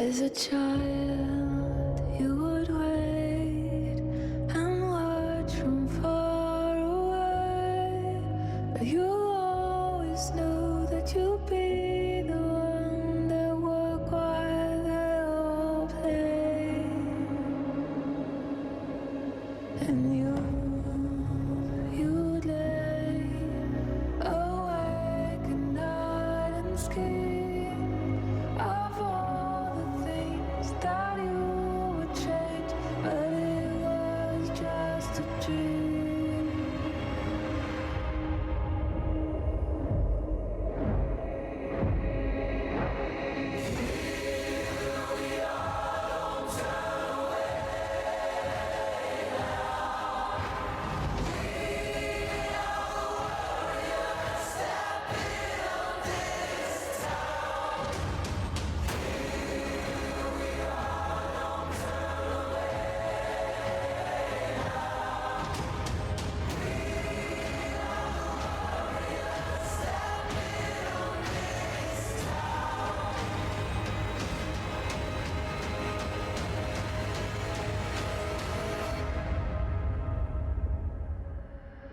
As a child, you would wait and watch from far away, but you always knew that you'd be the one that would while they all play. And you'd lay awake at night and scheme of all the things that you would change, but it was just a dream.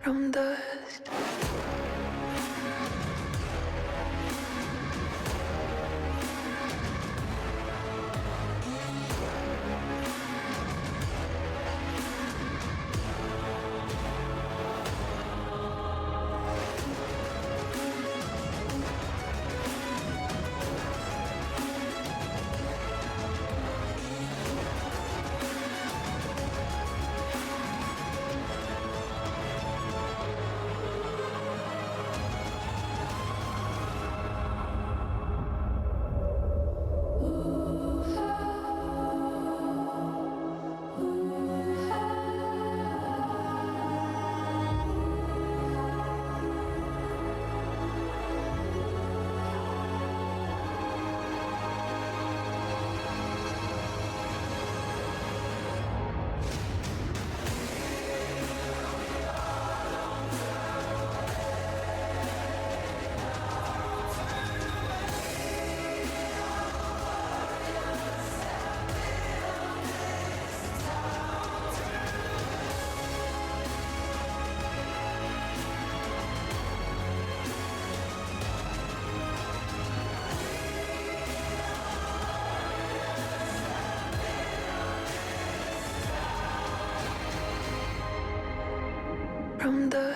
From dust. From dust.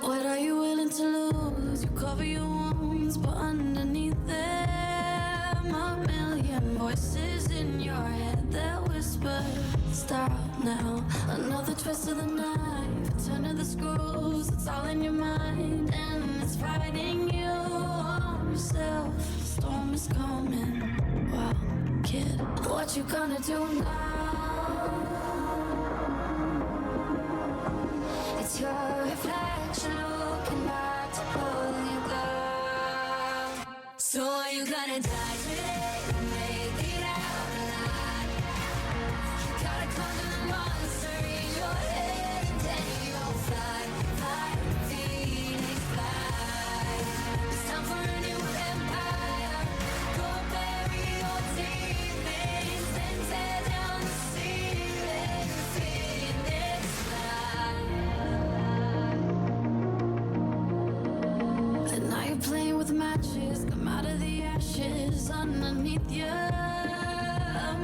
What are you willing to lose? You cover your wounds, but underneath them a million voices in your head that whisper, stop now. Another twist of the knife, turn of the screws, it's all in your mind, and it's fighting you on yourself. The storm is coming. Wow, kid, what you gonna do now? It's your reflection looking back to pull you down. So are you gonna die today or make it out alive? You gotta conquer the monster in your head, and then you'll fly, fly, Phoenix fly. It's time for a new empire. Go bury your demons and tear down the ceiling, Phoenix fly. And now you're playing with matches, come out of the ashes underneath you. A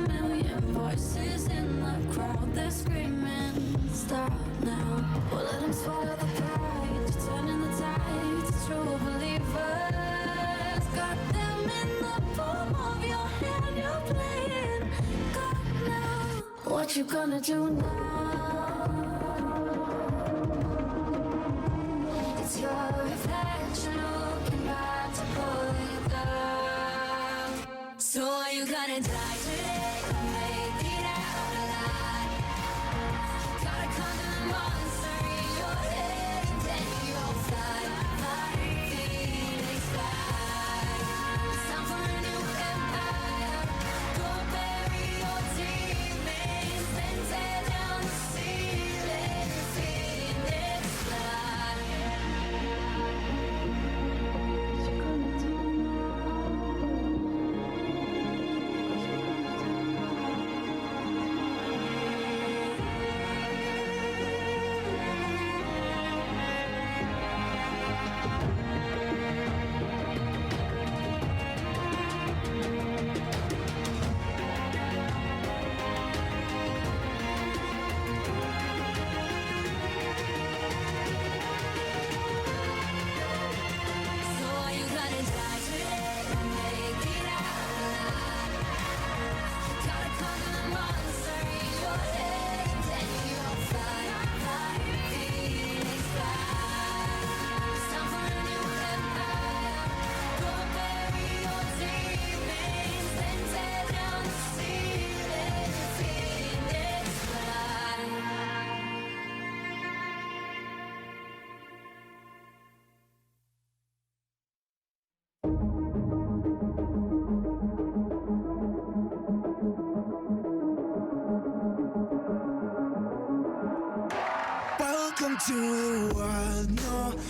million voices in the crowd, they're screaming, stop now. Well, let them swallow the pride, you're turning the tide to true believers. Got them in the palm of your hand, you're playing God now. What you gonna do now? It's your reflection looking back to pull you down. So are you gonna die today or make it out alive? Gotta conquer the monster in your head.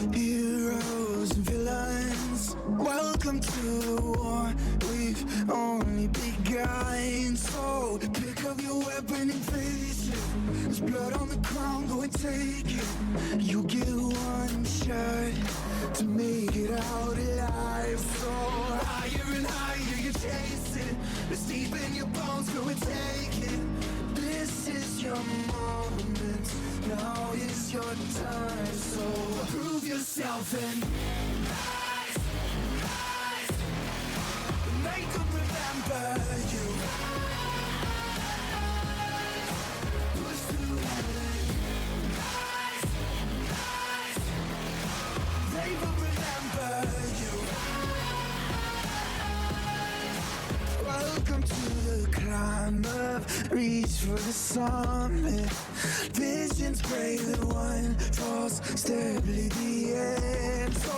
Heroes and villains, welcome to the war. We've only begun. So pick up your weapon and face it. There's blood on the ground, go and take it. You get one shot to make it out alive. So higher and higher you chase it. It's deep in your bones, go and take it. This is your moment, now is your time. So prove yourself and rise, rise. Make them remember you. Push through heaven. Rise, rise. They will remember you. Welcome to the climb up, reach for the summit. Visions brave that one false step lead the end. So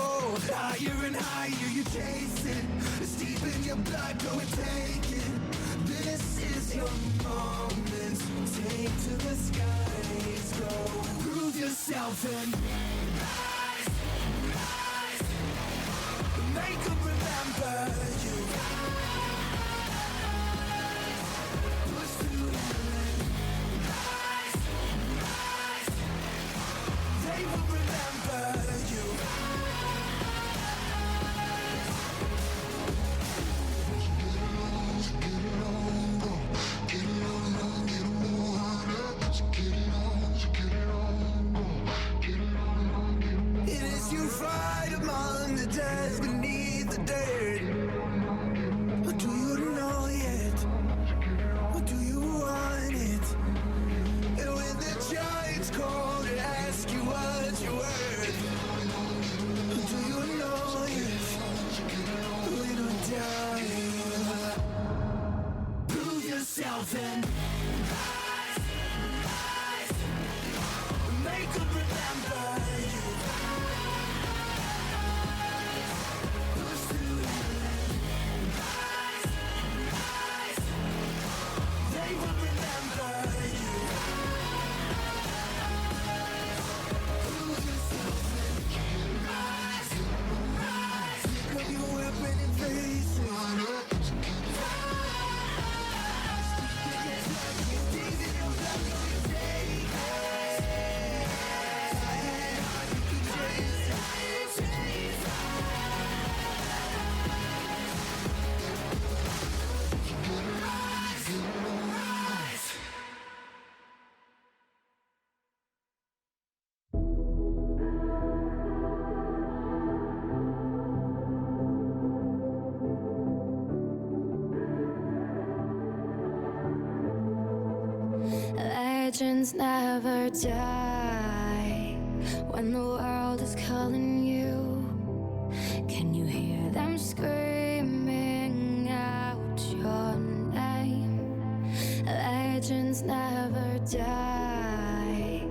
higher and higher you chase it. It's deep in your blood, go and take it. This is your moment. Take to the skies, go. Prove yourself and rise, rise. Make them remember you. Push through heaven. Rise, rise. They will remember you. It is you fight among the dead, beneath the dirt. What do you know yet? What do you want it? And when the giants call and ask you what you're worth, what do you know yet? When you die, prove yourself and rise, rise. Make them remember you. Push through heaven. Rise, rise. They will remember you. Prove yourself and rise, rise. Pick up your weapon and face it. Legends never die when the world is calling you. Can you hear them screaming out your name? Legends never die,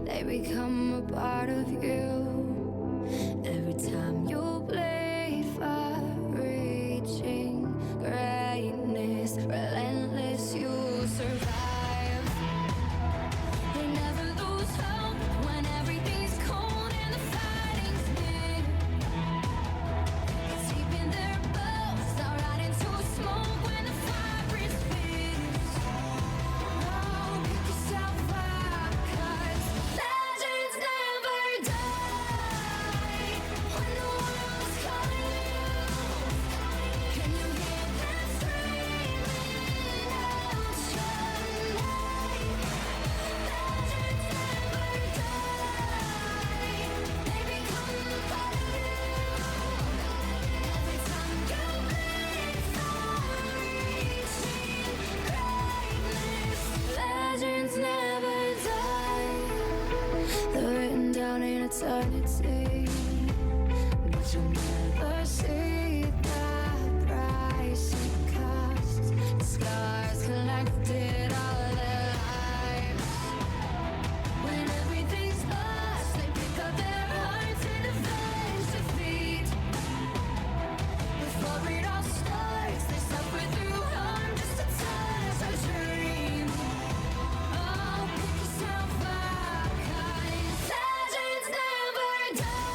they become a part of you. Every time you bleed for reaching greatness, relentless, you survive. They never lose hope when everything's cold and the fighting's near. It's deep in their bones, they'll rot into smoke when the fire is fierce. Oh, pick yourself up, 'cause legends never die when the world's calling you. Can you hear them screaming out your name? Legends never die, they become a part of you. Every time you bleed for reaching greatness, legends never die. They're written down in eternity, but you'll never see the price it costs. The scars collected all their lives. When everything's lost, they pick up their hearts and avenge defeat. Before it all starts, they suffer through harm just to touch our dream. Oh, pick yourself up, 'cause legends never die.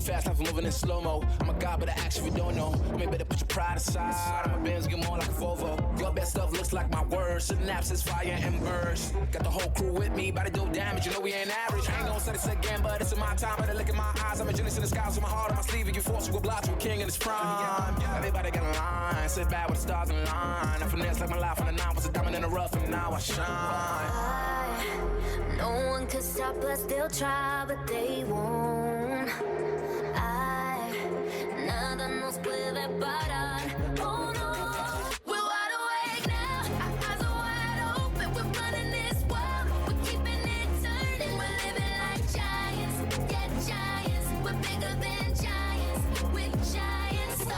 fast, life moving in slow-mo. I'm a god, but I actually don't know. I mean, better put your pride aside. My Benz get more like a Volvo. Your best stuff looks like my words. Synapses, fire, and burst. Got the whole crew with me, about to do damage. You know we ain't average. I ain't gonna say this again, but it's in my time. Better look in my eyes. I'm a genius in the skies with my heart on my sleeve. And you force to go blind to a king in his prime. Everybody get in line. Sit back with the stars in line. I finesse like my life on the nine. Was a diamond in the rough, and now I shine. No one could stop us, they'll try, but they won't. Nada nos puede parar. Oh no, we're wide awake now. Our eyes are wide open. We're running this world. We're keeping it turning. We're living like giants. Yeah, giants. We're bigger than giants. We're giants. Oh,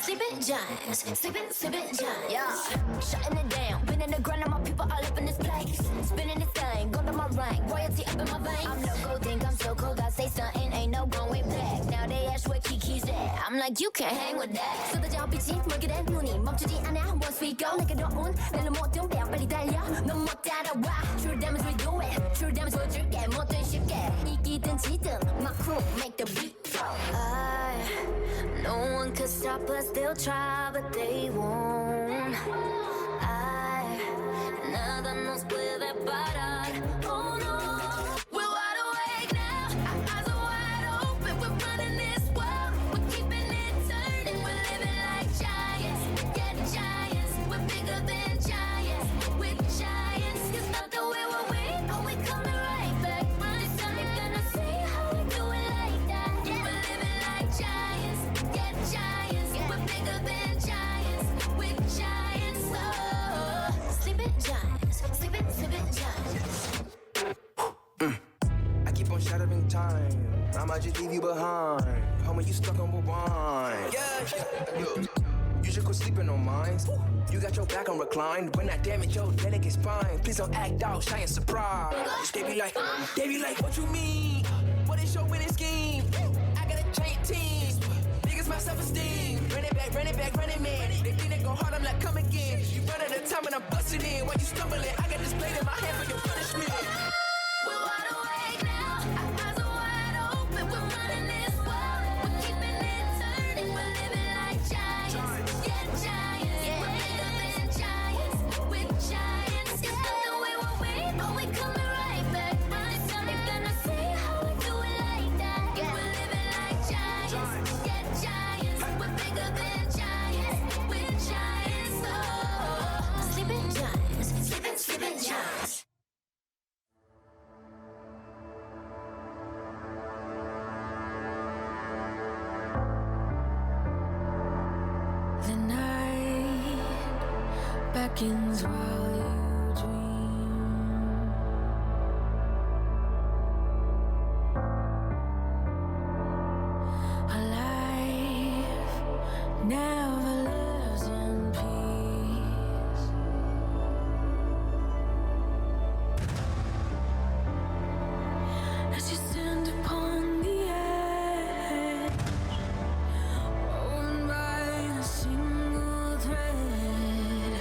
sleeping giants. Sleeping giants. Yeah, shutting it down. Been in the grind, and my people all up in this place. Spinning this thing, go to my rank. Royalty up in my veins. I'm loco, think I'm so cold. I say something, ain't no going back. Now they ask where Kiki's at. I'm like, you can't hang with that. 쏟아져 빛이 멀게 된 눈이 멈추지 않아. Once we go, 내게 더운 멜로 모든 배 빨리 달려. 넌 못 따라와. True damage we do it. True damage 보여줄게. 뭐든 쉽게. 이기든 지든 my crew make the beat fall. No one could stop us. They'll try, but they won't. Nada nos puede parar. Oh no, we're wide awake now. Our eyes are wide open. We're running this world. We're keeping it turning. We're living like giants. Yeah, giants. We're bigger than giants. We're giants. It's not the way we're weak, but we coming right back. This time you're gonna see how we do it like that. We're living like giants. Yeah, giants. We're bigger than giants. We're giants. Oh, sleeping giants. Sleeping giants. I keep on shattering time. I might just leave you behind. Homie, you stuck on rewind. Yeah. You should quit sleeping on mine. You got your back on recline. When I damage your delicate spine, please don't act out, shy and surprise. They be like, what you mean? What is your winning scheme? I got a giant team. Niggas my self-esteem. Run it back, man. They think they go hard, I'm like, come again. You run out of time and I'm busting in. While you stumbling, I got this blade in my hand for your punishment. We're wide awake now. Our eyes are wide open. We're running this world. We're keeping it turning. We're living like giants. Yeah, giants. We're bigger than giants. We're giants. It's not the way we're weak, but we coming right back. This time you're gonna see how we do it like that. We're living like giants. Yeah, giants. We're bigger than giants. We're giants. Oh, sleeping giants. Sleeping giants. The night beckons while you dream. A life never lives in peace. As you stand upon the edge, woven by a single thread,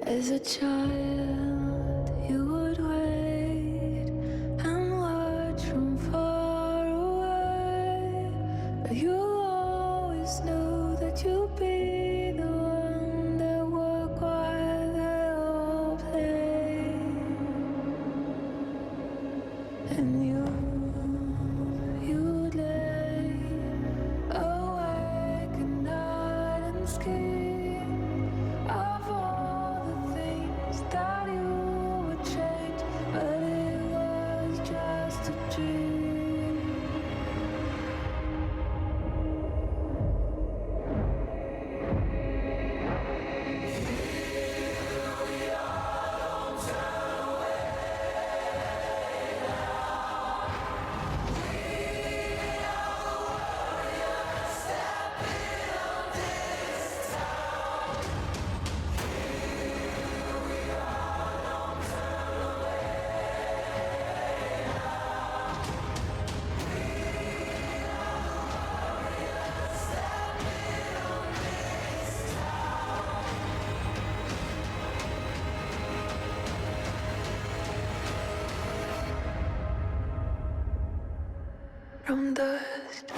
As a child, you would wait and watch from far away, but you always knew that you'd be the one that would while they all play. And you'd lay awake at night and scheme of all the things that you would change, but it was just a dream. From dust.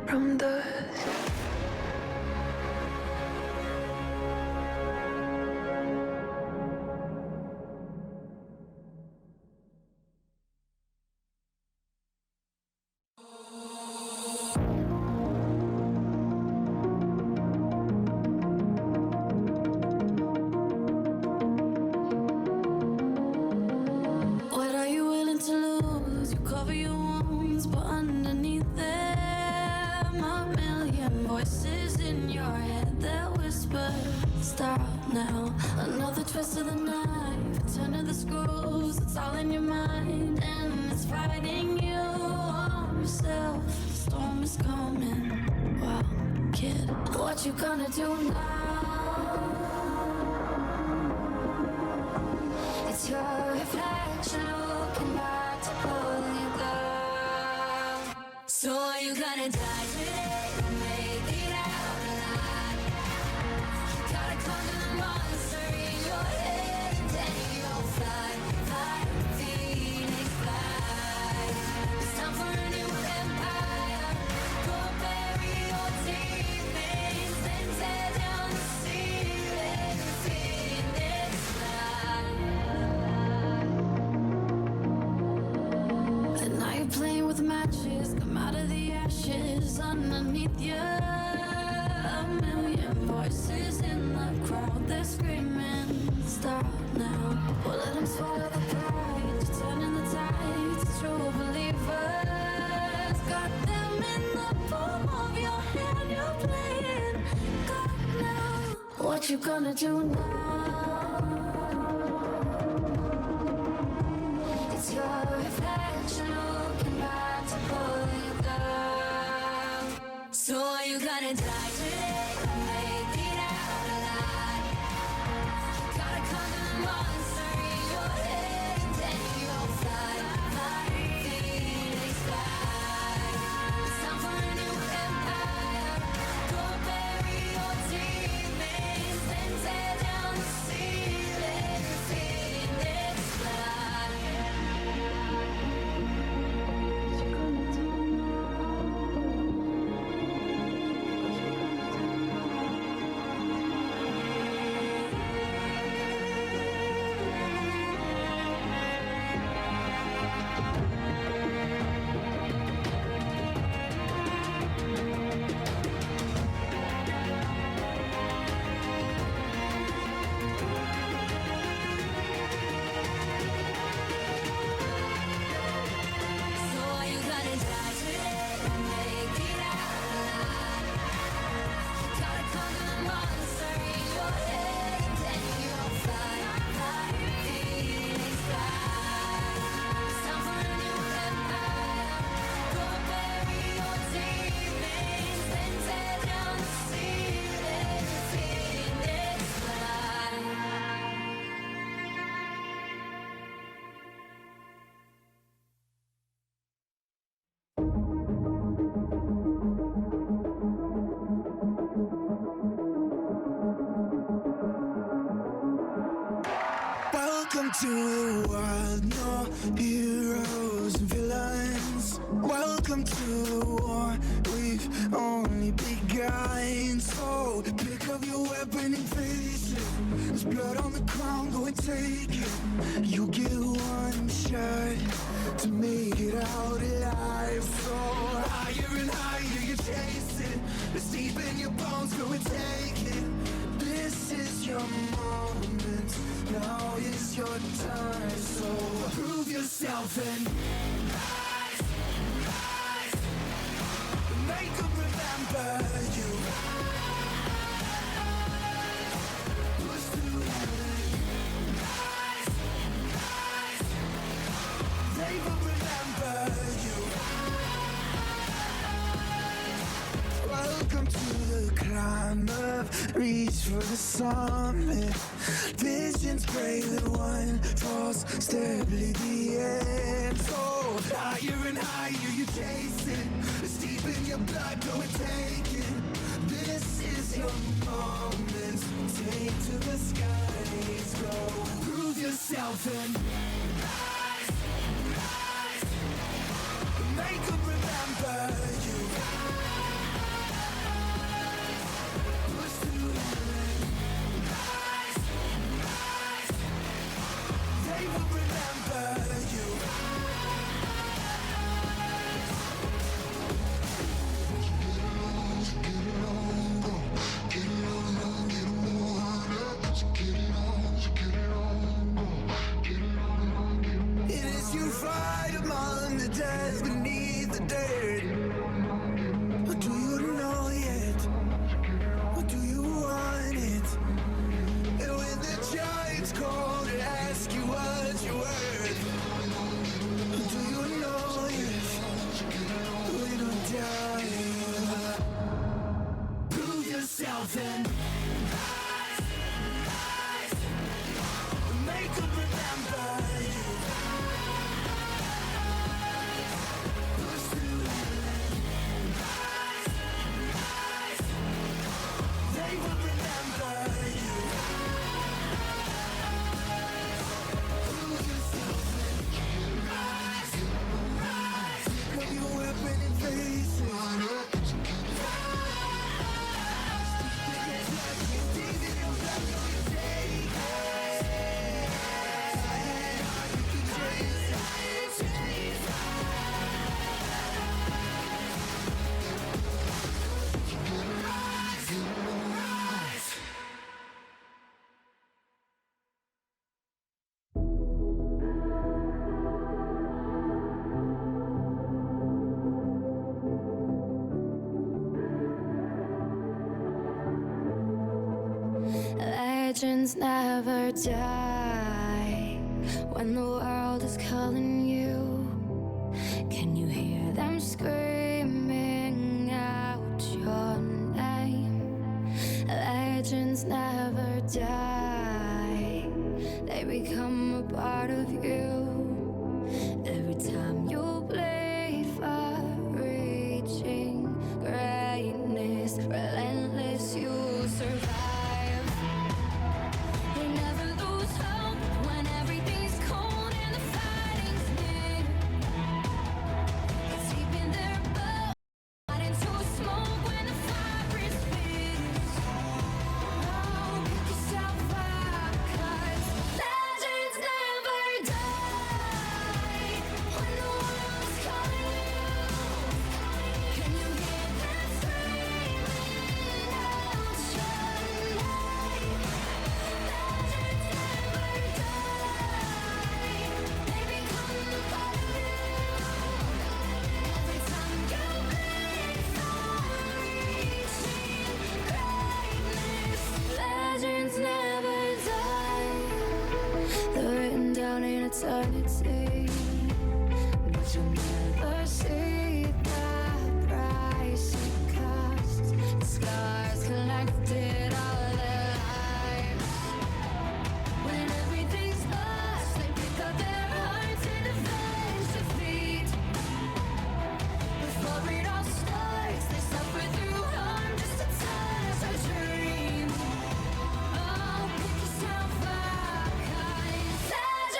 From dust. What are you willing to lose? You cover your wounds, but underneath them a million voices in your head that whisper, stop now. Another twist of the knife, turn of the screws, it's all in your mind, and it's fighting you on yourself. The storm is coming. Wow, kid, what you gonna do now? It's your reflection looking back to pull you down. So are you gonna die today or make it out alive? You gotta conquer the monster in your head, and then you'll fly, fly, Phoenix fly. It's time for a new empire. Go bury your demons, then tear down the ceiling, Phoenix fly. And now you're playing with matches, come out of the ashes underneath you. A million voices in the crowd, they're screaming, stop now. Well, let them swallow the pride, you're turning the tides, true believers. Got them in the palm of your hand, you're playing God now. What you gonna do now? It's your reflection looking back to pull you down. So are you gonna die today or make it out alive? Gotta conquer the monster in your head. to the wild, no heroes and villains. Welcome to the war, we've only begun. So pick up your weapon and face it. There's blood on the ground, go and take it. You get one shot to make it out alive. So higher and higher you chase it. It's deep in your bones, go and take it. This is your moment, now is your time. So prove yourself and rise, rise. Make them remember you. Push through heaven. Rise, rise. They will remember you. Welcome to the climb up, reach for the summit. Visions pray that one falls, steadily the end. So higher and higher you chase it. It's deep in your blood, go and take it. This is your moment. Take to the skies, go. Prove yourself and rise, rise. Make them remember you. Push through heaven. Rise, rise. They will remember you. It is you fight among the dead, beneath the dirt. Or do you know yet? Or do you want it? And when the giants call and ask you what you're worth, do you know yet? We don't die. Prove yourself and rise, rise. Make them remember you. Push through heaven. Rise, rise. They will remember you. Prove yourself and rise, rise. Pick up your weapon and face it. Legends never die when the world is calling you. Can you hear them screaming out your name? Legends never die, they become a part of you. Every time you bleed for reaching greatness, relentless, you survive. You never lose hope when everything's cold and the fighting's near. It's deep in their blood, not into smoke when the fire is fierce. Oh, pick yourself up, 'cause legends never die when the world's calling you. Can you hear them screaming out your name? Legends never die, they become a part of you. Every time you bleed for reaching greatness, legends never die. They're written down in eternity, but you'll never see the price it costs. The scars collected all their lives. When everything's lost, they pick up their hearts and avenge defeat. Before it all starts, they suffer through harm just to touch our dream. Oh, pick yourself up, 'cause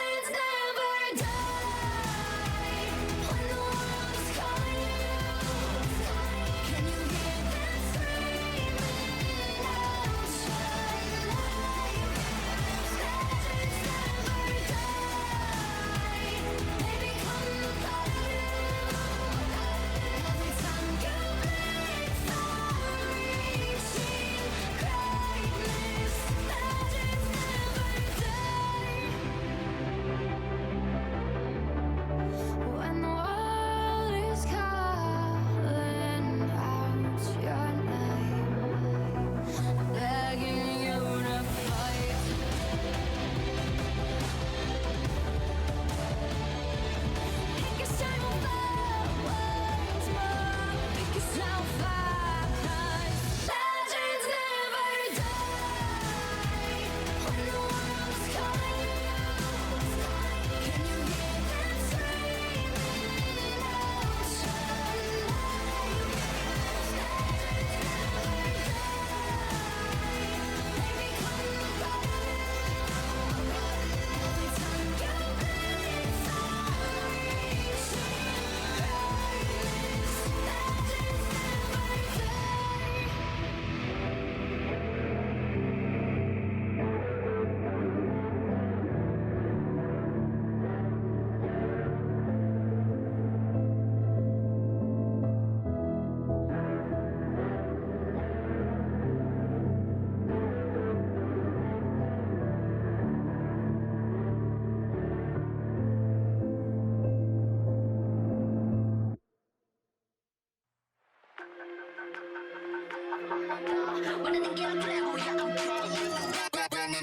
Yeah,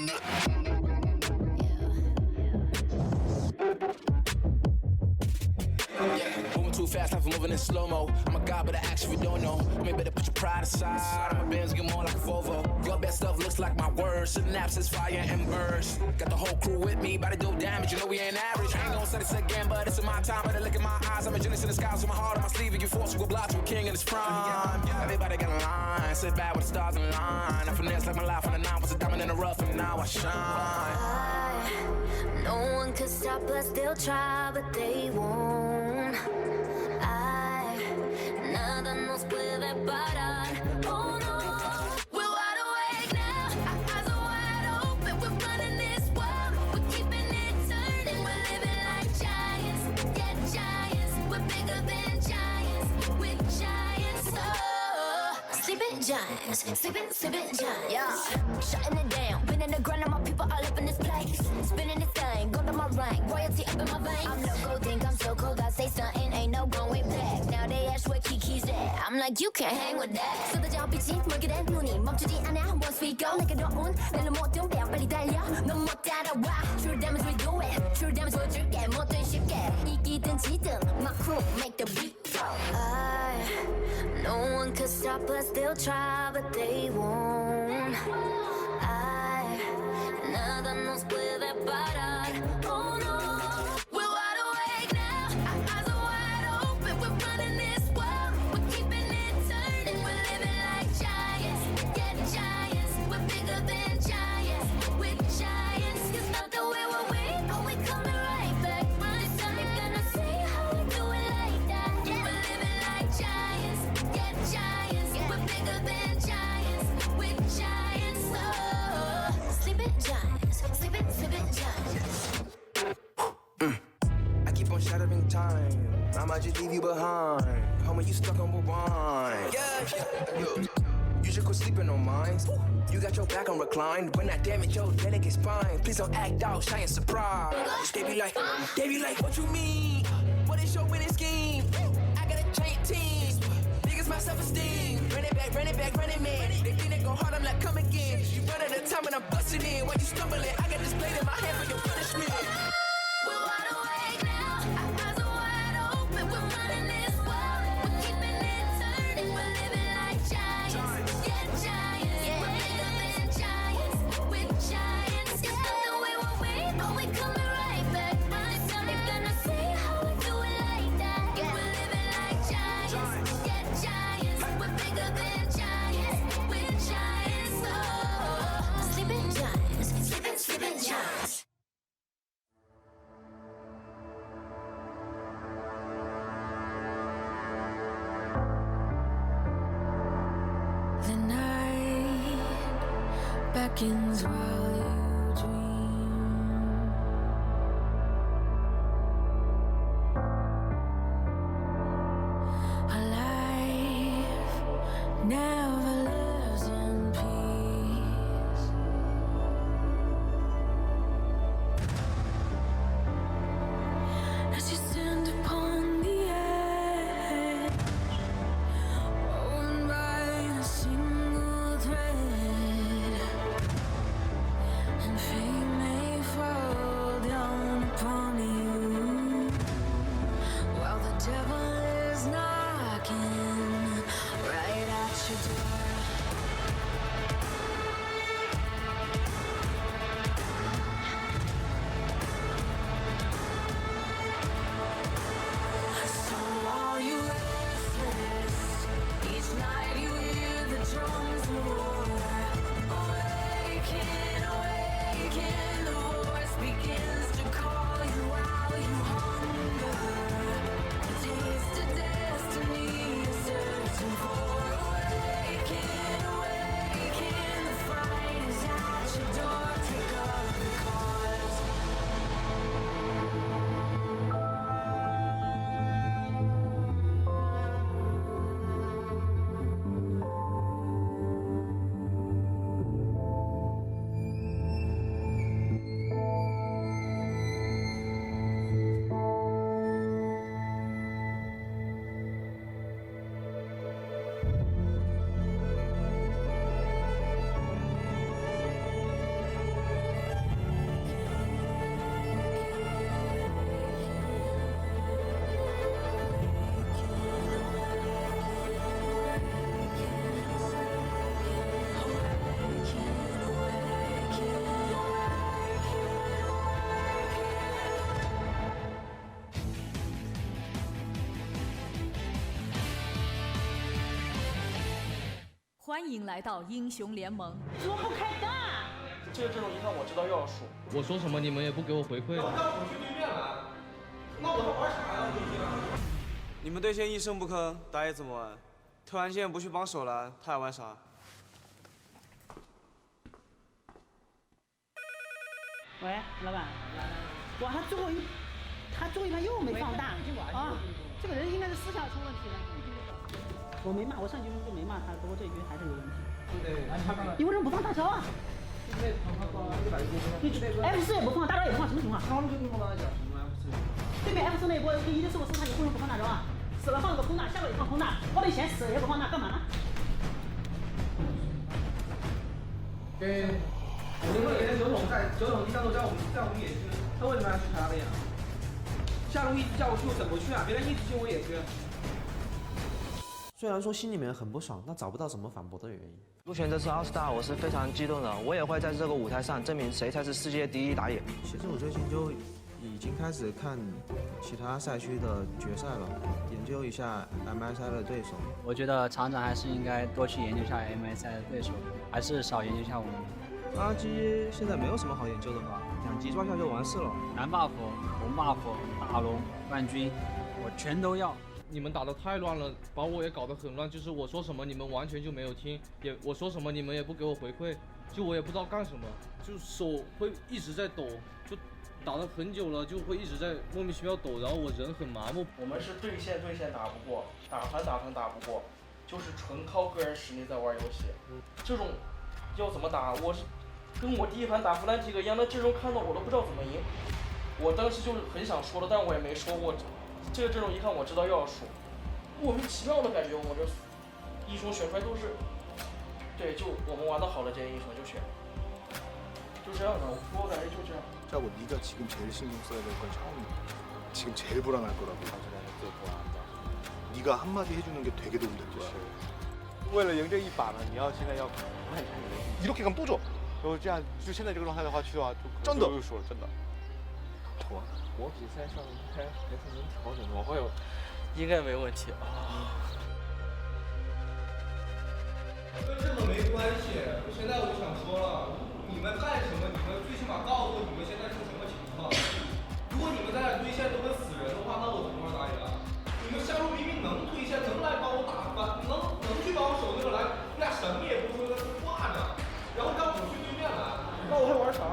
moving too fast, life moving in slow-mo. I'm a god, but I actually don't know. Maybe better put your pride aside. My bands get more like a Volvo. Your best stuff looks like my words. Synapses, fire, and burst. Got the whole crew with me, about to do damage. You know we ain't average. I ain't gonna say this again, but it's in my time. Better look in my eyes. I'm a genius in the skies with my heart on my sleeve. And you force to go blind to a king in his prime. Everybody got a line. Sit back with the stars in line. I finesse like my life on the nine. Was a diamond in the rough, and now I shine. No one could stop us, they'll try, but they won't. Nada nos puede parar. Oh no, we're wide awake now. Our eyes are wide open. We're running this world. We're keeping it turning. We're living like giants. Yeah, giants. We're bigger than giants. We're giants. Oh, sleeping giants. Sleeping giants. Yeah, shutting it down. Been in the grind, and my people all up in this place. Spinning this thing, go to my rank. Royalty up in my veins. I'm loco, think I'm so cold. I say something, ain't no going back. Now they ask where Kiki's at. I'm like, you can't hang with that. 쏟아져 빛이 멀게 된 눈이 멈추지 않아. Once we go, 내게 넣은 내는 모든 배 빨리 달려. 넌 못 따라와. True damage we do it. True damage 보여줄게. 뭐든 쉽게. 이기든 지든 my crew make the beat go. No one could stop us. They'll try, but they won't. Nada nos puede parar. Oh no, we're wide awake now. Our eyes are wide open. We're running this world. We're keeping it turning. We're living like giants. Yeah, giants. We're bigger than giants. We're giants. It's not the way we're weak, but we coming right back. This time you're gonna see how we do it like that. We're living like giants. Yeah, giants. We're bigger than giants. We're giants. Oh, sleeping giants. Sleeping giants. I keep on shattering time. I might just leave you behind. Homie, you stuck on rewind. Yeah, yo. You should quit sleeping on mines. You got your back on recline. When I damage your delicate spine, please don't act out, shy and surprise. They be like, what you mean? What is your winning scheme? I got a giant team. Biggest my self-esteem. Run it back, running man. They think they go hard, I'm like, come again. You run out of time and I'm busting in. While you stumbling, I got this blade in my hand for your punishment. We're wide awake now. Our eyes are wide open. We're running this world. We're keeping it turning. We're living like giants. Yeah, giants. We're bigger than giants. We're giants. It's not the way we're weak, but we coming right back. This time you're gonna see how we do it like that. We're living like giants. Yeah, giants. We're bigger than giants. We're giants. Oh, sleeping giants. Sleeping giants. The night beckons while you dream. A life never lives in peace. As you stand upon the edge, woven by a single thread, 欢迎来到英雄联盟。说不开的。这种一看我知道又要输。我说什么你们也不给我回馈。让我去对面来，那我还玩啥呀？你们对线一声不吭，打野怎么玩？突然间不去帮手了，他还玩啥？喂，老板。哇，他最后一盘又没放大啊！这个人应该是思想出问题了。我没骂，我上局就没骂他，不过这一局还是有问题。你为什么不放大招啊？F4也不放，大招也不放，什么情况？对面 F4那一波第一的是我他，你为什么不放大招啊？死了放个空大，下个也放空大，我的钱死了也不放大，干嘛呢？我们以前九筒第三路在我们野区，他为什么要去他的呀？下路一直叫我去，我怎么去啊？别人一直进我野区。虽然说心里面很不爽，但找不到什么反驳的原因。入选这次奥斯大，我是非常激动的，我也会在这个舞台上证明谁才是世界第一打野。其实我最近就已经开始看其他赛区的决赛了，研究一下 MSI 的对手。我觉得厂长还是应该多去研究一下 MSI 的对手，还是少研究一下我们。RG 现在没有什么好研究的吧，2级抓下就完事了。蓝 buff、红 buff、大龙、冠军，我全都要。你们打得太乱了，把我也搞得很乱。就是我说什么你们完全就没有听，我说什么你们也不给我回馈，就我也不知道干什么，就手会一直在抖，就打了很久了，就会一直在莫名其妙抖，然后我人很麻木。我们是对线打不过，打团打不过，就是纯靠个人实力在玩游戏。这种要怎么打？我是跟我第一盘打弗兰提克一样，那这种看到我都不知道怎么赢。我当时就是很想说了，但我也没说。这个阵容一看我知道又要输，莫名其妙的感觉。我这英雄选出来都是，对，就我们玩的好的这些英雄就选，就这样的。我感觉就这样。짜고 네가 지금 제일 신경 써야 될 건 샤오입니다. 지금 제일 불안할 거라고. 네가 한마디 해주는 게 되게 도움 될 거야. 为了赢这一把呢，你要现在要慢下你的。 이렇게 가면 또 져. 如果这样，就现在这个状态的话去的话，真的又输了，真的。我比赛上还是能调整的，我会有，应该没问题啊。跟这个没关系，现在我就想说了，你们干什么？你们最起码告诉我你们现在是什么情况。如果你们在那对线都跟死人的话，那我怎么玩打野啊？你们下路明明能对线，能来帮我打翻，能去帮我守那个蓝，你俩什么也不说，在这挂着，然后让我去对面来，那我还玩啥？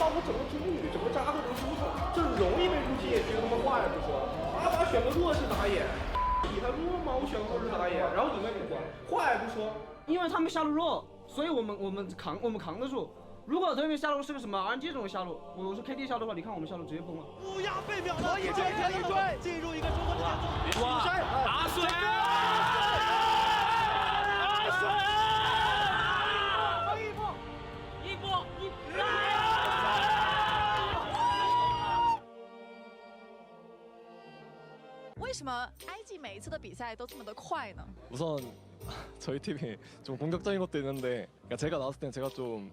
我整个中女，整个扎克整出手，这容易被入侵野区，他妈话也不说，他选个弱势打野。 比他弱吗？我选个弱势打野，然后你们话也不说，因为他们下路弱，所以我们扛得住。如果对面下路是个什么 RNG 这种下路，我是 KD 下路的话，你看我们下路直接崩了。乌鸦被秒了，可以追，进入一个中国的节奏。哇！打水！一波！为什么 IG 每一次的比赛都这么的快呢？ 우선 저희 팀이 좀 공격적인 것도 있는데, 그러니까 제가 나왔을 땐 제가 좀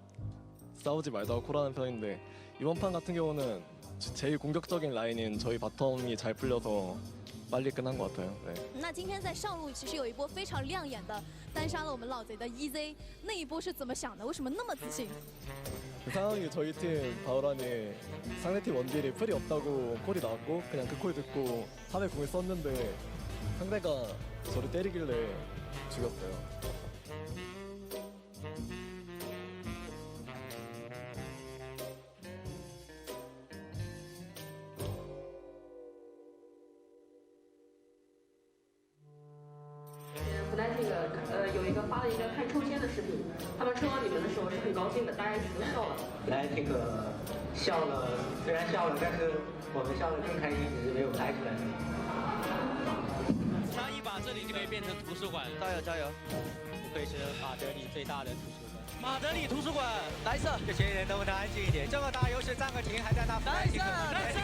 싸우지 말자고 콜하는 편인데 이번 판 같은 경우는 제일 공격적인 라인인 저희 바텀이 잘 풀려서 빨리 끝난 것 같아요. 네. 那今天在上路其实有一波非常亮眼的单杀了我们老贼的 EZ， 那一波是怎么想的？为什么那么自信？ 그 상황이 저희 팀 바우란이 상대팀 원딜이 풀이 없다고 콜이 나왔고 그냥 그 콜 듣고 탑에 궁을 썼는데 상대가 저를 때리길래 죽였어요. Fnatic 有一个发了一个看抽签的视频，他们抽到你们的时候是很高兴的，大家一起都笑了。Fnatic 笑了，虽然笑了，但是我们笑得更开心，只是没有拍出来。枪一把，这里就可以变成图书馆。加油加油！不愧是马德里最大的图书馆。马德里图书馆，来一次！这些人能不能安静一点？这么打游戏暂个停，还在那。来一次！来一次！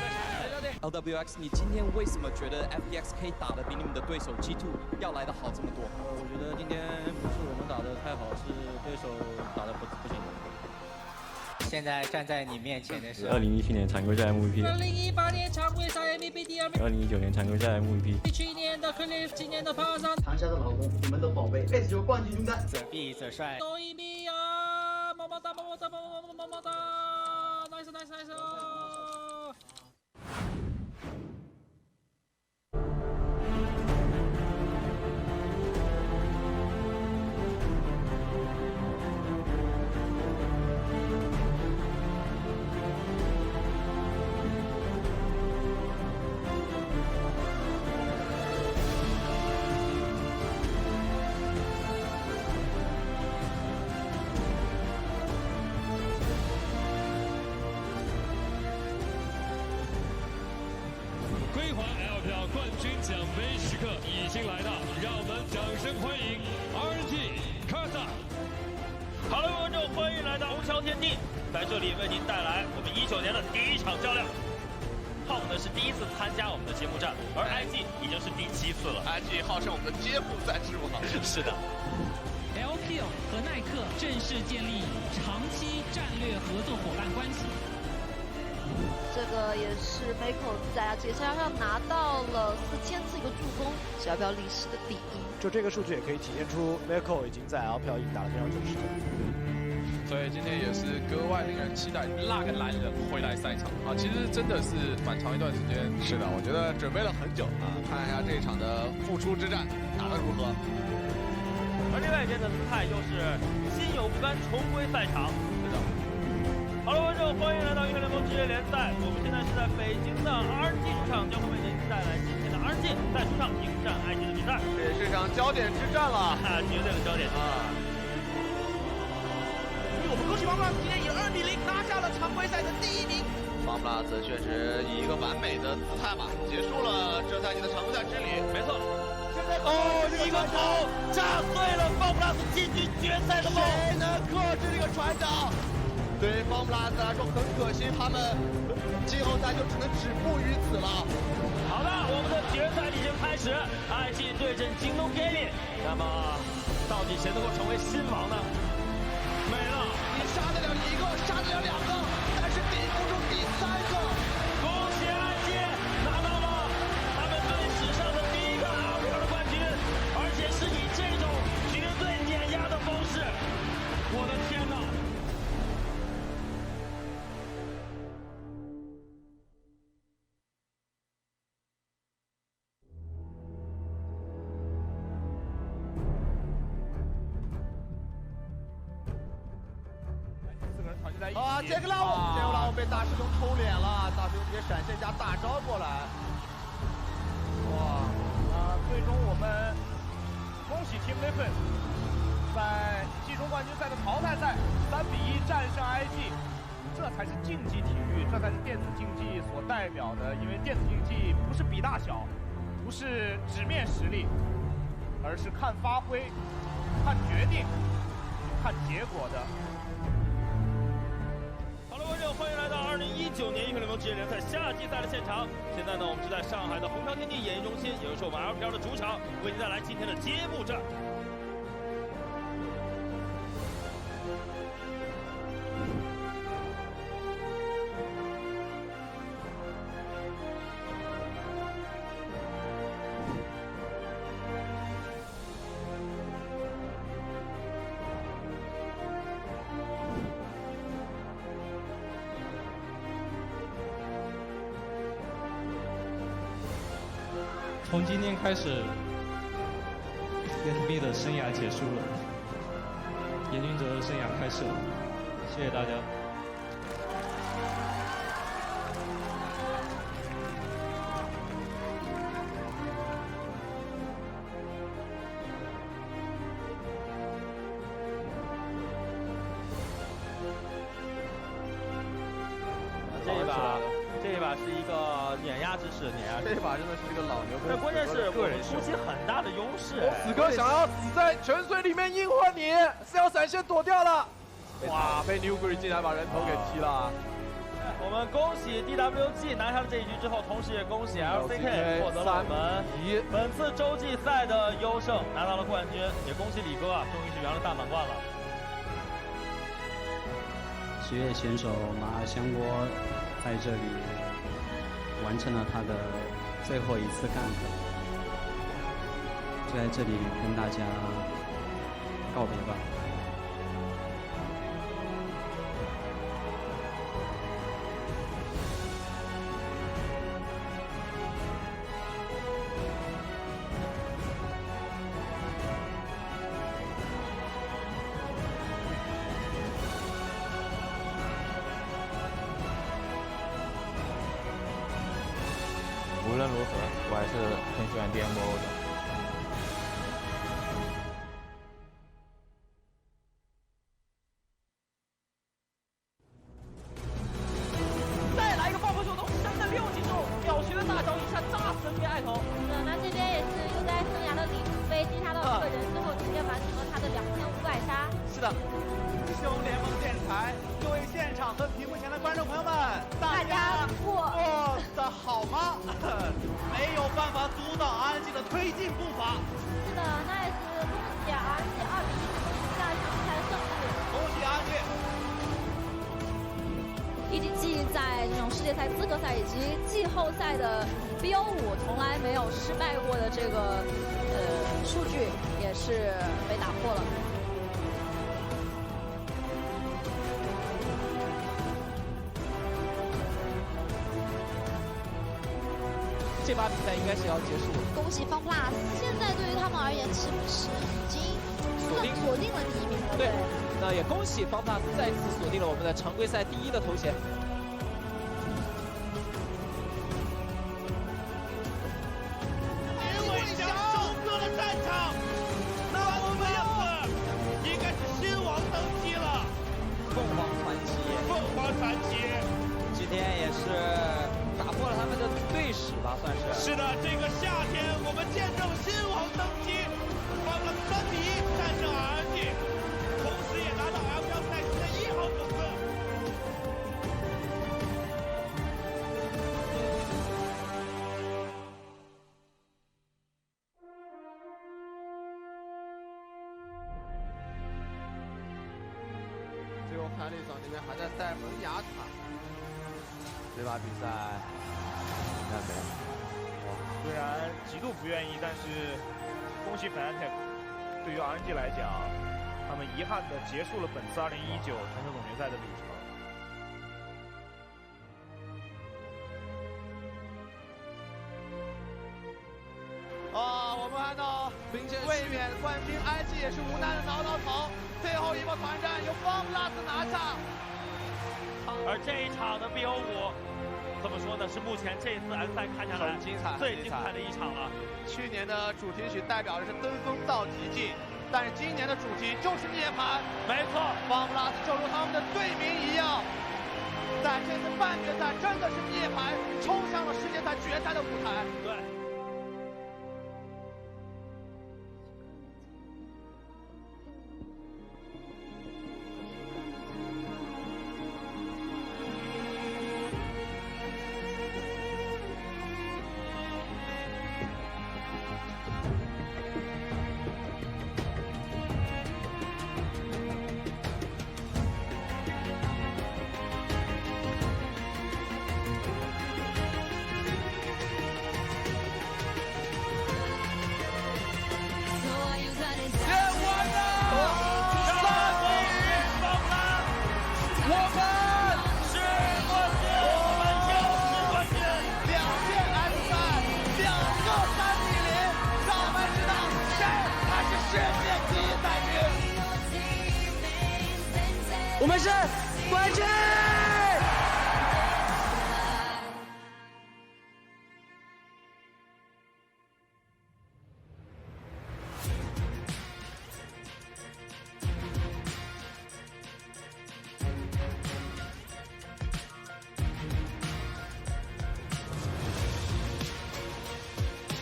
LWX， 你今天为什么觉得 FPX 可以打得比你们的对手 G2 要来得好这么多？我觉得今天不是我们打得太好，是对手打得不行。现在站在你面前的是2017年常规赛 MVP，2018年常规赛 MVP 第2名，2019年常规赛 MVP，去年的 Cliff， 今年的帕桑，长沙的老公，你们的宝贝，S 球冠军中单，则必则帅，都一米啊，么么哒么么哒么么么么么哒 ，nice nice nice。辉煌 LPL 冠军奖杯时刻已经来到，让我们掌声欢迎 RNG 卡萨。好了，观众，欢迎来到虹桥天地，在这里为您带来我们19年的第1场较量。Tom 呢是第1次参加我们的揭幕战，而 IG 已经是第7次了。IG 号称我们的揭幕赛之王。是的。LPL 和耐克正式建立长期战略合作伙伴关系。这个也是 Mako 在决赛上拿到了4000次一个助攻，是 LPL 历史的第1。就这个数据也可以体现出 Mako 已经在 LPL 已经打得非常正式了。所以今天也是格外令人期待那个男人回来赛场啊！其实真的是蛮长一段时间。是的，我觉得准备了很久啊，看一下这一场的复出之战打得如何。而另外一边的姿态又是心有不甘重归赛场。是的。好了，观众，欢迎来到英雄联盟职业联赛。我们现在是在北京的 RNG 主场，将会为您带来今天的 RNG 在主场迎战埃及的比赛。这也是场焦点之战了啊，绝对的焦点啊！我们恭喜FunPlus今天以2比0拿下了常规赛的第1名。FunPlus确实以一个完美的姿态嘛，结束了这赛季的常规赛之旅。没错。一个头炸碎了FunPlus进军决赛的梦。谁能克制这个船长？对于FunPlus来说很可惜，他们季后赛就只能止步于此了。好的，我们的决赛已经开始，IG 对阵京东 Gaming。那么，到底谁能够成为新王呢？没了，你杀得了1个，杀得了2个，但是顶不住第3个。恭喜IG拿到了他们队史上的第1个 LPL 的冠军，而且是以这种绝对碾压的方式。我的天哪！啊，这个老五被大师兄抽脸了，大师兄直接闪现加大招过来。哇，最终我们恭喜 Team Liquid 在季中冠军赛的淘汰赛3比1战胜 IG， 这才是竞技体育，这才是电子竞技所代表的。因为电子竞技不是比大小，不是纸面实力，而是看发挥、看决定、看结果的。观众，欢迎来到2019年英雄联盟职业联赛夏季赛的现场。现在呢，我们是在上海的虹桥天地演艺中心，也就是我们 LPL 的主场，为您带来今天的揭幕战。从今天开始 ，FB 的生涯结束了，严俊哲的生涯开始了，谢谢大家。这一把是一个碾压之势，碾压之势。这一把真的是一个老牛。但关键是我们出其很大的优势。此刻想要死在泉水里面硬换你，是要闪现躲掉了。哇，被 Newbury 竟然把人头给踢了。我们恭喜 DWG 拿下了这一局之后，同时也恭喜 LCK 获得了我们本次洲际赛的优胜，拿到了冠军。也恭喜李哥啊，终于是圆了大满贯了。职业选手马香波在这里完成了他的最后一次 gank， 就在这里跟大家告别吧。无论如何，我还是很喜欢 DMO 的。再来一个爆破球动，深的6击中，秒血的大招一下炸死 NBA 爱头。那这边也是又在生涯的里程碑击杀到1个人之后，直接完成了他的2500杀。是的，英雄联盟电台，各位现场和屏幕前的观众朋友们，大家过得好吗？没有办法阻挡 RNG 的推进步伐。是的，那也是恭喜 RNG 2比1下场比赛的胜利。恭喜 RNG。EDG 在这种世界赛资格赛以及季后赛的 BO5从来没有失败过的这个数据也是被打破了。这把比赛应该是要结束了。恭喜 FunPlus， 现在对于他们而言是不是已经锁定了第1名了？对，那也恭喜 FunPlus 再次锁定了我们的常规赛第1的头衔。结尾将收割了战场，那我们样子应该是新王登基了。凤凰传奇，凤凰传奇，今天也是打破了他们的队史吧，算是。是的，这个夏天我们见证新王登基，帮了3比1战胜 RNG， 同时也拿到 LPL 赛事的1号种子。最后海里长这边还在带门牙塔。这把比赛应该没了。虽然极度不愿意，但是恭喜 Fnatic。对于 RNG 来讲，他们遗憾地结束了本次2019传统总决赛的旅程。我们看到卫冕冠军 IG 也是无奈的挠挠头，最后一波团战由 FunPlus 拿下。而这一场的 BO5，怎么说呢？是目前这次 M 赛看下来最精彩的一场了。去年的主题曲代表的是登峰造极境，但是今年的主题就是涅槃。没错，FunPlus 就如他们的队名一样，在这次半决赛真的是涅槃，冲向了世界赛决赛的舞台。对。我们是冠军！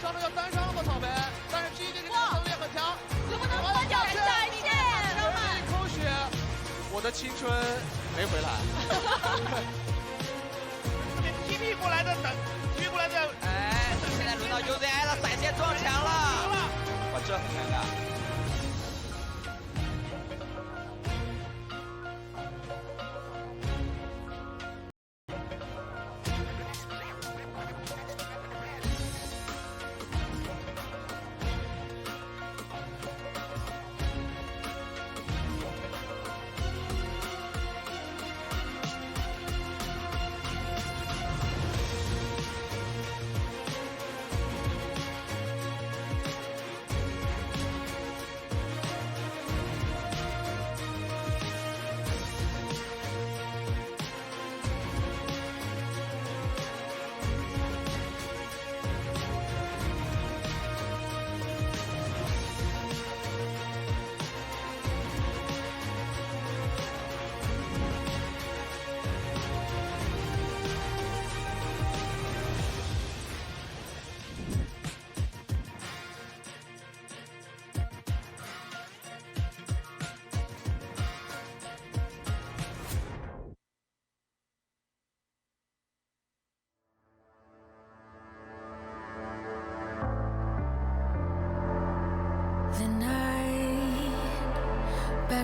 上路要单伤了吗？草莓，但是 GG 这个能力很强，能不能分掉下一线？抠血，我的青春没回来。踢屁过来的等，踢过来的。哎，现在轮到 UZI 了，闪现撞墙了。哇，这很尴尬。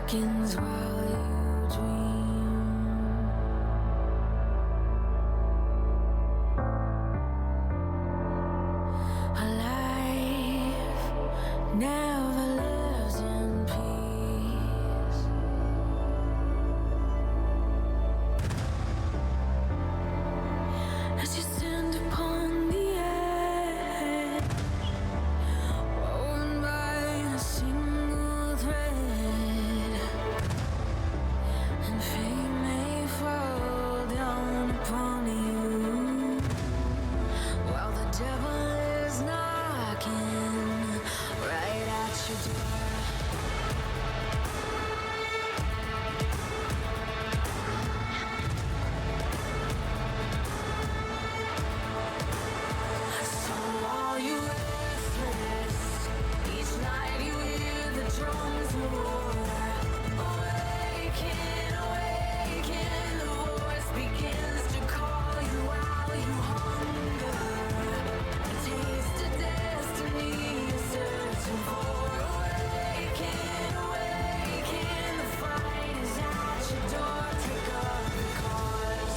seconds while you dream. A life never lives in peace. As you stand upon the edge, woven by a single thread, and fate may fall down upon you, while the devil is knocking right at your door. So are you restless? Each night you hear the drums of war. Awaken, awaken, the voice begins to call you while you hunger. A taste of destiny you're searching for. Awaken, awaken, the fight is at your door. Take up the cause.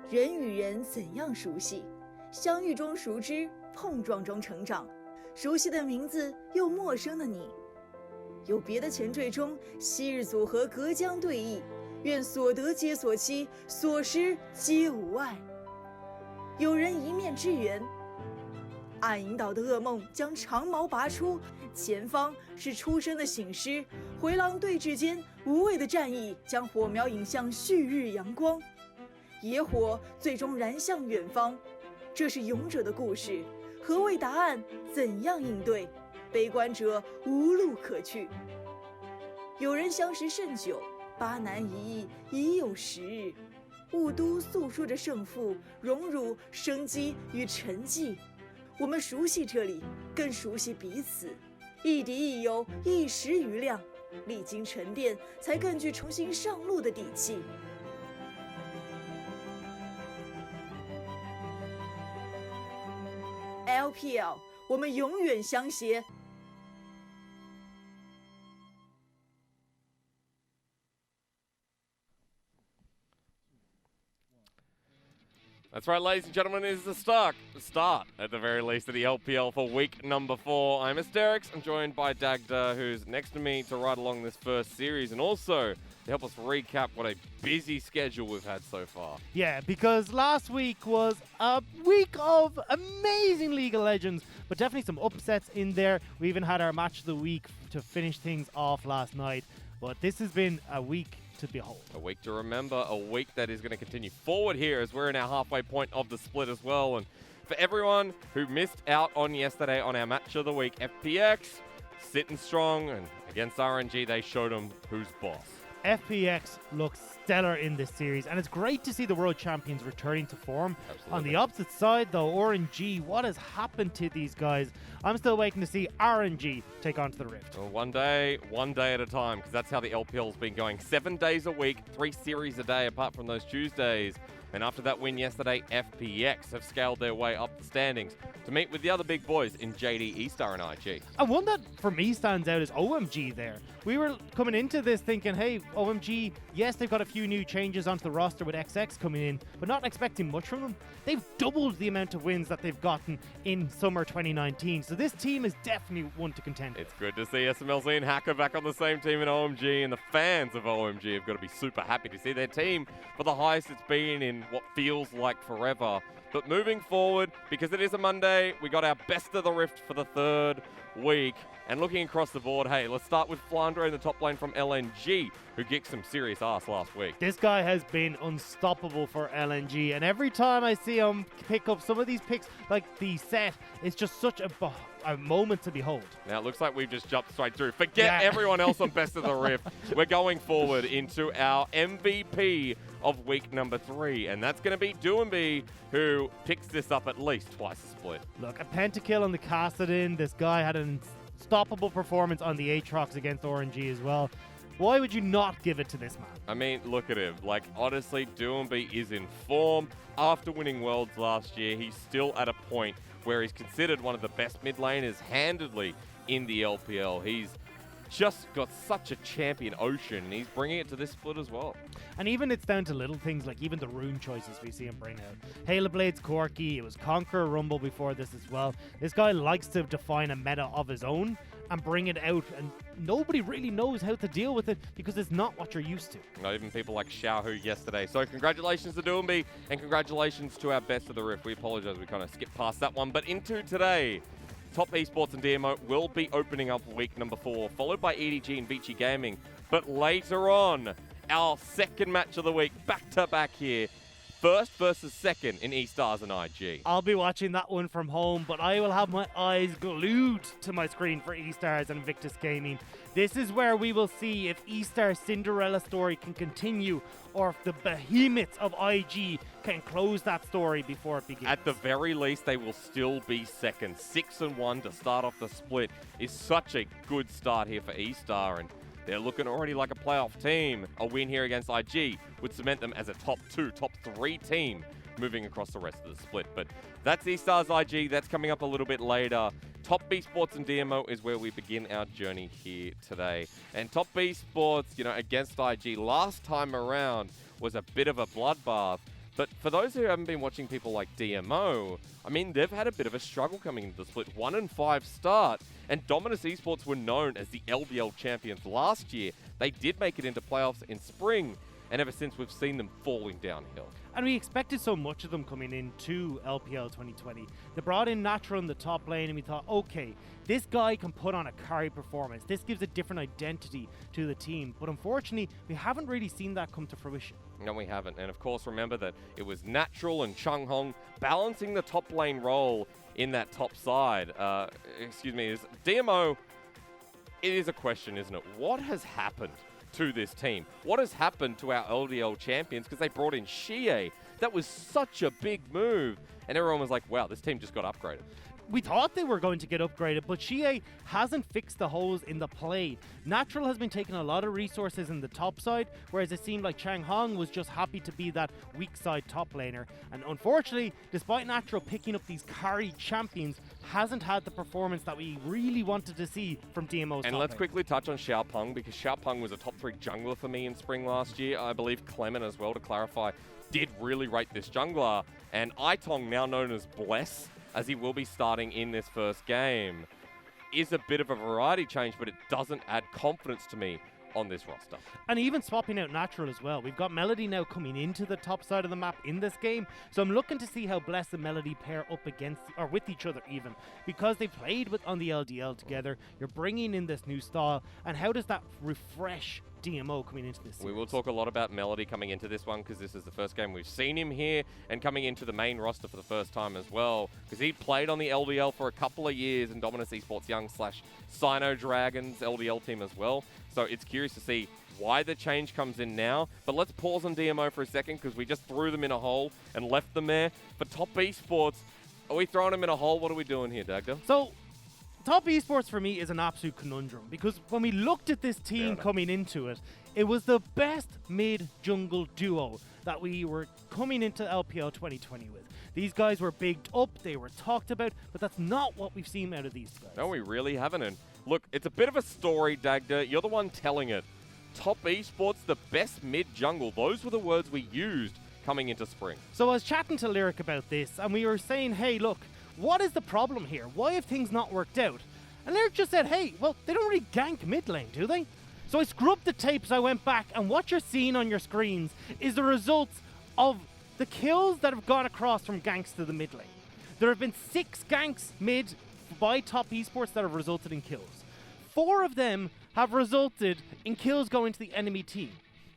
“人与人怎样熟悉？相遇中熟知，碰撞中成长。熟悉的名字，又陌生的你。有别的前缀中，昔日组合隔江对弈，愿所得皆所期，所失皆无碍。有人一面之缘，暗引导的噩梦将长矛拔出，前方是出生的醒狮，回廊对峙间无畏的战役将火苗引向旭日阳光。野火最终燃向远方，这是勇者的故事。何谓答案？怎样应对？悲观者无路可去。有人相识甚久，巴南一役已有10日。雾都诉说着胜负、荣辱、生机与沉寂。我们熟悉这里，更熟悉彼此。亦敌亦友，一时余亮。历经沉淀，才更具重新上路的底气。LPL， 我们永远相携。That's right, ladies and gentlemen, it is the start, at the very least, of the LPL for week number 4. I'm Asterix. I'm joined by Dagda, who's next to me to ride along this first series, and also to help us recap what a busy schedule we've had so far. Yeah, because last week was a week of amazing League of Legends, but definitely some upsets in there. We even had our match of the week to finish things off last night, but this has been a week to behold. A week to remember, a week that is going to continue forward here as we're in our halfway point of the split as well. And for everyone who missed out on yesterday on our match of the week, FPX sitting strong, and against RNG they showed them who's boss. FPX looks stellar in this series, and it's great to see the world champions returning to form. Absolutely. On the opposite side, though, RNG, what has happened to these guys? I'm still waiting to see RNG take on to the Rift. Well, one day at a time, because that's how the LPL's been going. 7 days a week, 3 series a day, apart from those Tuesdays. And after that win yesterday, FPX have scaled their way up the standings to meet with the other big boys in JD, E-Star, and IG. And one that for me stands out is OMG there. We were coming into this thinking, hey, OMG, yes, they've got a few new changes onto the roster with XX coming in, but not expecting much from them. They've doubled the amount of wins that they've gotten in summer 2019. So this team is definitely one to contend with. It's good to see SMLZ and Hacker back on the same team in OMG, and the fans of OMG have got to be super happy to see their team for the highest it's been in what feels like forever. But moving forward, because it is a Monday, we got our best of the Rift for the 3rd week. And looking across the board, hey, let's start with Flandre in the top lane from LNG, who kicked some serious ass last week. This guy has been unstoppable for LNG, and every time I see him pick up some of these picks, like the set, it's just such a moment to behold. Now, it looks like we've just jumped straight through. Forget everyone else on Best of the Rift. We're going forward into our MVP of week number 3, and that's going to be Doumbé, who picks this up at least twice a split. Look, a pentakill on the Kassadin. This guy had an unstoppable performance on the Aatrox against RNG as well. Why would you not give it to this man? I mean, look at him. Like, honestly, Doumbé is in form. After winning Worlds last year, he's still at a point where he's considered one of the best mid laners handedly in the LPL. He's just got such a champion ocean, and he's bringing it to this split as well. And even it's down to little things like even the rune choices we see him bring out. Halo Blade's Corki, it was Conqueror Rumble before this as well. This guy likes to define a meta of his own and bring it out, and nobody really knows how to deal with it because it's not what you're used to. Not even people like Xiaohu yesterday. So congratulations to Doumbé, and congratulations to our best of the Rift. We apologize, we kind of skipped past that one. But into today, Top Esports and DMO will be opening up week number 4, followed by EDG and Vici Gaming. But later on, our second match of the week, back-to-back here. First versus second in E-Stars and IG. I'll be watching that one from home, but I will have my eyes glued to my screen for E-Stars and Invictus Gaming. This is where we will see if E-Stars' Cinderella story can continue, or if the behemoths of IG can close that story before it begins. At the very least, they will still be second. 6-1 to start off the split is such a good start here for E-Star, and they're looking already like a playoff team. A win here against IG would cement them as a top 2, top 3 team moving across the rest of the split. But that's E-Stars IG. That's coming up a little bit later. Top B Sports and DMO is where we begin our journey here today. And Top B Sports, you know, against IG last time around was a bit of a bloodbath. But for those who haven't been watching people like DMO, I mean, they've had a bit of a struggle coming into the split. 1-5 start, and Dominus Esports were known as the LPL champions last year. They did make it into playoffs in spring, and ever since we've seen them falling downhill. And we expected so much of them coming into LPL 2020. They brought in Natural in the top lane, and we thought, okay, this guy can put on a carry performance. This gives a different identity to the team. But unfortunately, we haven't really seen that come to fruition. No, we haven't. And of course, remember that it was Natural and Chung Hong balancing the top lane role in that top side. Is DMO, it is a question, isn't it? What has happened to this team? What has happened to our LDL champions? Because they brought in Xie. That was such a big move. And everyone was like, wow, this team just got upgraded. We thought they were going to get upgraded, but Xie hasn't fixed the holes in the play. Natural has been taking a lot of resources in the top side, whereas it seemed like Chang Hong was just happy to be that weak side top laner. And unfortunately, despite Natural picking up these carry champions, hasn't had the performance that we really wanted to see from DMO's And top let's lane. quickly touch on Xiaopeng, because Xiaopeng was a top 3 jungler for me in spring last year. I believe Clement as well, to clarify, did really rate this jungler. And Itong, now known as Bless, as he will be starting in this first game, is a bit of a variety change, but it doesn't add confidence to me on this roster. And even swapping out Natural as well. We've got Melody now coming into the top side of the map in this game, so I'm looking to see how Bless and Melody pair up against, or with each other even, because they played on the LDL together. You're bringing in this new style, and how does that refresh DMO coming into this series? We will talk a lot about Melody coming into this one, because this is the first game we've seen him here, and coming into the main roster for the first time as well, because he played on the LDL for a couple of years in Dominus Esports Young / Sino Dragons LDL team as well. So it's curious to see why the change comes in now, but let's pause on DMO for a second because we just threw them in a hole and left them there. For Top Esports, are we throwing them in a hole? What are we doing here, Dagda? So, Top Esports for me is an absolute conundrum because when we looked at this team coming into it, it was the best mid-jungle duo that we were coming into LPL 2020 with. These guys were bigged up, they were talked about, but that's not what we've seen out of these guys. No, we really haven't. And look, it's a bit of a story, Dagda. You're the one telling it. Top Esports, the best mid-jungle. Those were the words we used coming into spring. So I was chatting to Lyric about this, and we were saying, hey, look, what is the problem here? Why have things not worked out? And Lyric just said, hey, well, they don't really gank mid lane, do they? So I scrubbed the tapes, I went back, and what you're seeing on your screens is the results of the kills that have gone across from ganks to the mid lane. There have been 6 ganks mid by Top Esports that have resulted in kills. 4 of them have resulted in kills going to the enemy team.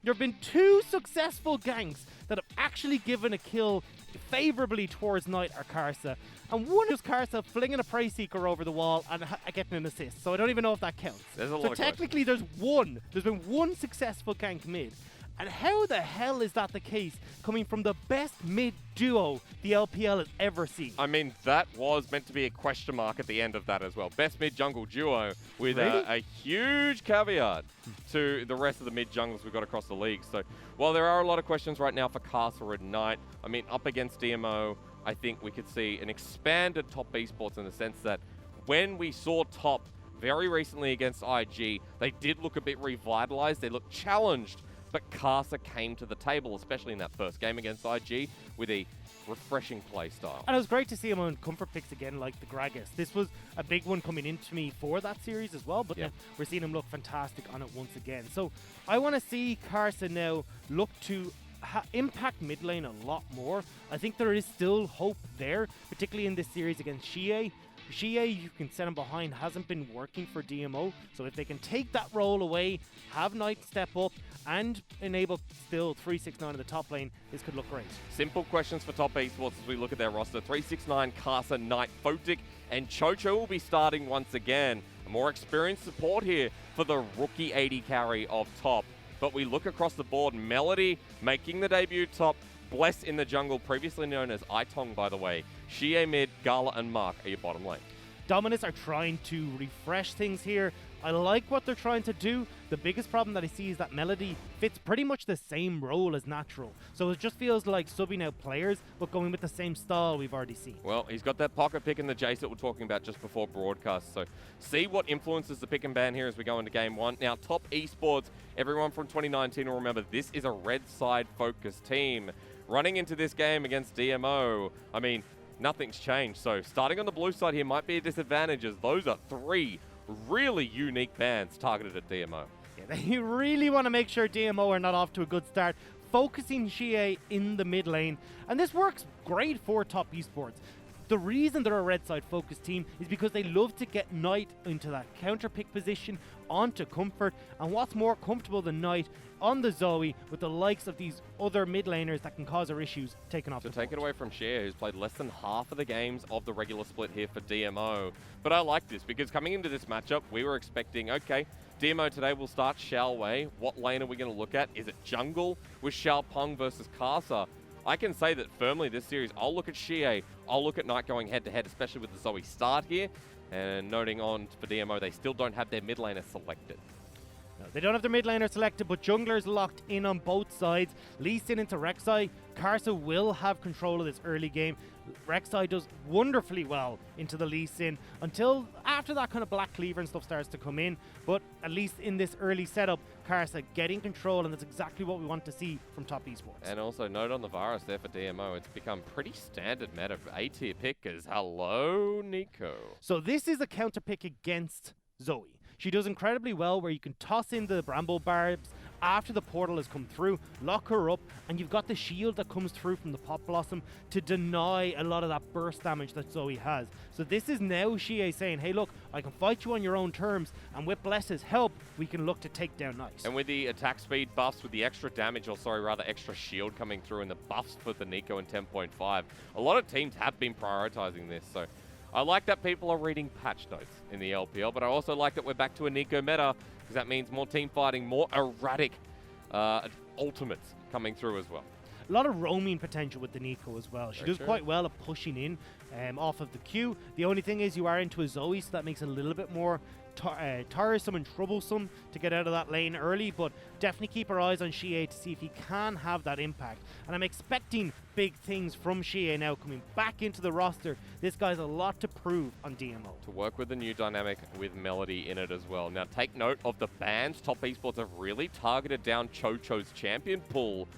There have been 2 successful ganks that have actually given a kill favorably towards Knight or Karsa, and one is Karsa flinging a Prey Seeker over the wall and getting an assist. So I don't even know if that counts. So technically there's been one successful gank mid. And how the hell is that the case coming from the best mid duo the LPL has ever seen? I mean, that was meant to be a question mark at the end of that as well. Best mid-jungle duo with a huge caveat to the rest of the mid-jungles we've got across the league. So while there are a lot of questions right now for Karsa and Knight, I mean, up against DMO, I think we could see an expanded Top Esports in the sense that when we saw Top very recently against IG, they did look a bit revitalized. They looked challenged. But Karsa came to the table, especially in that first game against IG, with a refreshing play style. And it was great to see him on comfort picks again, like the Gragas. This was a big one coming into me for that series as well, but we're seeing him look fantastic on it once again. So I want to see Karsa now look to impact mid lane a lot more. I think there is still hope there, particularly in this series against Xie. Xie, you can set him behind, hasn't been working for DMO, so if they can take that role away, have Knight step up, and enable still 369 in the top lane, this could look great. Simple questions for Top Esports as we look at their roster. 369, Karsa, Knight, Photic, and Chocho will be starting once again. A more experienced support here for the rookie AD carry of Top. But we look across the board, Melody making the debut top, Bless in the jungle, previously known as Itong, by the way. Xie mid, Gala and Mark are your bottom lane. Dominus are trying to refresh things here. I like what they're trying to do. The biggest problem that I see is that Melody fits pretty much the same role as Natural. So it just feels like subbing out players, but going with the same style we've already seen. Well, he's got that pocket pick and the Jace that we're talking about just before broadcast. So see what influences the pick and ban here as we go into game 1. Now, Top Esports, everyone from 2019 will remember this is a red side focused team. Running into this game against DMO, I mean, nothing's changed. So starting on the blue side here might be a disadvantage as those are 3 really unique bans targeted at DMO. Yeah, they really want to make sure DMO are not off to a good start, focusing Xie in the mid lane. And this works great for Top Esports. The reason they're a red side focused team is because they love to get Knight into that counter pick position onto comfort, and what's more comfortable than Knight on the Zoe with the likes of these other mid laners that can cause her issues taken off. So take it away from Xie, who's played less than half of the games of the regular split here for DMO. But I like this because coming into this matchup, we were expecting, okay, DMO today will start Xiao Wei. What lane are we going to look at? Is it jungle with Xiao Peng versus Karsa? I can say that firmly this series, I'll look at Xie, I'll look at Knight going head-to-head, especially with the Zoe start here. And noting on for DMO, they still don't have their mid laner selected. No, they don't have their mid laner selected, but junglers locked in on both sides. Lee Sin into Rek'Sai. Karsa will have control of this early game. Rek'Sai does wonderfully well into the Lee Sin until after that kind of Black Cleaver and stuff starts to come in. But at least in this early setup, Karsa getting control, and that's exactly what we want to see from Top Esports. And also note on the Varus there for DMO, it's become pretty standard meta for A-tier pickers. Hello, Nico. So this is a counter pick against Zoe. She does incredibly well where you can toss in the Bramble Barbs after the portal has come through, lock her up, and you've got the shield that comes through from the Pot Blossom to deny a lot of that burst damage that Zoe has. So this is now Xie saying, hey look, I can fight you on your own terms, and with Bless's help, we can look to take down Knight. And with the attack speed buffs, with the extra damage, or sorry, rather extra shield coming through, and the buffs for the Nico in 10.5, a lot of teams have been prioritizing this, so I like that people are reading patch notes in the LPL, but I also like that we're back to a Nico meta, because that means more team fighting, more erratic ultimates coming through as well. A lot of roaming potential with the Nico as well. She Very does true. quite well at pushing in off of the queue. The only thing is you are into a Zoe, so that makes it a little bit more tiresome and troublesome to get out of that lane early, but definitely keep our eyes on Xie to see if he can have that impact. And I'm expecting big things from Xie now coming back into the roster. This guy's a lot to prove on DMO. To work with the new dynamic with Melody in it as well. Now take note of the bans. Top Esports have really targeted down Chocho's champion pool.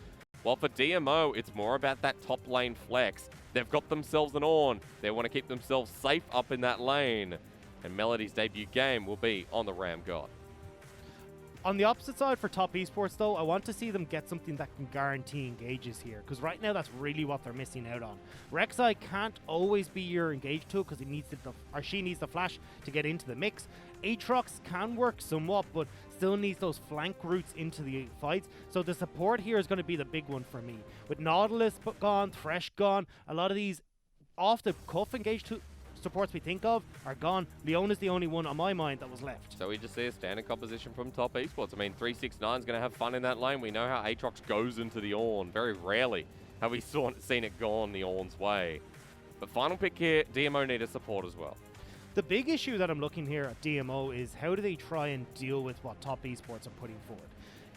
While for DMO, it's more about that top lane flex. They've got themselves an Ornn. They want to keep themselves safe up in that lane. And Melody's debut game will be on the Ram God. On the opposite side for Top Esports though, I want to see them get something that can guarantee engages here, because right now that's really what they're missing out on. Rek'Sai can't always be your engage tool because she needs the flash to get into the mix. Aatrox can work somewhat, but still needs those flank routes into the fights. So the support here is going to be the big one for me. With Nautilus gone, Thresh gone, a lot of these off the cuff engage supports we think of are gone. Leona's the only one on my mind that was left. So we just see a standard composition from Top Esports. I mean, 369 is going to have fun in that lane. We know how Aatrox goes into the Ornn. Very rarely have we seen it gone the Ornn's way. But final pick here, DMO need a support as well. The big issue that I'm looking here at DMO is how do they try and deal with what Top Esports are putting forward.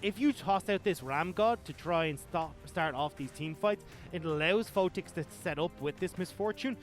If you toss out this Ram God to try and start off these team fights, it allows Photix to set up with this misfortune.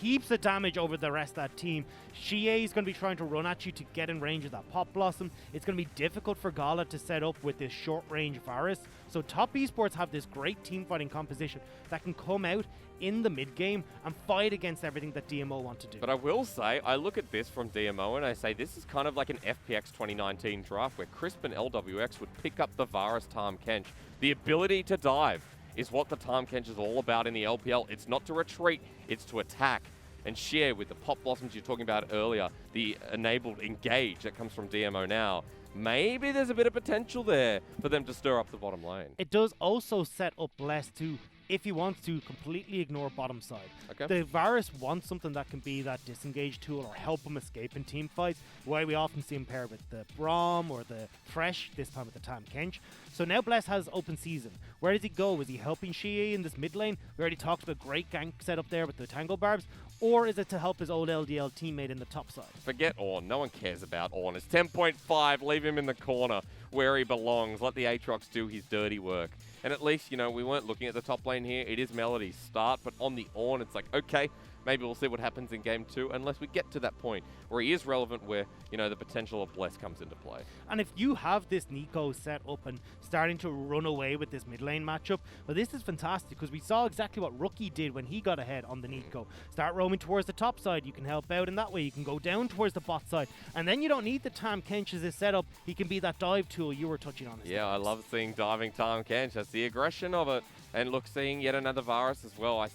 Heaps of damage over the rest of that team. Xie is going to be trying to run at you to get in range of that Pop Blossom. It's going to be difficult for Gala to set up with this short range Varus. So Top Esports have this great team fighting composition that can come out in the mid game and fight against everything that DMO want to do. But I will say, I look at this from DMO and I say this is kind of like an FPX 2019 draft where Crisp and LWX would pick up the Varus Tahm Kench. The ability to dive is what the Tahm Kench is all about in the LPL. It's not to retreat, it's to attack. And Xie with the Pop Blossoms you're talking about earlier, the enabled engage that comes from DMO now, maybe there's a bit of potential there for them to stir up the bottom lane. It does also set up Bless to, if he wants to, completely ignore bottom side. Okay. The Varus wants something that can be that disengage tool or help him escape in team fights, why we often see him paired with the Braum or the Thresh, this time with the Tahm Kench. So now Bless has open season. Where does he go? Is he helping Xie in this mid lane? We already talked about great gank setup there with the Tangle Barbs. Or is it to help his old LDL teammate in the top side? Forget Ornn. No one cares about Ornn. It's 10.5. Leave him in the corner where he belongs. Let the Aatrox do his dirty work. And at least, you know, we weren't looking at the top lane here. It is Melody's start, but on the Ornn, it's like, okay, maybe we'll see what happens in game 2, unless we get to that point where he is relevant, where, you know, the potential of Bless comes into play. And if you have this Nico set up and starting to run away with this mid lane matchup, well, this is fantastic because we saw exactly what Rookie did when he got ahead on the Nico. Start roaming towards the top side, you can help out in that way. You can go down towards the bot side, and then you don't need the Tahm Kench as a setup. He can be that dive tool you were touching on. Yeah, I love seeing diving Tahm Kench. That's the aggression of it. And look, seeing yet another Varus as well.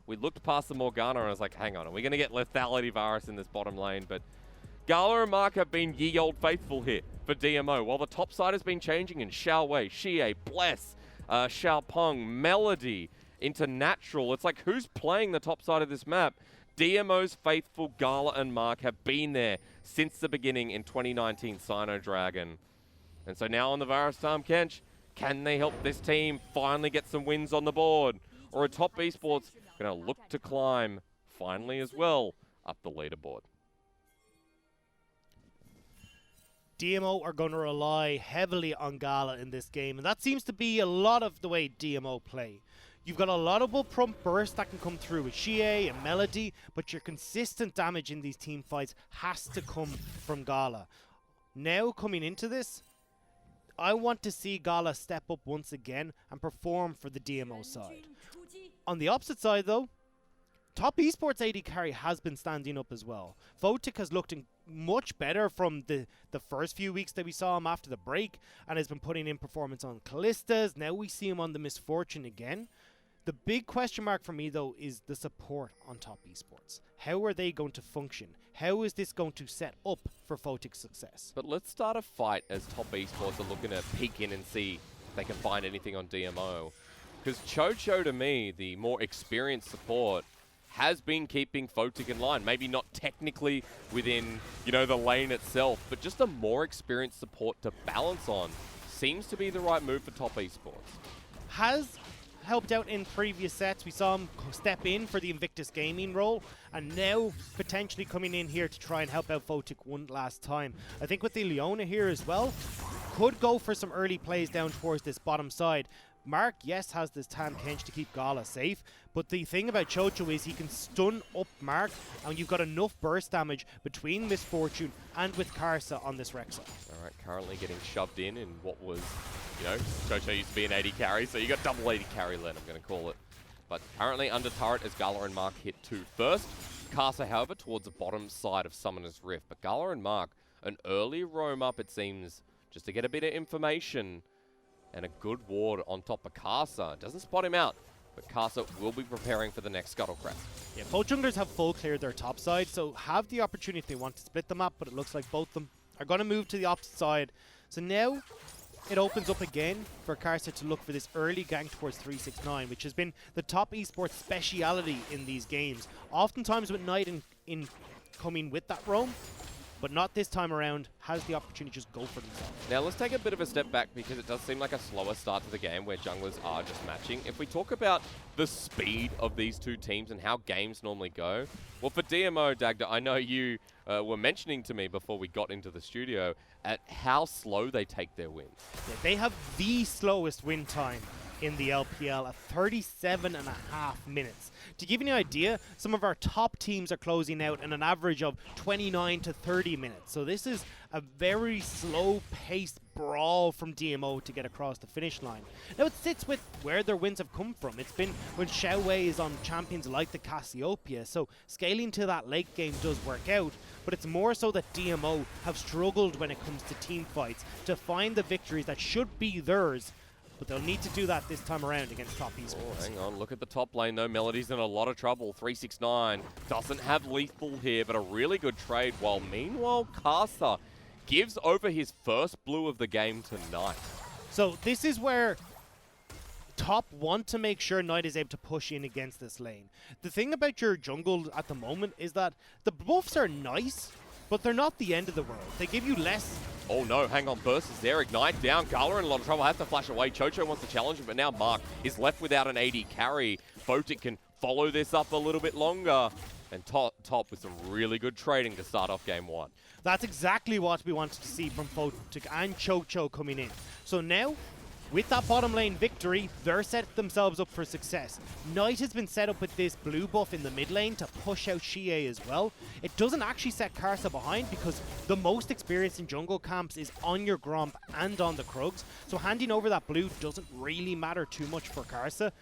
We looked past the Morgana and I was like, hang on, are we going to get lethality Varus in this bottom lane? But Gala and Mark have been ye old faithful here for DMO, while the top side has been changing in Xiao Wei, Xie, Bless, Xiao Peng, Melody into Natural. It's like, who's playing the top side of this map? DMO's faithful Gala and Mark have been there since the beginning in 2019 Sino Dragon. And so now on the Varus Tahm Kench, can they help this team finally get some wins on the board? Or are Top Esports going to look to climb, finally as well, up the leaderboard? DMO are going to rely heavily on Gala in this game, and that seems to be a lot of the way DMO play. You've got a lot of prompt bursts that can come through with Xie and Melody, but your consistent damage in these team fights has to come from Gala. Now, coming into this, I want to see Gala step up once again and perform for the DMO side. On the opposite side, though, Top Esports AD carry has been standing up as well. Photic has looked much better from the first few weeks that we saw him after the break, and has been putting in performance on Callistas. Now we see him on the Misfortune again. The big question mark for me, though, is the support on Top Esports. How are they going to function? How is this going to set up for Photic's success? But let's start a fight as Top Esports are looking to peek in and see if they can find anything on DMO. Because Chocho, to me, the more experienced support, has been keeping Photic in line. Maybe not technically within, you know, the lane itself, but just a more experienced support to balance on seems to be the right move for top esports. Has helped out in previous sets. We saw him step in for the Invictus Gaming role, and now potentially coming in here to try and help out Photic one last time. I think with the Leona here as well, could go for some early plays down towards this bottom side. Mark, yes, has this Tam Kench to keep Gala safe, but the thing about Chocho is he can stun up Mark, and you've got enough burst damage between Misfortune and with Karsa on this Rexa. Alright, currently getting shoved in what was, you know, Chocho used to be an 80 carry, so you got double 80 carry lane, I'm going to call it. But currently under turret as Gala and Mark hit 2 first. Karsa, however, towards the bottom side of Summoner's Rift. But Gala and Mark, an early roam up, it seems, just to get a bit of information. And a good ward on top of Karsa. Doesn't spot him out, but Karsa will be preparing for the next Scuttlecraft. Yeah, both junglers have full cleared their top side, so have the opportunity if they want to split them up, but it looks like both of them are going to move to the opposite side. So now it opens up again for Karsa to look for this early gank towards 369, which has been the top esports speciality in these games. Oftentimes with Knight in coming with that roam, but not this time around, has the opportunity to just go for themselves. Now let's take a bit of a step back because it does seem like a slower start to the game where junglers are just matching. If we talk about the speed of these two teams and how games normally go, well, for DMO, Dagda, I know you were mentioning to me before we got into the studio at how slow they take their wins. Yeah, they have the slowest win time in the LPL at 37.5 minutes. To give you an idea, some of our top teams are closing out in an average of 29 to 30 minutes. So this is a very slow-paced brawl from DMO to get across the finish line. Now it sits with where their wins have come from. It's been when Xiaowei is on champions like the Cassiopeia, so scaling to that late game does work out, but it's more so that DMO have struggled when it comes to team fights to find the victories that should be theirs, but they'll need to do that this time around against top esports. Oh, hang on, look at the top lane though. Melody's in a lot of trouble. 369 doesn't have lethal here, but a really good trade. While meanwhile, Karsa gives over his first blue of the game to Knight. So this is where top want to make sure Knight is able to push in against this lane. The thing about your jungle at the moment is that the buffs are nice, but they're not the end of the world. They give you less. Oh no, hang on, burst is there, Ignite down, Gala in a lot of trouble, has to flash away. Chocho wants to challenge him, but now Mark is left without an 80 carry. Photic can follow this up a little bit longer, and top with some really good trading to start off game 1. That's exactly what we wanted to see from Photic and Chocho coming in. So now, with that bottom lane victory, they're set themselves up for success. Knight has been set up with this blue buff in the mid lane to push out Xie as well. It doesn't actually set Karsa behind because the most experience in jungle camps is on your Gromp and on the Krugs. So handing over that blue doesn't really matter too much for Karsa.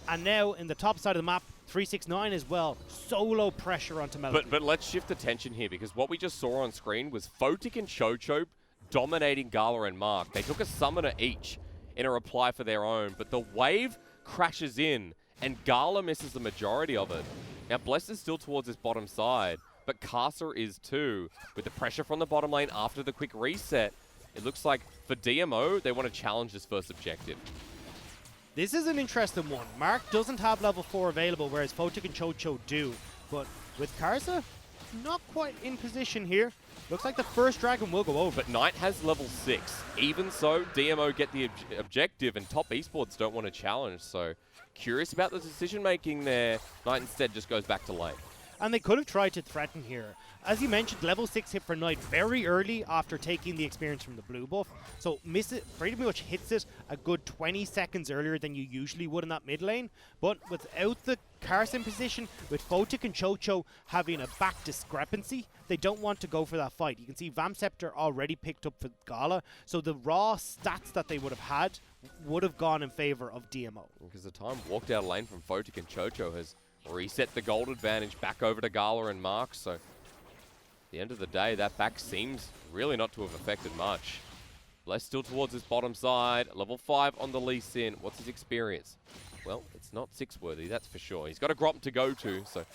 And now in the top side of the map, 369 as well. Solo pressure onto Melody. But let's shift attention here because what we just saw on screen was Photic and Chocho dominating Gala and Mark. They took a summoner each in a reply for their own, but the wave crashes in and Gala misses the majority of it. Now Bless is still towards his bottom side, but Karsa is too. With the pressure from the bottom lane after the quick reset, it looks like for DMO, they want to challenge this first objective. This is an interesting one. Mark doesn't have level 4 available, whereas Photic and Chocho do. But with Karsa, not quite in position here. Looks like the first dragon will go over. But Knight has level 6. Even so, DMO get the objective, and top esports don't want to challenge. So, curious about the decision-making there. Knight instead just goes back to lane. And they could have tried to threaten here. As you mentioned, level 6 hit for Knight very early after taking the experience from the blue buff. So miss it, pretty much hits it a good 20 seconds earlier than you usually would in that mid lane. But without the Karsa in position, with Photic and Chocho having a back discrepancy, they don't want to go for that fight. You can see Vamscepter already picked up for Gala. So the raw stats that they would have had would have gone in favor of DMO. Because the time walked out of lane from Photic and Chocho has reset the gold advantage back over to Gala and Mark. So at the end of the day, that back seems really not to have affected much. Bless still towards his bottom side. Level 5 on the Lee Sin. What's his experience? Well, it's not 6 worthy, that's for sure. He's got a Gromp to go to, so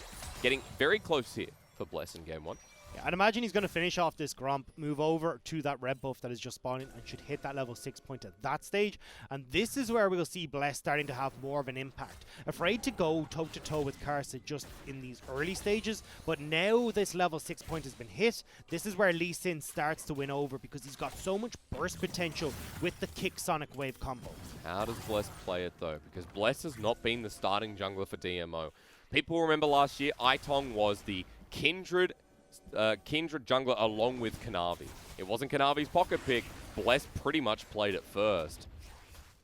getting very close here for Bless in game 1. I'd imagine he's going to finish off this Gromp, move over to that red buff that is just spawning, and should hit that level 6 point at that stage. And this is where we'll see Bless starting to have more of an impact. Afraid to go toe-to-toe with Karsa just in these early stages, but now this level 6 point has been hit. This is where Lee Sin starts to win over because he's got so much burst potential with the kick Sonic Wave combo. How does Bless play it though? Because Bless has not been the starting jungler for DMO. People remember last year, Itong was the Kindred jungler along with Kanavi. It wasn't Kanavi's pocket pick. Bless pretty much played it first.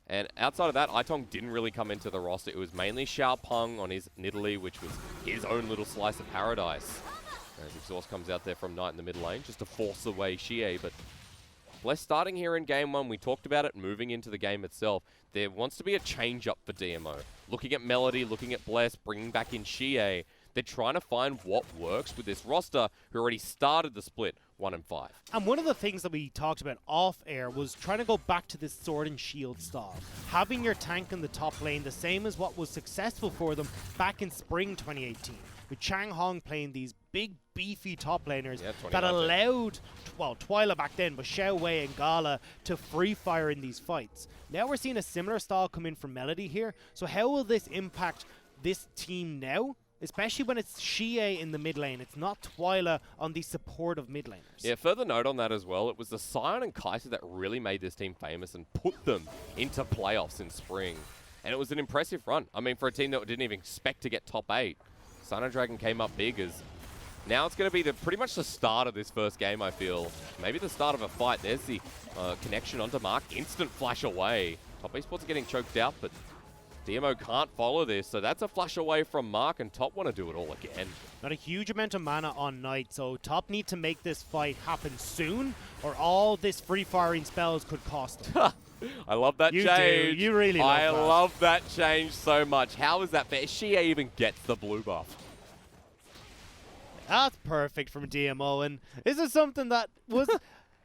And outside of that, Itong didn't really come into the roster. It was mainly Xiaopeng on his Nidalee, which was his own little slice of paradise. As Exhaust comes out there from Knight in the mid lane, just to force away Xie. But Bless starting here in game 1, we talked about it moving into the game itself. There wants to be a change-up for DMO. Looking at Melody, looking at Bless, bringing back in Xie. They're trying to find what works with this roster who already started the split 1 and 5. And one of the things that we talked about off air was trying to go back to this sword and shield style. Having your tank in the top lane, the same as what was successful for them back in spring 2018. With Chang Hong playing these big, beefy top laners that allowed, well, Twyla back then, but Xiao Wei and Gala to free fire in these fights. Now we're seeing a similar style come in from Melody here. So how will this impact this team now? Especially when it's Xie in the mid lane. It's not Twyla on the supportive mid laners. Yeah, further note on that as well, it was the Sion and Kai'Sa that really made this team famous and put them into playoffs in spring. And it was an impressive run. I mean, for a team that didn't even expect to get top 8. Sino Dragon came up big as now it's going to be pretty much the start of this first game, I feel. Maybe the start of a fight. There's the connection onto Mark. Instant flash away. Top Esports are getting choked out, but DMO can't follow this, so that's a flash away from Mark, and Top want to do it all again. Not a huge amount of mana on Knight, so Top need to make this fight happen soon, or all this free-firing spells could cost them. I love that change. You really love that. I love that change so much. How is that fair? Xie even gets the blue buff. That's perfect from DMO, and this is something that was...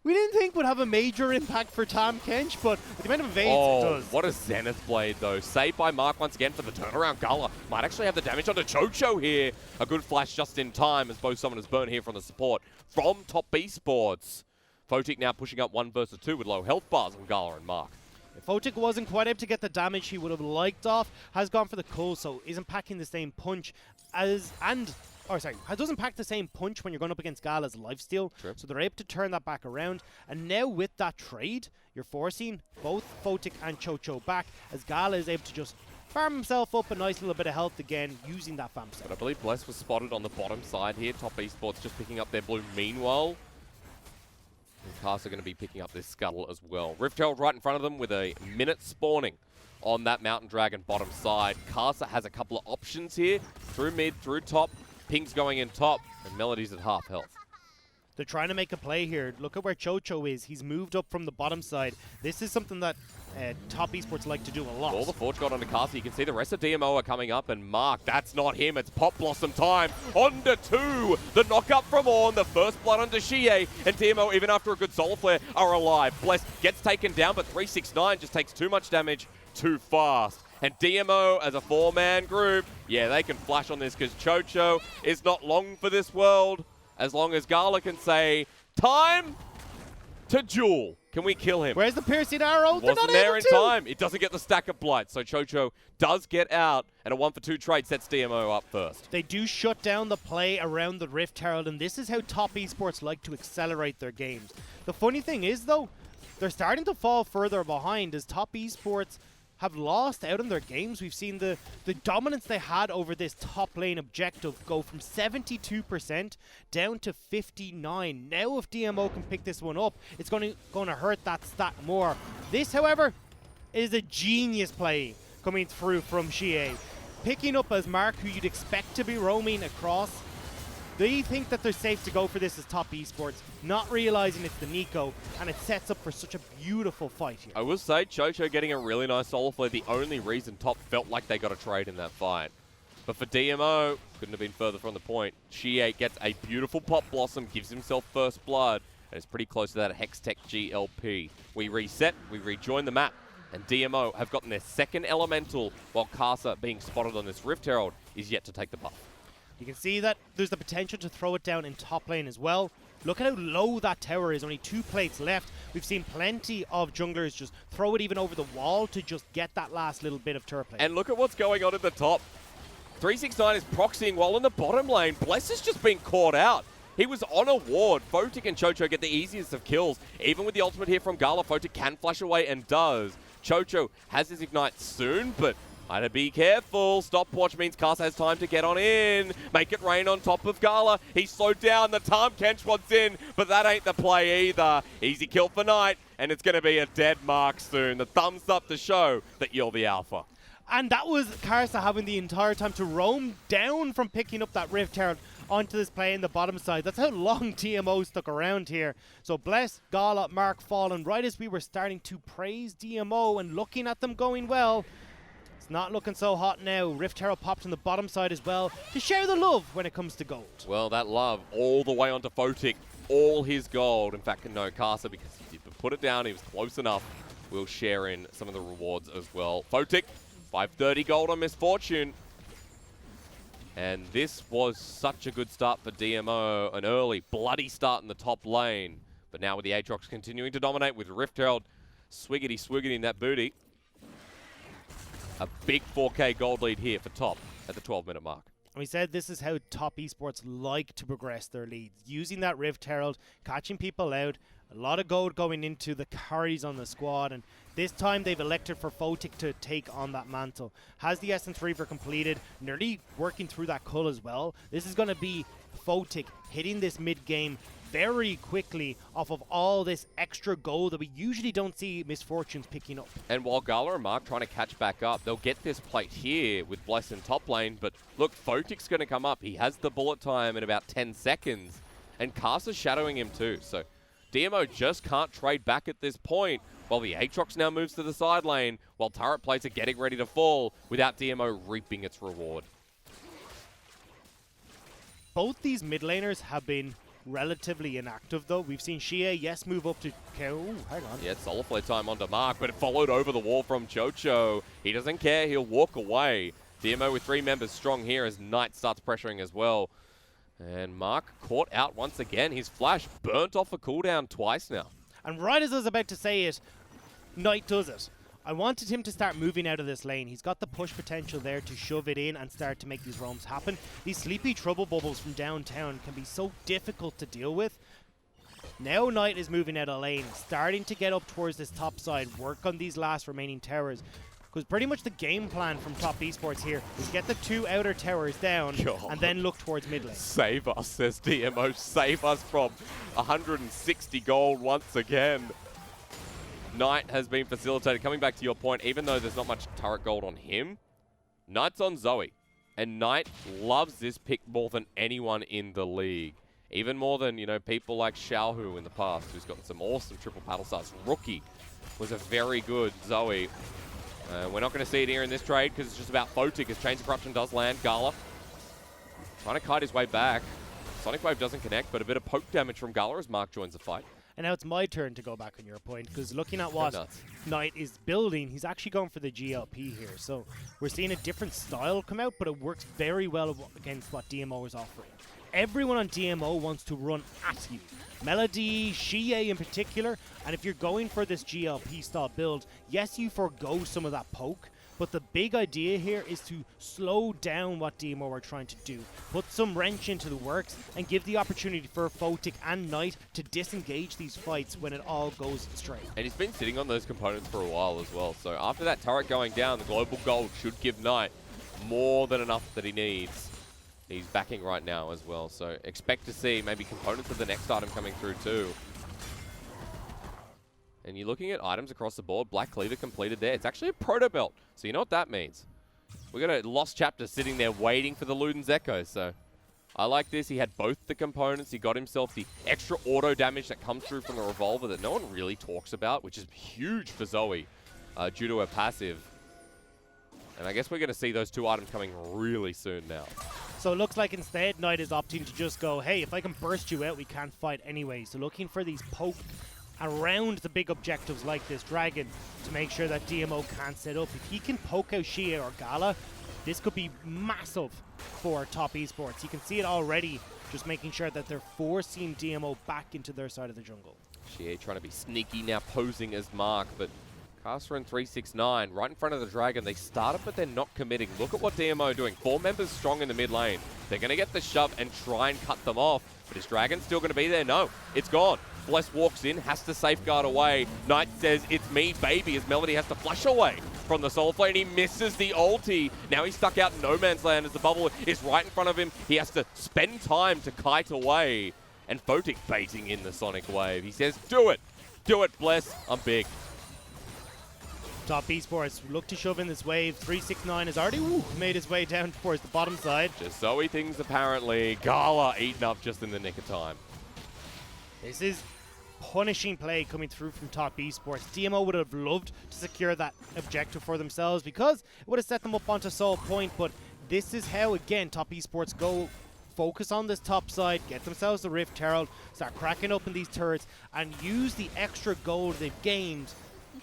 we didn't think would have a major impact for Tam Kench, but with the amount of evades it does. What a Zenith Blade, though. Saved by Mark once again for the turnaround. Gala might actually have the damage onto Chocho here. A good flash just in time as both summoners burn here from the support from Top Esports. Photic now pushing up 1 versus 2 with low health bars on Gala and Mark. If Photic wasn't quite able to get the damage he would have liked off, has gone for the cull, so isn't packing the same punch as... doesn't pack the same punch when you're going up against Gala's lifesteal. True. So they're able to turn that back around. And now with that trade, you're forcing both Photic and Chocho back as Gala is able to just farm himself up a nice little bit of health again using that FAM set. But I believe Bless was spotted on the bottom side here. Top Esports just picking up their blue. Meanwhile, Cast are going to be picking up this scuttle as well. Rift Herald right in front of them with a minute spawning on that Mountain Dragon bottom side. Karsa has a couple of options here. Through mid, through top. Ping's going in top, and Melody's at half health. They're trying to make a play here. Look at where Chocho is. He's moved up from the bottom side. This is something that Top Esports like to do a lot. All the Forge got onto Karsa. You can see the rest of DMO are coming up, and Mark, that's not him. It's Pop Blossom time. Onto 2. The knockup from Ornn. The first blood onto Xie, and DMO, even after a good Solar Flare, are alive. Bless gets taken down, but 369 just takes too much damage too fast. And DMO as a 4-man group, yeah, they can flash on this because Chocho is not long for this world. As long as Gala can say, time to duel. Can we kill him? Where's the piercing arrow? Wasn't there in time. It doesn't get the stack of blight. So Chocho does get out, and a 1-for-2 trade sets DMO up first. They do shut down the play around the Rift Herald, and this is how Top Esports like to accelerate their games. The funny thing is, though, they're starting to fall further behind as Top Esports have lost out in their games. We've seen the dominance they had over this top lane objective go from 72% down to 59. Now if DMO can pick this one up, it's going to hurt that stat more. This, however, is a genius play coming through from Xie. Picking up as Mark, who you'd expect to be roaming across. They think that they're safe to go for this as Top Esports, not realizing it's the Nico, and it sets up for such a beautiful fight here. I will say, Chocho getting a really nice Solar Flare, the only reason Top felt like they got a trade in that fight. But for DMO, couldn't have been further from the point. Xie gets a beautiful Pop Blossom, gives himself first blood, and it's pretty close to that Hextech GLP. We reset, we rejoin the map, and DMO have gotten their second elemental, while Karsa, being spotted on this Rift Herald, is yet to take the buff. You can see that there's the potential to throw it down in top lane as well. Look at how low that tower is, only 2 plates left. We've seen plenty of junglers just throw it even over the wall to just get that last little bit of turret plate. And look at what's going on at the top. 369 is proxying while in the bottom lane. Bless has just been caught out. He was on a ward. Photic and Chocho get the easiest of kills. Even with the ultimate here from Gala, Photic can flash away and does. Chocho has his ignite soon, but I'd be careful. Stopwatch means Cast has time to get on in. Make it rain on top of Gala. He's slowed down. The Tahm Kench wants in, but that ain't the play either. Easy kill for Knight, and it's going to be a dead mark soon. The thumbs up to show that you're the alpha. And that was Karsa having the entire time to roam down from picking up that Rift Herald onto this play in the bottom side. That's how long DMO stuck around here. So Bless, Gala, Mark fallen right as we were starting to praise DMO and looking at them going well. It's not looking so hot now. Rift Herald popped on the bottom side as well to share the love when it comes to gold. Well, that love all the way onto Photic, all his gold. In fact, no, Karsa, because he did put it down, he was close enough, will share in some of the rewards as well. Photic, 530 gold on Misfortune. And this was such a good start for DMO. An early, bloody start in the top lane. But now with the Aatrox continuing to dominate with Rift Herald swiggity in that booty. A big 4K gold lead here for top at the 12-minute mark. We said this is how top esports like to progress their leads. Using that Rift Herald, catching people out, a lot of gold going into the carries on the squad, and this time they've elected for Photic to take on that mantle. Has the Essence Reaver completed, nearly working through that cull as well. This is going to be Photic hitting this mid-game very quickly off of all this extra gold that we usually don't see Misfortunes picking up. And while Gala and Mark trying to catch back up, they'll get this plate here with Bless in top lane, but look, Photic's going to come up. He has the bullet time in about 10 seconds, and Karsa's shadowing him too, so DMO just can't trade back at this point, while the Aatrox now moves to the side lane, while turret plates are getting ready to fall, without DMO reaping its reward. Both these mid laners have been relatively inactive though. We've seen Shie, yes, move up to Ooh, hang on. Yeah, Solar Flare time onto Mark, but it followed over the wall from Chocho. He doesn't care, he'll walk away. DMO with 3 members strong here as Knight starts pressuring as well. And Mark caught out once again. His flash burnt off a cooldown twice now. And right as I was about to say it, Knight does it. I wanted him to start moving out of this lane. He's got the push potential there to shove it in and start to make these roams happen. These sleepy trouble bubbles from downtown can be so difficult to deal with. Now Knight is moving out of lane, starting to get up towards this top side, work on these last remaining towers. Because pretty much the game plan from Top Esports here is get the 2 outer towers down and then look towards mid lane. Save us, says DMO. Save us from 160 gold once again. Knight has been facilitated. Coming back to your point, even though there's not much turret gold on him, Knight's on Zoe. And Knight loves this pick more than anyone in the league. Even more than, you know, people like Xiaohu in the past, who's got some awesome triple paddle stars. Rookie was a very good Zoe. We're not going to see it here in this trade because it's just about Photic as Chains of Corruption does land. Gala trying to kite his way back. Sonic Wave doesn't connect, but a bit of poke damage from Gala as Mark joins the fight. And now it's my turn to go back on your point, because looking at what Knight is building, he's actually going for the GLP here. So we're seeing a different style come out, but it works very well against what DMO is offering. Everyone on DMO wants to run at you. Melody, Shie in particular, and if you're going for this GLP style build, yes, you forgo some of that poke, but the big idea here is to slow down what DMO are trying to do. Put some wrench into the works and give the opportunity for Photic and Knight to disengage these fights when it all goes straight. And he's been sitting on those components for a while as well, so after that turret going down, the global gold should give Knight more than enough that he needs. He's backing right now as well, so expect to see maybe components of the next item coming through too. And you're looking at items across the board. Black Cleaver completed there. It's actually a proto belt, so you know what that means. We got a Lost Chapter sitting there waiting for the Luden's Echo, so I like this. He had both the components. He got himself the extra auto damage that comes through from the revolver that no one really talks about, which is huge for Zoe due to her passive. And I guess we're going to see those 2 items coming really soon now. So it looks like instead Knight is opting to just go, hey, if I can burst you out, we can't fight anyway. So looking for these poke around the big objectives like this Dragon to make sure that DMO can't set up. If he can poke out Shie or Gala, this could be massive for Top Esports. You can see it already, just making sure that they're forcing DMO back into their side of the jungle. Xie trying to be sneaky now, posing as Mark, but Caster and 369 right in front of the Dragon. They started, but they're not committing. Look at what DMO are doing. 4 members strong in the mid lane. They're going to get the shove and try and cut them off. But is Dragon still going to be there? No, it's gone. Bless walks in, has to safeguard away. Knight says, it's me, baby, as Melody has to flush away from the Soul Flame. He misses the ulti. Now he's stuck out in no man's land as the bubble is right in front of him. He has to spend time to kite away. And Photic baiting in the Sonic Wave. He says, do it. Do it, Bless. I'm big. Top Esports look to shove in this wave. 369 has already made his way down towards the bottom side. Just Zoe things apparently. Gala eaten up just in the nick of time. This is punishing play coming through from Top Esports. DMO would have loved to secure that objective for themselves because it would have set them up onto Soul Point, but this is how, again, Top Esports go focus on this top side, get themselves the Rift Herald, start cracking open these turrets, and use the extra gold they've gained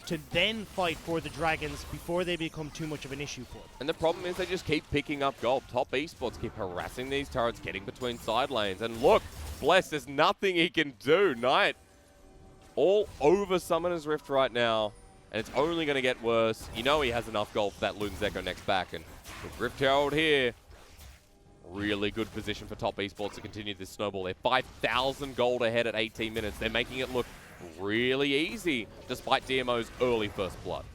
to then fight for the Dragons before they become too much of an issue for them. And the problem is they just keep picking up gold. Top Esports keep harassing these turrets, getting between side lanes. And look, Bless, there's nothing he can do. Knight all over Summoner's Rift right now, and it's only going to get worse. You know he has enough gold for that Luden's Echo next back. And with Rift Herald here, really good position for Top Esports to continue this snowball. They're 5,000 gold ahead at 18 minutes. They're making it look really easy, despite DMO's early first blood.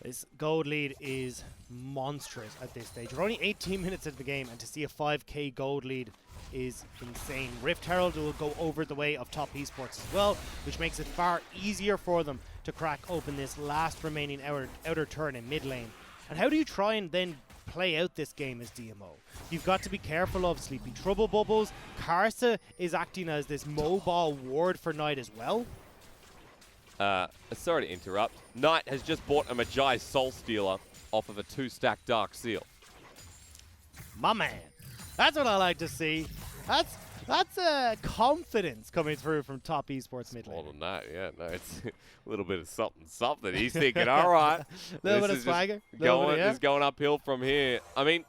This gold lead is monstrous at this stage. We're only 18 minutes into the game, and to see a 5k gold lead is insane. Rift Herald will go over the way of Top Esports as well, which makes it far easier for them to crack open this last remaining outer turn in mid lane. And how do you try and then play out this game as DMO? You've got to be careful of Sleepy Trouble Bubbles. Karsa is acting as this mobile ward for Knight as well. Sorry to interrupt. Knight has just bought a Magi Soul Stealer off of a 2-stack Dark Seal. My man. That's what I like to see. That's confidence coming through from Top Esports mid lane. More than that, yeah. No, it's a little bit of something. He's thinking, all right. A little bit of swagger. It's going uphill from here. I mean,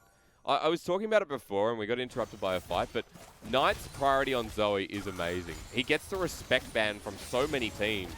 I was talking about it before, and we got interrupted by a fight, but Knight's priority on Zoe is amazing. He gets the respect ban from so many teams.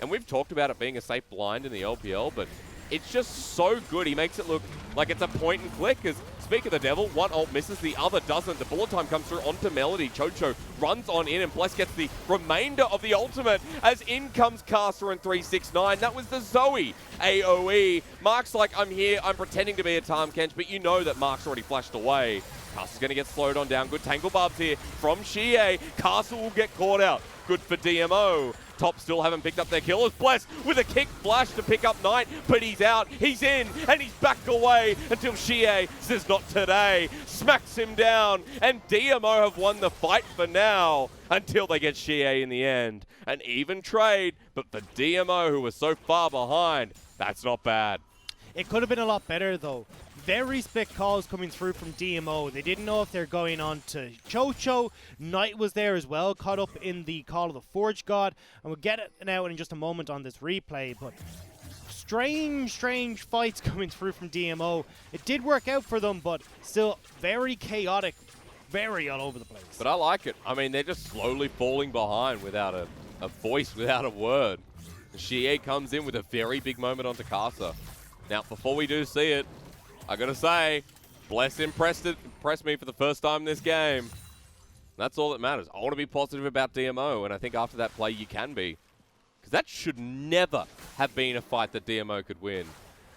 And we've talked about it being a safe blind in the LPL, but it's just so good. He makes it look like it's a point and click. Because speak of the devil, one ult misses, the other doesn't. The bullet time comes through onto Melody. Chocho runs on in, and Bless gets the remainder of the ultimate as in comes Caster and 369. That was the Zoe AoE. Mark's like, I'm here, I'm pretending to be a Tahm Kench, but you know that Mark's already flashed away. Caster's going to get slowed on down. Good tangle barbs here from Xie. Caster will get caught out. Good for DMO. Top still haven't picked up their killers. Bless with a kick flash to pick up Knight, but he's out, he's in, and he's back away until Xie says not today. Smacks him down, and DMO have won the fight for now until they get Xie in the end. An even trade, but for DMO, who was so far behind, that's not bad. It could have been a lot better, though. Very split calls coming through from DMO. They didn't know if they're going on to Chocho. Knight was there as well, caught up in the Call of the Forge God. And we'll get it now in just a moment on this replay. But strange fights coming through from DMO. It did work out for them, but still very chaotic, very all over the place. But I like it. I mean, they're just slowly falling behind without a voice, without a word. Xie comes in with a very big moment onto Casa. Now, before we do see it, I gotta say, Bless impressed me for the first time in this game. That's all that matters. I want to be positive about DMO, and I think after that play you can be. Because that should never have been a fight that DMO could win.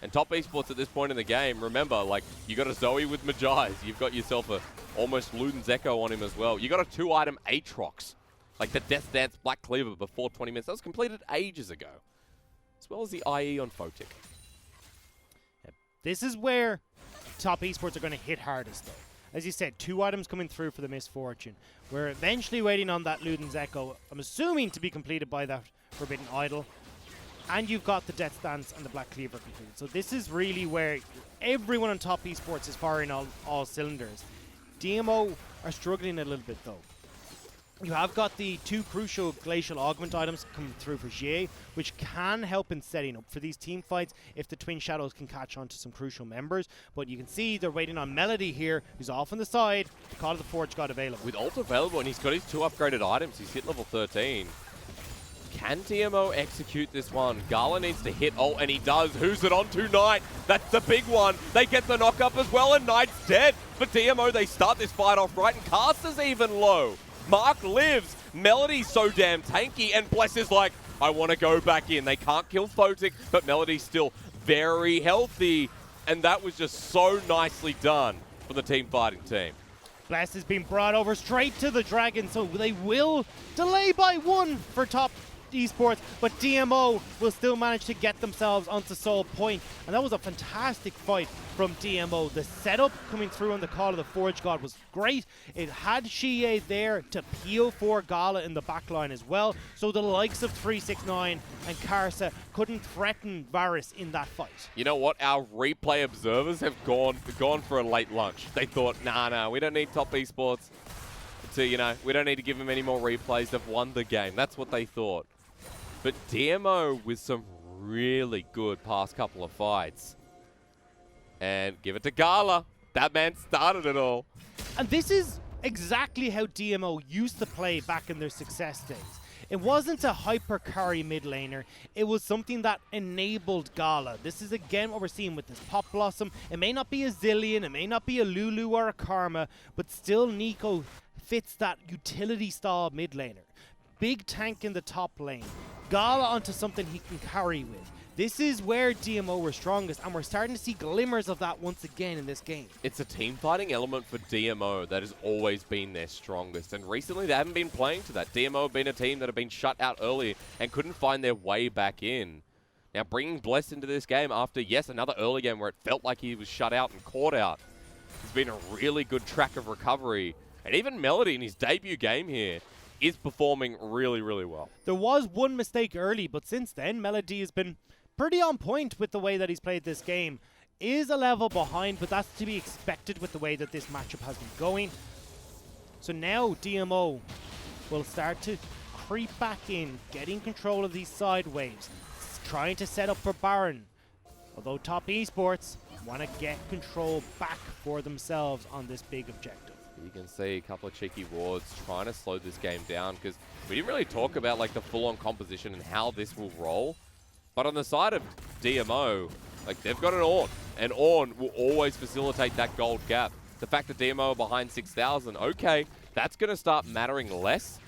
And Top Esports at this point in the game, remember, like, you got a Zoe with Magi's. You've got yourself a almost Luden's Echo on him as well. You got a 2-item Aatrox. Like the Death Dance Black Cleaver before 20 minutes. That was completed ages ago. As well as the IE on Photic. This is where Top Esports are going to hit hardest, though. As you said, 2 items coming through for the Misfortune. We're eventually waiting on that Luden's Echo, I'm assuming to be completed by that Forbidden Idol. And you've got the Death Dance and the Black Cleaver completed. So this is really where everyone on Top Esports is firing all cylinders. DMO are struggling a little bit, though. You have got the 2 crucial glacial augment items coming through for GA, which can help in setting up for these team fights if the Twin Shadows can catch on to some crucial members. But you can see they're waiting on Melody here, who's off on the side. The Call of the Forge God available. With ult available, and he's got his 2 upgraded items. He's hit level 13. Can DMO execute this one? Gala needs to hit ult, and he does. Who's it on to? Knight. That's the big one. They get the knock up as well, and Knight's dead. For DMO, they start this fight off right, and Caster's even low. Mark lives. Melody's so damn tanky, and Bless is like, I want to go back in. They can't kill Photic, but Melody's still very healthy, and that was just so nicely done from the team fighting team. Bless has been brought over straight to the Dragon, so they will delay by 1 for top esports, but DMO will still manage to get themselves onto Soul Point, and that was a fantastic fight from DMO. The setup coming through on the Call of the Forge God was great. It had Xie there to peel for Gala in the backline as well, so the likes of 369 and Karsa couldn't threaten Varus in that fight. You know what? Our replay observers have gone for a late lunch. They thought, nah, we don't need top esports to, we don't need to give them any more replays. They've won the game. That's what they thought. But DMO with some really good past couple of fights. And give it to Gala. That man started it all. And this is exactly how DMO used to play back in their success days. It wasn't a hyper carry mid laner. It was something that enabled Gala. This is again what we're seeing with this Pop Blossom. It may not be a Zillion, it may not be a Lulu or a Karma, but still Nico fits that utility style mid laner. Big tank in the top lane. Gala onto something he can carry with. This is where DMO were strongest, and we're starting to see glimmers of that once again in this game. It's a team fighting element for DMO that has always been their strongest, and recently they haven't been playing to that. DMO have been a team that have been shut out early and couldn't find their way back in. Now bringing Bless into this game after, yes, another early game where it felt like he was shut out and caught out. It's been a really good track of recovery, and even Melody in his debut game here is performing really, really well. There was one mistake early, but since then, Melody has been pretty on point with the way that he's played this game. Is a level behind, but that's to be expected with the way that this matchup has been going. So now DMO will start to creep back in, getting control of these side waves, trying to set up for Baron. Although top esports want to get control back for themselves on this big objective. You can see a couple of cheeky wards trying to slow this game down, because we didn't really talk about like the full-on composition and how this will roll. But on the side of DMO, like they've got an Ornn, and Ornn will always facilitate that gold gap. The fact that DMO are behind 6,000, okay, that's going to start mattering less.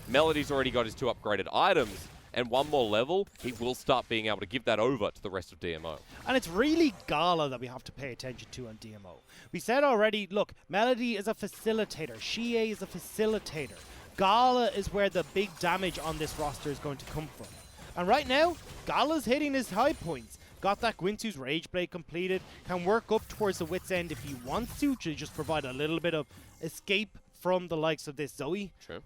Melody's already got his 2 upgraded items, and 1 more level, he will start being able to give that over to the rest of DMO. And it's really Gala that we have to pay attention to on DMO. We said already, look, Melody is a facilitator. Xie is a facilitator. Gala is where the big damage on this roster is going to come from. And right now, Gala's hitting his high points. Got that Gwynsu's Rage Blade completed. Can work up towards the Wit's End if he wants to just provide a little bit of escape from the likes of this Zoe. True.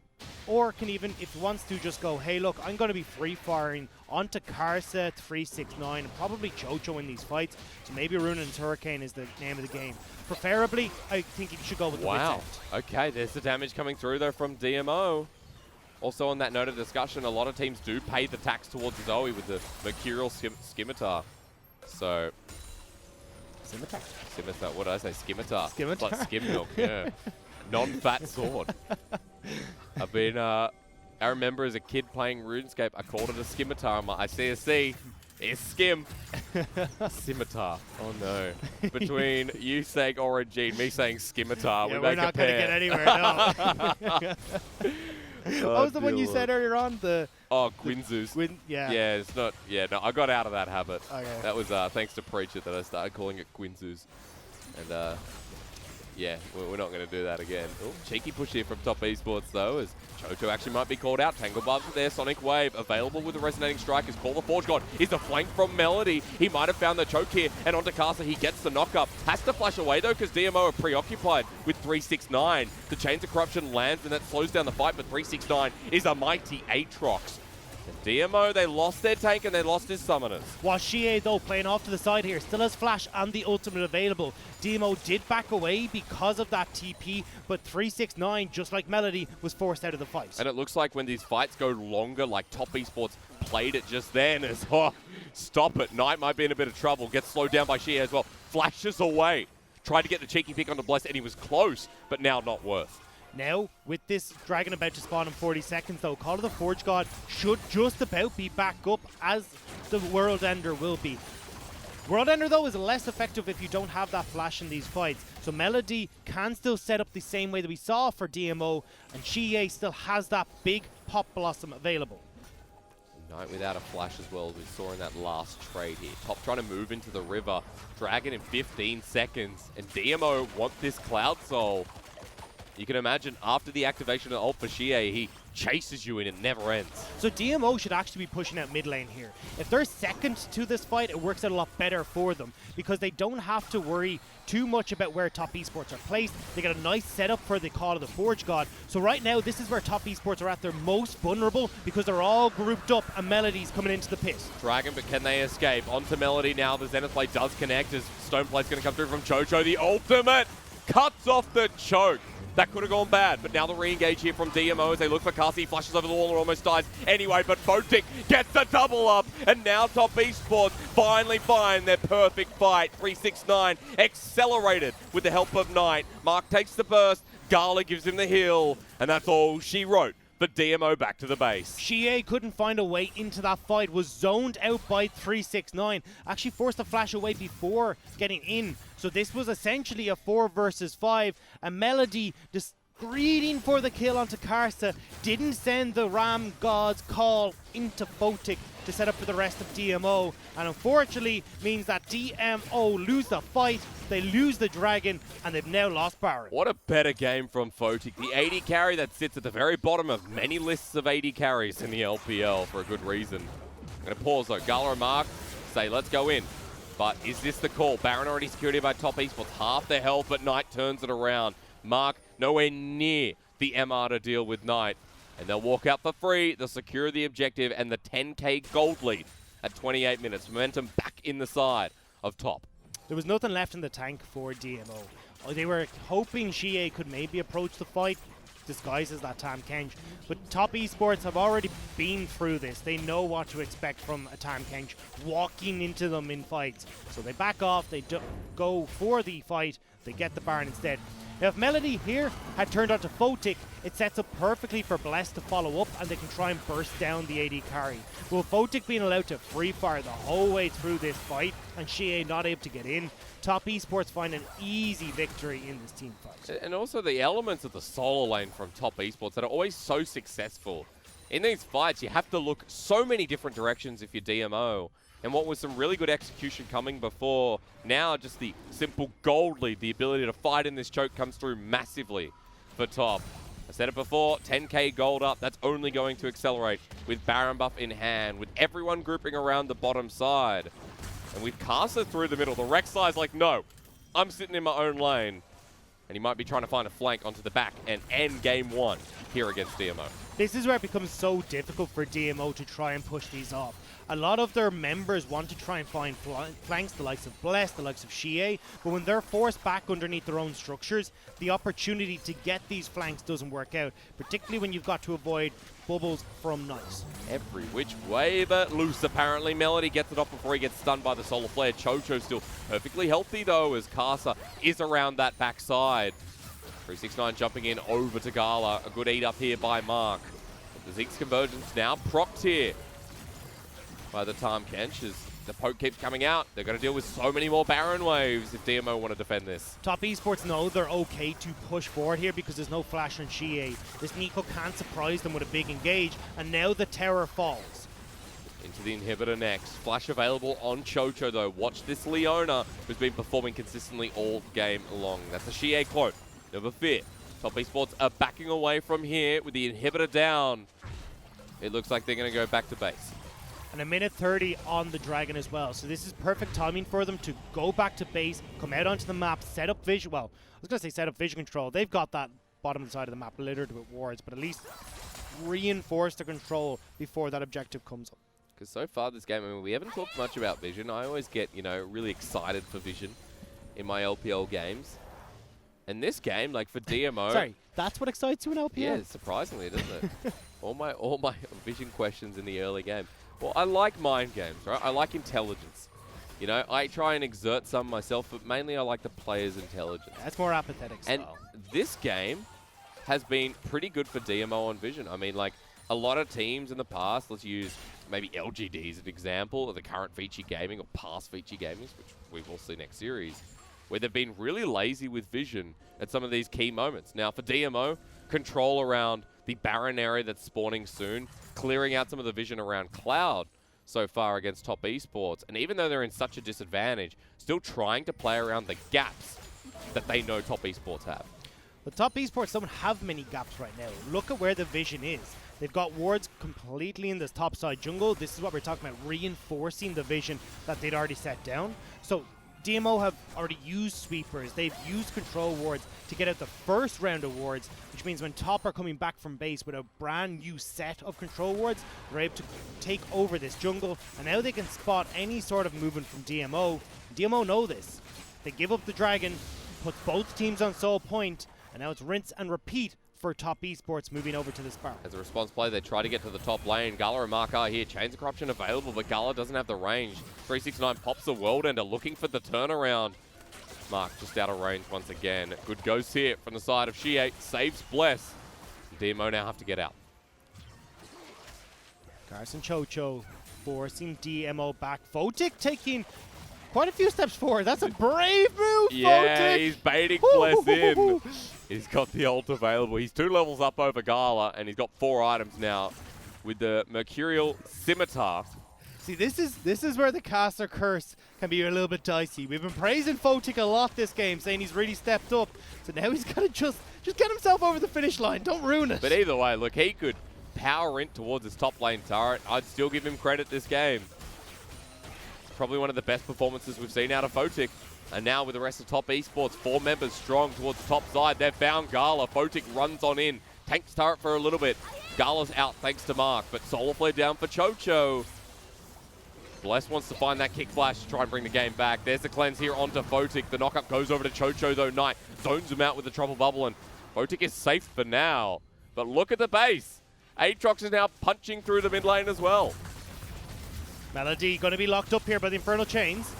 Or can even, if he wants to, just go, hey, look, I'm going to be free-firing onto Karsa, 369, and probably Chocho in these fights. So maybe Ruinant's Hurricane is the name of the game. Preferably, I think he should go with the Wit's End. Okay, there's the damage coming through, though, from DMO. Also, on that note of discussion, a lot of teams do pay the tax towards Zoe with the Mercurial Scimitar. So... Scimitar? Scimitar, what did I say? Scimitar. Scimitar? Like skim milk, yeah. Non-fat sword. I've been, I remember as a kid playing RuneScape, I called it a scimitar. I'm like, I see a C. It's skim. Scimitar. Oh no. Between you saying Orangine, me saying scimitar, yeah, we make a pair. We're not going to get anywhere, no. What was the one you said earlier on? Gwynsu's. Yeah. Yeah, it's not, no, I got out of that habit. Okay. That was thanks to Preacher that I started calling it Gwynsu's. And, yeah, we're not going to do that again. Ooh, cheeky push here from top esports, though, as Chocho actually might be called out. Tangle Bubs with their Sonic Wave, available with the Resonating Strikers. Call the Forge God is a flank from Melody. He might have found the choke here, and onto Casa, he gets the knock-up. Has to flash away, though, because DMO are preoccupied with 369. The Chains of Corruption lands, and that slows down the fight, but 369 is a mighty Aatrox. And DMO, they lost their tank and they lost his summoners. While Xie, though, playing off to the side here, still has Flash and the ultimate available. DMO did back away because of that TP, but 369, just like Melody, was forced out of the fight. And it looks like when these fights go longer, like Top Esports played it just then as, oh, stop it. Knight might be in a bit of trouble. Gets slowed down by Xie as well. Flashes away. Tried to get the cheeky pick on the Bless, and he was close, but now not worth. Now, with this Dragon about to spawn in 40 seconds, though, Call of the Forge God should just about be back up as the World Ender will be. World Ender, though, is less effective if you don't have that flash in these fights. So Melody can still set up the same way that we saw for DMO, and Xie still has that big Pop Blossom available. Knight without a flash as well, as we saw in that last trade here. Top trying to move into the river. Dragon in 15 seconds, and DMO want this Cloud Soul. You can imagine after the activation of ult for Xie, he chases you and it never ends. So DMO should actually be pushing out mid lane here. If they're second to this fight, it works out a lot better for them because they don't have to worry too much about where Top Esports are placed. They got a nice setup for the Call of the Forge God. So right now, this is where Top Esports are at their most vulnerable because they're all grouped up and Melody's coming into the pit. Dragon, but can they escape? Onto Melody now. The Zenith Blade does connect as Stoneplay's going to come through from Chocho. The ultimate cuts off the choke. That could have gone bad, but now the re-engage here from DMO as they look for Kasi. Flashes over the wall and almost dies anyway, but Photic gets the double up, and now Top Esports finally find their perfect fight. 369 accelerated with the help of Knight. Mark takes the burst, Gala gives him the heal, and that's all she wrote. But DMO back to the base. Xie couldn't find a way into that fight, was zoned out by 369, actually forced the flash away before getting in. So this was essentially a 4 versus 5, and Melody just greeting for the kill onto Karsa, didn't send the Ram God's call into Photic to set up for the rest of DMO, and unfortunately means that DMO lose the fight, they lose the Dragon, and they've now lost Baron. What a better game from Photic. The AD carry that sits at the very bottom of many lists of AD carries in the LPL for a good reason. I'm going to pause though. Gala and Mark say, let's go in. But is this the call? Baron already secured here by Top Esports. Half their health, but Knight turns it around. Mark nowhere near the MR to deal with Knight. And they'll walk out for free. They'll secure the objective and the 10k gold lead at 28 minutes. Momentum back in the side of Top. There was nothing left in the tank for DMO. They were hoping Xie could maybe approach the fight, disguised as that Tam Kench. But Top Esports have already been through this. They know what to expect from a Tam Kench walking into them in fights. So they back off, they go for the fight, they get the Baron instead. Now, if Melody here had turned onto Photic, it sets up perfectly for Bless to follow up and they can try and burst down the AD carry. Well, Photic being allowed to free fire the whole way through this fight and Xie not able to get in, Top Esports find an easy victory in this team fight. And also the elements of the solo lane from Top Esports that are always so successful. In these fights, you have to look so many different directions if you're DMO. And what was some really good execution coming before, now just the simple gold lead, the ability to fight in this choke comes through massively for Top. I said it before, 10k gold up, that's only going to accelerate with Baron buff in hand, with everyone grouping around the bottom side. And with Karsa through the middle, the Rek'Sai's like, no, I'm sitting in my own lane. And he might be trying to find a flank onto the back and end game 1 here against DMO. This is where it becomes so difficult for DMO to try and push these off. A lot of their members want to try and find flanks, the likes of Bless, the likes of Xie, but when they're forced back underneath their own structures, the opportunity to get these flanks doesn't work out, particularly when you've got to avoid bubbles from Knight. Every which way but loose, apparently. Melody gets it off before he gets stunned by the Solar Flare. Chocho still perfectly healthy, though, as Karsa is around that backside. 369 jumping in over to Gala. A good eat up here by Mark. The Zeke's convergence now procced here by the Tam Kench as the poke keeps coming out. They're going to deal with so many more Baron waves if DMO want to defend this. Top Esports know they're okay to push forward here because there's no flash on Xie. This Nico can't surprise them with a big engage, and now the tower falls. Into the inhibitor next. Flash available on Chocho, though. Watch this Leona, who's been performing consistently all game long. That's a Xie quote. Never fear. Top Esports are backing away from here with the inhibitor down. It looks like they're going to go back to base. And a minute 30 on the Dragon as well. So this is perfect timing for them to go back to base, come out onto the map, set up vision. Well, I was going to say set up vision control. They've got that bottom side of the map littered with wards, but at least reinforce the control before that objective comes up. Because so far this game, I mean, we haven't talked much about Vision. I always get, you know, really excited for Vision in my LPL games. And this game, like for DMO... Sorry, that's what excites you in LPL? Yeah, surprisingly, doesn't it? all my Vision questions in the early game. Well, I like mind games, right? I like intelligence. You know, I try and exert some myself, but mainly I like the player's intelligence. That's more apathetic style. And this game has been pretty good for DMO on Vision. I mean, like, a lot of teams in the past, let's use maybe LGD as an example, of the current feature gaming or past feature gamings, which we will see next series, where they've been really lazy with Vision at some of these key moments. Now, for DMO, control around the Baron area that's spawning soon, clearing out some of the Vision around Cloud so far against top esports, and even though they're in such a disadvantage, still trying to play around the gaps that they know top esports have. The top esports don't have many gaps right now. Look at where the Vision is. They've got wards completely in this top side jungle. This is what we're talking about, reinforcing the Vision that they'd already set down. So DMO have already used sweepers. They've used control wards to get out the first round of wards, which means when top are coming back from base with a brand new set of control wards, they're able to take over this jungle, and now they can spot any sort of movement from DMO. DMO know this. They give up the dragon, puts both teams on soul point, and now it's rinse and repeat for top esports moving over to this bar. As a response play, they try to get to the top lane. Gala and Mark are here. Chains of Corruption available, but Gala doesn't have the range. 369 pops the World Ender, looking for the turnaround. Mark just out of range once again. Good ghost here from the side of Shie. Saves Bless. DMO now have to get out. Carson Chocho forcing DMO back. Photic taking quite a few steps forward. That's a brave move, Yeah, Photic. he's baiting Bless in. He's got the ult available. He's 2 levels up over Gala, and he's got 4 items now with the Mercurial Scimitar. See, this is where the caster curse can be a little bit dicey. We've been praising Photic a lot this game, saying he's really stepped up. So now he's got to just get himself over the finish line. Don't ruin it. But either way, look, he could power in towards his top lane turret. I'd still give him credit this game. It's probably one of the best performances we've seen out of Photic. And now with the rest of top esports, 4 members strong towards the top side. They've found Gala. Photic runs on in. Tanks turret for a little bit. Gala's out thanks to Mark, but Solar Flare down for Chocho. Bless wants to find that kick flash to try and bring the game back. There's the cleanse here onto Photic. The knockup goes over to Chocho though. Knight zones him out with the trouble bubble, and Photic is safe for now. But look at the base. Aatrox is now punching through the mid lane as well. Melody going to be locked up here by the Infernal Chains.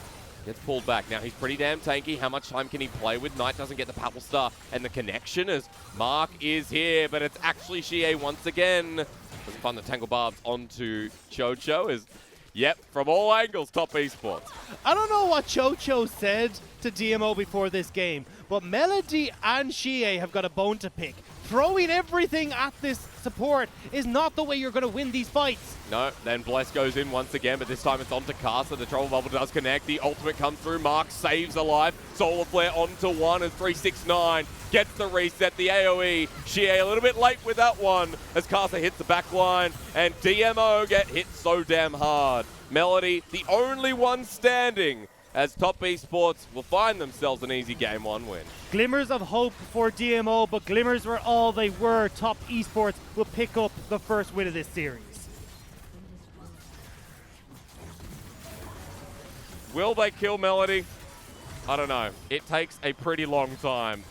Gets pulled back. Now he's pretty damn tanky. How much time can he play with? Knight doesn't get the Purple Star. And the connection as Mark is here, but it's actually Shie once again. Doesn't find the Tangle Barbs onto Chocho as, yep, from all angles, top esports. I don't know what Chocho said to DMO before this game, but Melody and Shie have got a bone to pick. Throwing everything at this support is not the way you're going to win these fights. No, then Bless goes in once again, but this time it's onto Caster. The Trouble Bubble does connect. The ultimate comes through. Mark saves alive. Solar Flare onto one as 369 gets the reset. The AoE. Shie a little bit late with that one as Caster hits the back line, and DMO get hit so damn hard. Melody, the only one standing, as top esports will find themselves an easy game 1 win. Glimmers of hope for DMO, but glimmers were all they were. Top esports will pick up the first win of this series. Will they kill Melody? I don't know. It takes a pretty long time.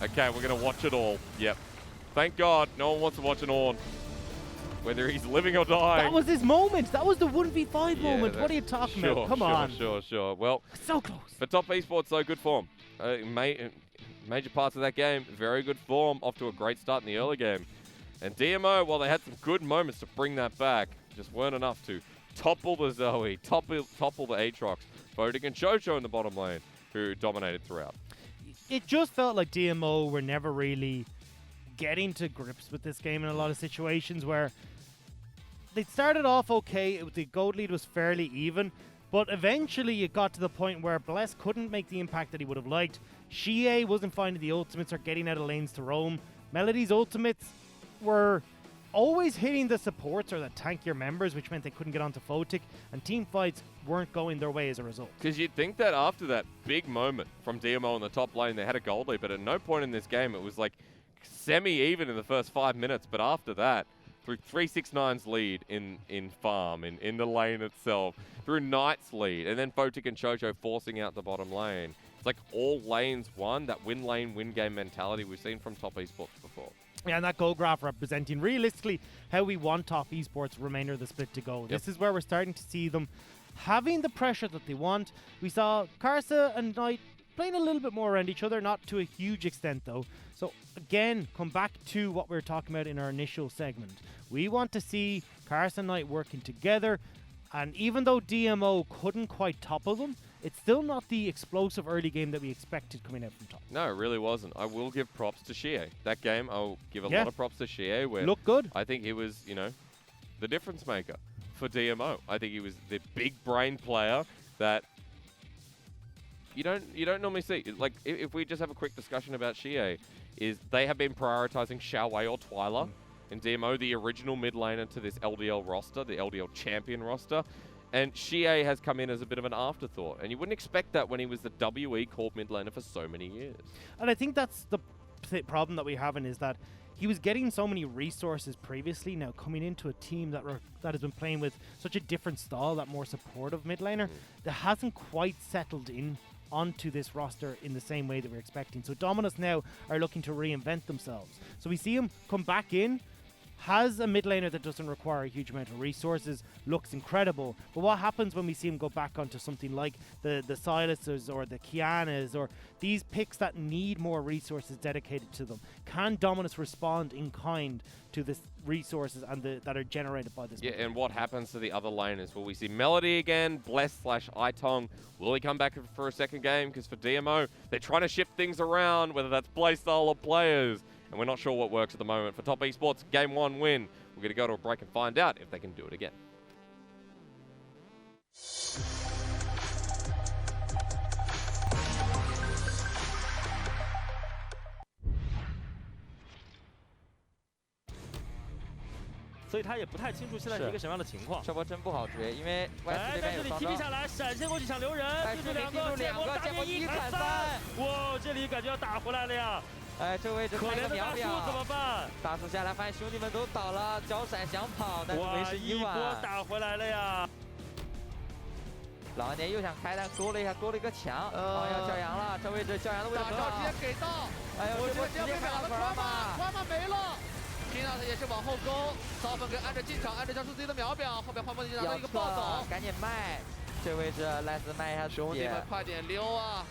Okay, we're going to watch it all. Yep. Thank God no one wants to watch an Ornn. Whether he's living or dying. That was his moment. That was the 1v5 moment. What are you talking about? Come on. Sure. Well, so close. For top esports, though, good form. Major parts of that game, very good form. Off to a great start in the early game. And DMO, while they had some good moments to bring that back, just weren't enough to topple the Zoe, topple the Aatrox, Photic and Chocho in the bottom lane, who dominated throughout. It just felt like DMO were never really getting to grips with this game in a lot of situations where they started off okay. The gold lead was fairly even, but eventually it got to the point where Bless couldn't make the impact that he would have liked. Shie wasn't finding the ultimates or getting out of lanes to roam. Melody's ultimates were always hitting the supports or the tankier members, which meant they couldn't get onto Photic, and team fights weren't going their way as a result. Because you'd think that after that big moment from DMO in the top lane, they had a gold lead, but at no point in this game it was like semi-even in the first 5 minutes, but after that, through 369's lead in farm, in the lane itself, through Knight's lead, and then Photic and Chocho forcing out the bottom lane. It's like all lanes won, that win lane, win game mentality we've seen from top esports before. Yeah, and that goal graph representing realistically how we want top esports remainder of the split to go. This is where we're starting to see them having the pressure that they want. We saw Karsa and Knight playing a little bit more around each other, not to a huge extent though. So again, come back to what we were talking about in our initial segment. We want to see Karsa and Knight working together, and even though DMO couldn't quite topple them, it's still not the explosive early game that we expected coming out from top. No, it really wasn't. I will give props to Shie. That game, I'll give a lot of props to Shie. Where looked good. I think he was, you know, the difference maker for DMO. I think he was the big brain player that you don't normally see. Like, if we just have a quick discussion about Shie, is they have been prioritizing Xiaowei or Twyla in DMO, the original mid laner to this LDL roster, the LDL champion roster. And Shie has come in as a bit of an afterthought. And you wouldn't expect that when he was the WE called mid laner for so many years. And I think that's the problem that we're having, is that he was getting so many resources previously. Now coming into a team that has been playing with such a different style, that more supportive mid laner, that hasn't quite settled in onto this roster in the same way that we're expecting. So Dominus now are looking to reinvent themselves. So we see him come back in, has a mid laner that doesn't require a huge amount of resources, looks incredible. But what happens when we see him go back onto something like the Silas's or the Kianas, or these picks that need more resources dedicated to them? Can Dominus respond in kind to the resources and that are generated by this? Yeah, and what happens to the other laners? Will we see Melody again, Bless/Itong? Will he come back for a second game? Because for DMO, they're trying to shift things around, whether that's playstyle or players. And we're not sure what works at the moment. For top esports, game 1 win. We're going to go to a break and find out if they can do it again. 所以他也不太清楚现在是一个什么样的情况。这波真不好追，因为哎，在这里 TP 下来，闪现过去抢留人，对着两个建国大面1砍3，哇，这里感觉要打回来了呀！哎，这位置可怜的大树怎么办？大树下来发现兄弟们都倒了，脚闪想跑，但是为时已晚。一波打回来了呀！老年又想开，但勾了一下，勾了一个墙，要教阳了，这位置教阳的位置很好。直接给到，哎呦，这波直接开到川马没了。 皮纳斯也是往后勾，骚粉跟按着进场，按着交出自己的秒表，后面黄蜂已经拿到一个暴走，赶紧卖，这位置赖斯卖一下兄弟们快点溜啊！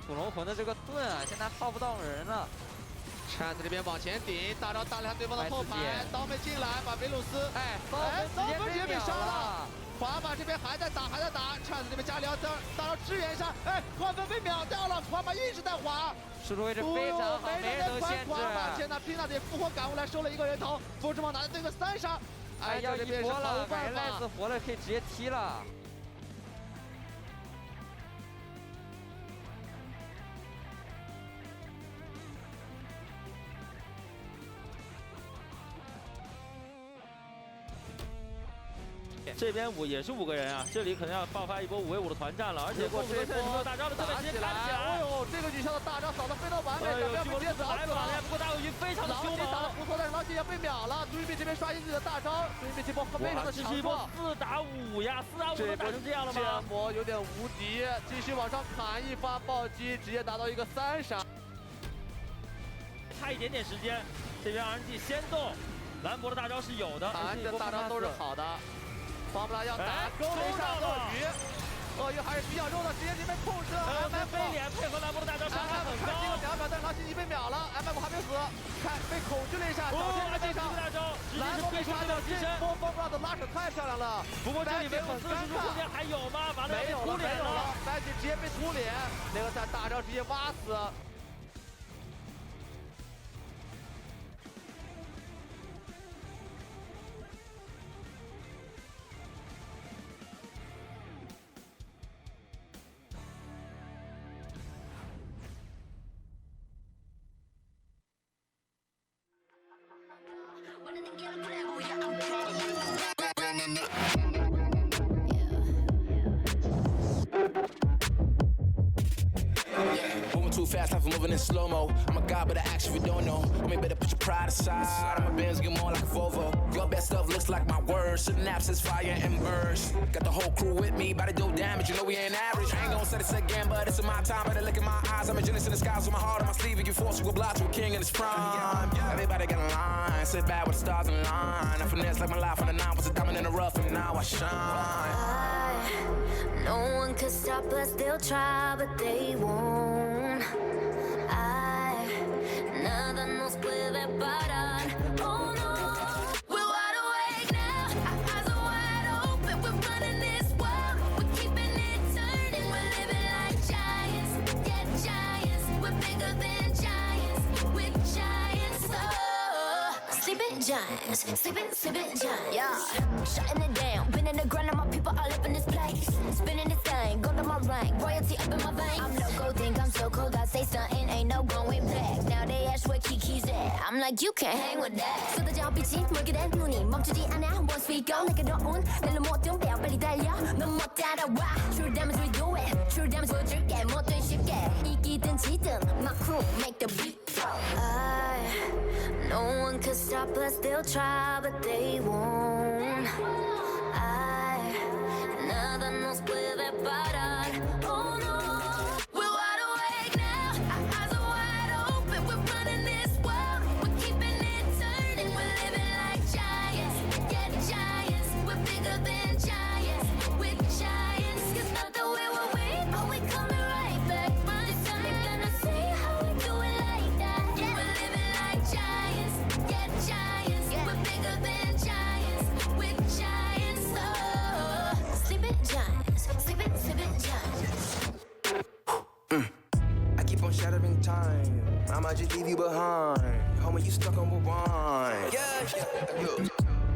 土龙魂的这个盾啊，现在泡不到人了。铲子这边往前顶，大招打了下对方的后排，刀妹进来把维鲁斯，骚粉直接被杀了。滑马这边还在打，铲子这边加里奥大招支援一下，哎，滑粉被秒掉了，滑马一直在滑。 输出位置非常好，没人能限制。现在皮纳也复活赶过来，收了一个人头，福之王拿着这个3杀，哎，要一波了，感觉赖斯活了，可以直接踢了。这边也是5个人啊，这里可能要爆发一波5v5的团战了，而且过这波没有大招的，这边直接开起来。哎呦，这个女校的大招扫得非常完美，两边直接扫死了。不过大狗鱼非常的凶猛，打得不错，但是老铁要被秒了。朱一斌这边刷新自己的大招，朱一斌这波非常的强壮。4打5呀，4打5都打成这样了吗？剑魔有点无敌，继续往上砍，一发暴击直接拿到一个3杀。差一点点时间，这边 RNG 先动，兰博的大招是有的，韩的大招都是好的。 防不拉要打，勾了一下鳄鱼，鳄鱼还是比较肉的，直接这边控制。MF 飞脸配合兰博的大招伤害很高。看这个2秒，但是狼心已被秒了 ，MF 还没死，看被恐惧了一下，小天这边上，大招，兰博被杀掉，这波防不拉的拉扯太漂亮了。不过这里面很尴尬，空间还有吗？完了被突脸了，白起直接被突脸，那个3大招直接挖死。 Moving too fast, life is moving in slow-mo. I'm a god, but I actually don't know. I mean, better put your pride aside. I'm a Benz, get more like a Volvo. Your best stuff looks like my words. Synapses, fire, and burst. Got the whole crew with me, about to do damage. You know we ain't average. I ain't gonna say this again, but it's in my time. Better look in my eyes. I'm a genius in the skies with my heart on my sleeve. You force you a block to a king in his prime. Everybody got a line. Sit back with the stars in line. I finesse like my life on the nine. Was a diamond in the rough, and now I shine. No one could stop us, they'll try, but they won't. Nada nos puede parar. Oh no, we're wide awake now. Our eyes are wide open. We're running this world. We're keeping it turning. We're living like giants. Yeah, giants. We're bigger than giants. We're giants. Oh, sleeping giants. Sleeping giants. Yeah, shutting it down. Been in the grind, and my people all up in this place. Spinning this thing, go to my rank. Royalty up in my veins. I'm loco, think I'm so cold. I say something, ain't no going back. Now they ask where Kiki's at. I'm like, you can't hang with that. 쏟아져 빛이 멀게 된 눈이 멈추지 않아. Once we go, 내게 넣은 낼로 모든 배 빨리 달려. 넌 못 따라와. True damage we do it. True damage 보여줄게. 뭐든 쉽게. 이기든 지든 my crew make the beat. No one could stop us. They'll try, but they won't. Nada nos puede parar. Oh no, we're wide awake now. Our eyes are wide open. We're running this world. We're keeping it turning. We're living like giants. Yeah, giants. We're bigger than giants. We're giants. It's not the way we're weak, but we coming right back. This time you're gonna see how we do it like that. We're living like giants. Yeah, giants. We're bigger than giants. We're giants. Oh, sleeping giants. Sleeping giants. I keep on shattering time. I might just leave you behind. Homie, you stuck on rewind. Yeah.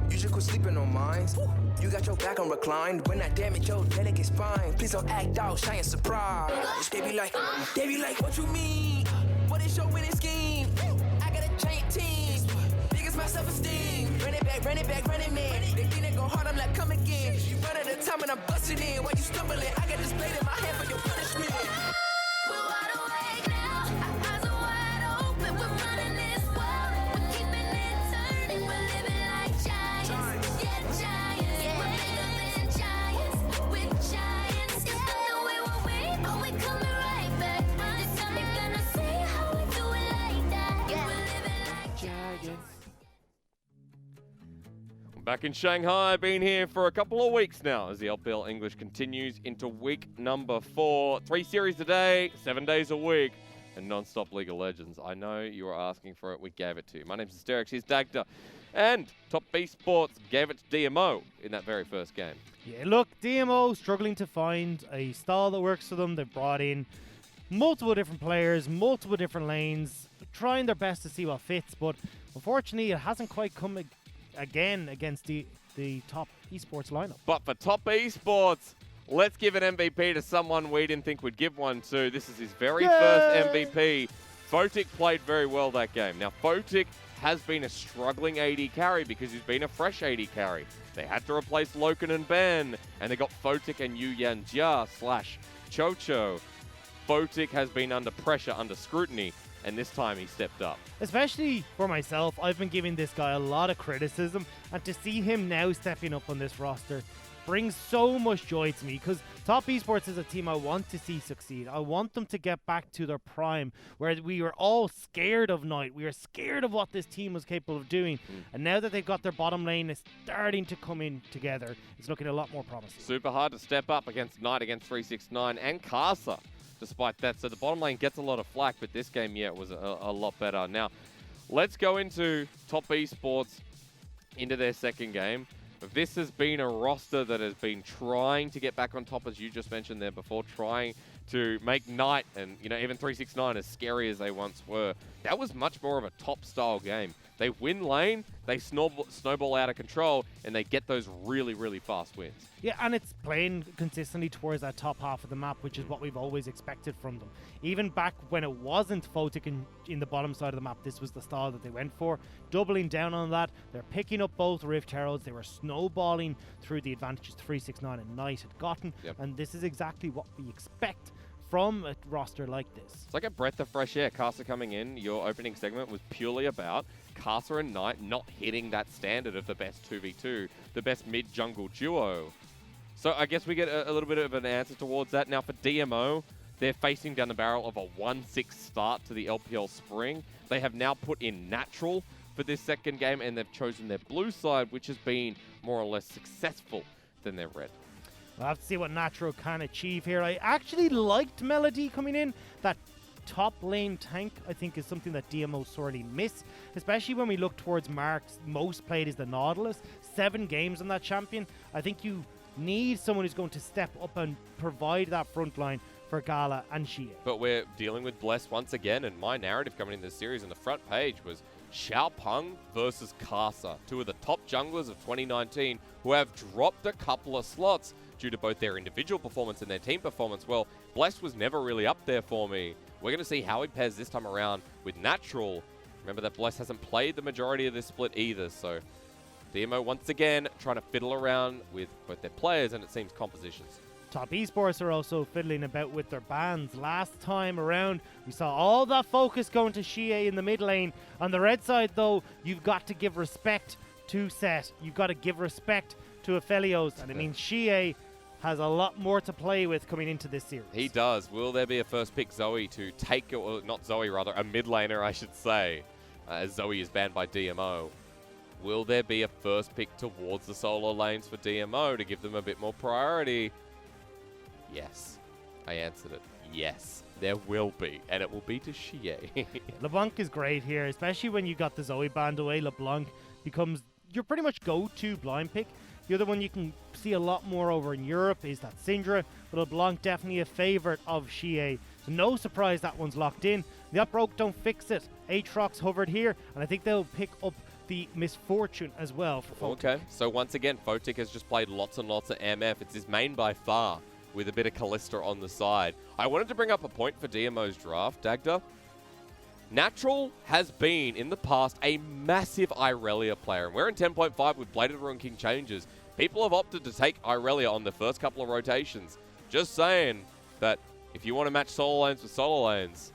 You should quit sleeping on mines. You got your back on reclined. When I damage your delicate spine, please don't act out, shine surprise. They be like, what you mean? What is your winning scheme? I got a giant team. Biggest my self-esteem. Run it back, running man. They think they go hard, I'm like, come again. You run out of time and I'm busting in. While you stumbling, I got this blade in my hand for your punishment. We're wide awake now. Our eyes are wide open. We're running this world. We're keeping it turning. We're living like giants. Yeah, giants. We're bigger than giants. We're giants. It's not the way we're weak, but we coming right back. This time you're gonna see how we do it like that. We're living like giants. Back in Shanghai, been here for a couple of weeks now as the LPL English continues into week number 4. 3 series a day, 7 days a week, and non-stop League of Legends. I know you were asking for it, we gave it to you. My name's Asterix, here's Dagda, and Top B Sports gave it to DMO in that very first game. Yeah, look, DMO struggling to find a style that works for them. They've brought in multiple different players, multiple different lanes, trying their best to see what fits, but unfortunately it hasn't quite come again against the top esports lineup. But for top esports, let's give an MVP to someone we didn't think we'd give one to. This is his very first MVP. Photic played very well that game. Now, Photic has been a struggling AD carry because he's been a fresh AD carry. They had to replace Loken and Ben, and they got Photic and Yu Yanjia / Chocho. Photic has been under pressure, under scrutiny, and this time he stepped up. Especially for myself, I've been giving this guy a lot of criticism, and to see him now stepping up on this roster brings so much joy to me, because Top Esports is a team I want to see succeed. I want them to get back to their prime, where we were all scared of Knight. We were scared of what this team was capable of doing, and now that they've got their bottom lane is starting to come in together, it's looking a lot more promising. Super hard to step up against Knight, against 369 and Casa. Despite that, so the bottom lane gets a lot of flack, but this game, yeah, was a lot better. Now, let's go into Top Esports, into their second game. This has been a roster that has been trying to get back on top, as you just mentioned there before, trying to make Knight and, you know, even 369 as scary as they once were. That was much more of a top-style game. They win lane, they snowball out of control, and they get those really, really fast wins. Yeah, and it's playing consistently towards that top half of the map, which is what we've always expected from them. Even back when it wasn't Photic in the bottom side of the map, this was the style that they went for. Doubling down on that, they're picking up both Rift Heralds, they were snowballing through the advantages 369 and Knight had gotten, and this is exactly what we expect from a roster like this. It's like a breath of fresh air. Casa coming in, your opening segment was purely about Casa and Knight not hitting that standard of the best 2v2, the best mid-jungle duo. So I guess we get a little bit of an answer towards that. Now for DMO, they're facing down the barrel of a 1-6 start to the LPL Spring. They have now put in Natural for this second game, and they've chosen their blue side, which has been more or less successful than their red. We'll have to see what Natural can achieve here. I actually liked Melody coming in. That top lane tank, I think, is something that DMO sorely miss, especially when we look towards Mark's most played is the Nautilus. 7 games on that champion. I think you need someone who's going to step up and provide that front line for Gala and Xie. But we're dealing with Bless once again, and my narrative coming in this series on the front page was Xiaopeng versus Casa, 2 of the top junglers of 2019 who have dropped a couple of slots due to both their individual performance and their team performance. Well, Bless was never really up there for me. We're going to see how he pairs this time around with Natural. Remember that Bless hasn't played the majority of this split either, so DMO once again trying to fiddle around with both their players and it seems compositions. Top Esports are also fiddling about with their bans. Last time around, we saw all that focus going to Xie in the mid lane. On the red side, though, you've got to give respect to Set. You've got to give respect to Aphelios, and it means Xie has a lot more to play with coming into this series. He does. Will there be a first pick Zoe to take, or not Zoe rather, a mid laner I should say, as Zoe is banned by DMO. Will there be a first pick towards the solo lanes for DMO to give them a bit more priority? Yes. I answered it. Yes. There will be. And it will be to Xie. LeBlanc is great here, especially when you got the Zoe banned away. LeBlanc becomes your pretty much go-to blind pick. The other one you can see a lot more over in Europe is that Syndra, but LeBlanc definitely a favorite of Xie. So no surprise that one's locked in. The up broke, don't fix it. Aatrox hovered here, and I think they'll pick up the Misfortune as well for Photic. Okay, so once again, Photic has just played lots and lots of MF. It's his main by far, with a bit of Kalista on the side. I wanted to bring up a point for DMO's draft, Dagda. Natural has been, in the past, a massive Irelia player. And we're in 10.5 with Blade of the Ruin King changes. People have opted to take Irelia on the first couple of rotations. Just saying that if you want to match solo lanes with solo lanes,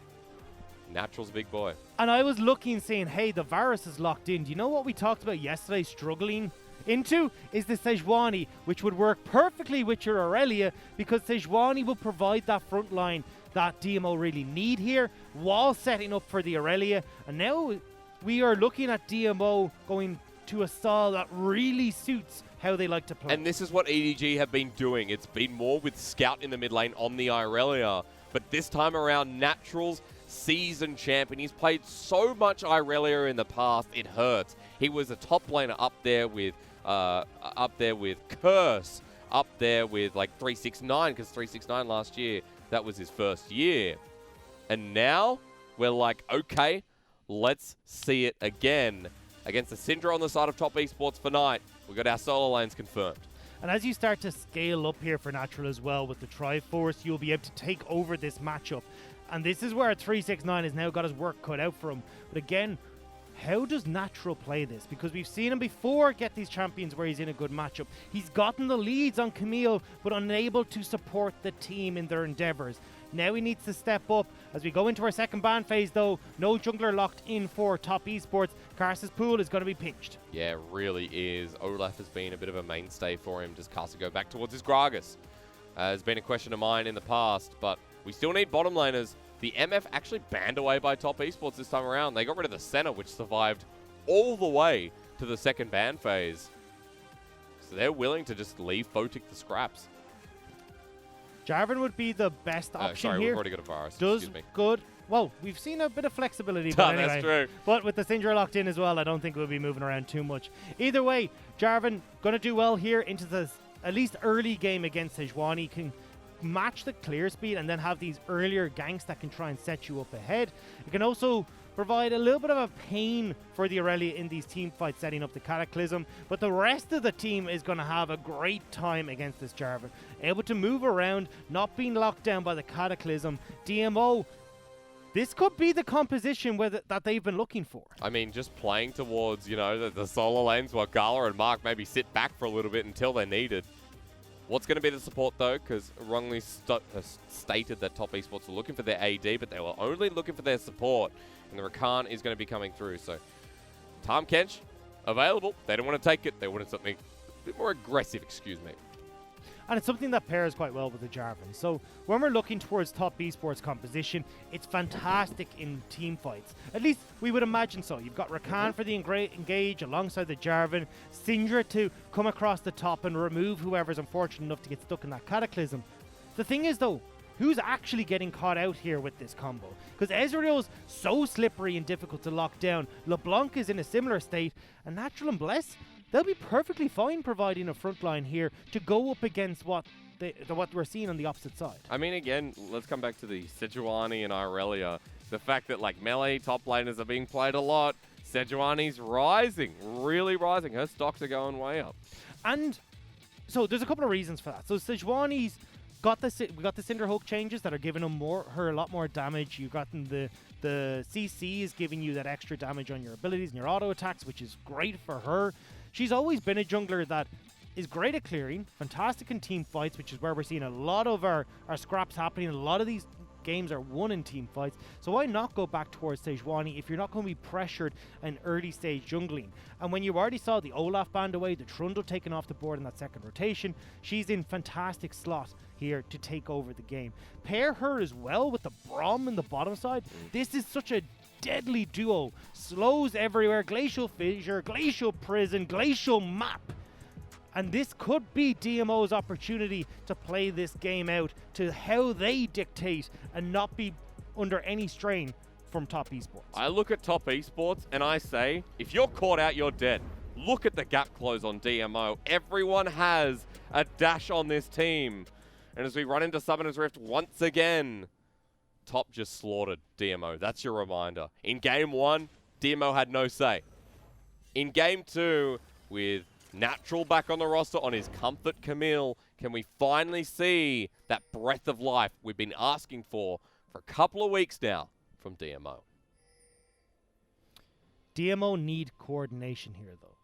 Natural's a big boy. And I was looking saying, hey, the Varus is locked in. Do you know what we talked about yesterday struggling into? Is the Sejuani, which would work perfectly with your Aurelia, because Sejuani will provide that front line that DMO really need here while setting up for the Aurelia. And now we are looking at DMO going to a style that really suits how they like to play. And this is what EDG have been doing. It's been more with Scout in the mid lane on the Irelia. But this time around, Natural's seasoned champion. He's played so much Irelia in the past, it hurts. He was a top laner up there with Curse, up there with like 369, because 369 last year, that was his first year. And now we're like, okay, let's see it again. Against the Syndra on the side of Top Esports for Knight, we got our solo lanes confirmed. And as you start to scale up here for Natural as well with the Triforce, you'll be able to take over this matchup. And this is where 369 has now got his work cut out for him. But again, how does Natural play this? Because we've seen him before get these champions where he's in a good matchup. He's gotten the leads on Camille, but unable to support the team in their endeavors. Now he needs to step up. As we go into our second ban phase, though, no jungler locked in for Top Esports. Karsa's pool is going to be pinched. Yeah, it really is. Olaf has been a bit of a mainstay for him. Does Karsa go back towards his Gragas? Has been a question of mine in the past, but we still need bottom laners. The MF actually banned away by Top Esports this time around. They got rid of the center, which survived all the way to the second ban phase. So they're willing to just leave Photic the scraps. Jarvan would be the best option sorry, here. We've already got a Varus. Does good. Well, we've seen a bit of flexibility, but anyway. That's true. But with the Syndra locked in as well, I don't think we'll be moving around too much. Either way, Jarvan going to do well here into the at least early game against Sejuani. Can match the clear speed and then have these earlier ganks that can try and set you up ahead. It can also provide a little bit of a pain for the Aurelia in these team fights setting up the Cataclysm, but the rest of the team is going to have a great time against this Jarvan. Able to move around, not being locked down by the Cataclysm. DMO, this could be the composition that they've been looking for. I mean, just playing towards, you know, the solo lanes while Gala and Mark maybe sit back for a little bit until they're needed. What's going to be the support, though? Because wrongly stated that Top Esports were looking for their AD, but they were only looking for their support. And the Rakan is going to be coming through. So, Tom Kench, available. They don't want to take it. They wanted something a bit more aggressive, excuse me. And it's something that pairs quite well with the Jarvan. So when we're looking towards Top Esports composition, it's fantastic in team fights. At least we would imagine so. You've got Rakan for the engage alongside the Jarvan, Syndra to come across the top and remove whoever's unfortunate enough to get stuck in that Cataclysm. The thing is though, who's actually getting caught out here with this combo? Because Ezreal's so slippery and difficult to lock down. LeBlanc is in a similar state, and Natural and Bless, they'll be perfectly fine providing a front line here to go up against what we're seeing on the opposite side. I mean, again, let's come back to the Sejuani and Irelia. The fact that, like, melee top laners are being played a lot. Sejuani's rising, really rising. Her stocks are going way up. And so there's a couple of reasons for that. So Sejuani's we got the Cinderhulk changes that are giving her a lot more damage. You've gotten the CC is giving you that extra damage on your abilities and your auto attacks, which is great for her. She's always been a jungler that is great at clearing, fantastic in team fights, which is where we're seeing a lot of our scraps happening. A lot of these games are won in team fights. So why not go back towards Sejuani if you're not going to be pressured in early stage jungling? And when you already saw the Olaf band away, the Trundle taken off the board in that second rotation, she's in fantastic slot here to take over the game. Pair her as well with the Braum in the bottom side. This is such a deadly duo. Slows everywhere, Glacial Fissure, Glacial Prison, Glacial Map. And this could be DMO's opportunity to play this game out to how they dictate and not be under any strain from Top Esports. I look at Top Esports and I say, if you're caught out, you're dead. Look at the gap close on DMO. Everyone has a dash on this team. And as we run into Summoner's Rift once again, Top just slaughtered DMO. That's your reminder. In Game 1, DMO had no say. In Game 2, with Natural back on the roster on his Comfort Camille, can we finally see that breath of life we've been asking for a couple of weeks now from DMO? DMO need coordination here, though.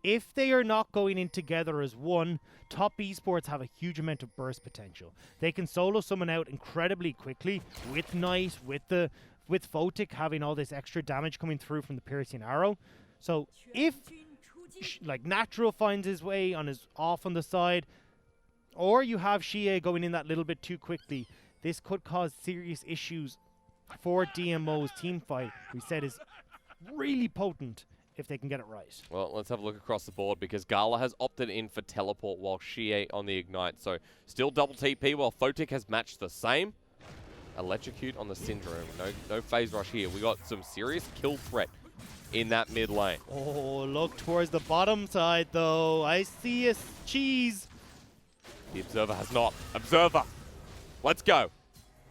If they are not going in together as one, Top Esports have a huge amount of burst potential. They can solo someone out incredibly quickly with Knight, with Photic having all this extra damage coming through from the piercing arrow. So if like Natural finds his way off on the side, or you have Xie going in that little bit too quickly, this could cause serious issues for DMO's team fight. We said is really potent if they can get it right. Well, let's have a look across the board because Gala has opted in for teleport while Xie on the Ignite. So still double TP while Photic has matched the same. Electrocute on the Syndrome. No phase rush here. We got some serious kill threat in that mid lane. Oh, look towards the bottom side though. I see a cheese. The Observer has not. Observer! Let's go.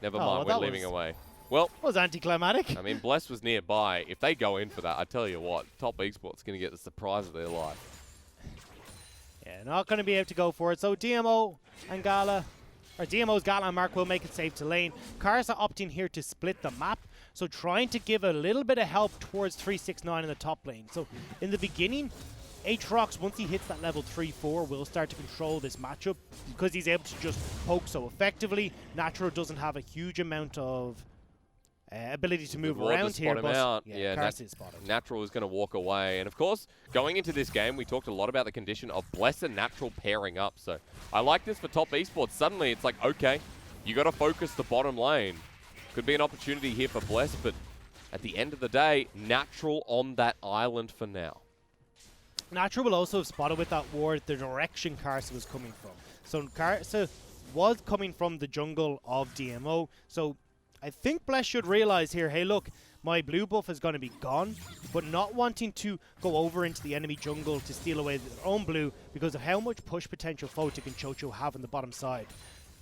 Never mind, we're leaving away. Well, that was anticlimactic. I mean, Bless was nearby. If they go in for that, I tell you what, Top Esports going to get the surprise of their life. Yeah, not going to be able to go for it. So DMO and Gala, or DMO's Gala and Mark will make it safe to lane. Karsa opting here to split the map. So trying to give a little bit of help towards 369 in the top lane. So in the beginning, Aatrox, once he hits that level 3-4, will start to control this matchup because he's able to just poke so effectively. Natural doesn't have a huge amount of ability to move around here. Natural is going to walk away. And of course, going into this game, we talked a lot about the condition of Bless and Natural pairing up. So I like this for Top Esports. Suddenly it's like, okay, you got to focus the bottom lane. Could be an opportunity here for Bless, but at the end of the day, Natural on that island for now. Natural will also have spotted with that ward the direction Karsa was coming from. So Karsa was coming from the jungle of DMO. So I think Bless should realize here, hey look, my blue buff is going to be gone, but not wanting to go over into the enemy jungle to steal away their own blue because of how much push potential Photic and Chocho have on the bottom side.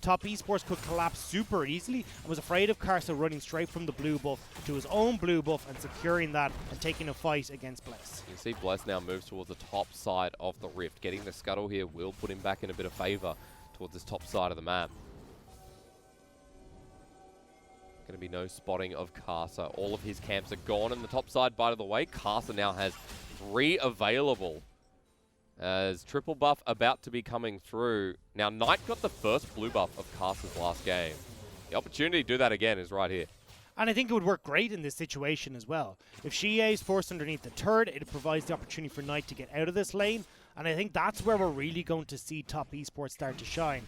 Top Esports could collapse super easily and was afraid of Karsa running straight from the blue buff to his own blue buff and securing that and taking a fight against Bless. You see Bless now moves towards the top side of the rift. Getting the scuttle here will put him back in a bit of favor towards this top side of the map. Going to be no spotting of Karsa. All of his camps are gone on the top side. By the way, Karsa now has 3 available As triple buff about to be coming through. Now, Knight got the first blue buff of Caster's last game. The opportunity to do that again is right here. And I think it would work great in this situation as well. If Xie is forced underneath the turret, it provides the opportunity for Knight to get out of this lane. And I think that's where we're really going to see top esports start to shine.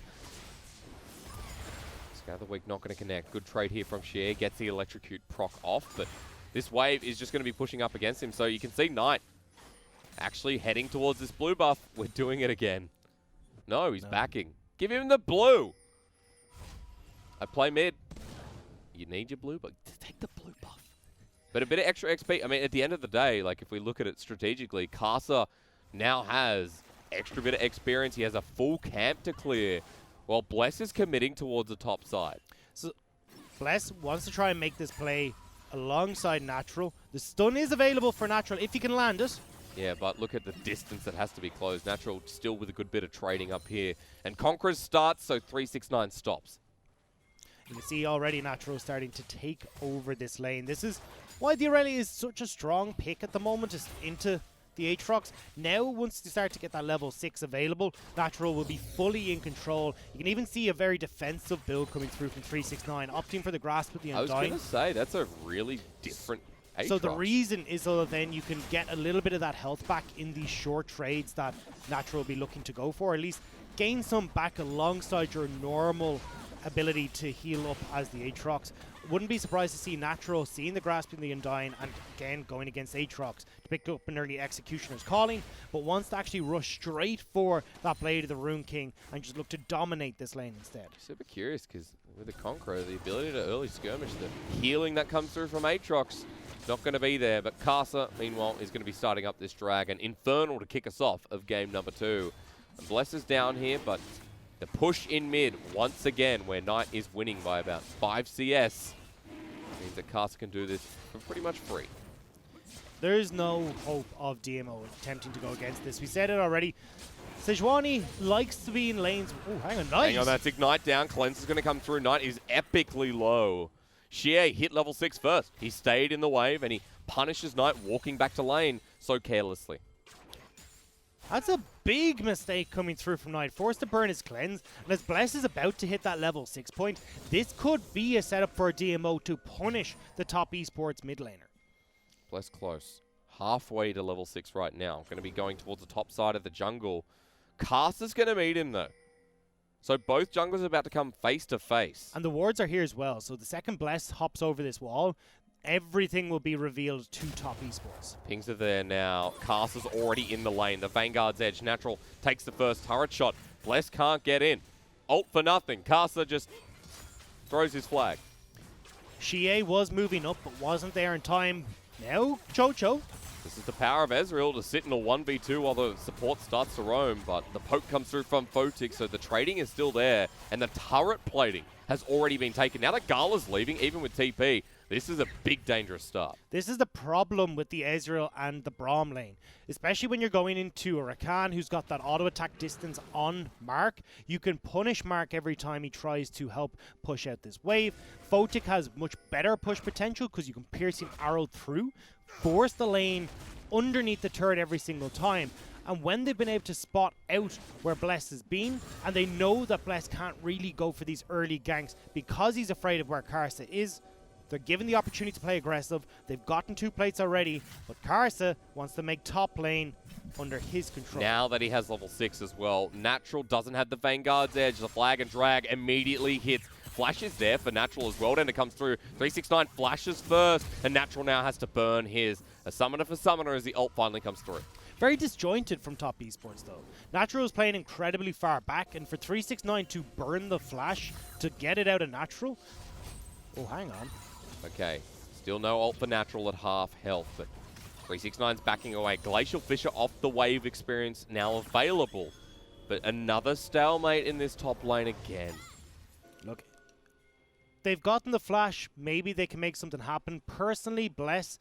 Scout of the Week not going to connect. Good trade here from Xie. Gets the electrocute proc off, but this wave is just going to be pushing up against him. So you can see Knight actually heading towards this blue buff. We're doing it again. No, he's backing. Give him the blue. I play mid. You need your blue buff. Take the blue buff. But a bit of extra XP. I mean, at the end of the day, like if we look at it strategically, Casa now has extra bit of experience. He has a full camp to clear, while Bless is committing towards the top side. So Bless wants to try and make this play alongside Natural. The stun is available for Natural if he can land it. Yeah, but look at the distance that has to be closed. Natural still with a good bit of trading up here. And Conquerors starts, so 369 stops. You can see already Natural starting to take over this lane. This is why the Aurelia is such a strong pick at the moment, is into the Aatrox. Now, once they start to get that level 6 available, Natural will be fully in control. You can even see a very defensive build coming through from 369, opting for the Grasp with the Undying. I was going to say, that's a really different Aatrox. So the reason is so that then you can get a little bit of that health back in these short trades that Natural will be looking to go for. At least gain some back alongside your normal ability to heal up as the Aatrox. Wouldn't be surprised to see Natural seeing the Grasping the Undying and again going against Aatrox to pick up an early Executioner's Calling, but wants to actually rush straight for that Blade of the Rune King and just look to dominate this lane instead. Super curious because with the Conqueror, the ability to early skirmish, the healing that comes through from Aatrox, not going to be there, but Casa, meanwhile, is going to be starting up this Dragon. Infernal to kick us off of game number 2. And Bless is down here, but the push in mid, once again, where Knight is winning by about 5 CS, means that Casa can do this for pretty much free. There is no hope of DMO attempting to go against this. We said it already. Sejuani likes to be in lanes. Oh, hang on, nice. Hang on, that's Ignite down. Cleanse is going to come through. Knight is epically low. Xie hit level 6 first. He stayed in the wave, and he punishes Knight walking back to lane so carelessly. That's a big mistake coming through from Knight. Forced to burn his cleanse, and as Bless is about to hit that level 6 point, this could be a setup for a DMO to punish the top esports mid laner. Bless close. Halfway to level 6 right now. Going to be going towards the top side of the jungle. Caster's going to meet him though. So both junglers are about to come face to face. And the wards are here as well. So the second Bless hops over this wall, everything will be revealed to top esports. Pings are there now. Caster's already in the lane. The Vanguard's edge. Natural takes the first turret shot. Bless can't get in. Ult for nothing. Caster just throws his flag. Xie was moving up, but wasn't there in time. Now, Chocho. This is the power of Ezreal to sit in a 1v2 while the support starts to roam, but the poke comes through from Photic, so the trading is still there, and the turret plating has already been taken. Now that Gala's leaving, even with TP, this is a big dangerous start. This is the problem with the Ezreal and the Braum lane, especially when you're going into a Rakan who's got that auto attack distance on Mark. You can punish Mark every time he tries to help push out this wave. Photic has much better push potential because you can pierce him arrow through, force the lane underneath the turret every single time. And when they've been able to spot out where Bless has been, and they know that Bless can't really go for these early ganks because he's afraid of where Karsa is, they're given the opportunity to play aggressive. They've gotten 2 plates already, but Karsa wants to make top lane under his control. Now that he has level 6 as well, Natural doesn't have the Vanguard's edge. The flag and drag immediately hits. Flash is there for Natural as well, and it comes through. 369 flashes first, and Natural now has to burn his. A summoner for summoner as the ult finally comes through. Very disjointed from top esports though. Natural is playing incredibly far back, and for 369 to burn the flash to get it out of Natural. Oh, hang on. Okay, still no ult for Natural at half health, but 369's backing away. Glacial Fissure off the wave experience now available, but another stalemate in this top lane again. Look, they've gotten the flash. Maybe they can make something happen. Personally, Bless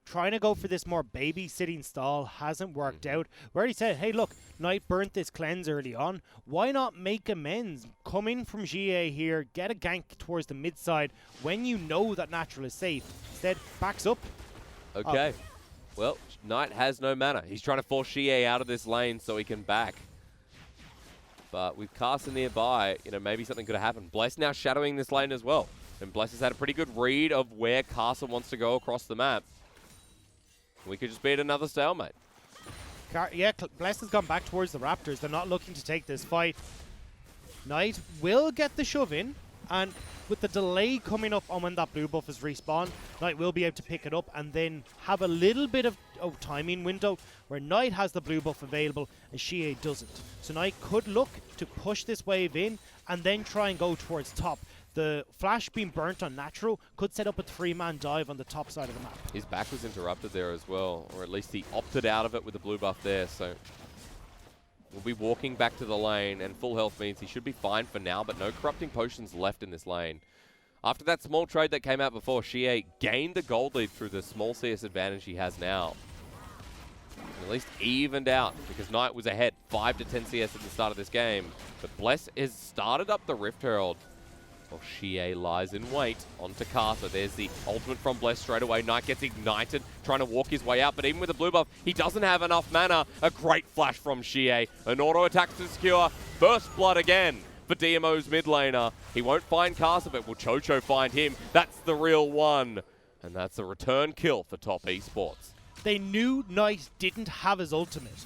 trying to go for this more babysitting stall hasn't worked out. We already said, hey, look, Knight burnt this cleanse early on. Why not make amends? Come in from Xie here, get a gank towards the mid side when you know that Natural is safe. Instead, backs up. Okay. Well, Knight has no mana. He's trying to force Xie out of this lane so he can back. But with Carson nearby, you know, maybe something could have happened. Bless now shadowing this lane as well. And Bless has had a pretty good read of where Carson wants to go across the map. We could just be at another stalemate. Yeah, Bless has gone back towards the Raptors. They're not looking to take this fight. Knight will get the shove in, and with the delay coming up on when that blue buff is respawned, Knight will be able to pick it up and then have a little bit of timing window where Knight has the blue buff available and Xie doesn't. So Knight could look to push this wave in and then try and go towards top. The flash being burnt on Natural could set up a 3-man dive on the top side of the map. His back was interrupted there as well, or at least he opted out of it with the blue buff there, so we'll be walking back to the lane, and full health means he should be fine for now, but no corrupting potions left in this lane. After that small trade that came out before, Xie gained the gold lead through the small CS advantage he has now. At least evened out, because Knight was ahead 5 to 10 CS at the start of this game, but Bless has started up the Rift Herald. Well, Xie lies in wait onto Carter. There's the ultimate from Bless straight away. Knight gets ignited, trying to walk his way out, but even with the blue buff, he doesn't have enough mana. A great flash from Xie. An auto attack to secure. First blood again for DMO's mid laner. He won't find Carter, but will Chocho find him? That's the real one. And that's a return kill for Top Esports. They knew Knight didn't have his ultimate.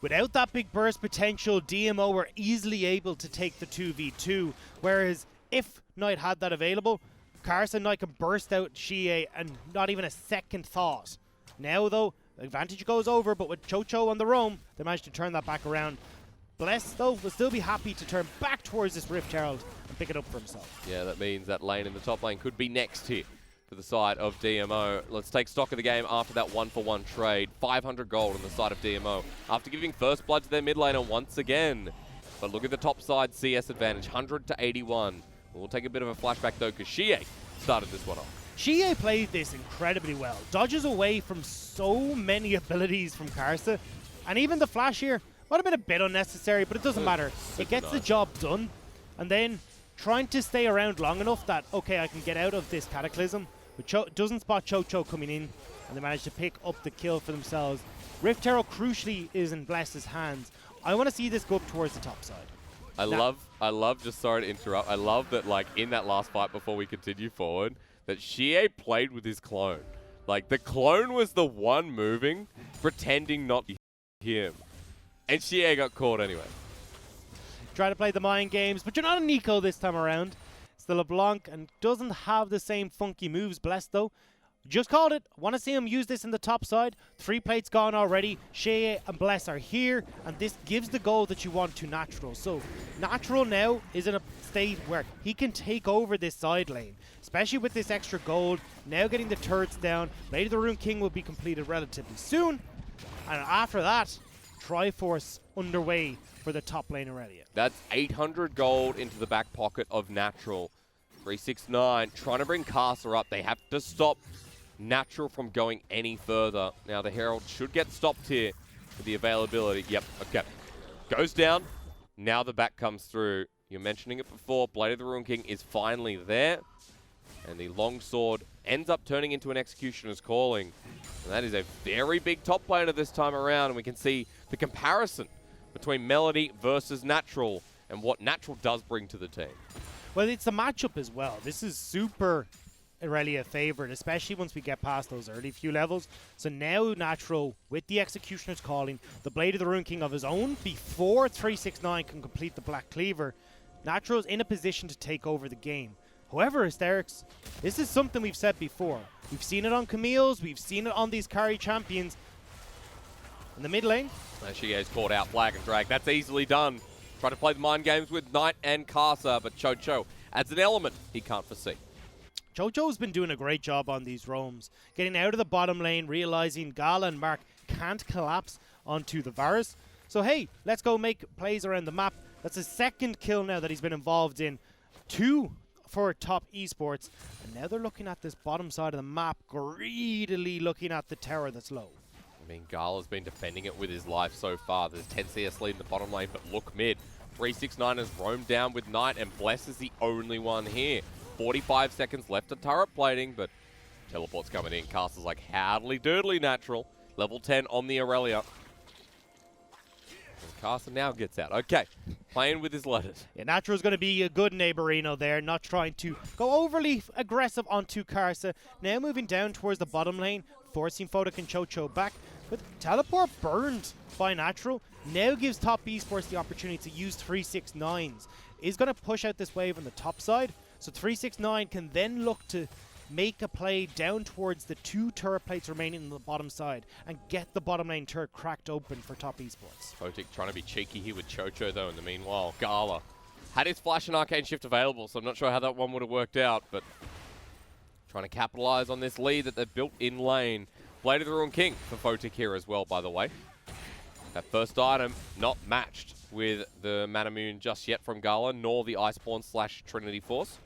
Without that big burst potential, DMO were easily able to take the 2v2, whereas if Knight had that available, Carson Knight can burst out Xie and not even a second thought. Now though, the advantage goes over, but with Chocho on the roam, they managed to turn that back around. Bless though will still be happy to turn back towards this Rift Herald and pick it up for himself. Yeah, that means that lane in the top lane could be next here for the side of DMO. Let's take stock of the game after that 1-for-1 trade. 500 gold on the side of DMO after giving first blood to their mid laner once again. But look at the top side CS advantage, 100 to 81. We'll take a bit of a flashback though, because Xie started this one off. Xie played this incredibly well. Dodges away from so many abilities from Karsa. And even the flash here might have been a bit unnecessary, but it doesn't matter. It gets the job done. And then trying to stay around long enough that, okay, I can get out of this Cataclysm. But doesn't spot Chocho coming in, and they manage to pick up the kill for themselves. Rift Herald crucially is in Bless's hands. I want to see this go up towards the top side. I love, just sorry to interrupt, I love that, like, in that last fight before we continue forward, that Xie played with his clone. Like, the clone was the one moving, pretending not to hear him. And Xie got caught anyway. Try to play the mind games, but you're not a Nico this time around. It's the LeBlanc and doesn't have the same funky moves. Bless though. Just called it. Want to see him use this in the top side. 3 plates gone already. Xie and Bless are here, and this gives the goal that you want to Natural. So Natural now is in a state where he can take over this side lane, especially with this extra gold. Now getting the turrets down. Blade of the Rune King will be completed relatively soon, and after that, Triforce underway for the top lane Aurelia. That's 800 gold into the back pocket of Natural. 369 trying to bring Carcer up. They have to stop Natural from going any further. Now the Herald should get stopped here for the availability. Yep, okay. Goes down. Now the back comes through. You're mentioning it before. Blade of the Rune King is finally there. And the longsword ends up turning into an Executioner's Calling. And that is a very big top laner this time around. And we can see the comparison between Melody versus Natural and what Natural does bring to the team. Well, it's a matchup as well. This is super Aurelia favored, especially once we get past those early few levels. So now Natural, with the Executioner's Calling, the Blade of the Rune King of his own, before 369 can complete the Black Cleaver, Natural's in a position to take over the game. However, Asterix, this is something we've said before. We've seen it on Camille's, we've seen it on these carry champions. In the mid lane. And she has caught out Flag and Drag. That's easily done. Try to play the mind games with Knight and Carcer, but Chocho adds an element he can't foresee. Chocho's been doing a great job on these roams. Getting out of the bottom lane, realizing Gala and Mark can't collapse onto the Varus. So hey, let's go make plays around the map. That's his second kill now that he's been involved in. 2 for Top Esports. And now they're looking at this bottom side of the map, greedily looking at the tower that's low. I mean, Gala's been defending it with his life so far. There's 10 CS lead in the bottom lane, but look mid. 369 has roamed down with Knight, and Bless is the only one here. 45 seconds left to turret plating, but Teleport's coming in. Castle's like, howdly doodly, Natural. Level 10 on the Aurelia. And Castle now gets out. Okay, playing with his letters. Yeah, Natural's going to be a good neighborino there, not trying to go overly aggressive onto Karsa. Now moving down towards the bottom lane, forcing Photic and Chocho back. With Teleport burned by Natural, now gives Top Esports the opportunity to use 369s. Is going to push out this wave on the top side, so 369 can then look to make a play down towards the 2 turret plates remaining on the bottom side and get the bottom lane turret cracked open for Top Esports. Photic trying to be cheeky here with Chocho though in the meanwhile. Gala had his Flash and Arcane Shift available, so I'm not sure how that one would have worked out, but trying to capitalize on this lead that they've built in lane. Blade of the Ruined King for Photic here as well, by the way. That first item not matched with the Manamune just yet from Gala, nor the Iceborne / Trinity Force.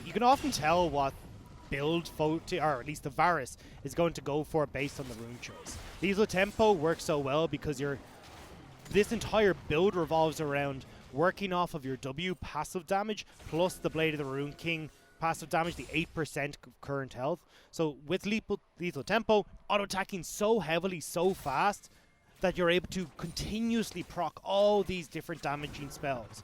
You can often tell what build Photic, or at least the Varus, is going to go for based on the rune choice. Lethal Tempo works so well because this entire build revolves around working off of your W passive damage plus the Blade of the Ruined King passive damage, the 8% current health. So with lethal Tempo, auto-attacking so heavily, so fast, that you're able to continuously proc all these different damaging spells.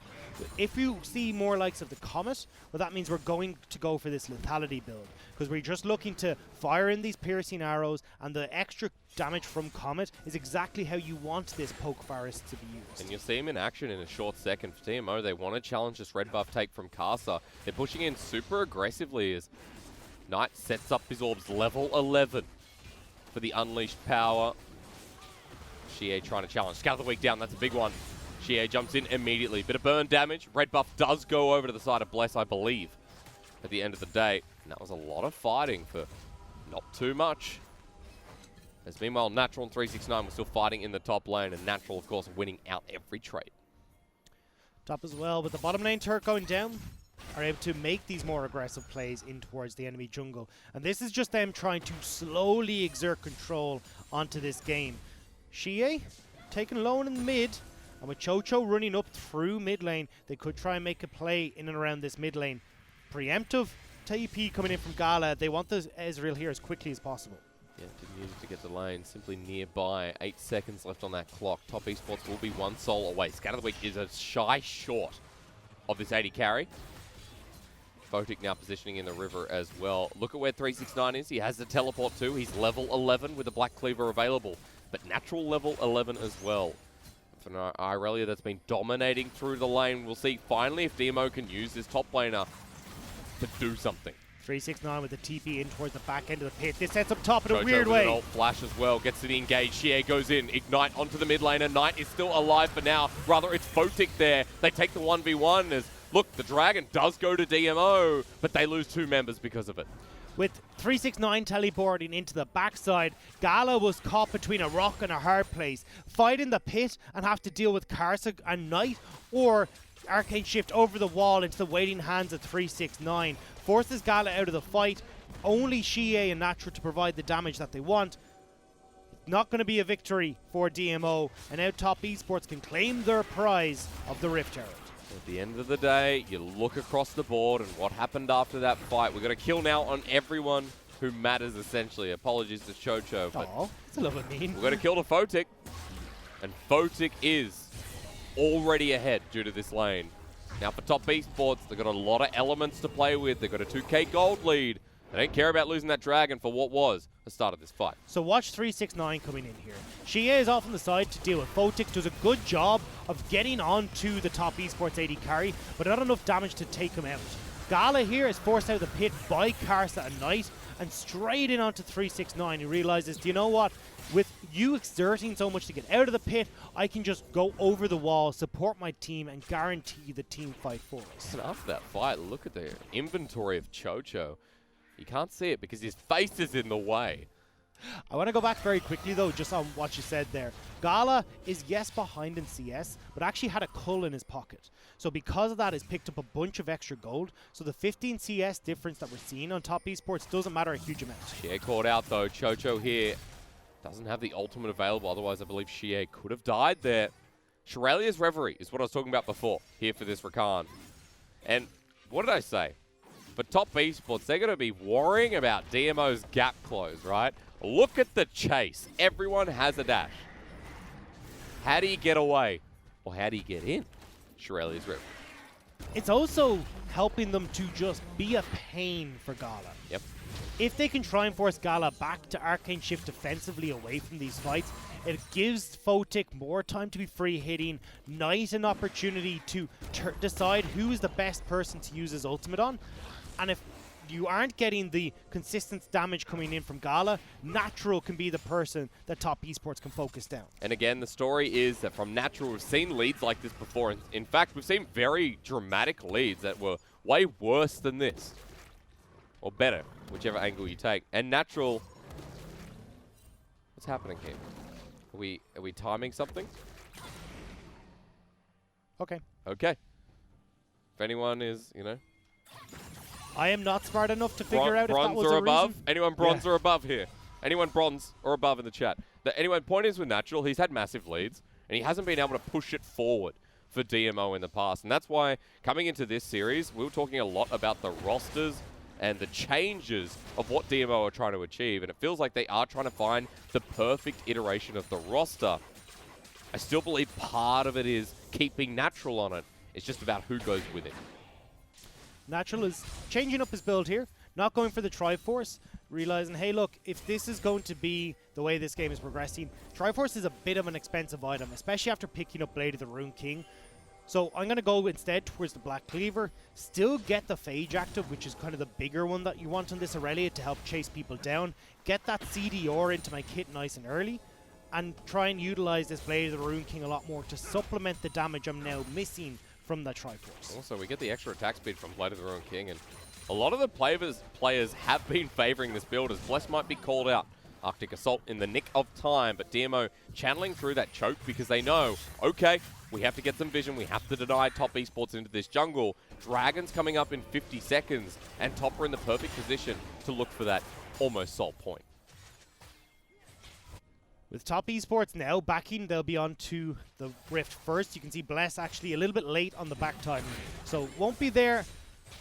If you see more likes of the Comet, well, that means we're going to go for this lethality build, because we're just looking to fire in these piercing arrows, and the extra damage from Comet is exactly how you want this Poke Varus to be used. And you'll see him in action in a short second for DMO. They want to challenge this red buff take from Karsa. They're pushing in super aggressively as Knight sets up his orbs level 11 for the unleashed power. Xie trying to challenge. Scout of the Week down, that's a big one. Xie jumps in immediately. Bit of burn damage. Red buff does go over to the side of Bless, I believe, at the end of the day. And that was a lot of fighting for not too much. As meanwhile, Natural and 369 were still fighting in the top lane, and Natural, of course, winning out every trade. Top as well, with the bottom lane turret going down, are able to make these more aggressive plays in towards the enemy jungle. And this is just them trying to slowly exert control onto this game. Xie taken low in the mid, and with Chocho running up through mid lane, they could try and make a play in and around this mid lane. Preemptive TP coming in from Gala. They want the Ezreal here as quickly as possible. Yeah, didn't use it to get the lane. Simply nearby. 8 seconds left on that clock. Top Esports will be 1 soul away. Scout of the Week is a shy short of this 80 carry. Photic now positioning in the river as well. Look at where 369 is. He has the teleport too. He's level 11 with the Black Cleaver available, but Natural level 11 as well. For an Aurelia that's been dominating through the lane. We'll see finally if DMO can use this top laner to do something. 369 with the TP in towards the back end of the pit. This sets up top in a Chocho weird with way. An ult flash as well. Gets to the engage. Xie goes in. Ignite onto the mid laner. Knight is still alive for now. Rather, it's Photic there. They take the 1v1 as, look, the Dragon does go to DMO, but they lose 2 members because of it. With 369 teleporting into the backside, Gala was caught between a rock and a hard place, fighting the pit and have to deal with Karsa and Knight, or Arcane Shift over the wall into the waiting hands of 369. Forces Gala out of the fight, only Xie and Natural to provide the damage that they want. Not going to be a victory for DMO, and now Top Esports can claim their prize of the Rift Herald. At the end of the day, you look across the board and what happened after that fight. We've got a kill now on everyone who matters, essentially. Apologies to Chocho, but that's a little bit mean. we've got a kill to Photic, and Photic is already ahead due to this lane. Now for Top Esports, they've got a lot of elements to play with. They've got a 2k gold lead. They don't care about losing that dragon for what was the start of this fight. So watch 369 coming in here. Xie is off on the side to deal with Photic. Does a good job of getting onto the Top Esports 80 carry, but not enough damage to take him out. Gala here is forced out of the pit by Karsa and Knight, and straight in onto 369. He realizes, do you know what? With you exerting so much to get out of the pit, I can just go over the wall, support my team, and guarantee the team fight for us. And after that fight, look at the inventory of Chocho. You can't see it because his face is in the way. I want to go back very quickly, though, just on what you said there. Gala is, yes, behind in CS, but actually had a cull in his pocket. So because of that, he's picked up a bunch of extra gold. So the 15 CS difference that we're seeing on Top Esports doesn't matter a huge amount. Xie caught out, though. Chocho here doesn't have the ultimate available. Otherwise, I believe Xie could have died there. Shirelia's Reverie is what I was talking about before here for this Rakan. And what did I say? But top esports, they're going to be worrying about DMO's gap close, right? Look at the chase. Everyone has a dash. How do you get away? Or how do you get in? Shirelia's Rip. It's also helping them to just be a pain for Gala. Yep. If they can try and force Gala back to Arcane Shift defensively away from these fights, it gives Photic more time to be free hitting, Knight an opportunity to decide who is the best person to use his ultimate on. And if you aren't getting the consistent damage coming in from Gala, Natural can be the person that top esports can focus down. And again, the story is that from Natural, we've seen leads like this before. In fact, we've seen very dramatic leads that were way worse than this. Or better, whichever angle you take. And Natural... What's happening here? Are we timing something? Okay. Okay. If anyone is, you know... I am not smart enough to figure out if that bronze was or a above? reason. Anyone bronze or above here? Anyone bronze or above in the chat? Anyway, point is with Natural, he's had massive leads, and he hasn't been able to push it forward for DMO in the past. And that's why, coming into this series, we were talking a lot about the rosters and the changes of what DMO are trying to achieve. And it feels like they are trying to find the perfect iteration of the roster. I still believe part of it is keeping Natural on it. It's just about who goes with it. Natural is changing up his build here, not going for the Triforce, realizing, hey, look, if this is going to be the way this game is progressing, Triforce is a bit of an expensive item, especially after picking up Blade of the Rune King. So I'm going to go instead towards the Black Cleaver, still get the Phage active, which is kind of the bigger one that you want on this Aurelia to help chase people down, get that CDR into my kit nice and early, and try and utilize this Blade of the Rune King a lot more to supplement the damage I'm now missing from the Triforce. Also, we get the extra attack speed from Blade of the Rune King, and a lot of the players have been favoring this build, as Bless might be called out. Arctic Assault in the nick of time, but DMO channeling through that choke because they know, okay, we have to get some vision, we have to deny top esports into this jungle. Dragon's coming up in 50 seconds, and top are in the perfect position to look for that almost salt point. With top esports now backing, they'll be on to the Rift first. You can see Bless actually a little bit late on the back timing, so won't be there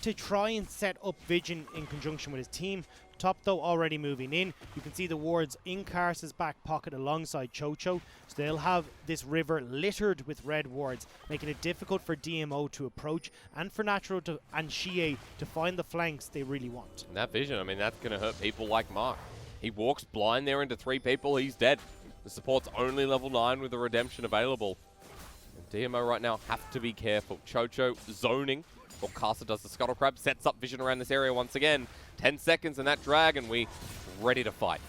to try and set up vision in conjunction with his team. Top, though, already moving in. You can see the wards in Karsa's back pocket alongside Chocho, so they'll have this river littered with red wards, making it difficult for DMO to approach and for Natural and Xie to find the flanks they really want. And that vision, I mean, that's going to hurt people like Mark. He walks blind there into 3 people, he's dead. The support's only level 9 with the redemption available. And DMO right now have to be careful. Chocho zoning. Well, Karsa does the Scuttle Crab, sets up vision around this area once again. 10 seconds and that Dragon, we ready to fight.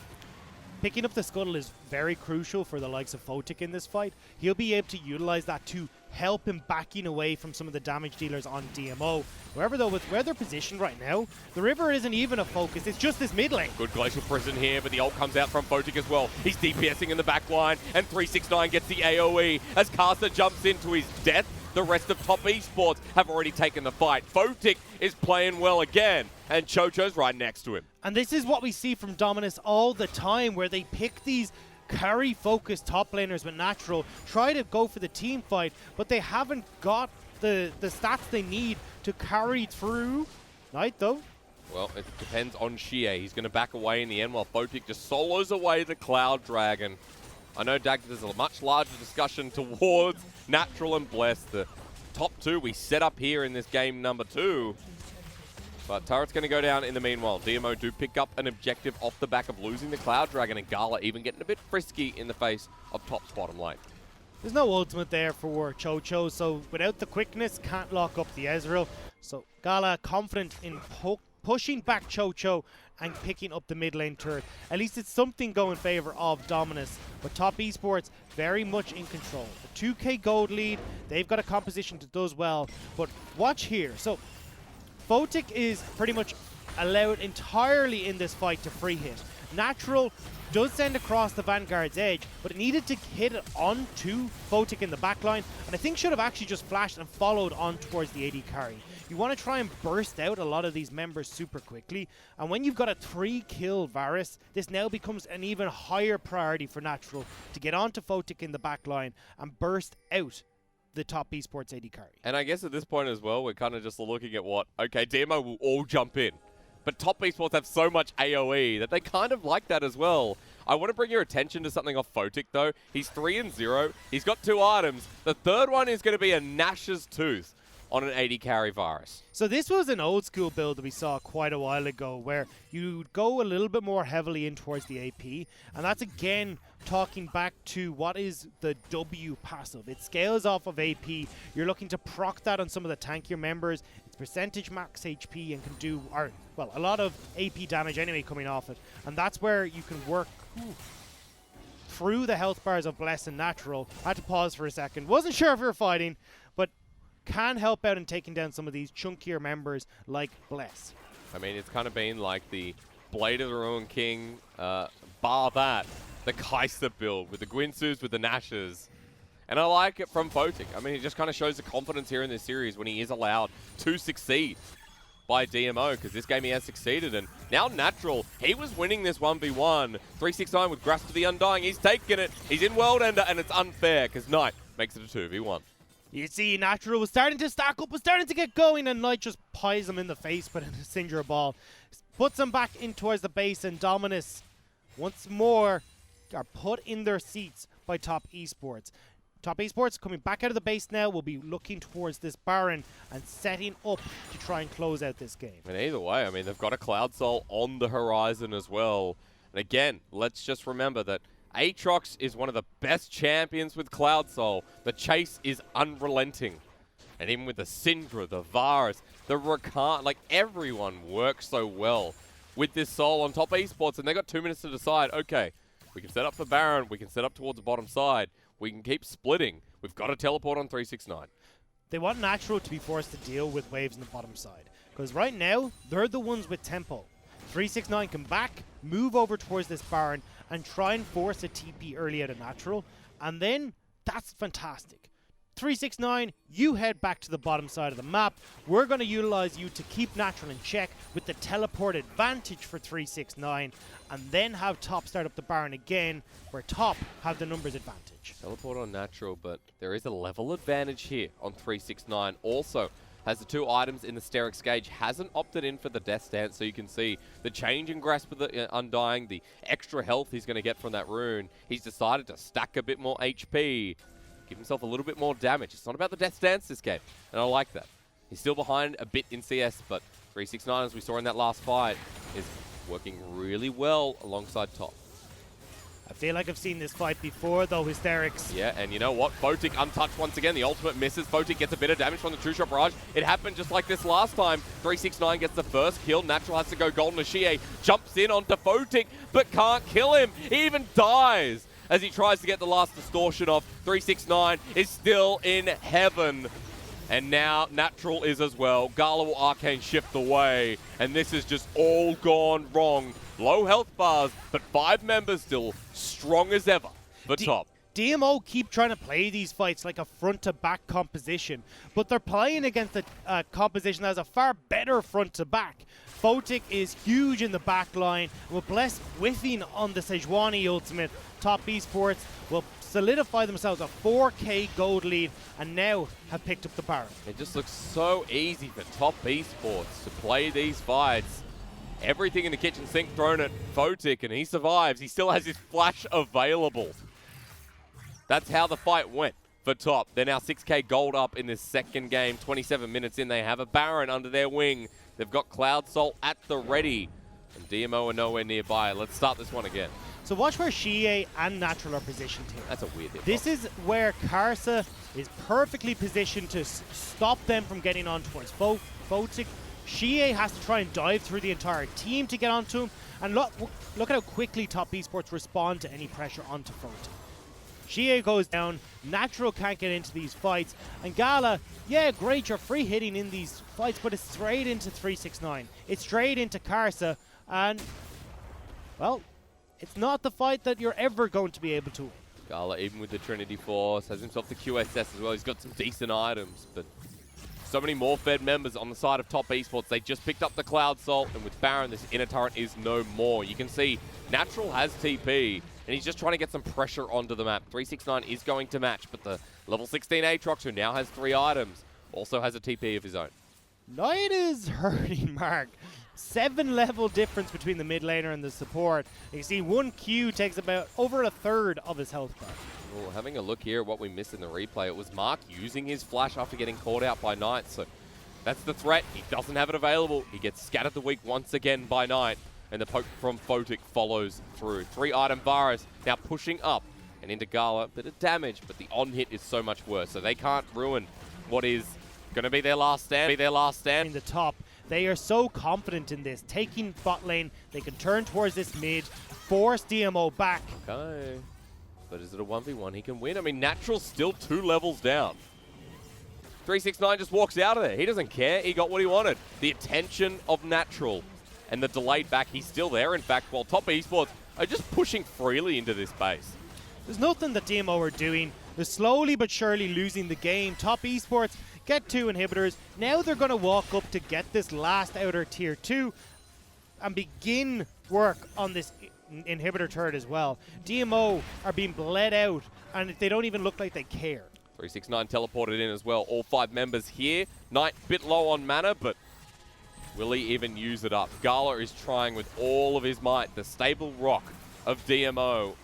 Picking up the Scuttle is very crucial for the likes of Photic in this fight. He'll be able to utilize that to help him backing away from some of the damage dealers on DMO. However, though, with where they're positioned right now, the river isn't even a focus. It's just this mid lane. Good Glacial Prison here, but the ult comes out from Photic as well. He's DPSing in the back line, and 369 gets the AoE as Karsa jumps into his death. The rest of top esports have already taken the fight. Photic is playing well again, and Chocho's right next to him. And this is what we see from Dominus all the time, where they pick these carry-focused top laners with Natural, try to go for the team fight, but they haven't got the stats they need to carry through. Knight, though. Well, it depends on Xie. He's going to back away in the end while Photic just solos away the Cloud Dragon. I know, Dag, there's a much larger discussion towards Natural and Bless, the top 2 we set up here in this game number 2. But Turret's going to go down in the meanwhile. DMO do pick up an objective off the back of losing the Cloud Dragon, and Gala even getting a bit frisky in the face of top's bottom lane. There's no ultimate there for Chocho, so without the quickness, can't lock up the Ezreal. So Gala confident in pushing back Chocho and picking up the mid lane turret. At least it's something going in favor of Dominus. But top esports very much in control. A 2k gold lead, they've got a composition that does well. But watch here. So Photic is pretty much allowed entirely in this fight to free hit. Natural does send across the Vanguard's edge, but it needed to hit it onto Photic in the backline, and I think should have actually just flashed and followed on towards the AD carry. You want to try and burst out a lot of these members super quickly, and when you've got a 3-kill Varus, this now becomes an even higher priority for Natural to get onto Photic in the backline and burst out the top esports AD carry. And I guess at this point as well, we're kind of just looking at what, okay, DMO will all jump in. But top esports have so much AoE that they kind of like that as well. I want to bring your attention to something off Photic, though. He's 3-0. He's got 2 items. The third one is going to be a Nash's Tooth on an AD carry virus. So this was an old school build that we saw quite a while ago where you'd go a little bit more heavily in towards the AP. And that's again talking back to what is the W passive. It scales off of AP. You're looking to proc that on some of the tankier members. It's percentage max HP and can do, a lot of AP damage anyway coming off it. And that's where you can work through the health bars of Bless and Natural. I had to pause for a second. Wasn't sure if we were fighting, but can help out in taking down some of these chunkier members like Bless. I mean, it's kind of been like the Blade of the Ruined King, bar that, the Kaiser build with the Gwinsus, with the Nashes. And I like it from Photic. I mean, he just kind of shows the confidence here in this series when he is allowed to succeed by DMO, because this game he has succeeded. And now Natural, he was winning this 1v1. 369 with Grasp of the Undying. He's taking it. He's in World Ender, and it's unfair because Knight makes it a 2v1. You see, Natural was starting to stack up, was starting to get going, and Knight just pies him in the face, but in a Syndra ball. Puts him back in towards the base, and Dominus once more are put in their seats by Top Esports. Top Esports coming back out of the base now will be looking towards this Baron and setting up to try and close out this game. And either way, I mean, they've got a Cloud Soul on the horizon as well. And again, let's just remember that Aatrox is one of the best champions with Cloud Soul. The chase is unrelenting. And even with the Syndra, the Varus, the Rakan, like everyone works so well with this Soul on Top Esports. And they got 2 minutes to decide, okay, we can set up for Baron, we can set up towards the bottom side. We can keep splitting. We've got to teleport on 369. They want Natural to be forced to deal with waves on the bottom side. Because right now, they're the ones with tempo. 369 can back, move over towards this Baron, and try and force a TP early out of Natural. And then, that's fantastic. 369, you head back to the bottom side of the map. We're going to utilize you to keep Natural in check with the teleport advantage for 369, and then have Top start up the Baron again, where Top have the numbers advantage. Teleport on Natural, but there is a level advantage here on 369. Also has the 2 items in the Sterix gauge, hasn't opted in for the Death Stance, so you can see the change in Grasp of the Undying, the extra health he's going to get from that rune. He's decided to stack a bit more HP, give himself a little bit more damage. It's not about the Death Stance this game, and I like that. He's still behind a bit in CS, but 369, as we saw in that last fight, is working really well alongside Top. I feel like I've seen this fight before, though, Hysterics. Yeah, and you know what? Photic untouched once again. The ultimate misses. Photic gets a bit of damage from the True Shot Barrage. It happened just like this last time. 369 gets the first kill. Natural has to go golden. Ashie jumps in onto Photic, but can't kill him. He even dies as he tries to get the last distortion off. 369 is still in heaven. And now Natural is as well. Gala will Arcane shift away. And this is just all gone wrong. Low health bars, but 5 members still strong as ever for Top. DMO keep trying to play these fights like a front-to-back composition, but they're playing against a composition that has a far better front-to-back. Photic is huge in the back line, with Bless whiffing on the Sejuani ultimate. Top Esports will solidify themselves a 4k gold lead and now have picked up the Baron. It just looks so easy for Top Esports to play these fights. Everything in the kitchen sink thrown at Photic, and he survives. He still has his flash available. That's how the fight went for Top. They're now 6k gold up in this second game. 27 minutes in, they have a Baron under their wing. They've got Cloud Soul at the ready, and DMO are nowhere nearby. Let's start this one again. So watch where Shie and Natural are positioned here. That's a weird hit. This is where Karsa is perfectly positioned to stop them from getting on towards Photic. Shie has to try and dive through the entire team to get onto him. And look at how quickly Top Esports respond to any pressure onto Photic. Shie goes down, Natural can't get into these fights, and Gala, yeah, great, you're free hitting in these fights, but it's straight into 369. It's straight into Karsa, and, well, it's not the fight that you're ever going to be able to win. Gala, even with the Trinity Force, has himself the QSS as well. He's got some decent items, but so many more fed members on the side of Top Esports. They just picked up the Cloud Soul, and with Baron, this inner turret is no more. You can see Natural has TP, and he's just trying to get some pressure onto the map. 369 is going to match, but the level 16 Aatrox, who now has 3 items, also has a TP of his own. Knight is hurting Mark. 7 level difference between the mid laner and the support. You can see 1 Q takes about over a third of his health back. Well, having a look here at what we missed in the replay, it was Mark using his flash after getting caught out by Knight, so that's the threat. He doesn't have it available. He gets scattered the weak once again by Knight, and the poke from Photic follows through. 3-item Varus now pushing up and into Gala. Bit of damage, but the on-hit is so much worse, so they can't ruin what is going to be their last stand. In the top. They are so confident in this. Taking bot lane, they can turn towards this mid, force DMO back. Okay. But is it a 1v1 he can win? I mean, Natural's still 2 levels down. 369 just walks out of there. He doesn't care. He got what he wanted. The attention of Natural and the delayed back. He's still there, in fact, while Top Esports are just pushing freely into this base. There's nothing that DMO are doing. They're slowly but surely losing the game. Top Esports get 2 inhibitors. Now they're going to walk up to get this last outer tier 2 and begin work on this inhibitor turret as well. DMO are being bled out, and they don't even look like they care. 369 teleported in as well. All 5 members here. Knight bit low on mana, but will he even use it up? Gala is trying with all of his might. The stable rock of DMO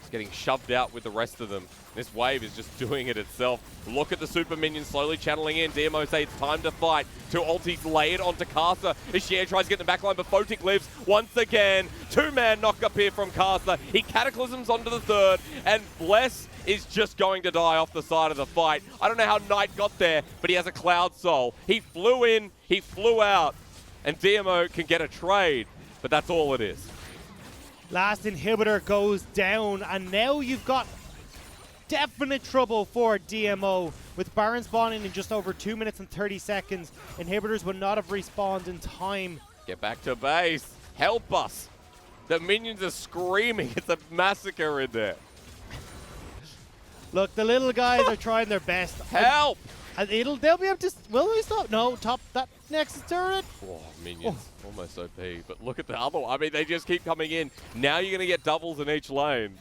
is getting shoved out with the rest of them. This wave is just doing it itself. Look at the super minions slowly channeling in. DMO say it's time to fight. 2 ultis laid onto Casa as Xier tries to get in the backline, but Photic lives once again. 2-man knock up here from Casa. He cataclysms onto the 3rd, and Bless is just going to die off the side of the fight. I don't know how Knight got there, but he has a Cloud Soul. He flew in, he flew out, and DMO can get a trade, but that's all it is. Last inhibitor goes down, and now you've got definite trouble for DMO. With Baron spawning in just over 2 minutes and 30 seconds, inhibitors would not have respawned in time. Get back to base. Help us. The minions are screaming. It's a massacre in there. Look, the little guys are trying their best. Help! And they'll be able to... Will they stop? No, top that Nexus turret. Oh, minions. Almost OP. But look at the other one. I mean, they just keep coming in. Now you're going to get doubles in each lane.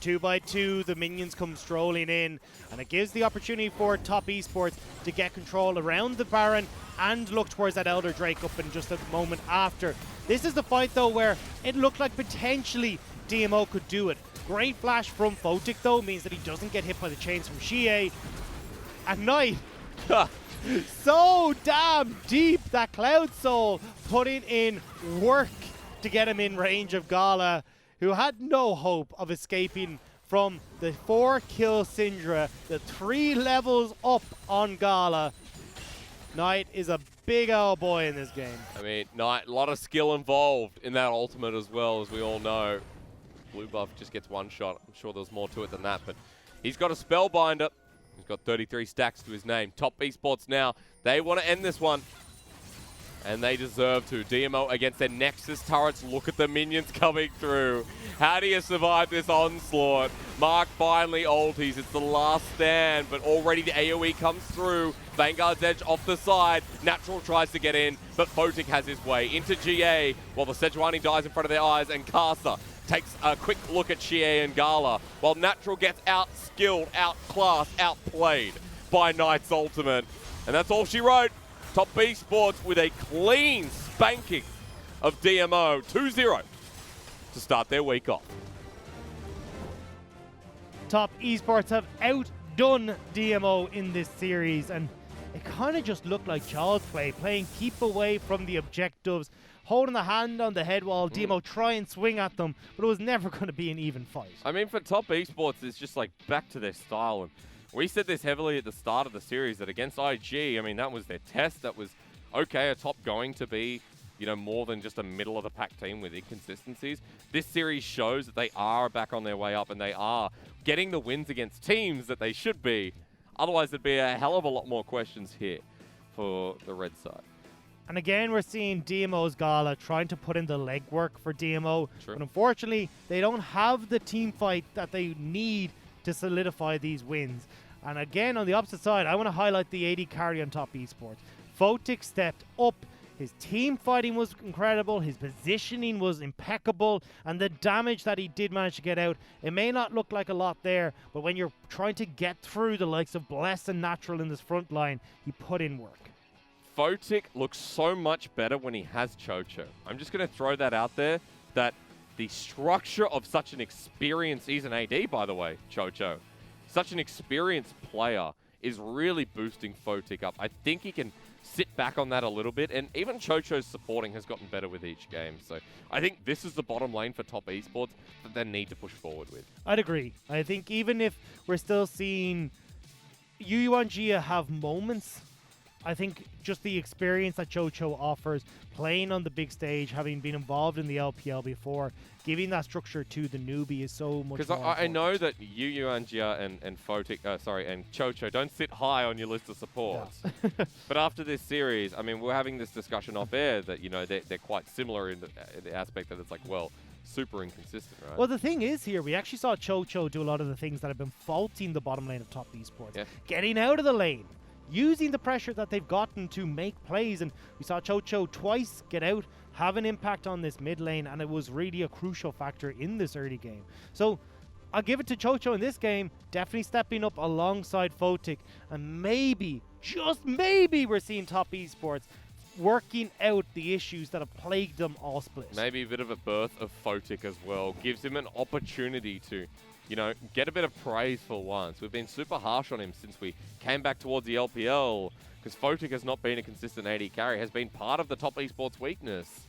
2 by 2, the minions come strolling in, and it gives the opportunity for Top Esports to get control around the Baron and look towards that Elder Drake up in just a moment after. This is the fight, though, where it looked like potentially DMO could do it. Great flash from Photic, though, means that he doesn't get hit by the chains from Xier. And Knight, so damn deep, that Cloud Soul putting in work to get him in range of Gala, who had no hope of escaping from the 4-kill Syndra, the 3 levels up on Gala. Knight is a big old boy in this game. I mean, Knight, a lot of skill involved in that ultimate as well, as we all know. Blue buff just gets 1 shot. I'm sure there's more to it than that, but he's got a Spellbinder. He's got 33 stacks to his name. Top Esports now, they want to end this one. And they deserve to. DMO against their Nexus turrets. Look at the minions coming through. How do you survive this onslaught? Mark finally ulties. It's the last stand, but already the AoE comes through. Vanguard's edge off the side. Natural tries to get in, but Photic has his way into GA while the Sejuani dies in front of their eyes, and Casa takes a quick look at Xier and Gala while Natural gets out-skilled, outclassed, outplayed by Knight's ultimate. And that's all she wrote. Top Esports with a clean spanking of DMO, 2-0 to start their week off. Top Esports have outdone DMO in this series, and it kind of just looked like child's play, playing keep away from the objectives, holding the hand on the head while DMO try and swing at them, but it was never going to be an even fight. I mean, for Top Esports, it's just like back to their style. And we said this heavily at the start of the series that against IG, I mean, that was their test. That was, okay, a top going to be, you know, more than just a middle-of-the-pack team with inconsistencies. This series shows that they are back on their way up and they are getting the wins against teams that they should be. Otherwise, there'd be a hell of a lot more questions here for the red side. And again, we're seeing DMO's Gala trying to put in the legwork for DMO. True. But unfortunately, they don't have the team fight that they need to solidify these wins. And again, on the opposite side, I want to highlight the AD carry on Top Esports. Photic stepped up His team fighting was incredible, his positioning was impeccable, and the damage that he did manage to get out, it may not look like a lot there, but when you're trying to get through the likes of Bless and Natural in this front line, he put in work. Photic looks so much better when he has Chocho. I'm just going to throw that out there, that the structure of such an experienced, he's an AD by the way, Chocho, such an experienced player is really boosting Photic up. I think he can sit back on that a little bit, and even Chocho's supporting has gotten better with each game. So I think this is the bottom lane for top esports that they need to push forward with. I'd agree. I think even if we're still seeing Yu and Gia have moments, I think just the experience that Chocho offers, playing on the big stage, having been involved in the LPL before, giving that structure to the newbie is so much more Because I know that Yu and Gia and Photic, and Chocho don't sit high on your list of supports. Yeah. But after this series, I mean, we're having this discussion off air that, you know, they're quite similar in the aspect that it's like, well, super inconsistent, right? Well, the thing is here, we actually saw Chocho do a lot of the things that have been faulting the bottom lane of top esports. Yeah. Getting out of the lane, using the pressure that they've gotten to make plays, and we saw Chocho twice get out, have an impact on this mid lane, and it was really a crucial factor in this early game. So I'll give it to Chocho in this game, definitely stepping up alongside Photic, and maybe, just maybe, we're seeing top esports working out the issues that have plagued them all split. Maybe a bit of a birth of Photic as well. Gives him an opportunity to, you know, get a bit of praise for once. We've been super harsh on him since we came back towards the LPL, because Photic has not been a consistent AD carry, has been part of the top esports weakness.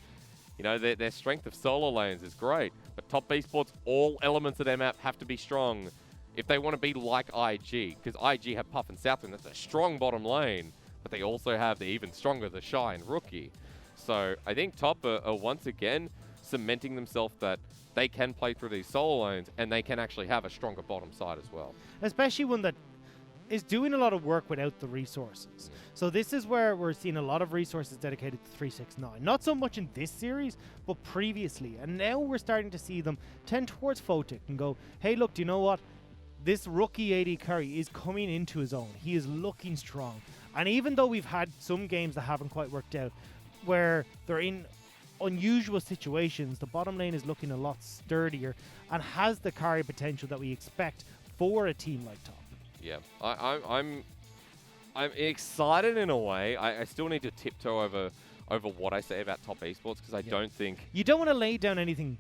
You know, their strength of solo lanes is great, but top esports, all elements of their map have to be strong if they want to be like IG, because IG have Puff and Southwind. That's a strong bottom lane, but they also have the even stronger the Shy and Rookie. So I think top are once again cementing themselves that they can play through these solo lanes and they can actually have a stronger bottom side as well. Especially one that is doing a lot of work without the resources. So this is where we're seeing a lot of resources dedicated to 369. Not so much in this series, but previously. And now we're starting to see them tend towards Photic and go, hey, look, do you know what? This rookie AD carry is coming into his own. He is looking strong. And even though we've had some games that haven't quite worked out, where they're in unusual situations, the bottom lane is looking a lot sturdier and has the carry potential that we expect for a team like top. Yeah, I'm excited in a way. I still need to tiptoe over what I say about top esports, because I don't think... You don't want to lay down anything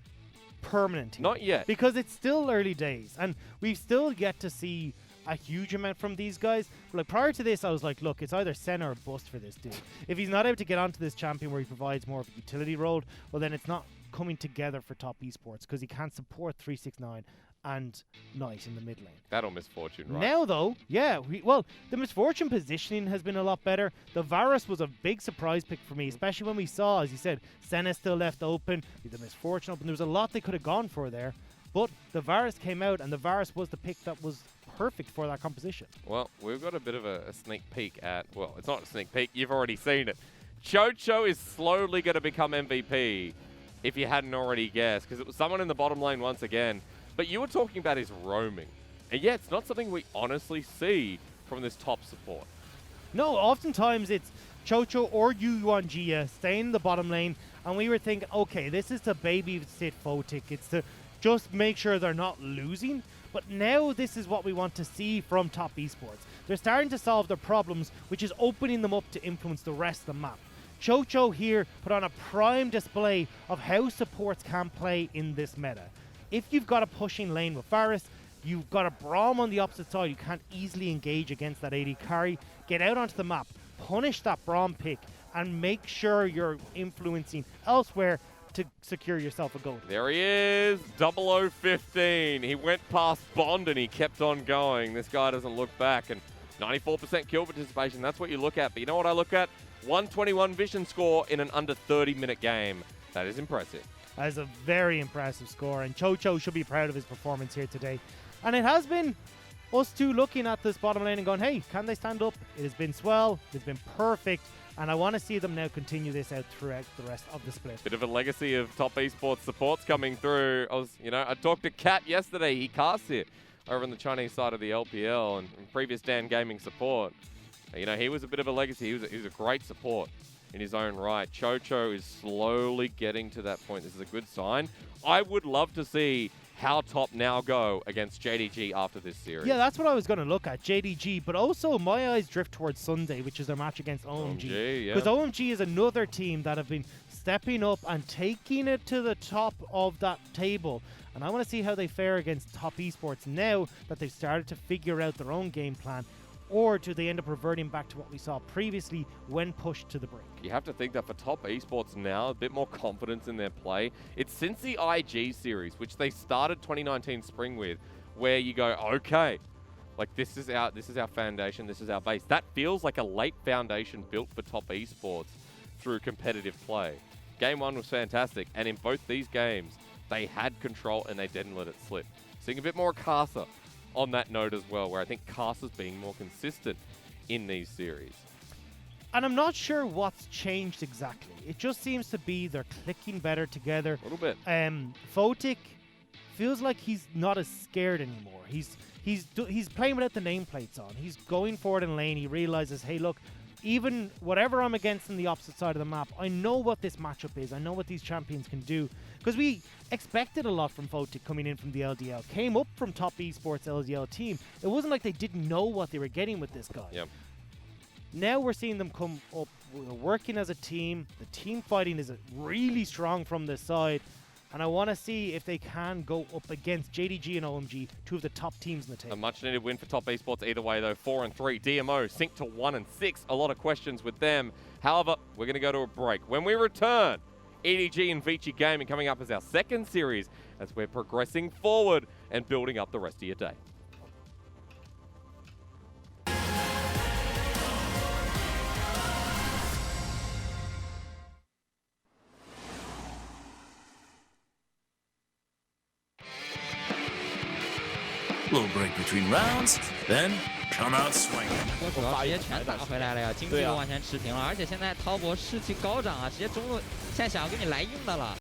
permanent here. Not yet. Because it's still early days, and we've still yet to see a huge amount from these guys. But like prior to this, I was like, look, it's either Senna or bust for this dude. If he's not able to get onto this champion where he provides more of a utility role, well, then it's not coming together for top esports, because he can't support 369 and Knight in the mid lane. That'll Misfortune, right? Now, though, yeah, well, the Misfortune positioning has been a lot better. The Varus was a big surprise pick for me, especially when we saw, as you said, Senna still left open, the Misfortune open. There was a lot they could have gone for there, but the Varus came out, and the Varus was the pick that was perfect for that composition. Well, we've got a bit of a sneak peek at, well, it's not a sneak peek, you've already seen it. Chocho is slowly going to become MVP, if you hadn't already guessed, because it was someone in the bottom lane once again. But you were talking about his roaming. And yeah, it's not something we honestly see from this top support. No, oftentimes it's Chocho or Yu Gia staying in the bottom lane, and we were thinking, okay, this is to babysit Photic. It's to just make sure they're not losing. But now this is what we want to see from top esports. They're starting to solve their problems, which is opening them up to influence the rest of the map. Chocho here put on a prime display of how supports can play in this meta. If you've got a pushing lane with Varus, you've got a Braum on the opposite side, you can't easily engage against that AD carry. Get out onto the map, punish that Braum pick, and make sure you're influencing elsewhere to secure yourself a goal. There he is, 0015. He went past Bond and he kept on going. This guy doesn't look back, and 94% kill participation, that's what you look at. But you know what I look at? 121 vision score in an under 30-minute game. That is impressive. That is a very impressive score, and Chocho should be proud of his performance here today. And it has been us two looking at this bottom lane and going, hey, can they stand up? It has been swell, it's been perfect, and I want to see them now continue this out throughout the rest of the split. Bit of a legacy of top esports supports coming through. I talked to Kat yesterday. He casts it over on the Chinese side of the LPL and previous Dan Gaming support. You know, he was a bit of a legacy. He was a great support. in his own right. Chocho is slowly getting to that point. This is a good sign. I would love to see how Top now go against JDG after this series. Yeah, that's what I was going to look at, JDG, but also my eyes drift towards Sunday, which is their match against OMG. Because OMG is another team that have been stepping up and taking it to the top of that table. And I want to see how they fare against top esports now that they've started to figure out their own game plan. Or do they end up reverting back to what we saw previously when pushed to the brink? You have to think that for top esports now, a bit more confidence in their play. It's since the IG series, which they started 2019 spring with, where you go, okay, like this is our foundation, this is our base. That feels like a late foundation built for top esports through competitive play. Game 1 was fantastic, and in both these games, they had control and they didn't let it slip. Seeing a bit more Casa on that note as well, where I think Casa's being more consistent in these series. And I'm not sure what's changed exactly. It just seems to be they're clicking better together. A little bit. Photic feels like he's not as scared anymore. He's playing without the nameplates on. He's going forward in lane. He realizes, hey, look, even whatever I'm against on the opposite side of the map, I know what this matchup is. I know what these champions can do. Because we expected a lot from Photic coming in from the LDL. Came up from top esports LDL team. It wasn't like they didn't know what they were getting with this guy. Yep. Now we're seeing them come up, working as a team. The team fighting is really strong from this side. And I want to see if they can go up against JDG and OMG, two of the top teams in the table. A much-needed win for top esports either way, though. 4-3. DMO sync to 1-6. A lot of questions with them. However, we're going to go to a break. When we return, EDG and Vici Gaming coming up as our second series as we're progressing forward and building up the rest of your day. Little break between rounds, then come out swinging. 主要直接全打回来了呀，经济都完全持平了，而且现在滔博士气高涨啊，直接中路现在想要给你来硬的了。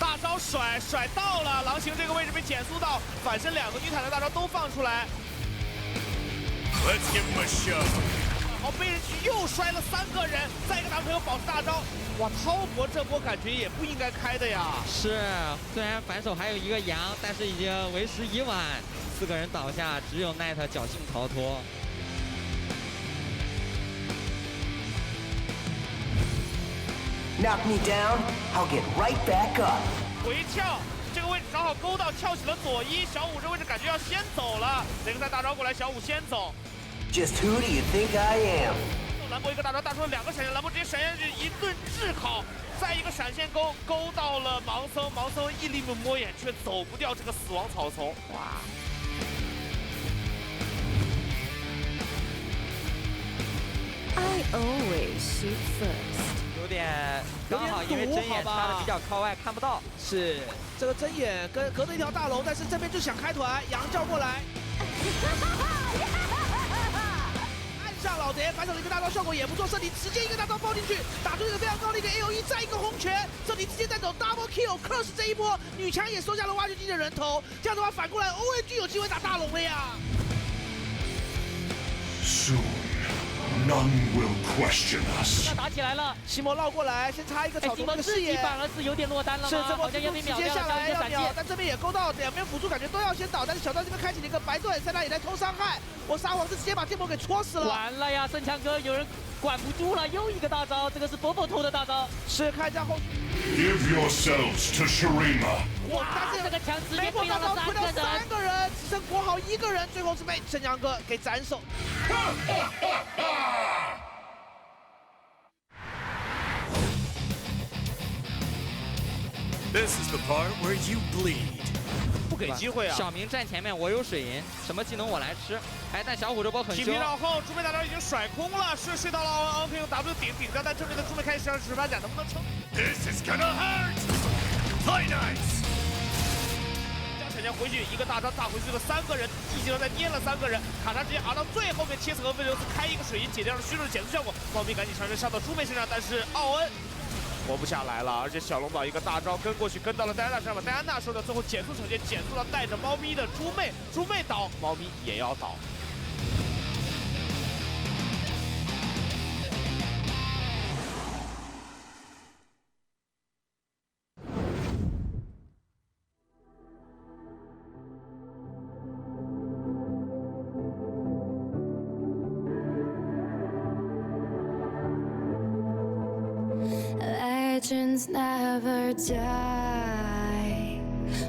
大招甩到了，狼行这个位置被减速到，反身两个女坦的大招都放出来。Let's give him a show. 好，被人局又摔了3个人，再一个打朋友保持大招。哇，滔博这波感觉也不应该开的呀。是，虽然反手还有一个羊，但是已经为时已晚，4个人倒下，只有奈特侥幸逃脱。Knock me down, I'll get right back up. 回跳，这个位置正好勾到，翘起了左一，小五这位置感觉要先走了，雷克赛大招过来，小五先走。Just who do you think I am? 兰博一个大招，大出了2个闪现，兰博直接闪现去一顿炙烤，再一个闪现勾到了盲僧，盲僧一厘米摸眼却走不掉这个死亡草丛，哇！ I always shoot first. 有点刚好，因为针眼插的比较靠外，看不到。是这个针眼隔着一条大龙，但是这边就想开团，羊叫过来。按上老贼，反手的一个大招效果也不错，这里直接一个大招爆进去，打出一个非常高的一个 AOE， 再一个红拳，这里直接带走 double kill，curse 这一波女强也收下了挖掘机的人头，这样的话反过来 ONG 有机会打大龙了呀。 None will question us. 要打起来了，西莫绕过来，先插一个草丛的视野，反而是有点落单了吗？是这波好像要被秒掉了，下来要秒，闪现。但这边也勾到，两边辅助感觉都要先倒，但是小张这边开启了一个白盾，塞拉也在偷伤害，我沙皇是直接把电魔给戳死了。完了呀，圣强哥有人管不住了，又一个大招，这个是波波偷的大招。是看一下后。 Give yourselves to Shurima. 哇，这个墙直接推到了3个人，只剩国豪1个人，最后是被圣强哥给斩首。This is the part where you bleed. 不给机会啊！小明站前面，我有水银，什么技能我来吃。哎，但小虎这波很凶。体皮绕后，猪妹大招已经甩空了，睡到了奥可以用 W 顶着，但正面的猪妹开始上指反斩，能不能撑 ？This is gonna hurt. Play nice. 将闪现回去，一个大招打回去了3个人，一技能再捏了3个人，卡莎直接熬到最后面，切斯和费留斯开一个水银解掉了虚弱的减速效果，猫咪赶紧上身上到猪妹身上，但是奥恩。 活不下来了，而且小龙岛一个大招跟过去，跟到了戴安娜身上，把戴安娜收掉，最后减速惩戒减速到带着猫咪的猪妹，猪妹倒，猫咪也要倒。never die.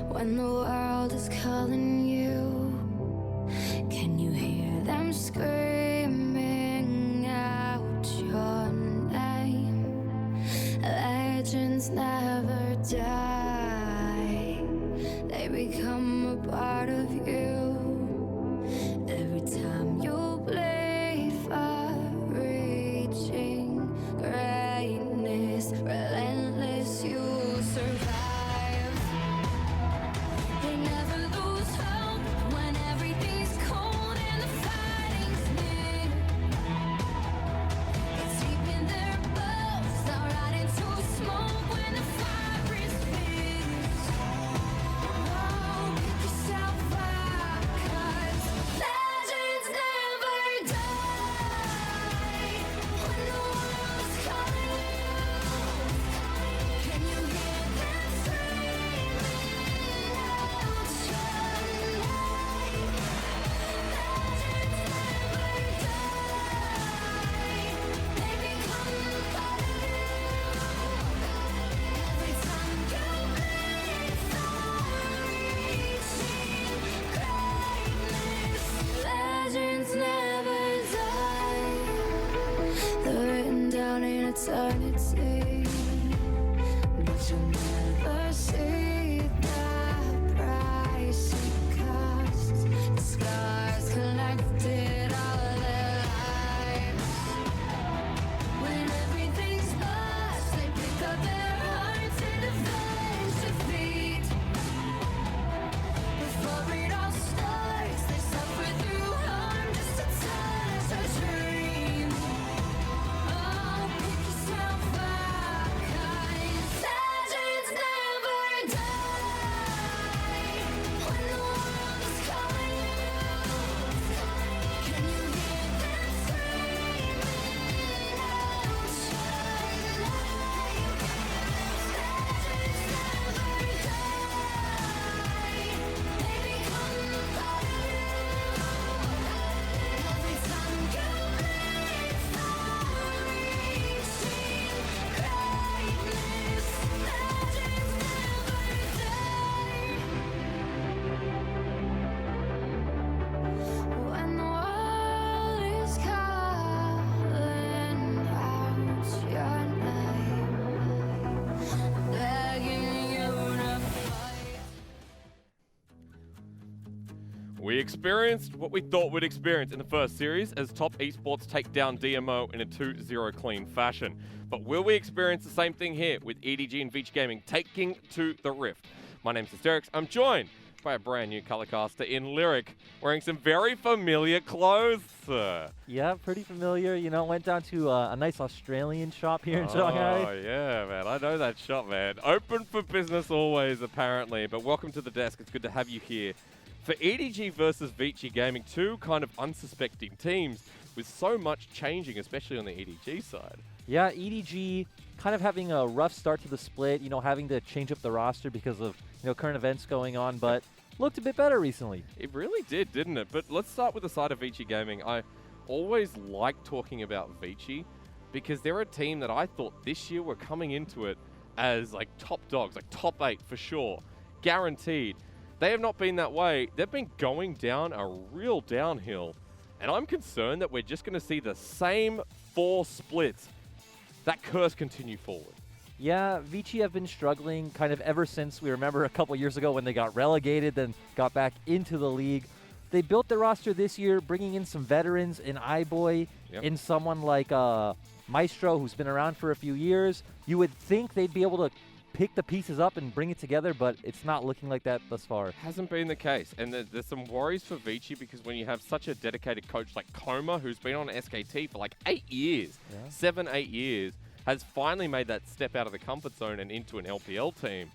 When the world is calling you, can you hear them screaming out your name? Legends never die. They become a part of you. Every time you play for reaching greatness, relentless, you survive. They never lose hope when everything's cold and the fighting's near. It's deep in their bones, they'll ride into smoke when the fire is fierce. Oh, pick yourself up, 'cause legends never die. When the world's calling you, can you hear them screaming out your name? Legends never die. They become a part of you. Every time you bleed for reaching greatness, legends never die. They're written down in eternity, but you'll never see the price it costs. The scars collected all their lives. When everything's lost, they pick up their hearts and avenge defeat. Before it all starts, they suffer through harm just to touch a dream. Oh, pick yourself up, 'cause legends never die. When the world is calling you, can you hear them screaming out your name? Legends never die. They become a part of you. Every time you bleed for reaching greatness, legends never die. When the world is calling out your name, begging you to fight. We experienced what we thought we'd experience in the first series as Top Esports take down DMO in a 2-0 clean fashion. But will we experience the same thing here with EDG and Vici Gaming taking to the Rift? My name's Hysterics. I'm joined by a brand new colorcaster in Lyric, wearing some very familiar clothes. Yeah, pretty familiar. You know, went down to a nice Australian shop here in Shanghai. Oh, yeah, man. I know that shop, man. Open for business always, apparently. But welcome to the desk. It's good to have you here. For EDG versus Vici Gaming, two kind of unsuspecting teams with so much changing, especially on the EDG side. Yeah, EDG kind of having a rough start to the split, you know, having to change up the roster because of, you know, current events going on, but looked a bit better recently. It really did, didn't it? But let's start with the side of Vici Gaming. I always like talking about Vici because they're a team that I thought this year were coming into it as like top dogs, like top 8 for sure, guaranteed. They have not been that way. They've been going down a real downhill. And I'm concerned that we're just going to see the same 4 splits. That curse continue forward. Yeah, Vici have been struggling kind of ever since we remember a couple years ago when they got relegated, then got back into the league. They built the roster this year, bringing in some veterans in iBoy, in someone like Maestro, who's been around for a few years. You would think they'd be able to pick the pieces up and bring it together, but it's not looking like that thus far. Hasn't been the case. And there's some worries for Vici because when you have such a dedicated coach like Koma, who's been on SKT for like 8 years, 7-8 years, has finally made that step out of the comfort zone and into an LPL team,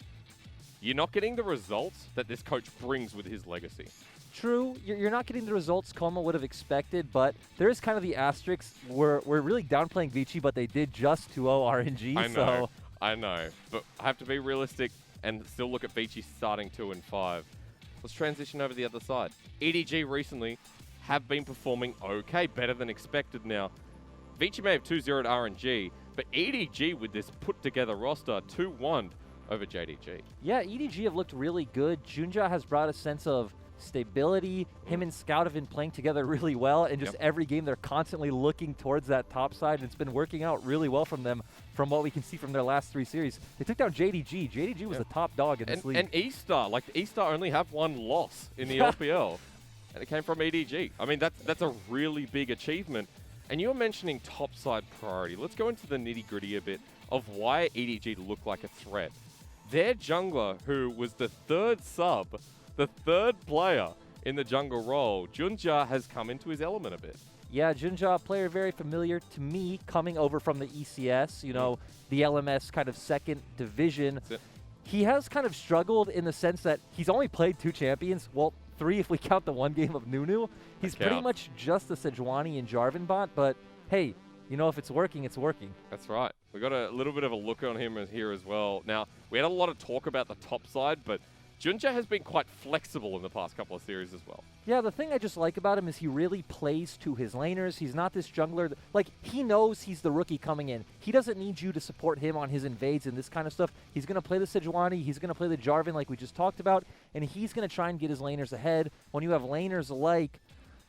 you're not getting the results that this coach brings with his legacy. True, you're not getting the results Koma would have expected, but there is kind of the asterisk. We're really downplaying Vici, but they did just 2-0 RNG. I know, but I have to be realistic and still look at Vici starting 2 and 5. Let's transition over to the other side. EDG recently have been performing okay, better than expected now. Vici may have 2-0 at RNG, but EDG with this put-together roster, 2-1, over JDG. Yeah, EDG have looked really good. Junja has brought a sense of stability. Him and Scout have been playing together really well, and just every game they're constantly looking towards that top side, and it's been working out really well from them from what we can see from their last 3 series. They took down JDG. JDG was the top dog in this league. And E-Star, like the E-Star only have 1 loss in the LPL, and it came from EDG. I mean, that's a really big achievement. And you were mentioning topside priority. Let's go into the nitty-gritty a bit of why EDG looked like a threat. Their jungler, who was the 3rd sub, the 3rd player in the jungle role, Junja, has come into his element a bit. Yeah, Junja, a player very familiar to me, coming over from the ECS, you know, the LMS kind of 2nd division. He has kind of struggled in the sense that he's only played 2 champions. Well, 3 if we count the 1 game of Nunu. He's pretty much just a Sejuani and Jarvan bot, but hey, you know, if it's working, it's working. That's right. We got a little bit of a look on him here as well. Now, we had a lot of talk about the top side, but Junja has been quite flexible in the past couple of series as well. Yeah, the thing I just like about him is he really plays to his laners. He's not this jungler. Like, he knows he's the rookie coming in. He doesn't need you to support him on his invades and this kind of stuff. He's going to play the Sejuani. He's going to play the Jarvan like we just talked about, and he's going to try and get his laners ahead. When you have laners like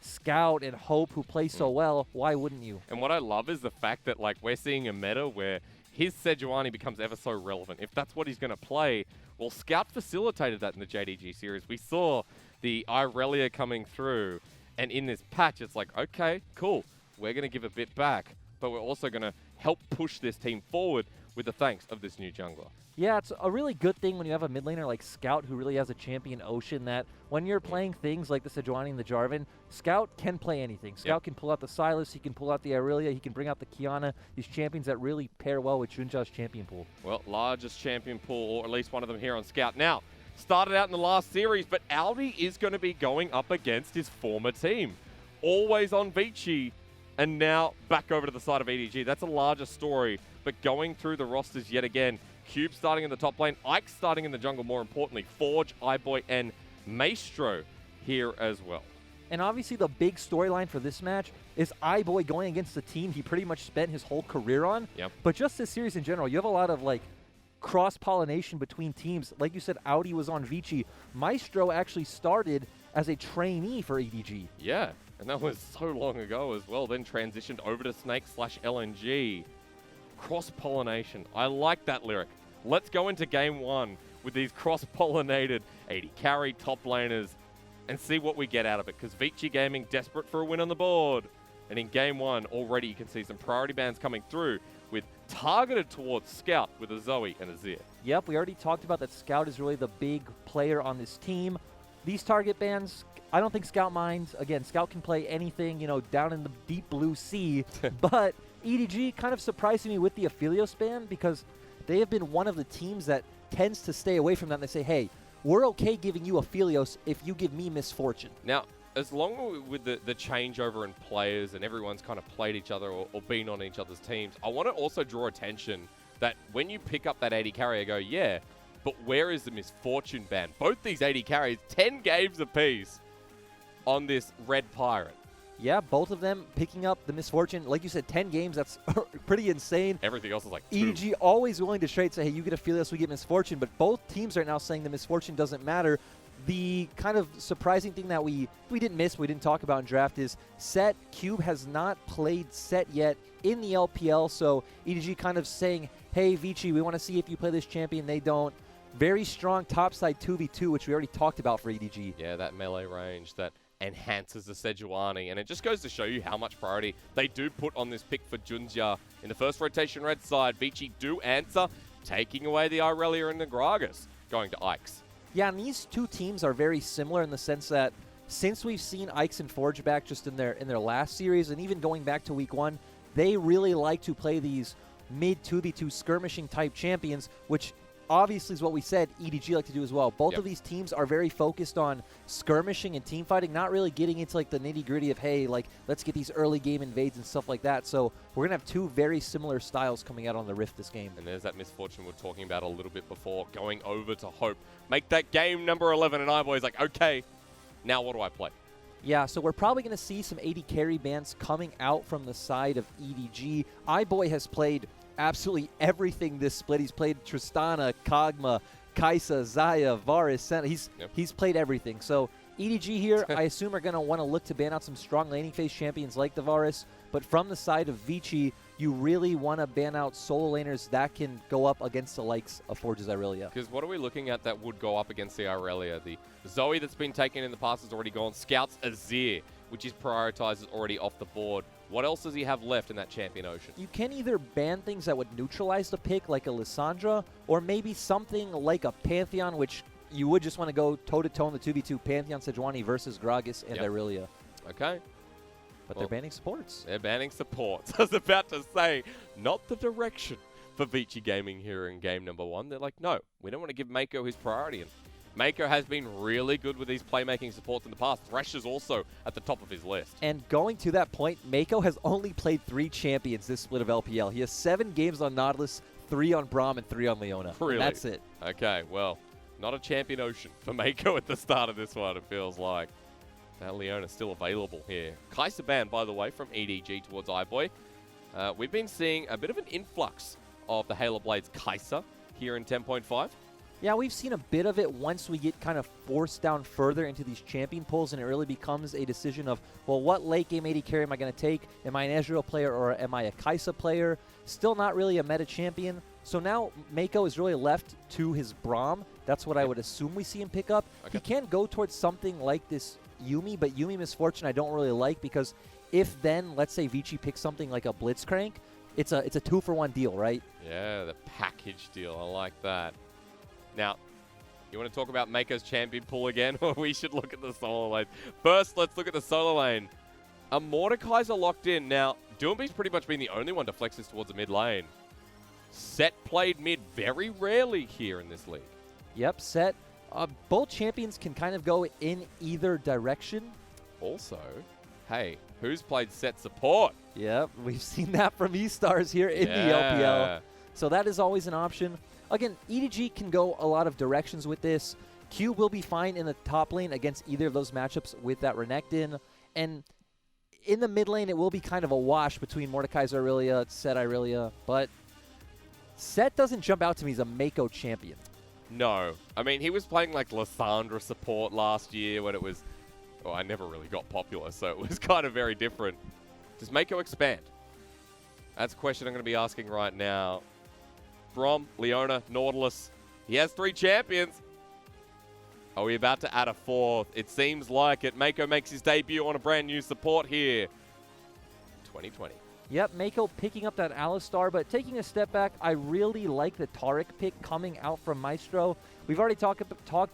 Scout and Hope who play so well, why wouldn't you? And what I love is the fact that, like, we're seeing a meta where his Sejuani becomes ever so relevant. If that's what he's going to play, well, Scout facilitated that in the JDG series. We saw the Irelia coming through, and in this patch, it's like, okay, cool. We're going to give a bit back, but we're also going to help push this team forward with the thanks of this new jungler. Yeah, it's a really good thing when you have a mid laner like Scout who really has a champion Ocean, that when you're playing things like the Sejuani and the Jarvan, Scout can play anything. Scout can pull out the Sylas, he can pull out the Irelia, he can bring out the Kiana, these champions that really pair well with Junja's champion pool. Well, largest champion pool, or at least one of them here on Scout. Now, started out in the last series, but Aldi is going to be going up against his former team. Always on Vici, and now back over to the side of EDG. That's a larger story, but going through the rosters yet again, Cube starting in the top lane, Ike starting in the jungle, more importantly, Forge, iBoy, and Maestro here as well. And obviously the big storyline for this match is iBoy going against the team he pretty much spent his whole career on. But just this series in general, you have a lot of like cross-pollination between teams. Like you said, Audi was on Vici. Maestro actually started as a trainee for EDG. Yeah, and that was so long ago as well. Then transitioned over to Snake/LNG. Cross-pollination. I like that lyric. Let's go into game 1 with these cross-pollinated AD carry top laners and see what we get out of it, because Vici Gaming desperate for a win on the board. And in game 1, already you can see some priority bans coming through with targeted towards Scout with a Zoe and a Zir. Yep, we already talked about that Scout is really the big player on this team. These target bans, I don't think Scout minds. Again, Scout can play anything, you know, down in the deep blue sea. But EDG kind of surprised me with the Aphelios ban, because they have been one of the teams that tends to stay away from that. And they say, hey, we're okay giving you Aphelios if you give me Misfortune. Now, as long with the changeover in players and everyone's kind of played each other or been on each other's teams, I want to also draw attention that when you pick up that AD carry, I go, yeah, but where is the Misfortune ban? Both these AD carries, 10 games apiece on this Red Pirate. Yeah, both of them picking up the Misfortune. Like you said, 10 games, that's pretty insane. Everything else is like 2. EDG always willing to trade, say, hey, you get Aphelios, we get Misfortune, but both teams are now saying the Misfortune doesn't matter. The kind of surprising thing that we didn't miss, we didn't talk about in draft, is Set. Cube has not played Set yet in the LPL, so EDG kind of saying, hey, Vici, we want to see if you play this champion. They don't. Very strong topside 2v2, which we already talked about for EDG. Yeah, that melee range that enhances the Sejuani, and it just goes to show you how much priority they do put on this pick for Junja. In the first rotation red side, Vici do answer, taking away the Irelia and the Gragas, going to Ikes. Yeah, and these two teams are very similar in the sense that since we've seen Ikes and Forge back just in their last series, and even going back to week 1, they really like to play these mid 2v2 skirmishing type champions, which obviously is what we said EDG like to do as well. Both of these teams are very focused on skirmishing and team fighting, not really getting into like the nitty gritty of, hey, like let's get these early game invades and stuff like that. So we're gonna have two very similar styles coming out on the Rift this game. And there's that Misfortune we're talking about a little bit before, going over to Hope. Make that game number 11, and iBoy's like, okay, now what do I play? Yeah, so we're probably going to see some AD carry bans coming out from the side of EDG. iBoy has played absolutely everything this split. He's played Tristana, Kog'Maw, Kai'Sa, Xayah, Varus, Senna. He's played everything. So EDG here, I assume, are going to want to look to ban out some strong laning phase champions like the Varus. But from the side of Vici, you really want to ban out solo laners that can go up against the likes of Forge's Irelia. Because what are we looking at that would go up against the Irelia? The Zoe that's been taken in the past has already gone. Scout's Azir, which is prioritized, is already off the board. What else does he have left in that champion ocean? You can either ban things that would neutralize the pick, like a Lissandra, or maybe something like a Pantheon, which you would just want to go toe-to-toe in the 2v2 Pantheon Sejuani versus Gragas and Irelia. Okay. But they're banning supports. They're banning supports. I was about to say, not the direction for Vici Gaming here in game number 1. They're like, no, we don't want to give Mako his priority. And Mako has been really good with these playmaking supports in the past. Thresh is also at the top of his list. And going to that point, Mako has only played 3 champions this split of LPL. He has 7 games on Nautilus, 3 on Braum, and 3 on Leona. Really? That's it. Okay, well, not a champion ocean for Mako at the start of this one, it feels like. That Leona's still available here. Kai'Sa ban, by the way, from EDG towards iBoy. We've been seeing a bit of an influx of the Halo Blades Kai'Sa here in 10.5. Yeah, we've seen a bit of it once we get kind of forced down further into these champion pools, and it really becomes a decision of, well, what late game AD carry am I going to take? Am I an Ezreal player or am I a Kai'Sa player? Still not really a meta champion. So now Mako is really left to his Braum. That's what I would assume we see him pick up. Okay. He can go towards something like this Yuumi, but Yuumi Misfortune I don't really like, because if then, let's say Vici picks something like a Blitzcrank, it's a 2-for-1 deal, right? Yeah, the package deal. I like that. Now, you want to talk about Mako's champion pool again? Or we should look at the solo lane. First, let's look at the solo lane. Mordekaiser locked in. Now, Doombe's pretty much been the only one to flex this towards the mid lane. Set played mid very rarely here in this league. Yep, Set. Both champions can kind of go in either direction. Also, hey, who's played Set support? Yep, we've seen that from E-Stars here in the LPL. So that is always an option. Again, EDG can go a lot of directions with this. Q will be fine in the top lane against either of those matchups with that Renekton. And in the mid lane, it will be kind of a wash between Mordekaiser Irelia, Set Irelia. But Set doesn't jump out to me as a Mako champion. No. I mean, he was playing like Lissandra support last year when it was... Well, I never really got popular, so it was kind of very different. Does Mako expand? That's a question I'm going to be asking right now. Braum, Leona, Nautilus. He has 3 champions. Are we about to add a 4th? It seems like it. Mako makes his debut on a brand new support here. 2020. Yep, Mako picking up that Alistar, but taking a step back, I really like the Taric pick coming out from Maestro. We've already talked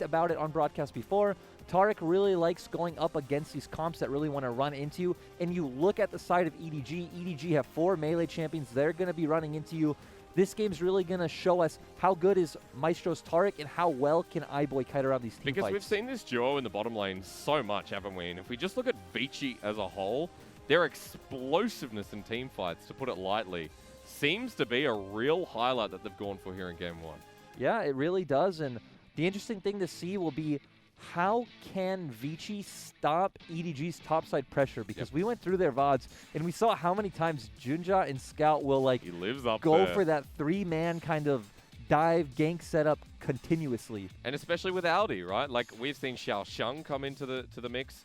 about it on broadcast before. Taric really likes going up against these comps that really want to run into you. And you look at the side of EDG. EDG have 4 melee champions. They're going to be running into you. This game's really going to show us how good is Maestro's Taric and how well can iBoy kite around these team Because fights. we've seen this duo in the bottom lane so much, haven't we? And if we just look at Vici as a whole, their explosiveness in team fights, to put it lightly, seems to be a real highlight that they've gone for here in Game 1. Yeah, it really does. And the interesting thing to see will be how can Vici stop EDG's topside pressure? Because we went through their VODs and we saw how many times Junja and Scout will he lives up go there for that 3-man kind of dive gank setup continuously. And especially with Audi, right? Like, we've seen Xiao Shang come into the mix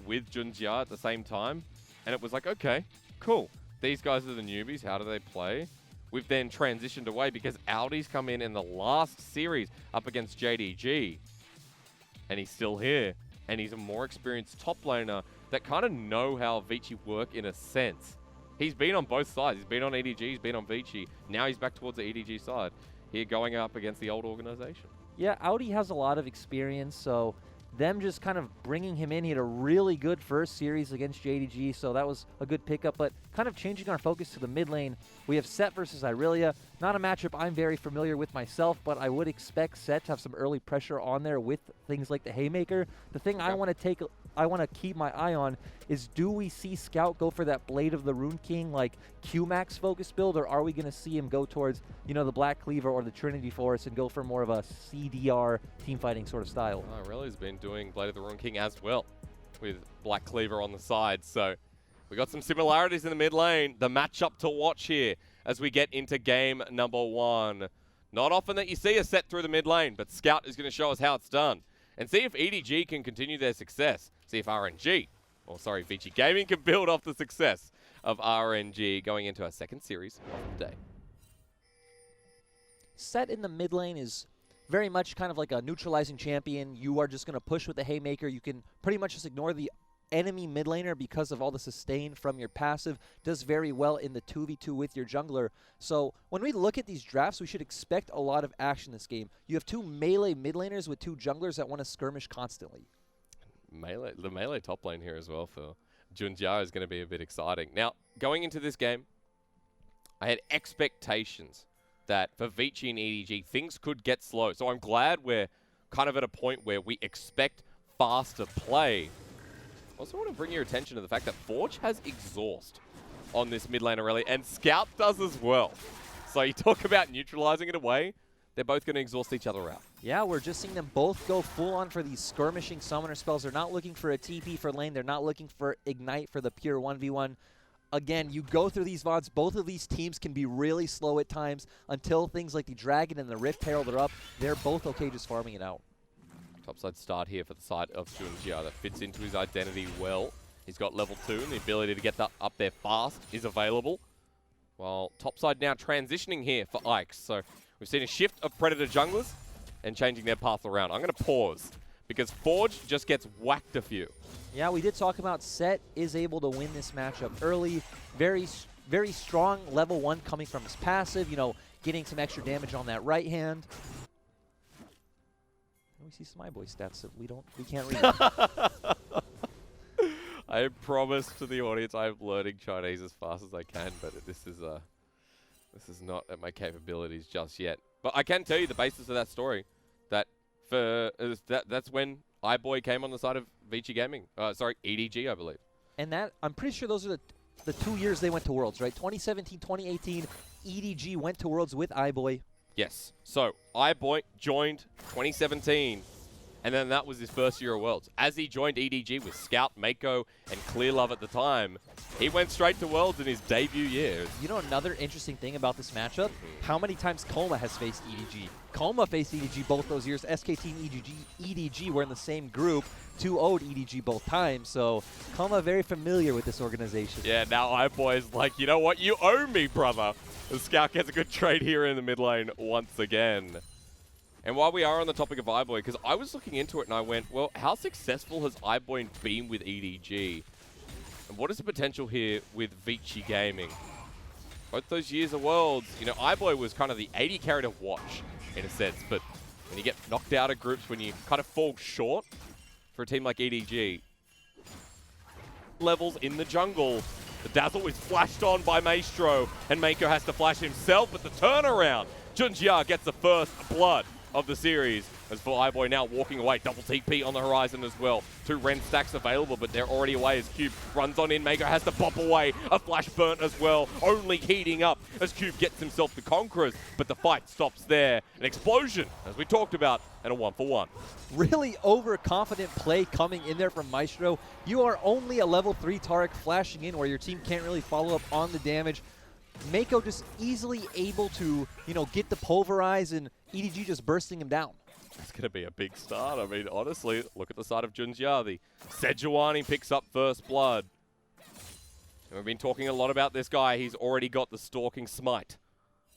with Junjia at the same time. And it was like, okay, cool. These guys are the newbies. How do they play? We've then transitioned away because Audi's come in the last series up against JDG. And he's still here. And he's a more experienced top laner that kind of know how Vici work in a sense. He's been on both sides. He's been on EDG, he's been on Vici. Now he's back towards the EDG side. Here going up against the old organization. Yeah, Audi has a lot of experience, so them just kind of bringing him in. He had a really good first series against JDG, so that was a good pickup. But kind of changing our focus to the mid lane, we have Set versus Irelia. Not a matchup I'm very familiar with myself, but I would expect Set to have some early pressure on there with things like the Haymaker. The thing I want to keep my eye on is, do we see Scout go for that Blade of the Rune King, like Q-Max focus build, or are we going to see him go towards, you know, the Black Cleaver or the Trinity Force and go for more of a CDR team fighting sort of style? Aurelia's been doing Blade of the Rune King as well, with Black Cleaver on the side. So we got some similarities in the mid lane. The matchup to watch here. as we get into game number 1. Not often that you see a set through the mid lane, but Scout is going to show us how it's done. And see if EDG can continue their success. See if Vici Gaming can build off the success of RNG going into our second series of the day. Set in the mid lane is very much kind of like a neutralizing champion. You are just going to push with the Haymaker. You can pretty much just ignore the enemy mid laner because of all the sustain from your passive. Does very well in the 2v2 with your jungler. So when we look at these drafts, we should expect a lot of action this game. You have 2 melee mid laners with 2 junglers that want to skirmish constantly. The melee top lane here as well for Junjia is going to be a bit exciting. Now, going into this game, I had expectations that for Vici and EDG, things could get slow. So I'm glad we're kind of at a point where we expect faster play. I also want to bring your attention to the fact that Forge has exhaust on this mid lane Aurelia, and Scout does as well. So you talk about neutralizing it away, they're both going to exhaust each other out. Yeah, we're just seeing them both go full on for these skirmishing summoner spells. They're not looking for a TP for lane. They're not looking for Ignite for the pure 1v1. Again, you go through these VODs, both of these teams can be really slow at times until things like the Dragon and the Rift Herald are up. They're both okay just farming it out. Topside start here for the side of Junjia that fits into his identity well. He's got level 2 and the ability to get that up there fast is available. While topside now transitioning here for Ike. So we've seen a shift of Predator junglers and changing their path around. I'm going to pause because Forge just gets whacked a few. Yeah, we did talk about Set is able to win this matchup early. Very strong level 1 coming from his passive, you know, getting some extra damage on that right hand. And we see some iBoy stats that we can't read. I promise to the audience I'm learning Chinese as fast as I can, but this is not at my capabilities just yet. But I can tell you the basis of that story, that's when iBoy came on the side of Vici Gaming. Sorry, EDG, I believe. And that, I'm pretty sure those are the 2 years they went to Worlds, right? 2017, 2018, EDG went to Worlds with iBoy. Yes. So, iBoy joined 2017, and then that was his first year of Worlds. As he joined EDG with Scout, Mako, and Clearlove at the time, he went straight to Worlds in his debut year. You know another interesting thing about this matchup? How many times Coma has faced EDG? Coma faced EDG both those years. SKT and EDG were in the same group. 2-0'd EDG both times, so Coma very familiar with this organization. Yeah, now iBoy is like, you know what? You owe me, brother. The Scout gets a good trade here in the mid lane once again. And while we are on the topic of iBoy, because I was looking into it and I went, well, how successful has iBoy been with EDG? And what is the potential here with Vici Gaming? Both those years of Worlds, you know, iBoy was kind of the 80 carry to watch, in a sense, but when you get knocked out of groups, when you kind of fall short for a team like EDG, levels in the jungle, the Dazzle is flashed on by Maestro, and Mako has to flash himself, but the turnaround, Junjia gets the first blood of the series. As for iBoy now walking away, double TP on the horizon as well. 2 Ren stacks available, but they're already away as Cube runs on in. Mako has to pop away. A flash burnt as well, only heating up as Cube gets himself the Conquerors, but the fight stops there. An explosion, as we talked about, and a 1-for-1. Really overconfident play coming in there from Maestro. You are only a level 3 Taric flashing in where your team can't really follow up on the damage. Mako just easily able to, you know, get the pulverize and EDG just bursting him down. It's going to be a big start. I mean, honestly, look at the side of Junjia. The Sejuani picks up first blood. And we've been talking a lot about this guy. He's already got the Stalking Smite.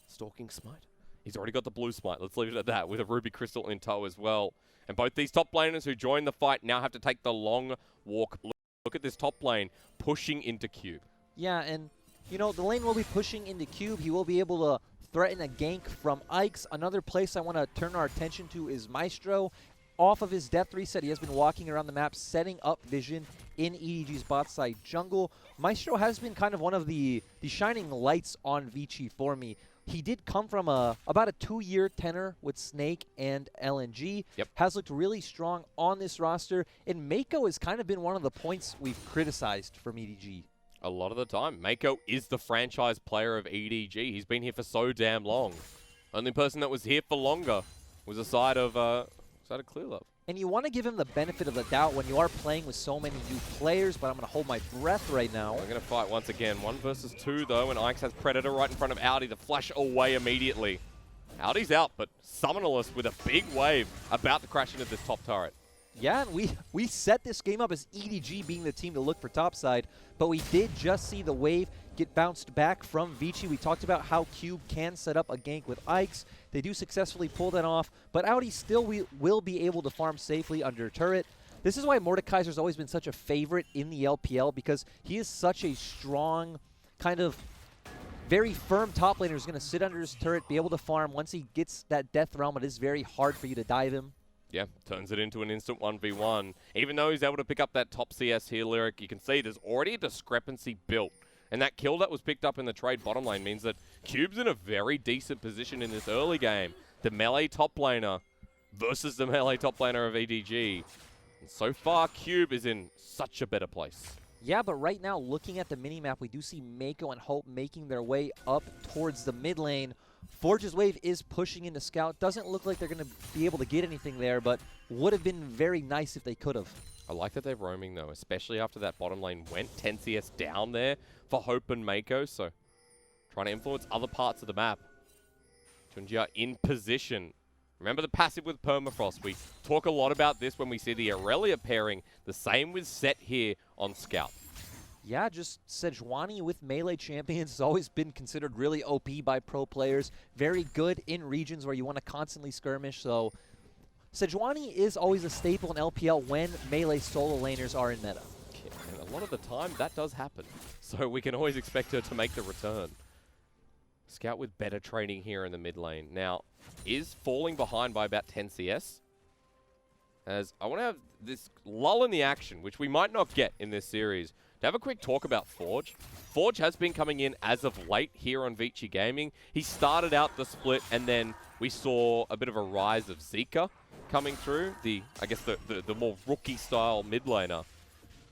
Stalking Smite? He's already got the Blue Smite. Let's leave it at that, with a Ruby Crystal in tow as well. And both these top laners who join the fight now have to take the long walk. Look at this top lane pushing into Cube. Yeah, and, you know, the lane will be pushing into Cube. He will be able to threaten a gank from Ike's. Another place I want to turn our attention to is Maestro. Off of his death reset, he has been walking around the map, setting up vision in EDG's bot side jungle. Maestro has been kind of one of the shining lights on Vici for me. He did come from about a 2-year tenor with Snake and LNG. Yep. Has looked really strong on this roster. And Mako has kind of been one of the points we've criticized from EDG. A lot of the time. Mako is the franchise player of EDG. He's been here for so damn long. Only person that was here for longer was the side of Clearlove. And you want to give him the benefit of the doubt when you are playing with so many new players, but I'm going to hold my breath right now. We're going to fight once again. 1 versus 2, though, and Ike's has Predator right in front of Audi. The flash away immediately. Audi's out, but Summonerless with a big wave about to crash into this top turret. Yeah, and we set this game up as EDG being the team to look for topside, but we did just see the wave get bounced back from Vici. We talked about how Cube can set up a gank with Ike's. They do successfully pull that off, but Audi still will be able to farm safely under turret. This is why Mordekaiser's always been such a favorite in the LPL, because he is such a strong, kind of very firm top laner who's going to sit under his turret, be able to farm. Once he gets that death realm, it is very hard for you to dive him. Yeah, turns it into an instant 1v1. Even though he's able to pick up that top CS here, Lyric, you can see there's already a discrepancy built. And that kill that was picked up in the trade bottom lane means that Cube's in a very decent position in this early game. The melee top laner versus the melee top laner of EDG. And so far, Cube is in such a better place. Yeah, but right now, looking at the minimap, we do see Mako and Hope making their way up towards the mid lane. Forge's wave is pushing into Scout. Doesn't look like they're going to be able to get anything there, but would have been very nice if they could have. I like that they're roaming, though, especially after that bottom lane went. 10 CS down there for Hope and Mako, so trying to influence other parts of the map. Junjia in position. Remember the passive with Permafrost. We talk a lot about this when we see the Aurelia pairing. The same with Set here on Scout. Yeah, just Sejuani with melee champions has always been considered really OP by pro players. Very good in regions where you want to constantly skirmish, so Sejuani is always a staple in LPL when melee solo laners are in meta. Yeah, and a lot of the time, that does happen. So we can always expect her to make the return. Scout with better training here in the mid lane. Now, is falling behind by about 10 CS. As I want to have this lull in the action, which we might not get in this series, to have a quick talk about Forge. Forge has been coming in as of late here on Vici Gaming. He started out the split, and then we saw a bit of a rise of Zika coming through, I guess the more rookie-style mid laner.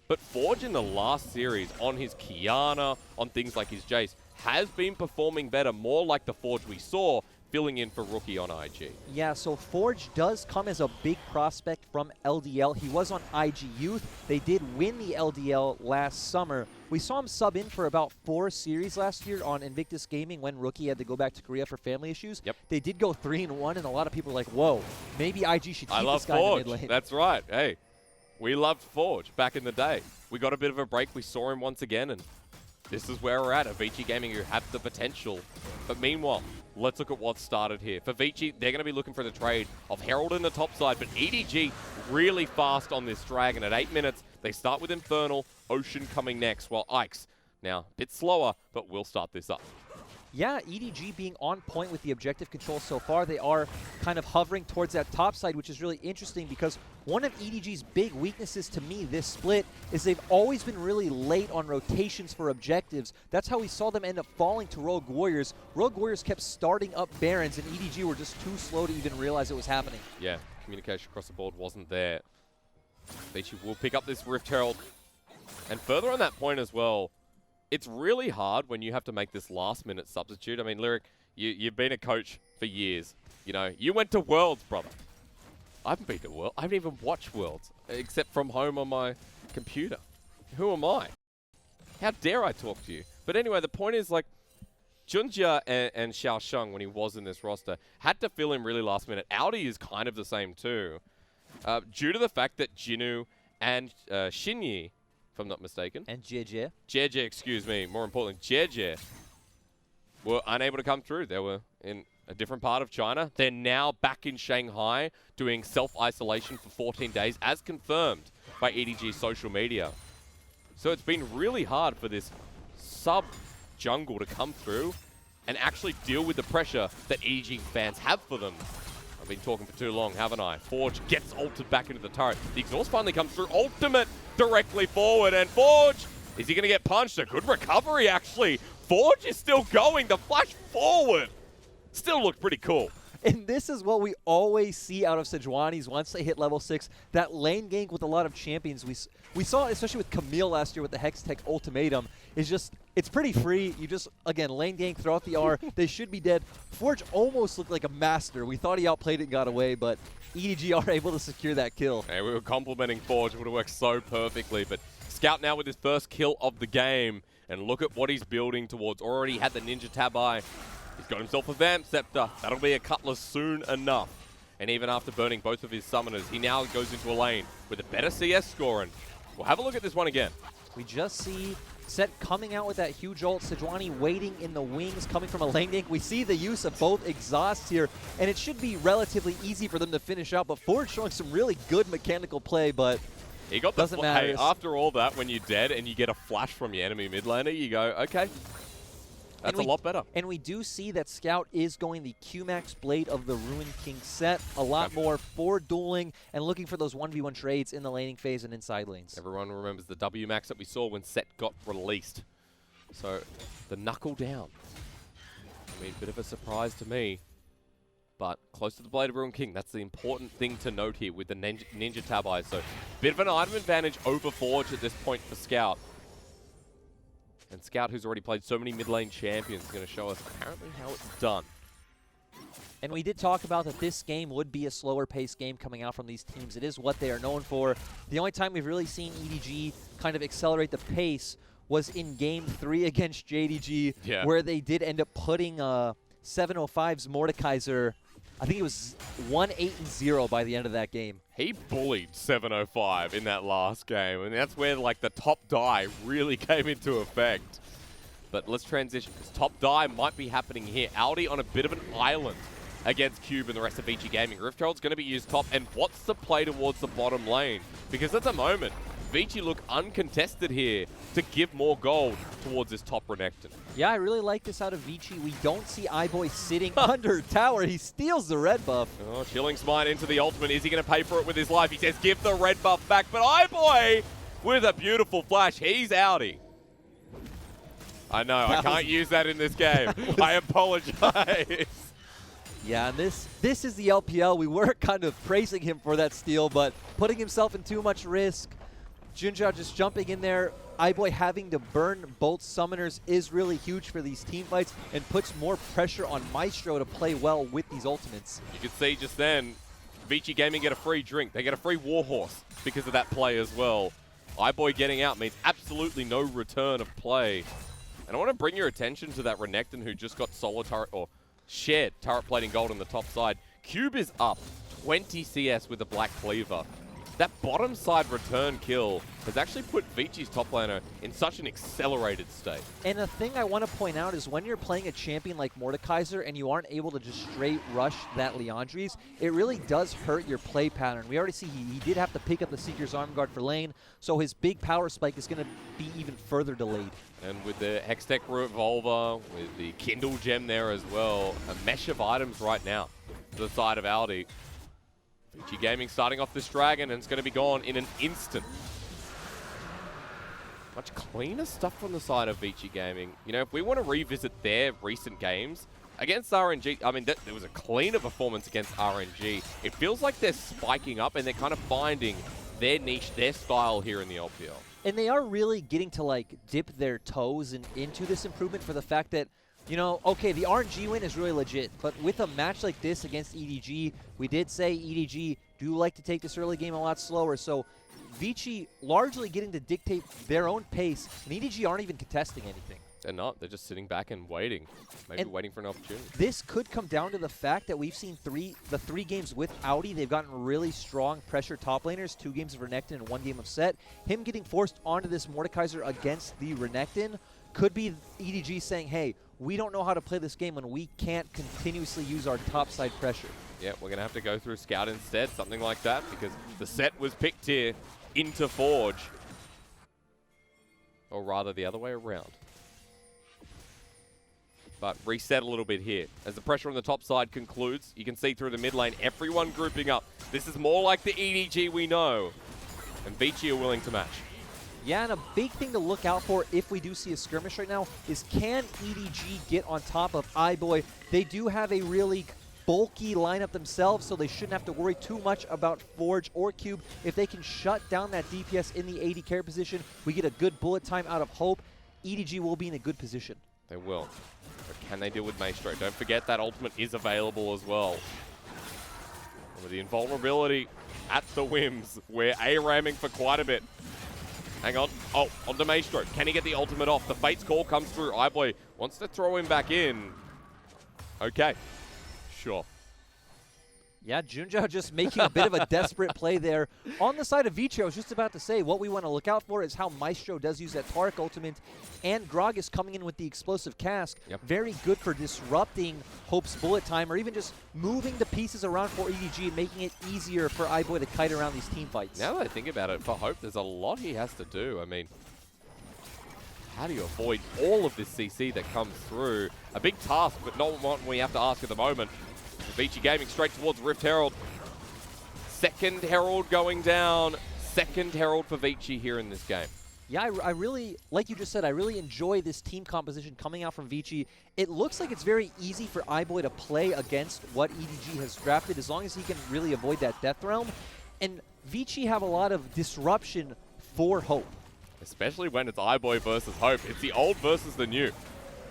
But Forge in the last series, on his Kiana, on things like his Jace, has been performing better, more like the Forge we saw, filling in for rookie on IG. Yeah, so Forge does come as a big prospect from LDL. He was on IG Youth. They did win the LDL last summer. We saw him sub in for about 4 series last year on Invictus Gaming when Rookie had to go back to Korea for family issues. Yep. They did go 3-1, and a lot of people are like, whoa, maybe IG should keep this guy Forge. in the mid lane. That's right. Hey, we loved Forge back in the day. We got a bit of a break. We saw him once again, and this is where we're at Vici Gaming, who have the potential. But meanwhile, let's look at what's started here. For Vici, they're going to be looking for the trade of Herald in the top side, but EDG really fast on this Dragon. At 8 minutes, they start with Infernal, Ocean coming next, while Ike's now a bit slower, but will start this up. Yeah, EDG being on point with the objective control so far. They are kind of hovering towards that top side, which is really interesting because one of EDG's big weaknesses to me this split is they've always been really late on rotations for objectives. That's how we saw them end up falling to Rogue Warriors. Rogue Warriors kept starting up Barons, and EDG were just too slow to even realize it was happening. Yeah, communication across the board wasn't there. Vici will pick up this Rift Herald. And further on that point as well, it's really hard when you have to make this last-minute substitute. I mean, Lyric, you've been a coach for years. You know, you went to Worlds, brother. I haven't been to Worlds. I haven't even watched Worlds, except from home on my computer. Who am I? How dare I talk to you? But anyway, the point is, like, Junjia and Xiao Sheng, when he was in this roster, had to fill in really last minute. Audi is kind of the same too, due to the fact that Jinu and Xinyi, if I'm not mistaken. And Jie. Jie, excuse me. More importantly, Jie were unable to come through. They were in a different part of China. They're now back in Shanghai doing self-isolation for 14 days, as confirmed by EDG's social media. So it's been really hard for this sub-jungle to come through and actually deal with the pressure that EDG fans have for them. I've been talking for too long, haven't I? Forge gets ulted back into the turret. The exhaust finally comes through. Ultimate directly forward. And Forge, is he going to get punched? A good recovery, actually. Forge is still going. The flash forward still looked pretty cool. And this is what we always see out of Sejuani's once they hit level 6. That lane gank with a lot of champions. We saw it especially with Camille last year with the Hextech Ultimatum. Is just It's pretty free. You just, again, lane gank, throw out the R. They should be dead. Forge almost looked like a master. We thought he outplayed it and got away, but EDG are able to secure that kill. Hey, we were complimenting Forge. It would have worked so perfectly, but Scout now with his first kill of the game. And look at what he's building towards. Already had the Ninja Tabi. He's got himself a Vamp Scepter. That'll be a Cutlass soon enough. And even after burning both of his summoners, he now goes into a lane with a better CS score. And we'll have a look at this one again. We just see Set coming out with that huge ult. Sejuani waiting in the wings, coming from a lane gank. We see the use of both exhausts here, and it should be relatively easy for them to finish out. But Forge showing some really good mechanical play, but he got doesn't matter. Hey, after all that, when you're dead and you get a flash from your enemy mid laner, you go, okay, that's a lot better. And we do see that Scout is going the Q-Max Blade of the Ruined King set. A lot more for dueling and looking for those 1v1 trades in the laning phase and inside lanes. Everyone remembers the W-Max that we saw when Set got released. So, the knuckle down. I mean, a bit of a surprise to me. But close to the Blade of Ruined King. That's the important thing to note here with the Ninja Tabi. So, bit of an item advantage over Forge at this point for Scout. And Scout, who's already played so many mid lane champions, is going to show us apparently how it's done. And we did talk about that this game would be a slower paced game coming out from these teams. It is what they are known for. The only time we've really seen EDG kind of accelerate the pace was in Game 3 against JDG, where they did end up putting 705's Mordekaiser, I think it was 1-8-0 by the end of that game. He bullied 705 in that last game, and that's where like the top die really came into effect. But let's transition, because top die might be happening here. Audi on a bit of an island against Cube and the rest of Vici Gaming. Rift Herald's going to be used top, and what's the play towards the bottom lane? Because at the moment, Vici look uncontested here to give more gold towards this top Renekton. Yeah, I really like this out of Vici. We don't see iBoy sitting under tower. He steals the red buff. Oh, Chilling Smite into the ultimate. Is he going to pay for it with his life? He says, give the red buff back. But iBoy, with a beautiful flash, he's outie. I know, I can't use that in this game. I apologize. Yeah, and this is the LPL. We were kind of praising him for that steal, but putting himself in too much risk. Junja just jumping in there. iBoy having to burn both summoners is really huge for these team fights and puts more pressure on Maestro to play well with these ultimates. You could see just then, Vici Gaming get a free drink. They get a free Warhorse because of that play as well. iBoy getting out means absolutely no return of play. And I want to bring your attention to that Renekton who just got solo turret, or shared turret plating gold on the top side. Cube is up 20 CS with the Black Cleaver. That bottom side return kill has actually put Vici's top laner in such an accelerated state. And the thing I want to point out is when you're playing a champion like Mordekaiser and you aren't able to just straight rush that Leandries, it really does hurt your play pattern. We already see he did have to pick up the Seeker's Arm Guard for lane, so his big power spike is going to be even further delayed. And with the Hextech Revolver, with the Kindle Gem there as well, a mesh of items right now to the side of Aldi. Vici Gaming starting off this dragon, and it's going to be gone in an instant. Much cleaner stuff from the side of Vici Gaming. You know, if we want to revisit their recent games against RNG, I mean, there was a cleaner performance against RNG. It feels like they're spiking up and they're kind of finding their niche, their style here in the LPL. And they are really getting to, like, dip their toes into this improvement for the fact that, you know, okay, the RNG win is really legit, but with a match like this against EDG, we did say EDG do like to take this early game a lot slower, so Vici largely getting to dictate their own pace, and EDG aren't even contesting anything. They're not. They're just sitting back and waiting. Maybe waiting for an opportunity. This could come down to the fact that we've seen the three games with Audi. They've gotten really strong pressure top laners, 2 games of Renekton and 1 game of Set. Him getting forced onto this Mordekaiser against the Renekton could be EDG saying, hey, we don't know how to play this game when we can't continuously use our topside pressure. Yeah, we're going to have to go through Scout instead, something like that, because the Set was picked here into Forge. Or rather, the other way around. But reset a little bit here. As the pressure on the top side concludes, you can see through the mid lane, everyone grouping up. This is more like the EDG we know. And Vici are willing to match. Yeah, and a big thing to look out for if we do see a skirmish right now is can EDG get on top of iBoy? They do have a really bulky lineup themselves, so they shouldn't have to worry too much about Forge or Cube. If they can shut down that DPS in the AD carry position, we get a good bullet time out of Hope. EDG will be in a good position. They will. But can they deal with Maestro? Don't forget that ultimate is available as well. And with the invulnerability at the whims, we're A-ramming for quite a bit. Hang on. Oh, onto Maestro. Can he get the ultimate off? The Fate's Call comes through. iBoy wants to throw him back in. Okay. Sure. Yeah, Junja just making a bit of a desperate play there. On the side of Vici, I was just about to say, what we want to look out for is how Maestro does use that Taric ultimate, and Grog is coming in with the explosive cask. Yep. Very good for disrupting Hope's bullet time, or even just moving the pieces around for EDG and making it easier for iBoy to kite around these team fights. Now that I think about it, for Hope, there's a lot he has to do. I mean, how do you avoid all of this CC that comes through? A big task, but not one we have to ask at the moment. Vici Gaming straight towards Rift Herald. Second Herald going down. Second Herald for Vici here in this game. Yeah, I really, like you just said, I really enjoy this team composition coming out from Vici. It looks like it's very easy for iBoy to play against what EDG has drafted as long as he can really avoid that Death Realm. And Vici have a lot of disruption for Hope. Especially when it's iBoy versus Hope. It's the old versus the new.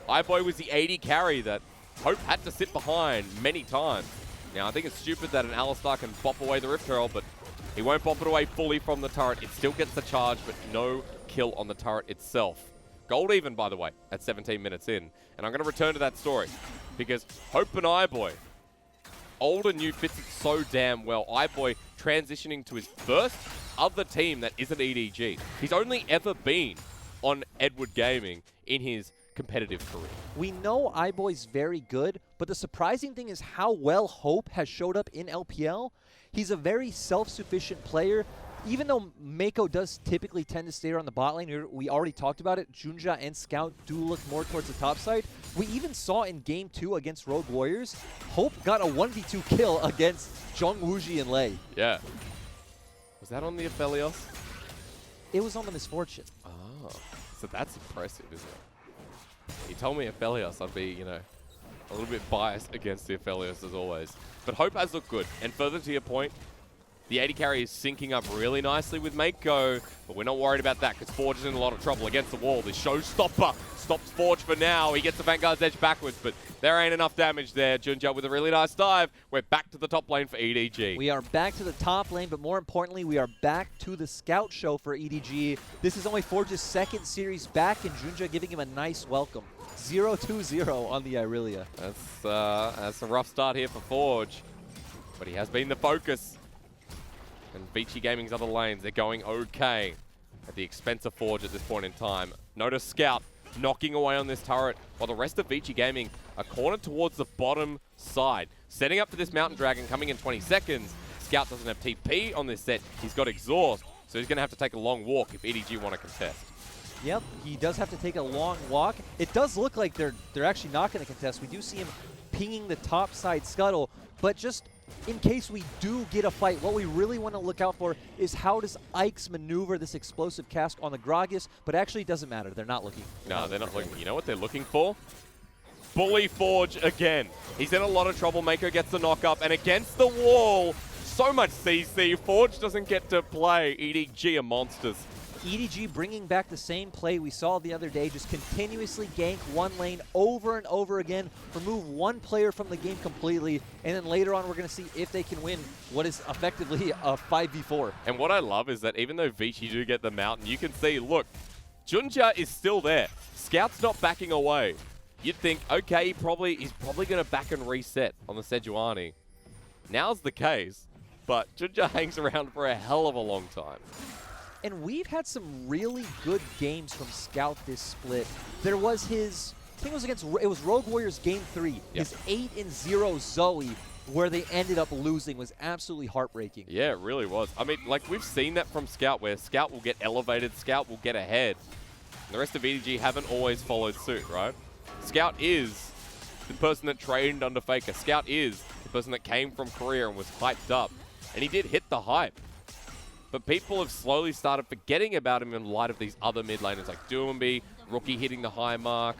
iBoy was the 80 carry that Hope had to sit behind many times. Now, I think it's stupid that an Alistar can bop away the Rift Herald, but he won't bop it away fully from the turret. It still gets the charge, but no kill on the turret itself. Gold even, by the way, at 17 minutes in. And I'm going to return to that story, because Hope and iBoy, old and new, fits it so damn well. iBoy transitioning to his first other team that isn't EDG. He's only ever been on Edward Gaming in his competitive career. We know iBoy's very good, but the surprising thing is how well Hope has showed up in LPL. He's a very self-sufficient player. Even though Mako does typically tend to stay around the bot lane, we already talked about it, Junja and Scout do look more towards the top side. We even saw in Game 2 against Rogue Warriors, Hope got a 1v2 kill against Zhong Wuji and Lei. Yeah. Was that on the Aphelios? It was on the Misfortune. Oh, so that's impressive, isn't it? He told me Aphelios, I'd be, you know, a little bit biased against the Aphelios as always. But Hope has looked good. And further to your point, the 80 carry is syncing up really nicely with Mako, but we're not worried about that because Forge is in a lot of trouble against the wall. This showstopper stops Forge for now. He gets the Vanguard's edge backwards, but there ain't enough damage there. Junja with a really nice dive. We're back to the top lane for EDG. We are back to the top lane, but more importantly, we are back to the Scout show for EDG. This is only Forge's second series back, and Junja giving him a nice welcome. 0-2-0 on the Irelia. That's a rough start here for Forge, but he has been the focus. And Vici Gaming's other lanes, they're going okay at the expense of Forge at this point in time. Notice Scout knocking away on this turret, while the rest of Vici Gaming are cornered towards the bottom side. Setting up for this Mountain Dragon coming in 20 seconds. Scout doesn't have TP on this set. He's got Exhaust, so he's going to have to take a long walk if EDG want to contest. Yep, he does have to take a long walk. It does look like they're actually not going to contest. We do see him pinging the top side scuttle, but just in case we do get a fight, what we really want to look out for is how does Ike's maneuver this explosive cask on the Gragas, but actually it doesn't matter. They're not looking. No, they're not looking. You know what they're looking for? Bully Forge again. He's in a lot of trouble. Mako gets the knock up, and against the wall, so much CC. Forge doesn't get to play. EDG are monsters. EDG bringing back the same play we saw the other day, just continuously gank one lane over and over again, remove one player from the game completely, and then later on we're going to see if they can win what is effectively a 5v4. And what I love is that even though Vici do get the mountain, you can see, look, Junja is still there. Scout's not backing away. You'd think, okay, he's probably going to back and reset on the Sejuani. Now's the case, but Junja hangs around for a hell of a long time. And we've had some really good games from Scout this split. There was his, I think it was Rogue Warriors Game 3. Yep. His 8-0 Zoe, where they ended up losing, was absolutely heartbreaking. Yeah, it really was. I mean, like, we've seen that from Scout, where Scout will get elevated, Scout will get ahead. And the rest of EDG haven't always followed suit, right? Scout is the person that trained under Faker. Scout is the person that came from Korea and was hyped up. And he did hit the hype. But people have slowly started forgetting about him in light of these other mid laners like Doomby, Rookie hitting the high mark.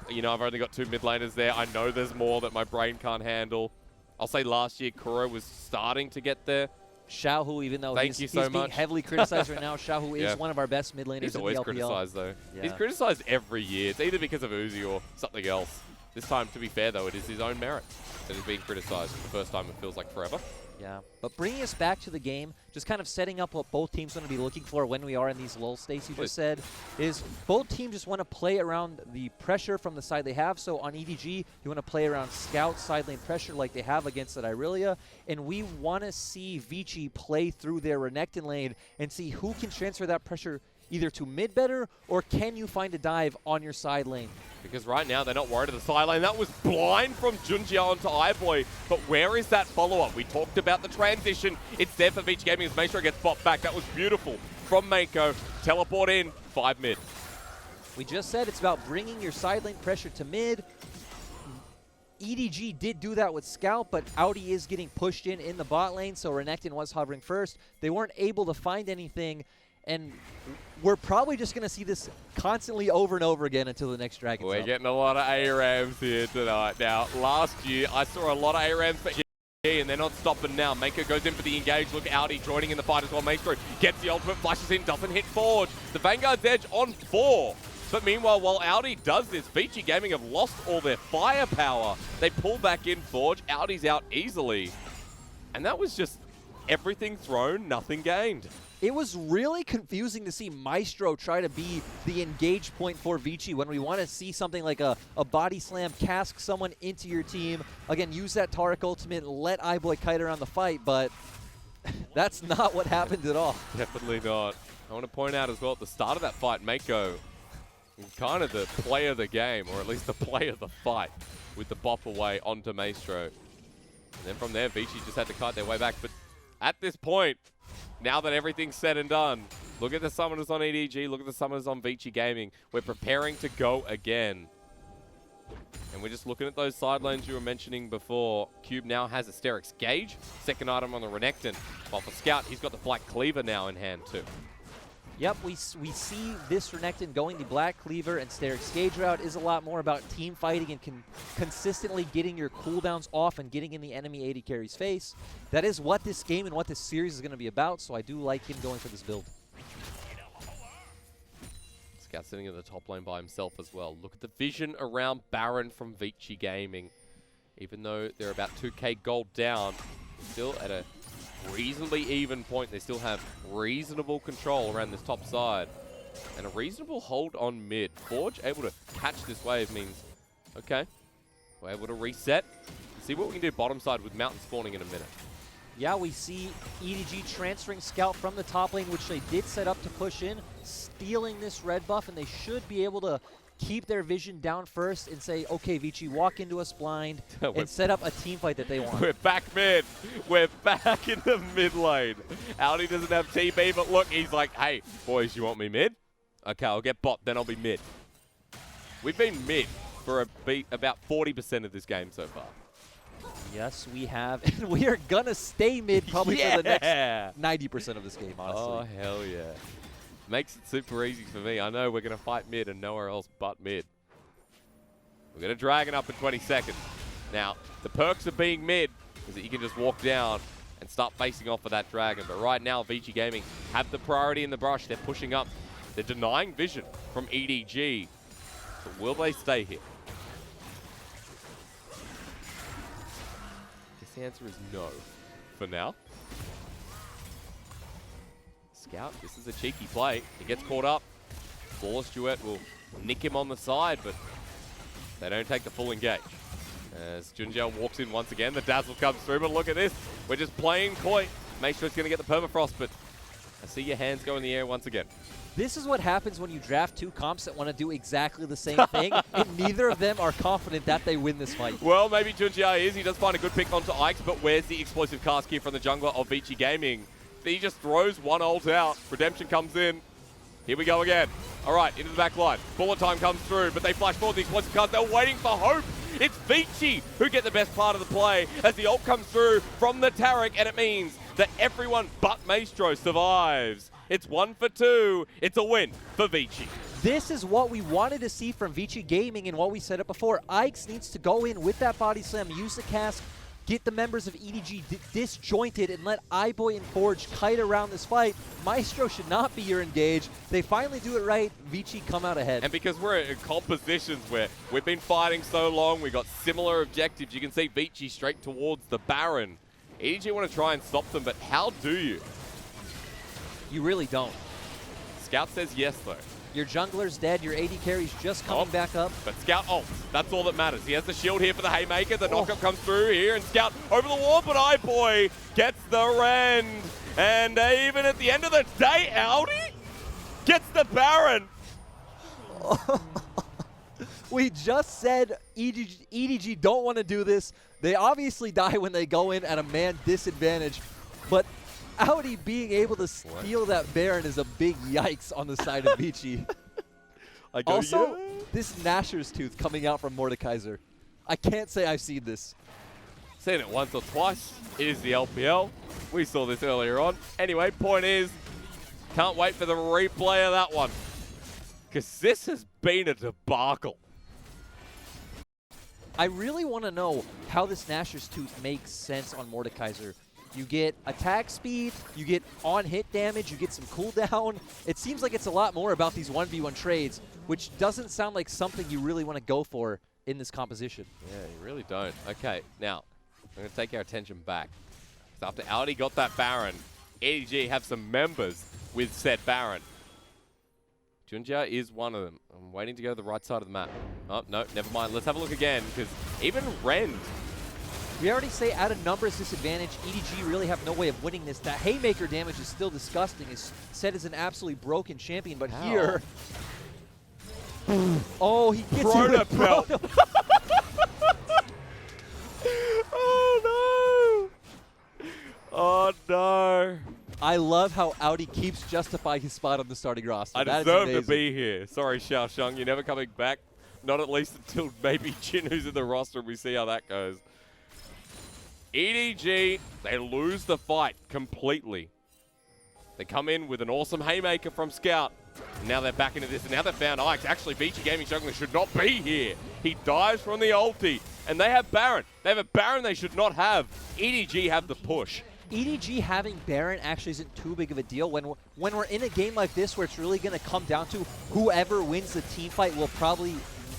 You know, I've only got 2 mid laners there. I know there's more that my brain can't handle. I'll say last year, Kuro was starting to get there. Xiaohu, even though Thank he's you so being much. heavily criticized right now, Xiaohu Yeah. is one of our best mid laners He's in the always LPL. criticized, though. Yeah. He's criticized every year. It's either because of Uzi or something else. This time, to be fair, though, it is his own merit that is being criticized for the first time. It feels like forever. Yeah, but bringing us back to the game, just kind of setting up what both teams want to be looking for when we are in these lull states you just said, is both teams just want to play around the pressure from the side they have. So on EDG, you want to play around scout side lane pressure like they have against that Irelia, and we want to see Vici play through their Renekton lane and see who can transfer that pressure either to mid better, or can you find a dive on your side lane? Because right now they're not worried at the side lane. That was blind from Junjiao onto iBoy, but where is that follow-up? We talked about the transition. It's there for Vici Gaming as Maestro gets popped back. That was beautiful from Mako. Teleport in, 5 mid. We just said it's about bringing your side lane pressure to mid. EDG did do that with Scout, but Audi is getting pushed in the bot lane, so Renekton was hovering first. They weren't able to find anything, and we're probably just going to see this constantly over and over again until the next Dragon's We're up. getting a lot of ARAMs here tonight. Now, last year, I saw a lot of ARAMs for EDG, and they're not stopping now. Mako goes in for the engage. Look, Audi joining in the fight as well. Maestro gets the ultimate, flashes in, doesn't hit Forge. The Vanguard's edge on 4. But meanwhile, while Audi does this, Vici Gaming have lost all their firepower. They pull back in Forge. Audi's out easily. And that was just everything thrown, nothing gained. It was really confusing to see Maestro try to be the engage point for Vici when we want to see something like a body slam, cask someone into your team. Again, use that Taric ultimate, let iBoy kite around the fight, but that's not what happened at all. Definitely not. I want to point out as well, at the start of that fight, Mako, kind of the play of the game, or at least the play of the fight, with the bop away onto Maestro. And then from there, Vici just had to kite their way back. But at this point, now that everything's said and done, look at the summoners on EDG, look at the summoners on Vici Gaming. We're preparing to go again. And we're just looking at those side lanes you were mentioning before. Cube now has Asterix Gauge, second item on the Renekton. While for Scout, he's got the Black Cleaver now in hand too. Yep, we see this Renekton going the Black Cleaver and Sterix Gauge route is a lot more about team fighting and consistently getting your cooldowns off and getting in the enemy AD carry's face. That is what this game and what this series is going to be about, so I do like him going for this build. Scout sitting at the top lane by himself as well. Look at the vision around Baron from Vici Gaming. Even though they're about 2k gold down, still at a reasonably even point. They still have reasonable control around this top side. And a reasonable hold on mid. Forge able to catch this wave means, okay, we're able to reset. See what we can do bottom side with Mountain spawning in a minute. Yeah, we see EDG transferring Scout from the top lane, which they did set up to push in, stealing this red buff, and they should be able to keep their vision down first and say, okay, Vici, walk into us blind and set up a team fight that they want. We're back mid. We're back in the mid lane. Audi doesn't have TB, but look, he's like, hey, boys, you want me mid? Okay, I'll get bot, then I'll be mid. We've been mid for about 40% of this game so far. Yes, we have, and we are gonna stay mid probably for the next 90% of this game, honestly. Oh, hell yeah. Makes it super easy for me. I know we're going to fight mid and nowhere else but mid. We're going to Dragon up in 20 seconds. Now, the perks of being mid is that you can just walk down and start facing off for that Dragon. But right now, Vici Gaming have the priority in the brush. They're pushing up. They're denying vision from EDG. So will they stay here? I guess the answer is no for now. Scout, this is a cheeky play. He gets caught up. Flawless Duet will nick him on the side, but they don't take the full engage. As Junjiao walks in once again, the dazzle comes through, but look at this. We're just playing coy. Make sure it's going to get the permafrost, but I see your hands go in the air once again. This is what happens when you draft two comps that want to do exactly the same thing, and neither of them are confident that they win this fight. Well, maybe Junjiao is. He does find a good pick onto Ike's, but where's the explosive cast here from the jungler of Vici Gaming? He just throws one ult out. Redemption comes in. Here we go again. All right, into the back line. Bullet time comes through, but they flash forward the explosive cast. They're waiting for hope. It's Vici who get the best part of the play as the ult comes through from the Taric, and it means that everyone but Maestro survives. It's 1 for 2. It's a win for Vici. This is what we wanted to see from Vici Gaming and what we said it before. Ike's needs to go in with that body slam, use the cask, get the members of EDG disjointed and let iBoy and Forge kite around this fight. Maestro should not be your engage. They finally do it right. Vici come out ahead. And because we're in compositions where we've been fighting so long, we got similar objectives. You can see Vici straight towards the Baron. EDG want to try and stop them, but how do you? You really don't. Scout says yes, though. Your jungler's dead. Your AD carry's just coming back up. But Scout ults. That's all that matters. He has the shield here for the Haymaker. The knockup comes through here, and Scout over the wall, but iBoy gets the rend. And even at the end of the day, Audi gets the Baron. We just said EDG don't want to do this. They obviously die when they go in at a man disadvantage. But Audi being able to steal that Baron is a big yikes on the side of Vici. Also, this Gnasher's Tooth coming out from Mordekaiser. I can't say I've seen this. Seen it once or twice. It is the LPL. We saw this earlier on. Anyway, point is, can't wait for the replay of that one. Because this has been a debacle. I really want to know how this Gnasher's Tooth makes sense on Mordekaiser. You get attack speed, you get on-hit damage, you get some cooldown. It seems like it's a lot more about these 1v1 trades, which doesn't sound like something you really want to go for in this composition. Yeah, you really don't. Okay, now, I'm going to take our attention back. So after Audi got that Baron, EDG have some members with said Baron. Junjia is one of them. I'm waiting to go to the right side of the map. Oh, no, never mind. Let's have a look again, because even Rend. We already say at a numbers disadvantage, EDG really have no way of winning this. That Haymaker damage is still disgusting. It's set as an absolutely broken champion, but here... Oh, he gets it with Oh, no! Oh, no! I love how Audi keeps justifying his spot on the starting roster. I deserve to be here. Sorry, Xiao Shang, you're never coming back. Not at least until maybe Jin, who's in the roster, and we see how that goes. EDG, they lose the fight completely. They come in with an awesome Haymaker from Scout. And now they're back into this, and now they've found Ike. Actually, Vici Gaming Jungler should not be here. He dies from the ulti, and they have Baron. They have a Baron they should not have. EDG have the push. EDG having Baron actually isn't too big of a deal. When we're in a game like this where it's really going to come down to whoever wins the team fight will probably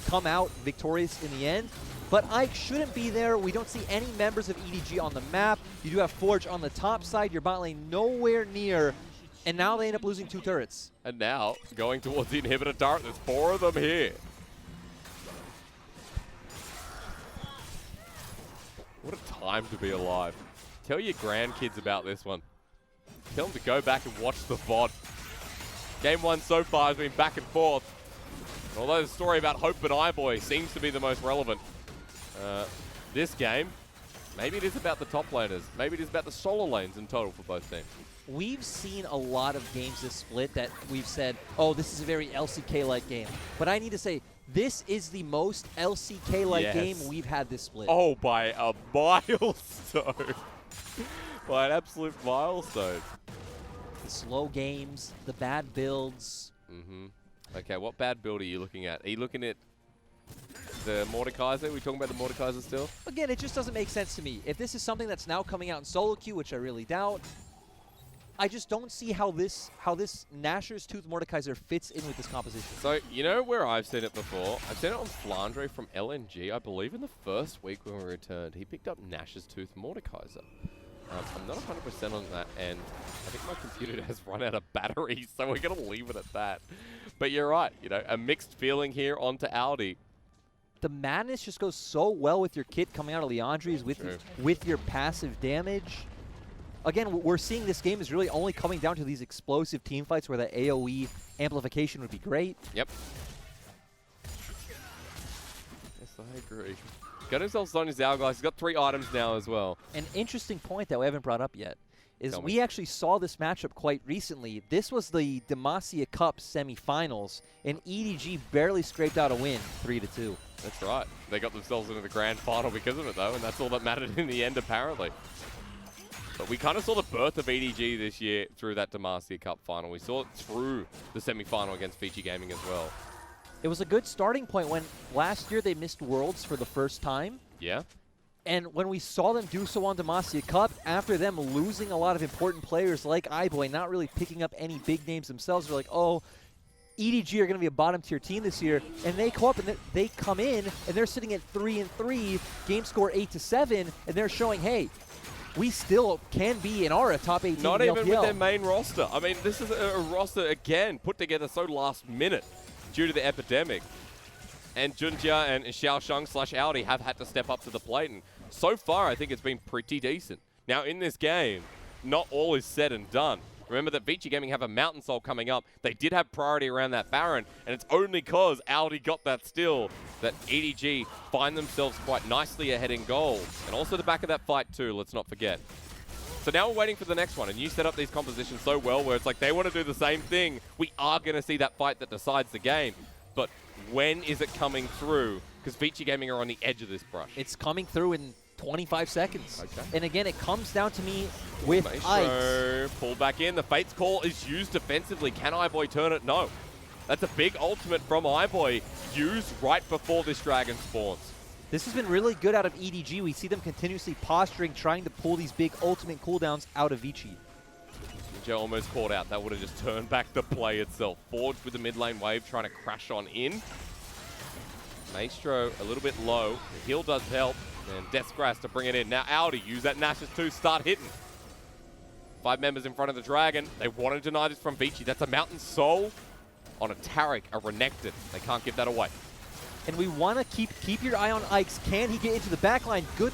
come out victorious in the end. But Ike shouldn't be there. We don't see any members of EDG on the map. You do have Forge on the top side. Your bot lane nowhere near. And now they end up losing 2 turrets. And now, going towards the inhibitor turret, there's 4 of them here. What a time to be alive. Tell your grandkids about this one. Tell them to go back and watch the VOD. Game 1 so far has been back and forth. And although the story about Hope and iBoy seems to be the most relevant, this game, maybe it is about the top laners. Maybe it is about the solo lanes in total for both teams. We've seen a lot of games this split that we've said, oh, this is a very LCK-like game. But I need to say, this is the most LCK-like game we've had this split. Oh, by a milestone. By an absolute milestone. The slow games, the bad builds. Okay, what bad build are you looking at? Are you looking at the Mordekaiser? Are we talking about the Mordekaiser still? Again, it just doesn't make sense to me. If this is something that's now coming out in solo queue, which I really doubt, I just don't see how this Gnasher's Tooth Mordekaiser fits in with this composition. So, you know where I've seen it before? I've seen it on Flandre from LNG. I believe in the first week when we returned, he picked up Gnasher's Tooth Mordekaiser. I'm not 100% on that, and I think my computer has run out of battery, so we're going to leave it at that. But you're right, you know, a mixed feeling here onto Audi. The madness just goes so well with your kit coming out of Leandri's with your passive damage. Again, we're seeing this game is really only coming down to these explosive team fights where the AoE amplification would be great. Yep. Yes, I agree. Got himself Sonya's Hourglass. He's got 3 items now as well. An interesting point that we haven't brought up yet is we actually saw this matchup quite recently. This was the Demacia Cup semifinals, and EDG barely scraped out a win, 3-2. That's right. They got themselves into the grand final because of it, though, and that's all that mattered in the end, apparently. But we kind of saw the birth of EDG this year through that Demacia Cup final. We saw it through the semi-final against Vici Gaming as well. It was a good starting point when last year they missed Worlds for the first time. Yeah. And when we saw them do so on Demacia Cup, after them losing a lot of important players like iBoy, not really picking up any big names themselves, we're like, oh, EDG are going to be a bottom-tier team this year, and they go up and they come in, and they're sitting at 3-3, game score 8-7, and they're showing, hey, we still can be and are a top 8 team Not in the even LPL. with their main roster. I mean, this is a roster, again, put together so last minute due to the epidemic. And Junjia and Xiaoshang/Audi have had to step up to the plate, and so far, I think it's been pretty decent. Now, in this game, not all is said and done. Remember that Vici Gaming have a Mountain Soul coming up. They did have priority around that Baron, and it's only because Audi got that steal that EDG find themselves quite nicely ahead in gold. And also the back of that fight too, let's not forget. So now we're waiting for the next one, and you set up these compositions so well where it's like they want to do the same thing. We are going to see that fight that decides the game, but when is it coming through? Because Vici Gaming are on the edge of this brush. It's coming through in 25 seconds. Okay. And again, it comes down to me with Maestro Ikes. pull back in. The Fate's Call is used defensively. Can iBoy turn it? No. That's a big ultimate from iBoy used right before this dragon spawns. This has been really good out of EDG. We see them continuously posturing, trying to pull these big ultimate cooldowns out of Vici. Ninja almost caught out. That would have just turned back the play itself. Forged with the mid lane wave, trying to crash on in. Maestro a little bit low. The heal does help. And Deathgrass to bring it in. Now Audi, use that Nash's 2, start hitting. 5 members in front of the Dragon. They want to deny this from Vici. That's a Mountain Soul on a Taric, a Renekton. They can't give that away. And we want to keep your eye on Ikes. Can he get into the backline? Good.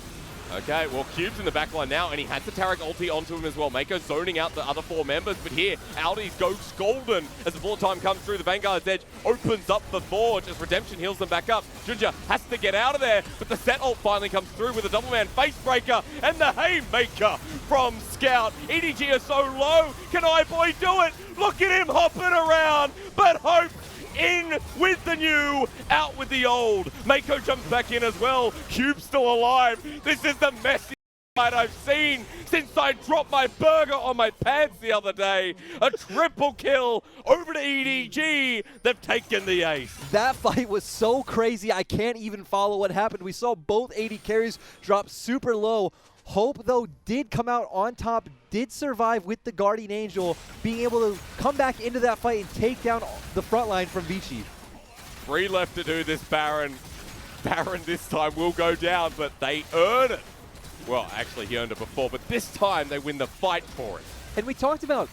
Okay, well, Cube's in the backline now, and he has the Taric ulti onto him as well. Mako zoning out the other 4 members, but here, Audi goes golden as the bullet time comes through. The Vanguard's edge opens up for Forge as Redemption heals them back up. Junja has to get out of there, but the set ult finally comes through with a double man face breaker and the Haymaker from Scout. EDG are so low. Can iBoy do it? Look at him hopping around, but Hope in with the new, out with the old. Mako jumps back in as well. Cube's still alive. This is the messiest fight I've seen since I dropped my burger on my pants the other day. A triple kill over to EDG. They've taken the ace. That fight was so crazy, I can't even follow what happened. We saw both AD carries drop super low. Hope, though, did come out on top, did survive with the Guardian Angel, being able to come back into that fight and take down the front line from Vici. 3 left to do this, Baron. Baron this time will go down, but they earn it. Well, actually, he earned it before, but this time they win the fight for it. And we talked about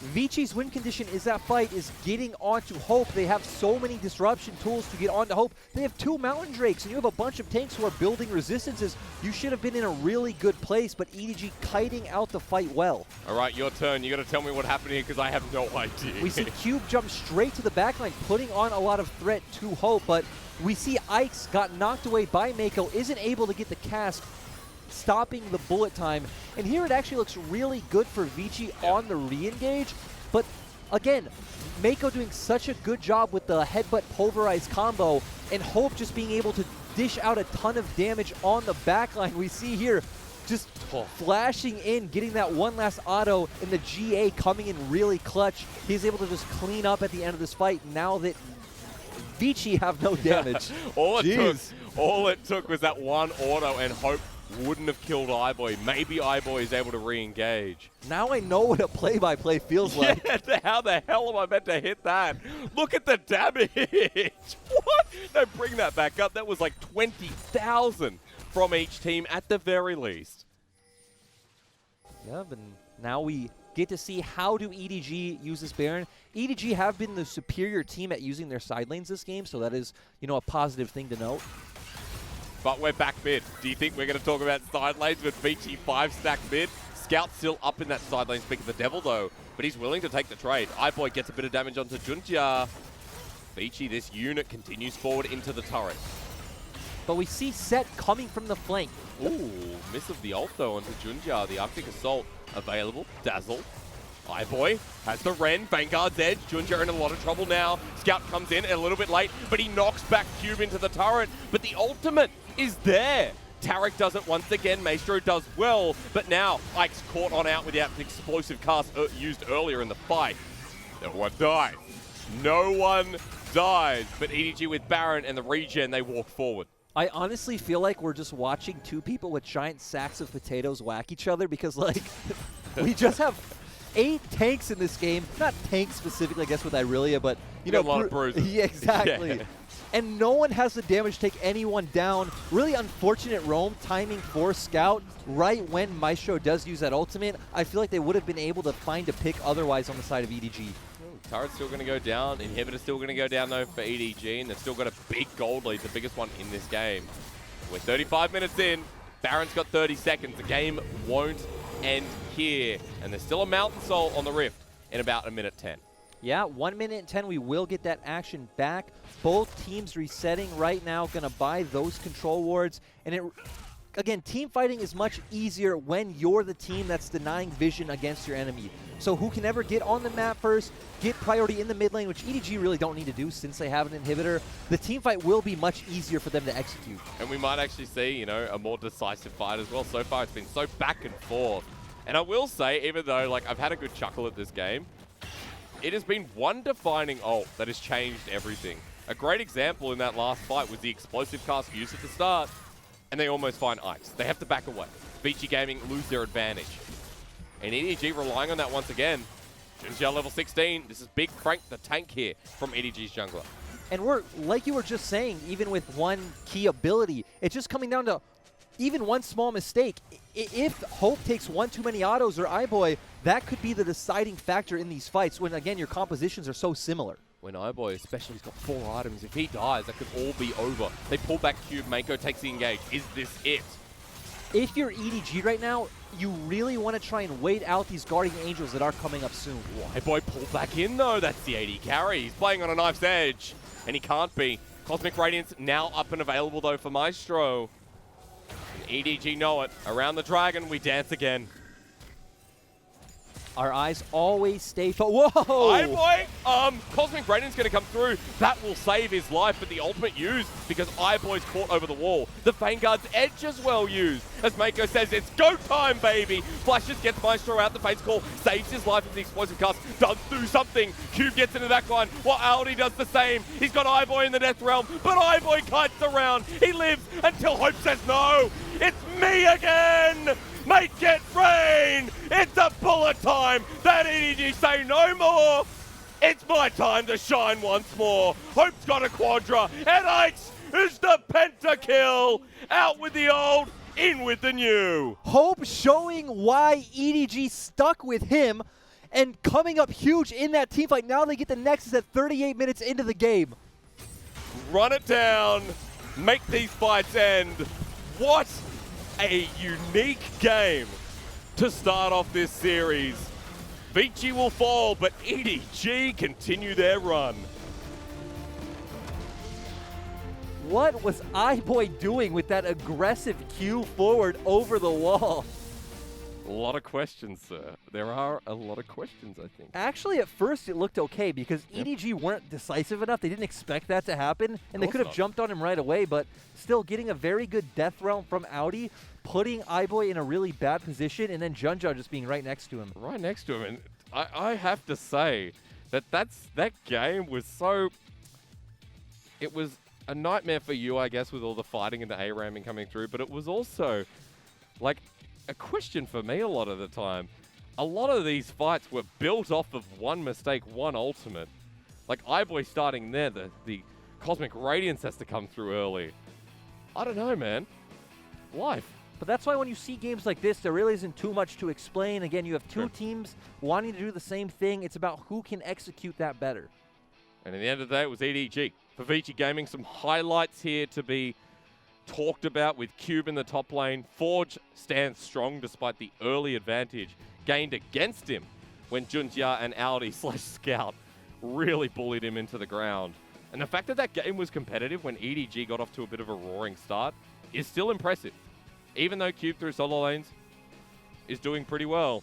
Vici's win condition is that fight is getting onto Hope. They have so many disruption tools to get onto Hope. They have 2 Mountain Drakes, and you have a bunch of tanks who are building resistances. You should have been in a really good place, but EDG kiting out the fight well. All right, your turn. You got to tell me what happened here because I have no idea. We see Cube jump straight to the backline, putting on a lot of threat to Hope, but we see Ikes got knocked away by Mako, isn't able to get the cast, stopping the bullet time. And here it actually looks really good for Vici on the re-engage. But again, Mako doing such a good job with the headbutt pulverize combo, and Hope just being able to dish out a ton of damage on the backline. We see here just flashing in, getting that one last auto, and the GA coming in really clutch. He's able to just clean up at the end of this fight now that Vici have no damage. all it took was that one auto, and Hope wouldn't have killed iBoy. Maybe iBoy is able to re-engage. Now I know what a play-by-play feels like. Yeah, how the hell am I meant to hit that? Look at the damage. What? No, bring that back up. That was like 20,000 from each team at the very least. Yeah, but now we get to see how do EDG use this Baron. EDG have been the superior team at using their side lanes this game, so that is, you know, a positive thing to note. But we're back mid. Do you think we're going to talk about side lanes with Vici 5-stack mid? Scout's still up in that side lane, speaking of the Devil, though. But he's willing to take the trade. iBoy gets a bit of damage onto Junjia. Vici, this unit, continues forward into the turret. But we see Set coming from the flank. Ooh, miss of the ult, though, onto Junjia. The Arctic Assault available. Dazzle. iBoy has the Ren, Vanguard's edge. Junjia in a lot of trouble now. Scout comes in a little bit late, but he knocks back Cube into the turret. But the ultimate is there. Taric does it once again. Maestro does well, but now Ike's caught on out with that explosive cast used earlier in the fight. No one dies. No one dies. But EDG with Baron and the regen, they walk forward. I honestly feel like we're just watching two people with giant sacks of potatoes whack each other because, like, we just have 8 tanks in this game. Not tanks specifically, I guess, with Irelia, but, you know, a lot of bruises. Yeah, exactly. Yeah. And no one has the damage to take anyone down. Really unfortunate roam timing for Scout right when Maestro does use that ultimate. I feel like they would have been able to find a pick otherwise on the side of EDG. Turret's still going to go down. Inhibitor's still going to go down, though, for EDG. And they've still got a big gold lead, the biggest one in this game. We're 35 minutes in. Baron's got 30 seconds. The game won't end here. And there's still a Mountain Soul on the Rift in about 1:10. Yeah, 1 minute and 10, we will get that action back. Both teams resetting right now, gonna buy those control wards. And again, team fighting is much easier when you're the team that's denying vision against your enemy. So who can ever get on the map first, get priority in the mid lane, which EDG really don't need to do since they have an inhibitor, the team fight will be much easier for them to execute. And we might actually see, you know, a more decisive fight as well. So far, it's been so back and forth. And I will say, even though, like, I've had a good chuckle at this game, it has been one defining ult that has changed everything. A great example in that last fight was the explosive cast used at the start, and they almost find Ice. They have to back away. Vici Gaming lose their advantage. And EDG relying on that once again. Junjia level 16. This is Big Frank the tank here from EDG's jungler. And we're, like you were just saying, even with one key ability, it's just coming down to even one small mistake. If Hope takes one too many autos or iBoy, that could be the deciding factor in these fights when, again, your compositions are so similar. When iBoy especially has got 4 items, if he dies, that could all be over. They pull back Cube, Mako takes the engage. Is this it? If you're EDG right now, you really want to try and wait out these Guardian Angels that are coming up soon. iBoy pulled back in though, that's the AD carry. He's playing on a knife's edge, and he can't be. Cosmic Radiance now up and available though for Maestro. And EDG know it. Around the dragon, we dance again. Our eyes always stay Whoa! iBoy! Cosmic Radiant's going to come through. That will save his life, but the ultimate used because iBoy's caught over the wall. The Vanguard's edge as well used. As Mako says, it's go time, baby! Flashes, gets Maestro out, the face call, saves his life with the explosive cast, does do something. Cube gets into the backline, while Aldi does the same. He's got iBoy in the death realm, but iBoy kites around. He lives until Hope says no! It's me again! Make it rain! It's a bullet time! That EDG say no more! It's my time to shine once more! Hope's got a quadra, and Ice is the pentakill! Out with the old, in with the new! Hope showing why EDG stuck with him and coming up huge in that team fight. Now they get the Nexus at 38 minutes into the game. Run it down, make these fights end. What a unique game to start off this series. Vici will fall, but EDG continue their run. What was iBoy doing with that aggressive Q forward over the wall? A lot of questions, sir. There are a lot of questions, I think. Actually, at first it looked okay because EDG weren't decisive enough. They didn't expect that to happen, and they could have jumped on him right away, but still getting a very good death realm from Audi, putting iBoy in a really bad position, and then Junjia just being right next to him. Right next to him, and I have to say that that game was so... It was a nightmare for you, I guess, with all the fighting and the A-ramming coming through, but it was also, like, a question for me a lot of the time. A lot of these fights were built off of one mistake, one ultimate. Like iBoy starting there, the Cosmic Radiance has to come through early. I don't know, man. Life. But that's why when you see games like this, there really isn't too much to explain. Again, you have two teams wanting to do the same thing. It's about who can execute that better. And at the end of the day, it was EDG. For Vici Gaming, some highlights here to be talked about with Cube in the top lane. Forge stands strong despite the early advantage gained against him when Junjia and Audi / Scout really bullied him into the ground. And the fact that that game was competitive when EDG got off to a bit of a roaring start is still impressive. Even though Cube through solo lanes is doing pretty well.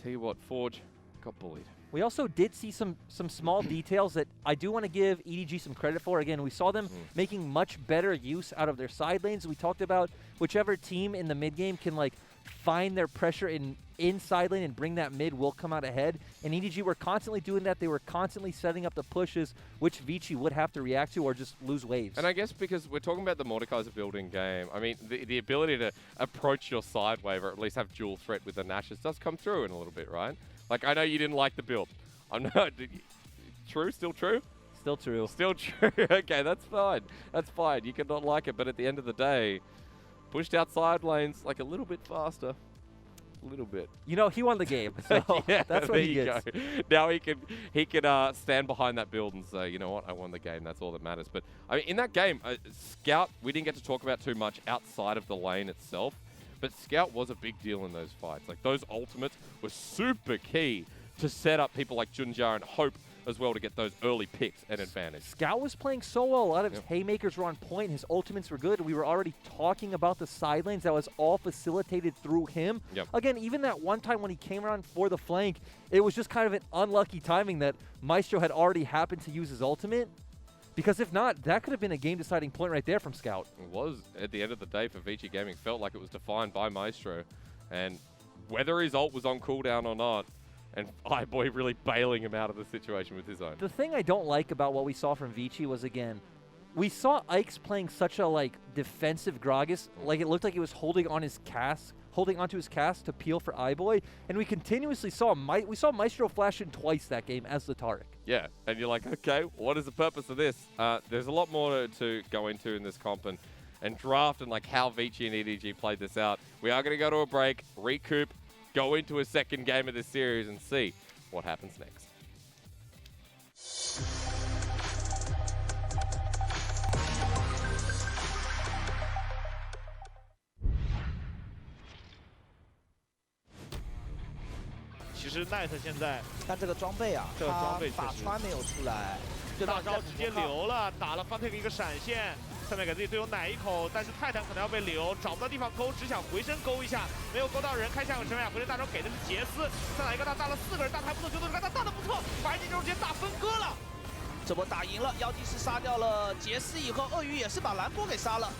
Tell you what, Forge got bullied. We also did see some small details that I do want to give EDG some credit for. Again, we saw them making much better use out of their side lanes. We talked about whichever team in the mid game can like find their pressure inside lane and bring that mid will come out ahead. And EDG were constantly doing that. They were constantly setting up the pushes, which Vici would have to react to or just lose waves. And I guess because we're talking about the Mordekaiser building game, I mean, the ability to approach your side wave or at least have dual threat with the Nashes does come through in a little bit, right? Like, I know you didn't like the build. I'm not... True? Still true? Still true. Still true. Okay, that's fine. That's fine. You can not like it, but at the end of the day, pushed outside lanes like a little bit faster. A little bit. You know, he won the game, so yeah, that's what he gets. go. Now he can stand behind that build and say, you know what, I won the game. That's all that matters. But I mean, in that game, Scout, we didn't get to talk about too much outside of the lane itself, but Scout was a big deal in those fights. Like, those ultimates were super key to set up people like Junjar and Hope as well to get those early picks and advantage. Scout was playing so well. A lot of his haymakers were on point. His ultimates were good. We were already talking about the side lanes. That was all facilitated through him. Yep. Again, even that one time when he came around for the flank, it was just kind of an unlucky timing that Maestro had already happened to use his ultimate. Because if not, that could have been a game-deciding point right there from Scout. It was, at the end of the day for Vici Gaming, felt like it was defined by Maestro. And whether his ult was on cooldown or not, and iBoy really bailing him out of the situation with his own. The thing I don't like about what we saw from Vici was, again, we saw Ike's playing such a defensive Gragas, like it looked like he was holding onto his cast to peel for iBoy, and we continuously saw Maestro flash in twice that game as the Taric. Yeah, and you're like, okay, what is the purpose of this? There's a lot more to go into in this comp and draft and like how Vici and EDG played this out. We are going to go to a break, recoup, go into a second game of this series and see what happens next. 其实 Knight 现在，但这个装备啊，这个装备法穿没有出来，大招直接留了，打了 Fantake 一个闪现，上面给自己队友奶一口，但是泰坦可能要被留，找不到地方勾，只想回身勾一下，没有勾到人，看下个神呀，回身大招给的是杰斯，再来一个大了4个人，大还不错，球队他大的不错，白金就直接大分割了。这波打赢了，妖姬是杀掉了杰斯以后，鳄鱼也是把兰波给杀了。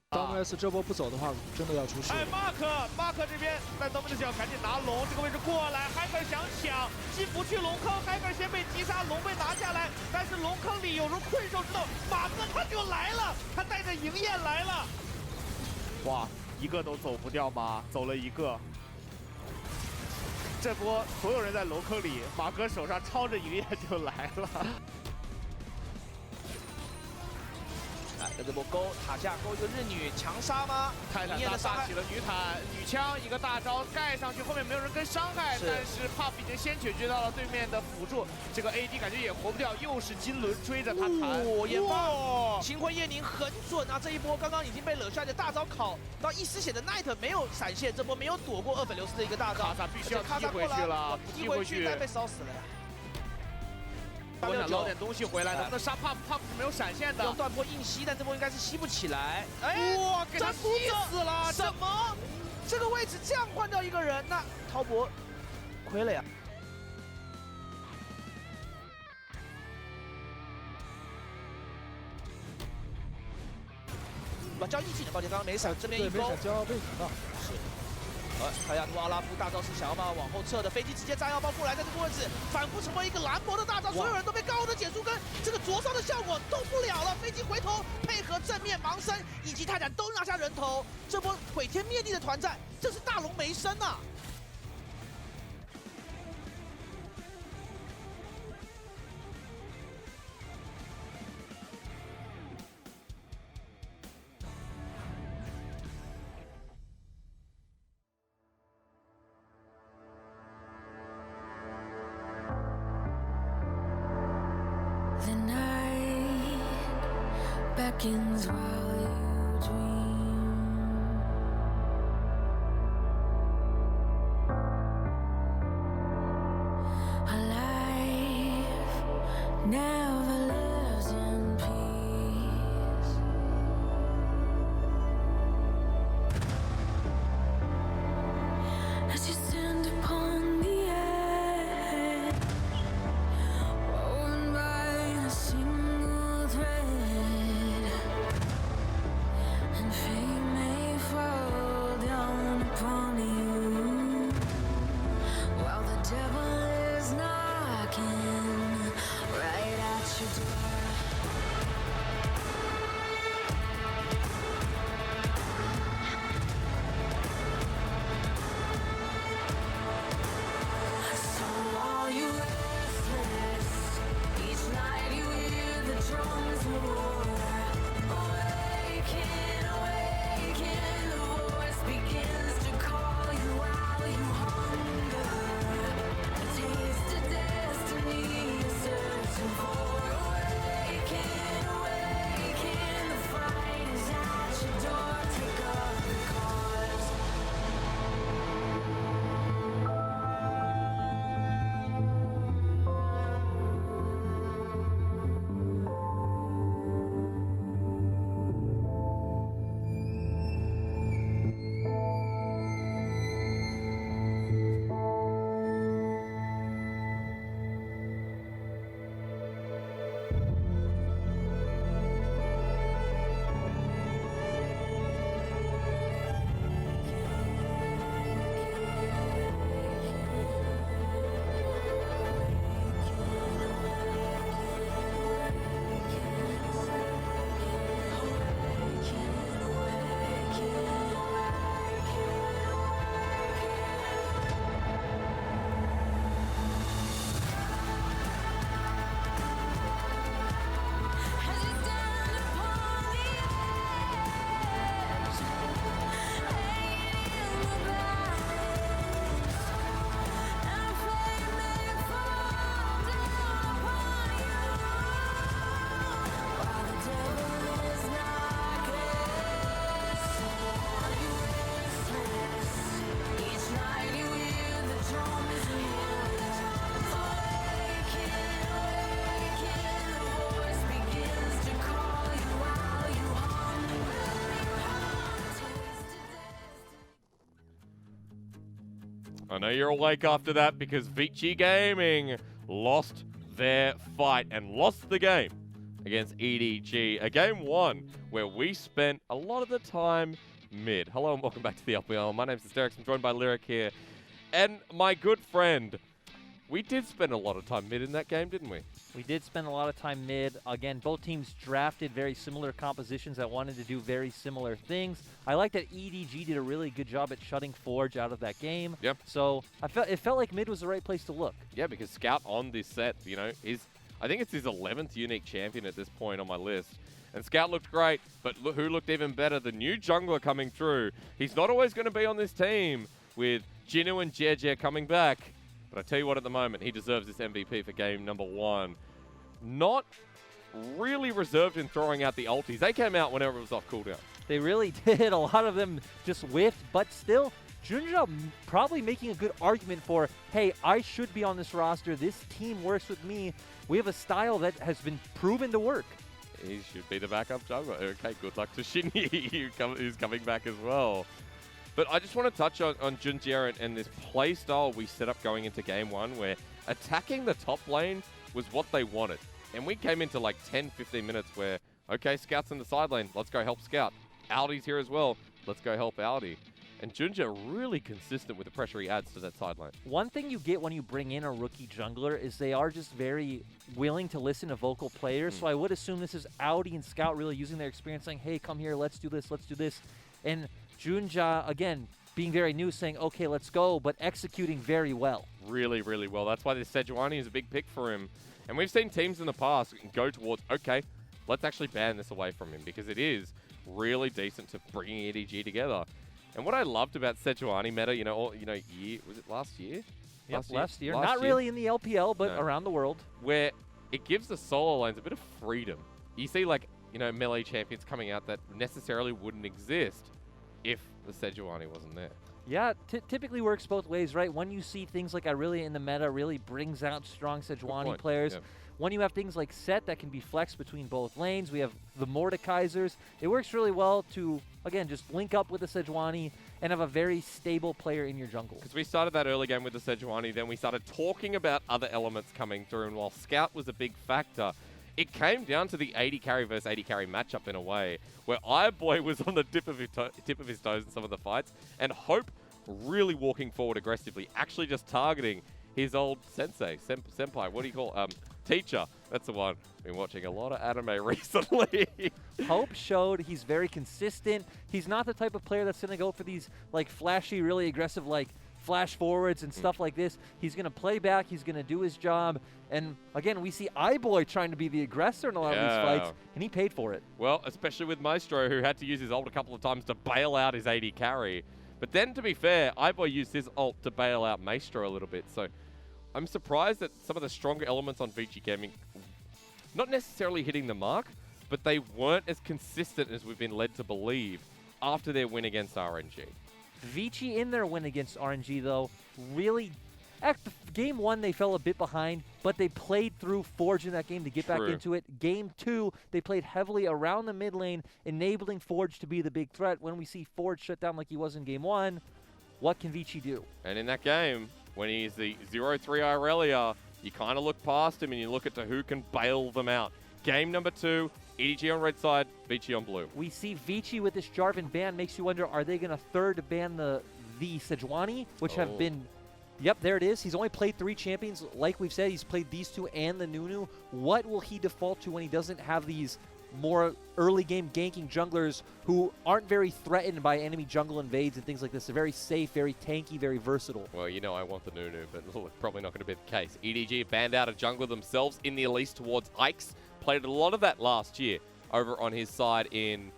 Dominus 这波不走的话，真的要出事。哎 ，Mark 这边，但 Dominus 要赶紧拿龙，这个位置过来 ，Hyper 想抢，进不去龙坑 ，Hyper 先被击杀，龙被拿下来，但是龙坑里有如困兽之斗，马哥他就来了，他带着营业来了。哇，一个都走不掉吗？走了一个。这波所有人在龙坑里，马哥手上抄着营业就来了。 跟这波勾塔下勾一个日女强杀吗？泰坦大杀起了女坦，女枪一个大招盖上去，后面没有人跟伤害，但是 Puff 已经先解决到了对面的辅助，这个 AD 感觉也活不掉，又是金轮追着他弹，研发秦桧叶宁很准啊！这一波刚刚已经被惹下来的大招烤到一丝血的 Knight 没有闪现，这波没有躲过2粉流失的一个大招，卡萨必须要踢回去了，踢回去但被烧死了呀。 我想捞点东西回来，能不能杀 Puff 是没有闪现的。用断波硬吸，但这波应该是吸不起来。哎，哇，给他吸死了！什么？这个位置这样换掉一个人，那滔博亏了呀。把交易技能抱歉，刚刚没闪，这边一勾。没闪交被闪到。是。 卡亚图阿拉夫大招是想要把往后撤的，飞机直接炸药包过来，在这个位置反复成为一个兰博的大招，所有人都被高额的减速跟这个灼烧的效果动不了了。飞机回头配合正面盲身以及泰坦都拿下人头，这波毁天灭地的团战，这是大龙没生啊！ The night beckons while you dream. A life never lives in peace. As you stand upon the edge, woven by a single thread, and fate may fall down. I know you're awake after that because Vici Gaming lost their fight and lost the game against EDG. A game one where we spent a lot of the time mid. Hello and welcome back to the LPL. My name's Derek. I'm joined by Lyric here. And my good friend, we did spend a lot of time mid in that game, didn't we? We did spend a lot of time mid. Again, both teams drafted very similar compositions that wanted to do very similar things. I like that EDG did a really good job at shutting Forge out of that game. Yep. So it felt like mid was the right place to look. Yeah, because Scout on this set, you know, I think it's his 11th unique champion at this point on my list. And Scout looked great, but who looked even better? The new jungler coming through. He's not always going to be on this team with Jinu and Jeje coming back. But I tell you what, at the moment, he deserves this MVP for game number one. Not really reserved in throwing out the ultis. They came out whenever it was off cooldown. They really did. A lot of them just whiffed, but still, Junja probably making a good argument for, hey, I should be on this roster. This team works with me. We have a style that has been proven to work. He should be the backup jungler. Okay, good luck to Shinyi, who's coming back as well. But I just want to touch on Junjia and this play style we set up going into game one, where attacking the top lane was what they wanted. And we came into like 10, 15 minutes where, okay, Scout's in the side lane. Let's go help Scout. Aldi's here as well. Let's go help Aldi. And Junjia really consistent with the pressure he adds to that side lane. One thing you get when you bring in a rookie jungler is they are just very willing to listen to vocal players. So I would assume this is Audi and Scout really using their experience saying, hey, come here, let's do this, let's do this. And Junja, again, being very new, saying, okay, let's go, but executing very well. Really, really well. That's why this Sejuani is a big pick for him. And we've seen teams in the past go towards, okay, let's actually ban this away from him because it is really decent to bringing EDG together. And what I loved about Sejuani meta, was it last year? Yep, last year. Not really in the LPL, but around the world. Where it gives the solo lanes a bit of freedom. You see, melee champions coming out that necessarily wouldn't exist if the Sejuani wasn't there. Yeah, typically works both ways, right? When you see things like Irelia in the meta really brings out strong Sejuani players. Yep. When you have things like Set that can be flexed between both lanes, we have the Mordekaisers. It works really well to, again, just link up with the Sejuani and have a very stable player in your jungle. Because we started that early game with the Sejuani, then we started talking about other elements coming through, and while Scout was a big factor, it came down to the 80 carry versus 80 carry matchup in a way, where iBoy was on the tip of his toes in some of the fights, and Hope really walking forward aggressively, actually just targeting his old sensei, senpai, what do you call teacher. That's the one. Been watching a lot of anime recently. Hope showed he's very consistent. He's not the type of player that's going to go for these flashy, really aggressive flash forwards and stuff like this. He's going to play back. He's going to do his job. And again, we see iBoy trying to be the aggressor in a lot of these fights, and he paid for it. Well, especially with Maestro, who had to use his ult a couple of times to bail out his 80 carry. But then, to be fair, iBoy used his ult to bail out Maestro a little bit. So I'm surprised that some of the stronger elements on Vici Gaming, not necessarily hitting the mark, but they weren't as consistent as we've been led to believe after their win against RNG. Vici in their win against RNG, though, really, game one, they fell a bit behind, but they played through Forge in that game to get back into it. Game two, they played heavily around the mid lane, enabling Forge to be the big threat. When we see Forge shut down like he was in game one, what can Vici do? And in that game, when he's the 0-3 Irelia, you kind of look past him and you look at who can bail them out. Game number two, EDG on red side, Vici on blue. We see Vici with this Jarvan ban. Makes you wonder, are they going to third ban the Sejuani, which have been... Yep, there it is. He's only played 3 champions. Like we've said, he's played these 2 and the Nunu. What will he default to when he doesn't have these more early game ganking junglers who aren't very threatened by enemy jungle invades and things like this? They're very safe, very tanky, very versatile. Well, I want the Nunu, but probably not going to be the case. EDG banned out a jungler themselves in the Elise towards Ikes. Played a lot of that last year over on his side in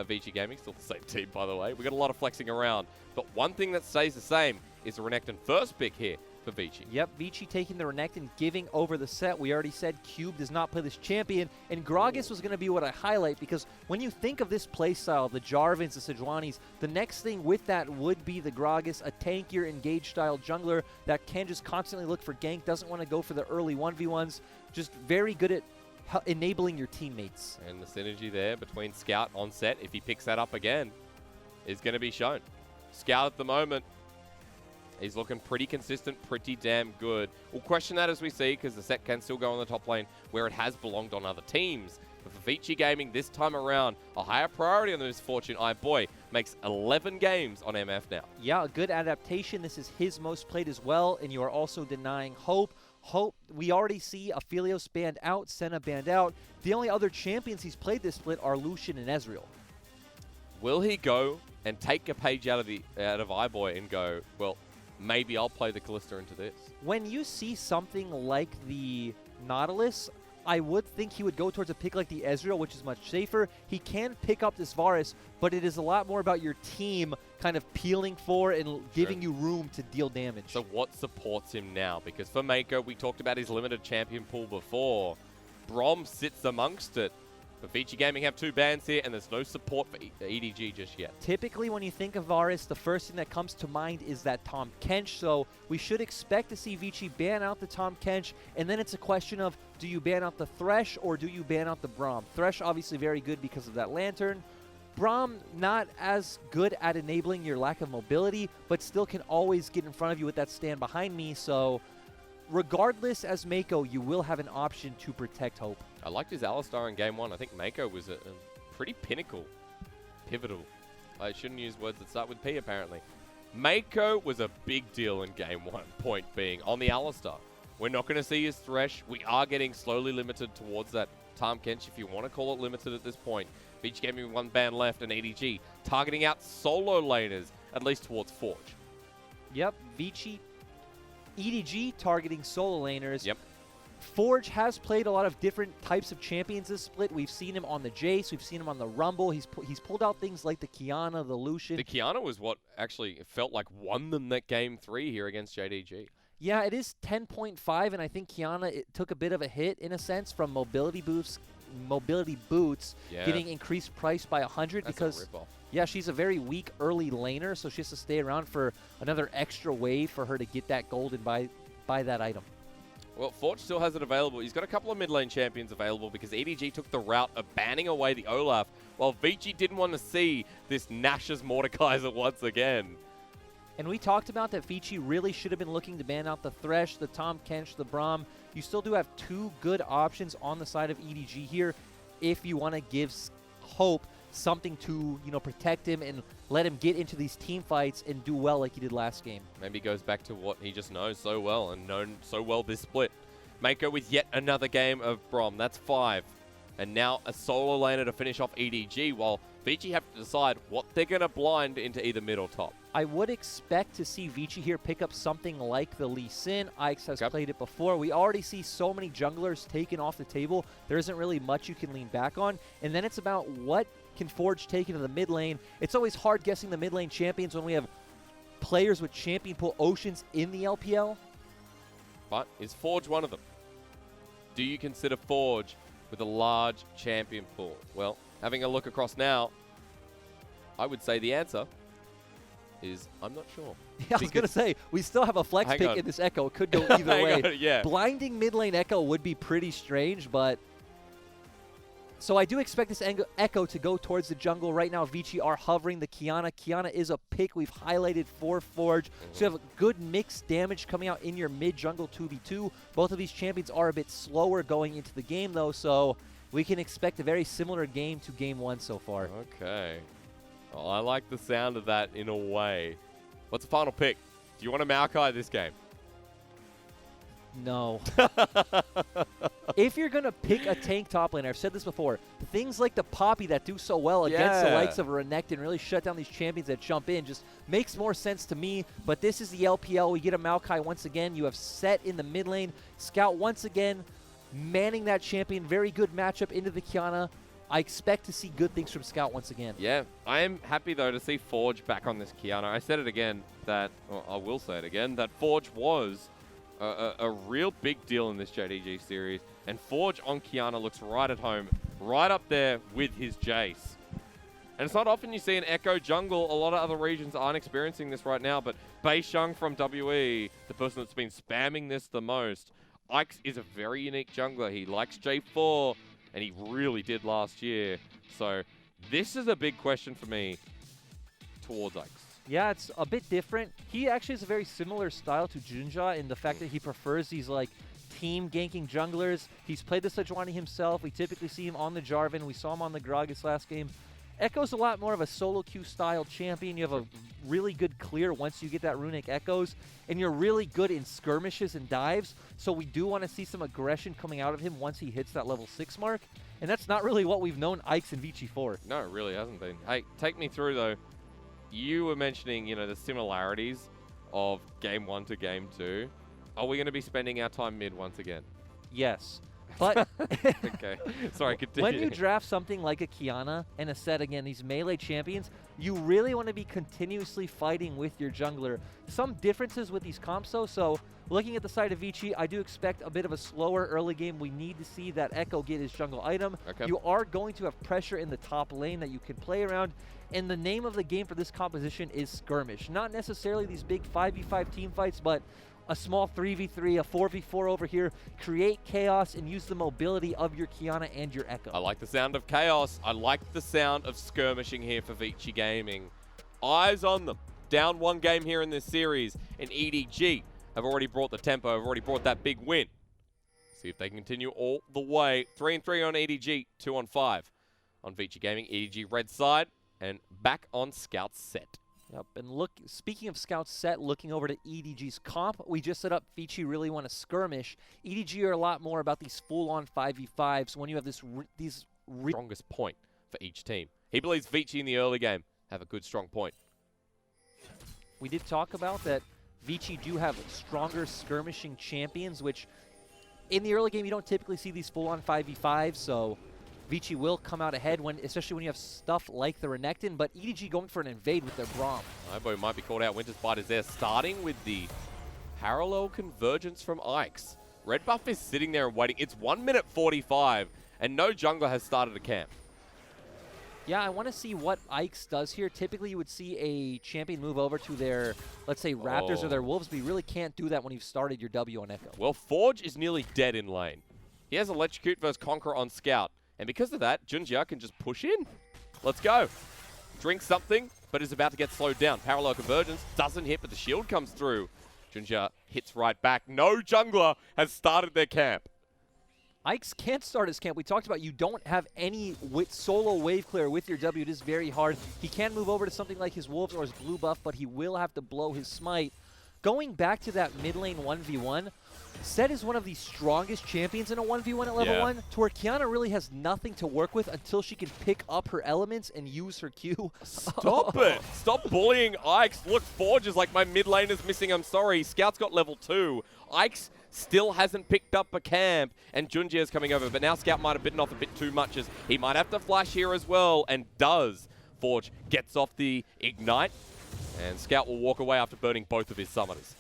Vici Gaming. Still the same team, by the way. We got a lot of flexing around. But one thing that stays the same is a Renekton first pick here for Vici. Yep, Vici taking the Renekton, giving over the set. We already said Cube does not play this champion, and Gragas was going to be what I highlight, because when you think of this playstyle, the Jarvans, the Sejuanis, the next thing with that would be the Gragas, a tankier, engage-style jungler that can just constantly look for gank, doesn't want to go for the early 1v1s, just very good at enabling your teammates. And the synergy there between Scout on set, if he picks that up again, is going to be shown. Scout at the moment, He's looking pretty consistent, pretty damn good. We'll question that as we see, because the set can still go on the top lane where it has belonged on other teams. But for Vici Gaming this time around, a higher priority on the Misfortune boy makes 11 games on MF now. Yeah, a good adaptation. This is his most played as well, and you are also denying Hope. Hope, we already see Aphelios banned out, Senna banned out. The only other champions he's played this split are Lucian and Ezreal. Will he go and take a page out of iBoy and go, well, maybe I'll play the Kalista into this? When you see something like the Nautilus, I would think he would go towards a pick like the Ezreal, which is much safer. He can pick up this Varus, but it is a lot more about your team kind of peeling for and giving you room to deal damage. So what supports him now? Because for Mako, we talked about his limited champion pool before. Brom sits amongst it. But Vici Gaming have 2 bans here, and there's no support for EDG just yet. Typically, when you think of Varus, the first thing that comes to mind is that Tahm Kench, so we should expect to see Vici ban out the Tahm Kench, and then it's a question of, do you ban out the Thresh, or do you ban out the Braum? Thresh, obviously very good because of that Lantern. Braum, not as good at enabling your lack of mobility, but still can always get in front of you with that stand behind me, so regardless, as Mako, you will have an option to protect Hope. I liked his Alistar in game 1. I think Mako was a pretty pivotal. I shouldn't use words that start with P, apparently. Mako was a big deal in game 1, point being, on the Alistar. We're not going to see his Thresh. We are getting slowly limited towards that Tahm Kench, if you want to call it limited at this point. Vici Gaming 1 ban left, and EDG targeting out solo laners, at least towards Forge. Yep, Vici, EDG targeting solo laners. Yep. Forge has played a lot of different types of champions this split. We've seen him on the Jace. We've seen him on the Rumble. He's pulled out things like the Kiana, the Lucian. The Kiana was what actually felt like won them that game 3 here against JDG. Yeah, it is 10.5, and I think Kiana took a bit of a hit, in a sense, from mobility boots getting increased price by 100 because yeah, she's a very weak early laner, so she has to stay around for another extra wave for her to get that gold and buy that item. Well, Forge still has it available. He's got a couple of mid lane champions available because EDG took the route of banning away the Olaf, while Vici didn't want to see this Nash's Mordekaiser once again. And we talked about that Vici really should have been looking to ban out the Thresh, the Tahm Kench, the Braum. You still do have 2 good options on the side of EDG here if you want to give Hope something to, protect him and let him get into these team fights and do well like he did last game. Maybe goes back to what he just knows so well and known so well this split. Mako with yet another game of Braum. That's 5. And now a solo laner to finish off EDG, while Vici have to decide what they're going to blind into either mid or top. I would expect to see Vici here pick up something like the Lee Sin. Ix has played it before. We already see so many junglers taken off the table. There isn't really much you can lean back on. And then it's about what can Forge take into the mid lane. It's always hard guessing the mid lane champions when we have players with champion pool oceans in the LPL. But is Forge one of them? Do you consider Forge with a large champion pool? Well, having a look across now, I would say the answer is I'm not sure. Yeah, I was going to say, we still have a flex pick in this Echo. It could go either way. Yeah. Blinding mid lane Echo would be pretty strange, but... So I do expect this Echo to go towards the jungle. Right now, Vici are hovering the Kiana. Kiana is a pick we've highlighted for Forge. So you have good mixed damage coming out in your mid-jungle 2v2. Both of these champions are a bit slower going into the game, though, so we can expect a very similar game to Game 1 so far. Okay. Well, I like the sound of that in a way. What's the final pick? Do you want to Maokai this game? No. If you're going to pick a tank top laner, I've said this before, things like the Poppy that do so well against the likes of Renekton really shut down these champions that jump in just makes more sense to me. But this is the LPL. We get a Maokai once again. You have Set in the mid lane. Scout once again manning that champion. Very good matchup into the Kiana. I expect to see good things from Scout once again. Yeah, I am happy, though, to see Forge back on this Kiana. I said it again that, well, I will say it again, that Forge was a real big deal in this JDG series. And Forge on Kiana looks right at home, right up there with his Jace. And it's not often you see an Echo jungle. A lot of other regions aren't experiencing this right now, but Beisheng from WE, the person that's been spamming this the most, Ix is a very unique jungler. He likes J4, and he really did last year. So this is a big question for me towards Ix. Yeah, it's a bit different. He actually has a very similar style to Junja in the fact that he prefers these like team ganking junglers. He's played the Sejuani himself. We typically see him on the Jarvan. We saw him on the Gragas last game. Echo's a lot more of a solo queue style champion. You have a really good clear once you get that runic Echoes, and you're really good in skirmishes and dives, so we do want to see some aggression coming out of him once he hits that level 6 mark, and that's not really what we've known Ike's and Vici for. No, it really hasn't been. Hey, take me through, though. You were mentioning, you know, the similarities of Game 1 to Game 2. Are we going to be spending our time mid once again? Yes. But okay, sorry, continue. When you draft something like a Kiana and a set, again, these melee champions, you really want to be continuously fighting with your jungler. Some differences with these comps, though. So looking at the side of Vici, I do expect a bit of a slower early game. We need to see that Echo get his jungle item. Okay. You are going to have pressure in the top lane that you can play around. And the name of the game for this composition is skirmish. Not necessarily these big 5v5 team fights, but a small 3v3, a 4v4 over here. Create chaos and use the mobility of your Kiana and your Echo. I like the sound of chaos. I like the sound of skirmishing here for Vici Gaming. Eyes on them. Down one game here in this series. And EDG have already brought the tempo, have already brought that big win. See if they can continue all the way. 3-3 on EDG, 2-5 on Vici Gaming. EDG red side and back on Scout's set. Yep, and look, speaking of Scout's set, looking over to EDG's comp, we just set up Vici really want to skirmish. EDG are a lot more about these full-on 5v5s when you have these strongest point for each team. He believes Vici in the early game have a good, strong point. We did talk about that Vici do have stronger skirmishing champions, which in the early game you don't typically see these full-on 5v5s, so Vici will come out ahead, especially when you have stuff like the Renekton, but EDG going for an invade with their Braum. Ibo might be called out. Winter's Bite is there, starting with the parallel convergence from Ike's. Red buff is sitting there and waiting. It's 1 minute 45, and no jungler has started a camp. Yeah, I want to see what Ike's does here. Typically, you would see a champion move over to their, let's say, Raptors or their Wolves, but you really can't do that when you've started your W on Echo. Well, Forge is nearly dead in lane. He has Electrocute versus Conqueror on Scout. And because of that, Junjia can just push in. Let's go. Drink something, but is about to get slowed down. Parallel convergence doesn't hit, but the shield comes through. Junjia hits right back. No jungler has started their camp. Ike's can't start his camp. We talked about you don't have any solo wave clear with your W. It is very hard. He can move over to something like his Wolves or his blue buff, but he will have to blow his smite. Going back to that mid lane 1v1, Set is one of the strongest champions in a 1v1 at level 1, to where Kiana really has nothing to work with until she can pick up her elements and use her Q. Stop it! Stop bullying Ike's. Look, Forge is like, my mid laner's missing, I'm sorry. Scout's got level 2. Ike's still hasn't picked up a camp, and Junjia's coming over. But now Scout might have bitten off a bit too much, as he might have to flash here as well, and does. Forge gets off the Ignite, and Scout will walk away after burning both of his summoners.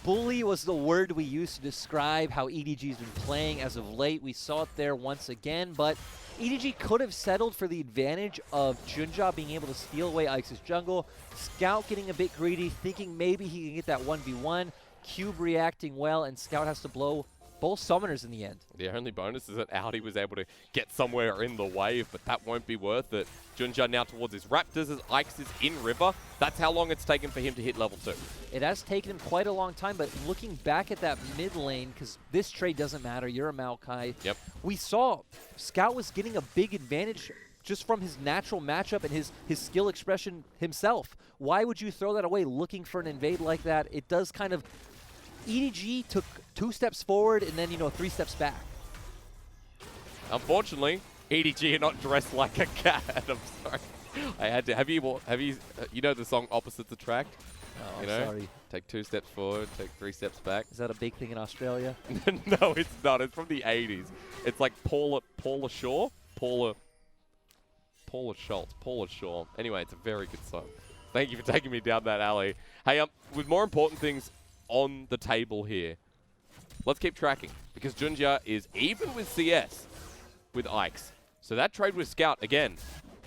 Bully was the word we used to describe how EDG's been playing as of late. We saw it there once again, but EDG could have settled for the advantage of Junja being able to steal away Ike's jungle, Scout getting a bit greedy, thinking maybe he can get that 1v1, Cube reacting well, and Scout has to blow both summoners in the end. The only bonus is that Audi was able to get somewhere in the wave, but that won't be worth it. Junja now towards his Raptors as Ike's is in river. That's how long it's taken for him to hit level 2. It has taken him quite a long time, but looking back at that mid lane, because this trade doesn't matter, you're a Maokai. Yep. We saw Scout was getting a big advantage just from his natural matchup and his skill expression himself. Why would you throw that away looking for an invade like that? It does kind of... EDG took 2 steps forward and then, 3 steps back. Unfortunately, EDG are not dressed like a cat. I'm sorry. I had to. Have you you know the song Opposites Attract? Oh, you know? sorry. Take 2 steps forward, take 3 steps back. Is that a big thing in Australia? No, it's not. It's from the 80s. It's like Paula Shaw? Paula Schultz. Paula Shaw. Anyway, it's a very good song. Thank you for taking me down that alley. Hey, with more important things on the table here, let's keep tracking, because Junjia is even with CS with Ike's. So that trade with Scout, again,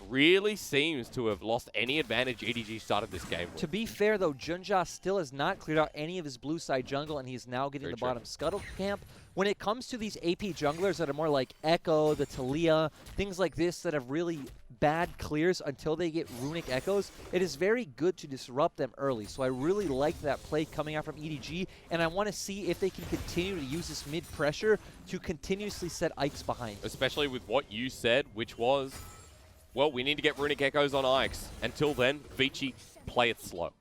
really seems to have lost any advantage EDG started this game with. To be fair, though, Junja still has not cleared out any of his blue side jungle, and he's now getting the bottom scuttle camp. When it comes to these AP junglers that are more like Echo, the Talia, things like this that have really bad clears until they get Runic Echoes, it is very good to disrupt them early. So I really like that play coming out from EDG, and I want to see if they can continue to use this mid pressure to continuously set Ike's behind. Especially with what you said, which was, well, we need to get Runic Echoes on Ike's. Until then, Vici, play it slow.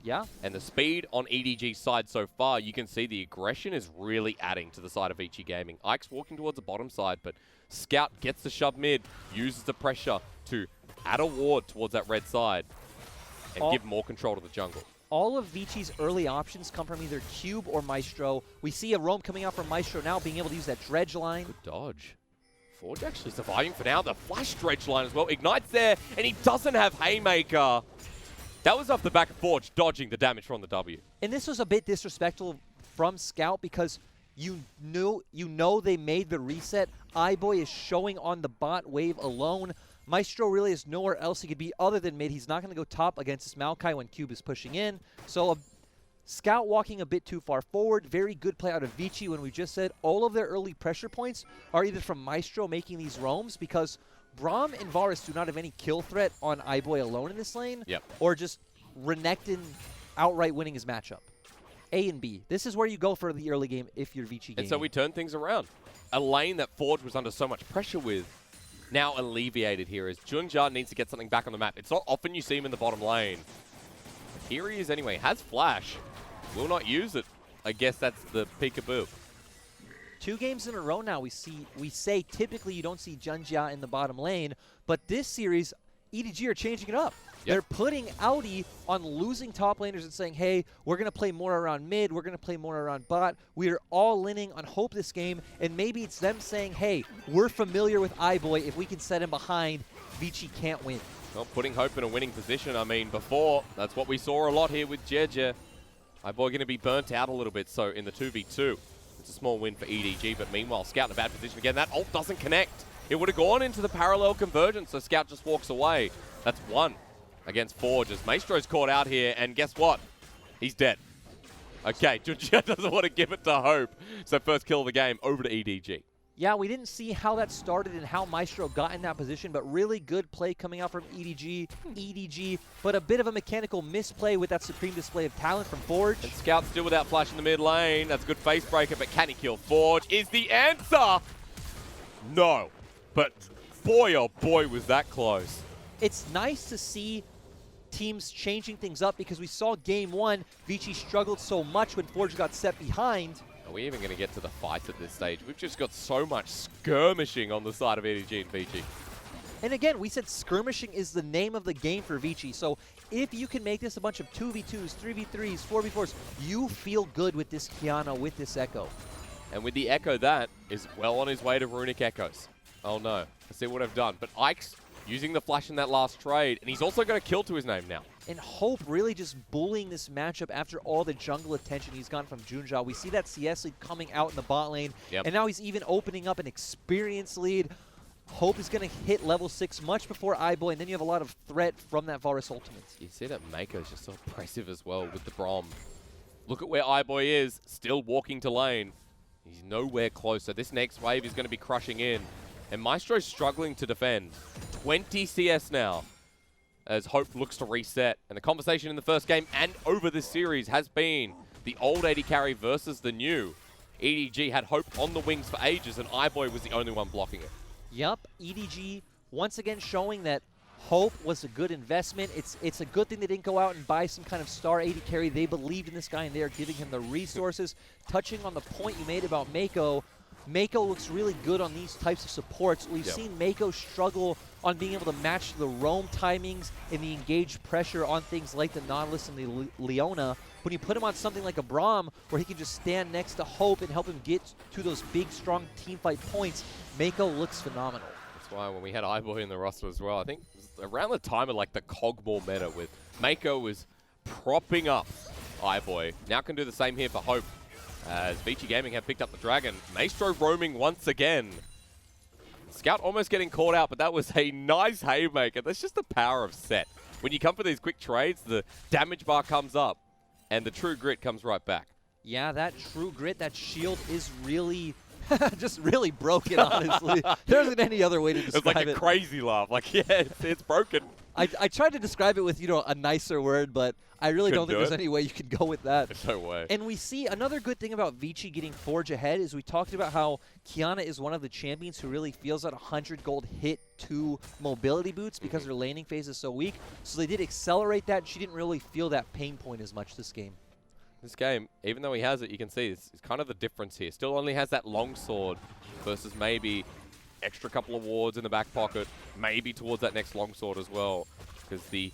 Yeah. And the speed on EDG's side so far, you can see the aggression is really adding to the side of Vici Gaming. Ike's walking towards the bottom side, but Scout gets the shove mid, uses the pressure to add a ward towards that red side and give more control to the jungle. All of Vici's early options come from either Cube or Maestro. We see a roam coming out from Maestro now, being able to use that dredge line. Good dodge. Forge actually surviving for now. The flash dredge line as well. Ignites there, and he doesn't have Haymaker. That was off the back of Forge, dodging the damage from the W. And this was a bit disrespectful from Scout because you know they made the reset. iBoy is showing on the bot wave alone. Maestro really has nowhere else he could be other than mid. He's not going to go top against this Maokai when Cube is pushing in. So Scout walking a bit too far forward. Very good play out of Vici when we just said all of their early pressure points are either from Maestro making these roams because Braum and Varus do not have any kill threat on iBoy alone in this lane. Yep. Or just Renekton outright winning his matchup. A and B. This is where you go for the early game if you're Vici gaming. And so we turn things around. A lane that Forge was under so much pressure with, now alleviated here as Junja needs to get something back on the map. It's not often you see him in the bottom lane. Here he is anyway. Has flash. Will not use it. I guess that's the peekaboo. 2 games in a row now we say typically you don't see Junja in the bottom lane, but this series EDG are changing it up. Yep. They're putting Audi on losing top laners and saying, hey, we're going to play more around mid, we're going to play more around bot. We are all leaning on Hope this game, and maybe it's them saying, hey, we're familiar with iBoy. If we can set him behind, Vici can't win. Well, putting Hope in a winning position, I mean, before, that's what we saw a lot here with Jeje. iBoy going to be burnt out a little bit, so in the 2v2, it's a small win for EDG, but meanwhile, Scout in a bad position again. That ult doesn't connect. It would have gone into the parallel convergence, so Scout just walks away. That's 1 against Forge as Maestro's caught out here, and guess what? He's dead. Okay, Junja doesn't want to give it to Hope, so first kill of the game over to EDG. Yeah, we didn't see how that started and how Maestro got in that position, but really good play coming out from EDG, but a bit of a mechanical misplay with that supreme display of talent from Forge. And Scout still without flash in the mid lane. That's a good face breaker, but can he kill Forge? Is the answer? No. But boy, oh boy, was that close. It's nice to see teams changing things up because we saw game 1, Vici struggled so much when Forge got set behind. Are we even going to get to the fight at this stage? We've just got so much skirmishing on the side of EDG and Vici. And again, we said skirmishing is the name of the game for Vici. So if you can make this a bunch of 2v2s, 3v3s, 4v4s, you feel good with this Kiana, with this Echo. And with the Echo, that is well on his way to Runic Echoes. Oh no, I see what I've done. But Ike's using the flash in that last trade, and he's also got a kill to his name now. And Hope really just bullying this matchup after all the jungle attention he's gotten from Junja. We see that CS lead coming out in the bot lane, and now he's even opening up an experience lead. Hope is going to hit level 6 much before iBoy, and then you have a lot of threat from that Varus ultimate. You see that Mako's just so impressive as well with the Braum. Look at where iBoy is, still walking to lane. He's nowhere close, so this next wave is going to be crushing in. And Maestro's struggling to defend. 20 CS now as Hope looks to reset. And the conversation in the first game and over this series has been the old AD carry versus the new. EDG had Hope on the wings for ages, and iBoy was the only one blocking it. Yup, EDG once again showing that Hope was a good investment. It's a good thing they didn't go out and buy some kind of star AD carry. They believed in this guy, and they are giving him the resources. Touching on the point you made about Mako, Mako looks really good on these types of supports. We've seen Mako struggle on being able to match the roam timings and the engaged pressure on things like the Nautilus and the Leona. When you put him on something like a Braum, where he can just stand next to Hope and help him get to those big, strong teamfight points, Mako looks phenomenal. That's why when we had iBoy in the roster as well, I think it was around the time of like the Cogmore meta with Mako was propping up iBoy. Now can do the same here for Hope. As Vici Gaming have picked up the Dragon. Maestro roaming once again. Scout almost getting caught out, but that was a nice haymaker. That's just the power of set. When you come for these quick trades, the damage bar comes up, and the true grit comes right back. Yeah, that true grit, that shield is really Just really broken, honestly. There isn't any other way to describe it. It's like a crazy laugh. Like, yeah, it's broken. I tried to describe it with, a nicer word, but I really don't think there's any way you can go with that. There's no way. And we see another good thing about Vici getting Forge ahead is we talked about how Qiyana is one of the champions who really feels that 100 gold hit to mobility boots because her laning phase is so weak. So they did accelerate that. She didn't really feel that pain point as much this game. This game, even though he has it, you can see it's kind of the difference here. Still only has that long sword versus maybe extra couple of wards in the back pocket, maybe towards that next longsword as well, because the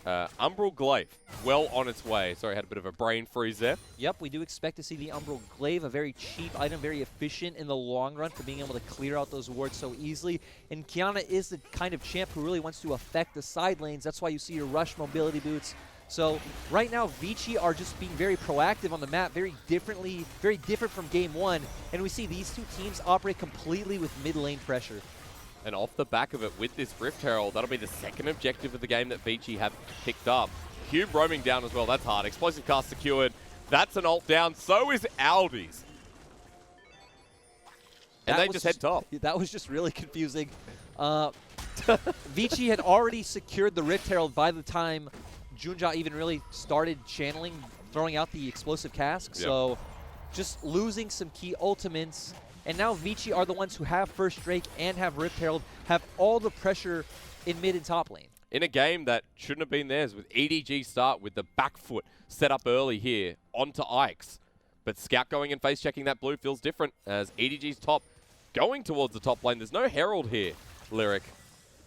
Umbral Glaive, well on its way. Sorry, I had a bit of a brain freeze there. Yep, we do expect to see the Umbral Glaive, a very cheap item, very efficient in the long run for being able to clear out those wards so easily. And Qiyana is the kind of champ who really wants to affect the side lanes. That's why you see your rush mobility boots. So right now, Vici are just being very proactive on the map, very different from game one. And we see these two teams operate completely with mid lane pressure. And off the back of it, with this Rift Herald, that'll be the second objective of the game that Vici have picked up. Cube roaming down as well, that's hard. Explosive cast secured. That's an ult down, so is Aldi's. And they just head top. That was just really confusing. Vici had already secured the Rift Herald by the time Junja even really started channeling, throwing out the explosive cask. Yep. So just losing some key ultimates. And now Vici are the ones who have First Drake and have Rift Herald, have all the pressure in mid and top lane. In a game that shouldn't have been theirs, with EDG start with the back foot set up early here onto Ike's. But Scout going and face checking that blue feels different as EDG's top going towards the top lane. There's no Herald here, Lyric.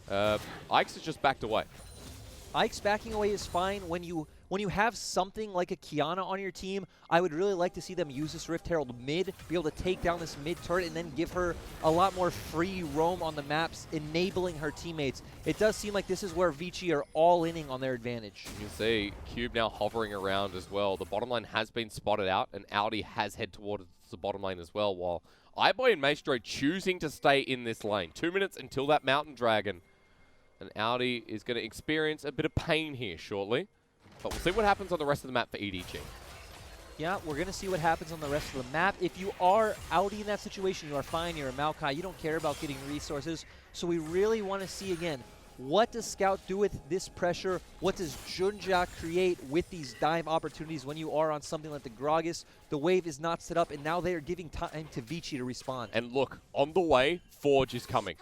Ike's is just backed away. Ike's backing away is fine. When you have something like a Qiyana on your team, I would really like to see them use this Rift Herald mid, be able to take down this mid turret, and then give her a lot more free roam on the maps, enabling her teammates. It does seem like this is where Vici are all-inning on their advantage. You can see Cube now hovering around as well. The bottom lane has been spotted out, and Audi has head towards the bottom lane as well, while iBoy and Maestro choosing to stay in this lane. 2 minutes until that Mountain Dragon. And Audi is going to experience a bit of pain here shortly. But we'll see what happens on the rest of the map for EDG. Yeah, we're going to see what happens on the rest of the map. If you are Audi in that situation, you are fine, you're a Maokai, you don't care about getting resources. So we really want to see, again, what does Scout do with this pressure? What does Junja create with these dime opportunities when you are on something like the Gragas? The wave is not set up, and now they are giving time to Vici to respond. And look, on the way, Forge is coming.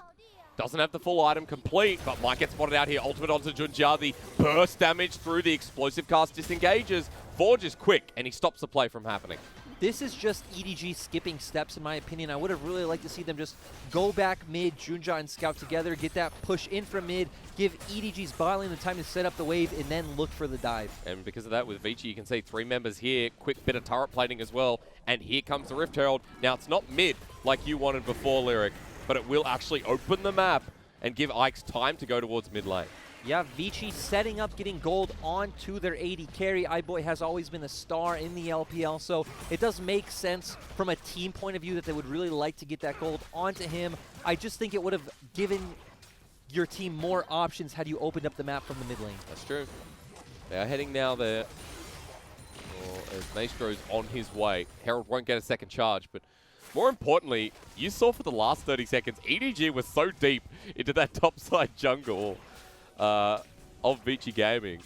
Doesn't have the full item complete, but might get spotted out here. Ultimate onto Junja. The burst damage through the explosive cast disengages. Forge is quick, and he stops the play from happening. This is just EDG skipping steps, in my opinion. I would have really liked to see them just go back mid, Junja and Scout together, get that push in from mid, give EDG's bot lane the time to set up the wave, and then look for the dive. And because of that, with Vici, you can see 3 members here. Quick bit of turret plating as well. And here comes the Rift Herald. Now, it's not mid like you wanted before, Lyric, but it will actually open the map and give Ike's time to go towards mid lane. Yeah, Vici setting up, getting gold onto their AD carry. iBoy has always been a star in the LPL, so it does make sense from a team point of view that they would really like to get that gold onto him. I just think it would have given your team more options had you opened up the map from the mid lane. That's true. They are heading now there. As Maestro's on his way. Herald won't get a second charge, but more importantly, you saw for the last 30 seconds, EDG was so deep into that topside jungle of Vici Gaming.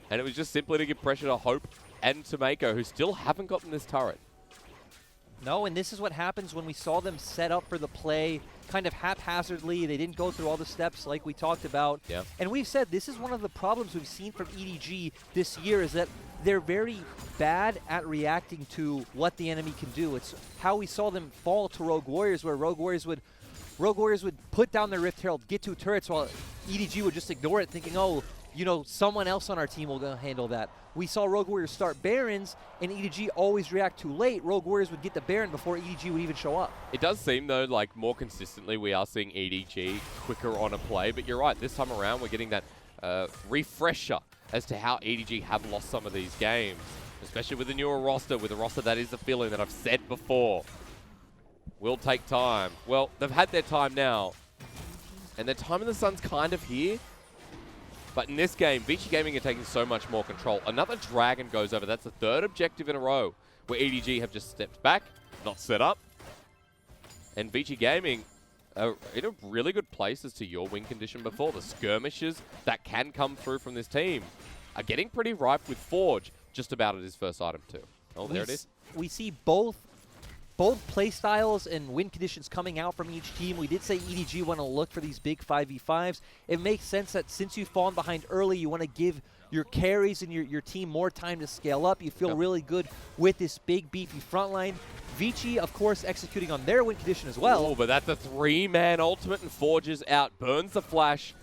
And it was just simply to give pressure to Hope and to Mako, who still haven't gotten this turret. No, and this is what happens when we saw them set up for the play kind of haphazardly. They didn't go through all the steps like we talked about. Yeah. And we've said this is one of the problems we've seen from EDG this year is that they're very bad at reacting to what the enemy can do. It's how we saw them fall to Rogue Warriors, where Rogue Warriors would put down their Rift Herald, get 2 turrets, while EDG would just ignore it, thinking, oh, you know, someone else on our team will handle that. We saw Rogue Warriors start Barons, and EDG always react too late. Rogue Warriors would get the Baron before EDG would even show up. It does seem, though, like more consistently we are seeing EDG quicker on a play, but you're right, this time around we're getting that refresher as to how EDG have lost some of these games, especially with the newer roster, with a roster that is the feeling that I've said before. Will take time. Well, they've had their time now, and their time in the sun's kind of here. But in this game, Vici Gaming are taking so much more control. Another Dragon goes over. That's the 3rd objective in a row where EDG have just stepped back, not set up. And Vici Gaming are in a really good place as to your win condition before. The skirmishes that can come through from this team are getting pretty ripe with Forge just about at his first item too. Oh, there it is. We see both play styles and win conditions coming out from each team. We did say EDG want to look for these big 5v5s. It makes sense that since you've fallen behind early, you want to give your carries and your team more time to scale up. You feel really good with this big, beefy front line. Vici, of course, executing on their win condition as well. Oh, but that's the 3-man ultimate and Forges out. Burns the flash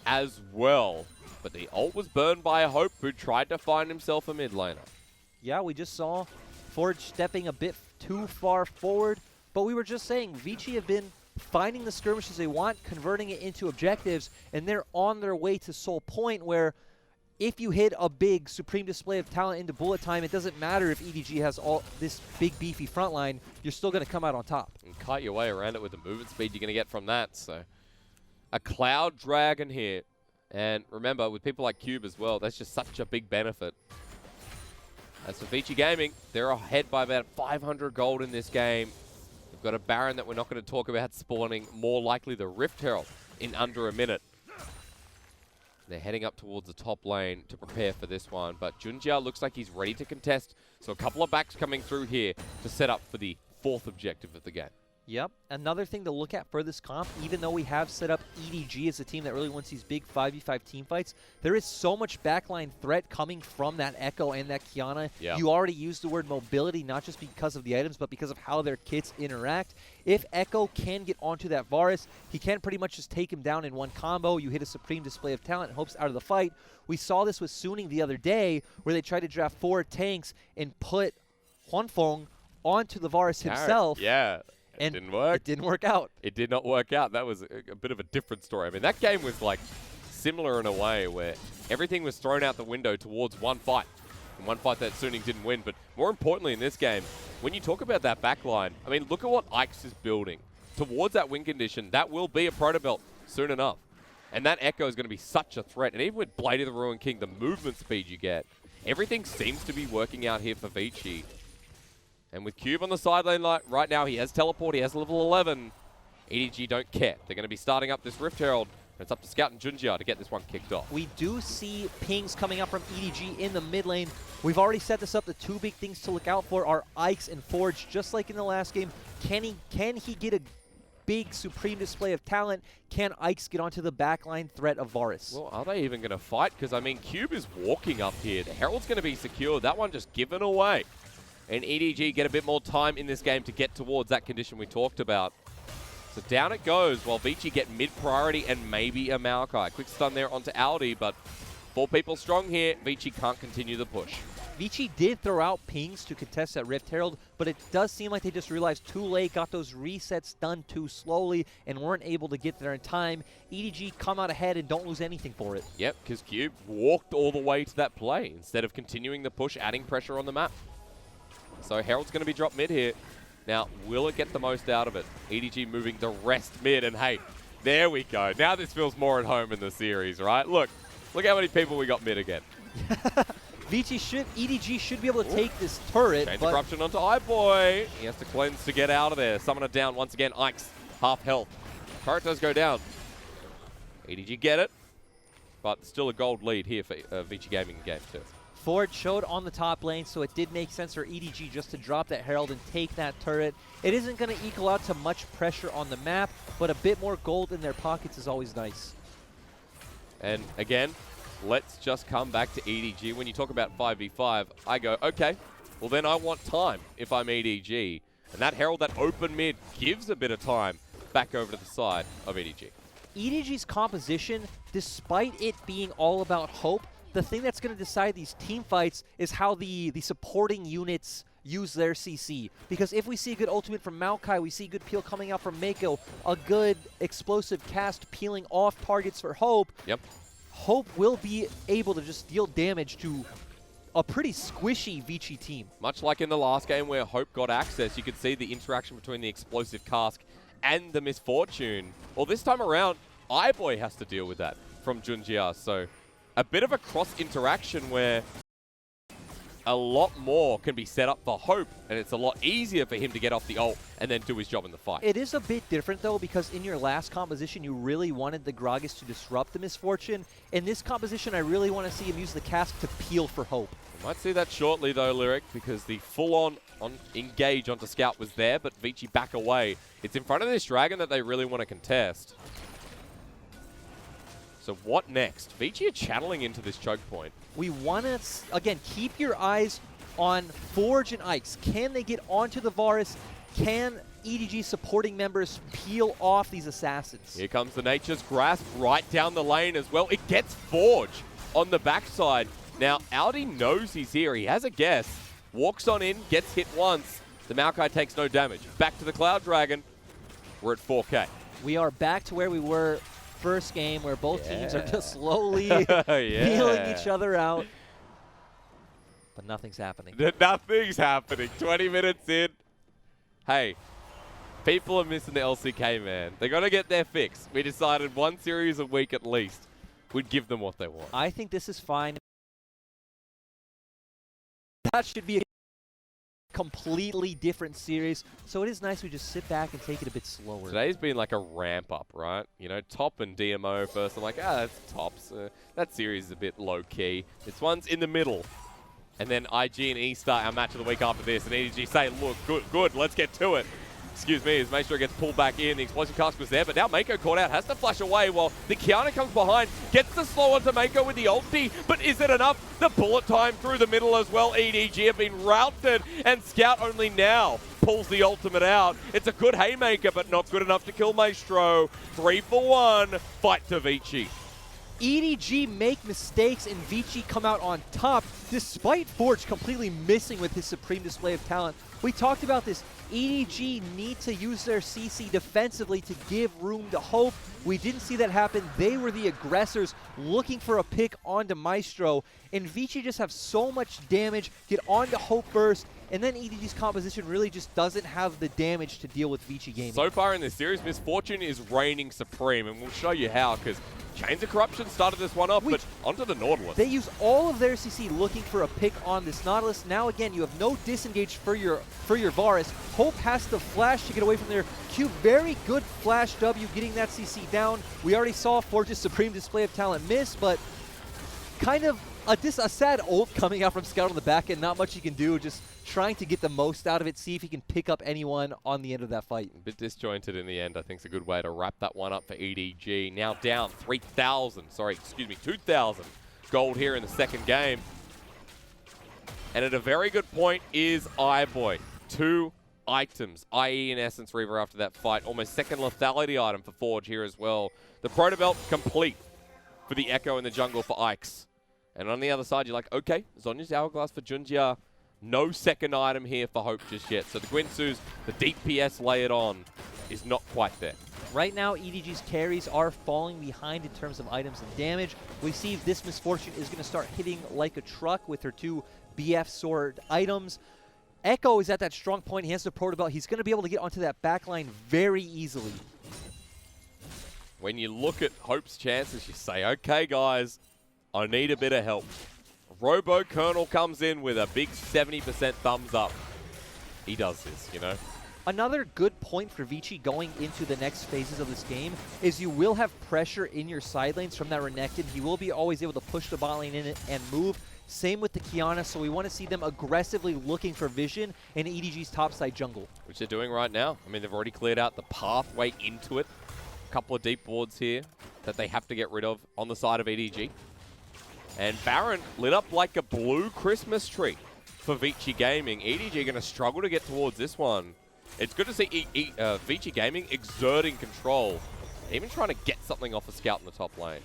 as well. But the ult was burned by Hope, who tried to find himself a mid laner. Yeah, we just saw Forge stepping a bit too far forward, but we were just saying Vici have been finding the skirmishes they want, converting it into objectives, and they're on their way to Soul Point, where if you hit a big supreme display of talent into bullet time, it doesn't matter if EDG has all this big beefy front line, you're still going to come out on top. And cut your way around it with the movement speed you're going to get from that. So a Cloud Dragon here. And remember, with people like Cube as well, that's just such a big benefit. As for Vici Gaming, they're ahead by about 500 gold in this game. We've got a Baron that we're not going to talk about spawning, more likely the Rift Herald in under a minute. They're heading up towards the top lane to prepare for this one, but Junjia looks like he's ready to contest. So a couple of backs coming through here to set up for the 4th objective of the game. Yep. Another thing to look at for this comp, even though we have set up EDG as a team that really wants these big 5v5 team fights, there is so much backline threat coming from that Echo and that Kiana. Yeah. You already used the word mobility, not just because of the items, but because of how their kits interact. If Echo can get onto that Varus, he can pretty much just take him down in one combo. You hit a supreme display of talent and hopes out of the fight. We saw this with Suning the other day, where they tried to draft 4 tanks and put Huanfeng onto the Varus himself. Yeah. It didn't work. It didn't work out. It did not work out. That was a bit of a different story. I mean, that game was like similar in a way where everything was thrown out the window towards one fight. And one fight that Suning didn't win. But more importantly in this game, when you talk about that backline, I mean, look at what Ike's is building. Towards that win condition, that will be a proto belt soon enough. And that Echo is going to be such a threat. And even with Blade of the Ruined King, the movement speed you get, everything seems to be working out here for Vici. And with Cube on the side lane right now, he has teleport, he has level 11. EDG don't care. They're going to be starting up this Rift Herald. And it's up to Scout and Junjia to get this one kicked off. We do see pings coming up from EDG in the mid lane. We've already set this up. The 2 big things to look out for are Ikes and Forge, just like in the last game. Can he get a big supreme display of talent? Can Ikes get onto the backline threat of Varus? Well, are they even going to fight? Because, I mean, Cube is walking up here. The Herald's going to be secured. That one just given away. And EDG get a bit more time in this game to get towards that condition we talked about. So down it goes while Vici get mid-priority and maybe a Maokai. Quick stun there onto Aldi, but 4 people strong here. Vici can't continue the push. Vici did throw out pings to contest that Rift Herald, but it does seem like they just realized too late, got those resets done too slowly, and weren't able to get there in time. EDG come out ahead and don't lose anything for it. Yep, because Cube walked all the way to that play instead of continuing the push, adding pressure on the map. So Herald's going to be dropped mid here. Now, will it get the most out of it? EDG moving the rest mid, and hey, there we go. Now this feels more at home in the series, right? Look how many people we got mid again. EDG should be able to take this turret. Chain Disruption onto iBoy. He has to cleanse to get out of there. Summoner down once again. Ike's half health. Turret does go down. EDG get it, but still a gold lead here for Vici Gaming game 2. Forge showed on the top lane, so it did make sense for EDG just to drop that Herald and take that turret. It isn't going to equal out to much pressure on the map, but a bit more gold in their pockets is always nice. And again, let's just come back to EDG. When you talk about 5v5, I go, okay, well then I want time if I'm EDG. And that Herald, that open mid, gives a bit of time back over to the side of EDG. EDG's composition, despite it being all about hope, the thing that's going to decide these team fights is how the supporting units use their CC. Because if we see a good ultimate from Maokai, we see good peel coming out from Mako, a good explosive cast peeling off targets for Hope, yep. Hope will be able to just deal damage to a pretty squishy Vici team. Much like in the last game where Hope got access, you could see the interaction between the explosive cask and the Misfortune. Well, this time around, iBoy has to deal with that from Junjia, so a bit of a cross interaction where a lot more can be set up for Hope, and it's a lot easier for him to get off the ult and then do his job in the fight. It is a bit different, though, because in your last composition, you really wanted the Gragas to disrupt the Misfortune. In this composition, I really want to see him use the cask to peel for Hope. We might see that shortly, though, Lyric, because the full-on engage onto Scout was there, but Vici back away. It's in front of this Dragon that they really want to contest. So what next? Vici are channeling into this choke point. We want to, again, keep your eyes on Forge and Ikes. Can they get onto the Varus? Can EDG supporting members peel off these assassins? Here comes the Nature's Grasp right down the lane as well. It gets Forge on the backside. Now, Audi knows he's here. He has a guess. Walks on in, gets hit once. The Maokai takes no damage. Back to the Cloud Dragon. We're at 4K. We are back to where we were first game, where both teams are just slowly Yeah. feeling each other out. But nothing's happening. Nothing's happening. 20 minutes in. Hey, people are missing the LCK, man. They got to get their fix. We decided one series a week at least. We'd give them what they want. I think this is fine. That should be a completely different series. So it is nice we just sit back and take it a bit slower. Today's been like a ramp up, right? You know, Top and DMO first. I'm like, that's Tops. That series is a bit low key. This one's in the middle. And then IG and E start our match of the week after this. And EDG say, look, good, let's get to it. Excuse me, as Maestro gets pulled back in. The explosive cask was there, but now Mako caught out, has to flash away while the Kiana comes behind, gets the slow onto Mako with the ulti, but is it enough? The bullet time through the middle as well. EDG have been routed, and Scout only now pulls the ultimate out. It's a good haymaker, but not good enough to kill Maestro. 3 for 1, fight to Vici. EDG make mistakes and Vici come out on top, despite Forge completely missing with his supreme display of talent. We talked about this. EDG need to use their CC defensively to give room to Hope. We didn't see that happen. They were the aggressors looking for a pick onto Maestro, and Vici just have so much damage, get onto Hope first, and then EDG's composition really just doesn't have the damage to deal with Vici gaming. So far in this series, Misfortune is reigning supreme, and we'll show you how, because Chains of Corruption started this one off, but onto the Nautilus. They use all of their CC looking for a pick on this Nautilus. Now again, you have no disengage for your Varus. Hope has to flash to get away from their Q. Very good flash W getting that CC down. We already saw Forge's supreme display of talent miss, but kind of a sad ult coming out from Scout on the back end. Not much he can do, just trying to get the most out of it, see if he can pick up anyone on the end of that fight. A bit disjointed in the end, I think is a good way to wrap that one up for EDG. Now down 2,000 gold here in the second game. And at a very good point is iBoy. 2 items, IE and Essence Reaver after that fight. Almost second lethality item for Forge here as well. The Proto Belt complete for the Echo in the jungle for Ikes. And on the other side, you're like, okay, Zonya's Hourglass for Junjia. No second item here for Hope just yet. So the Gwinsu's, the DPS layered on, is not quite there. Right now, EDG's carries are falling behind in terms of items and damage. We see this Misfortune is going to start hitting like a truck with her 2 BF sword items. Echo is at that strong point. He has the Proto Belt. He's going to be able to get onto that backline very easily. When you look at Hope's chances, you say, okay, guys, I need a bit of help. Robo Colonel comes in with a big 70% thumbs up. He does this, you know. Another good point for Vici going into the next phases of this game is you will have pressure in your side lanes from that Renekton. He will be always able to push the bot lane in it and move. Same with the Kiana, so we want to see them aggressively looking for vision in EDG's topside jungle. Which they're doing right now. I mean, they've already cleared out the pathway into it. A couple of deep wards here that they have to get rid of on the side of EDG. And Baron lit up like a blue Christmas tree for Vici Gaming. EDG are going to struggle to get towards this one. It's good to see Vici Gaming exerting control, even trying to get something off a Scout in the top lane.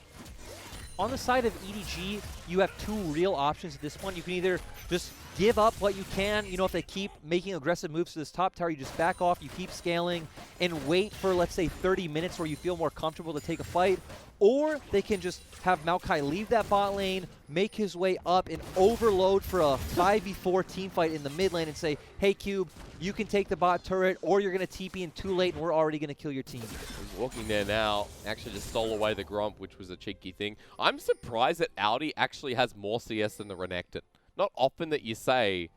On the side of EDG, you have 2 real options at this point. You can either just give up what you can. You know, if they keep making aggressive moves to this top tower, you just back off, you keep scaling, and wait for, let's say, 30 minutes where you feel more comfortable to take a fight. Or they can just have Maokai leave that bot lane, make his way up, and overload for a 5v4 team fight in the mid lane and say, hey, Cube, you can take the bot turret, or you're going to TP in too late, and we're already going to kill your team. He's walking there now. Actually just stole away the Gromp, which was a cheeky thing. I'm surprised that Audi actually has more CS than the Renekton. not often that you say,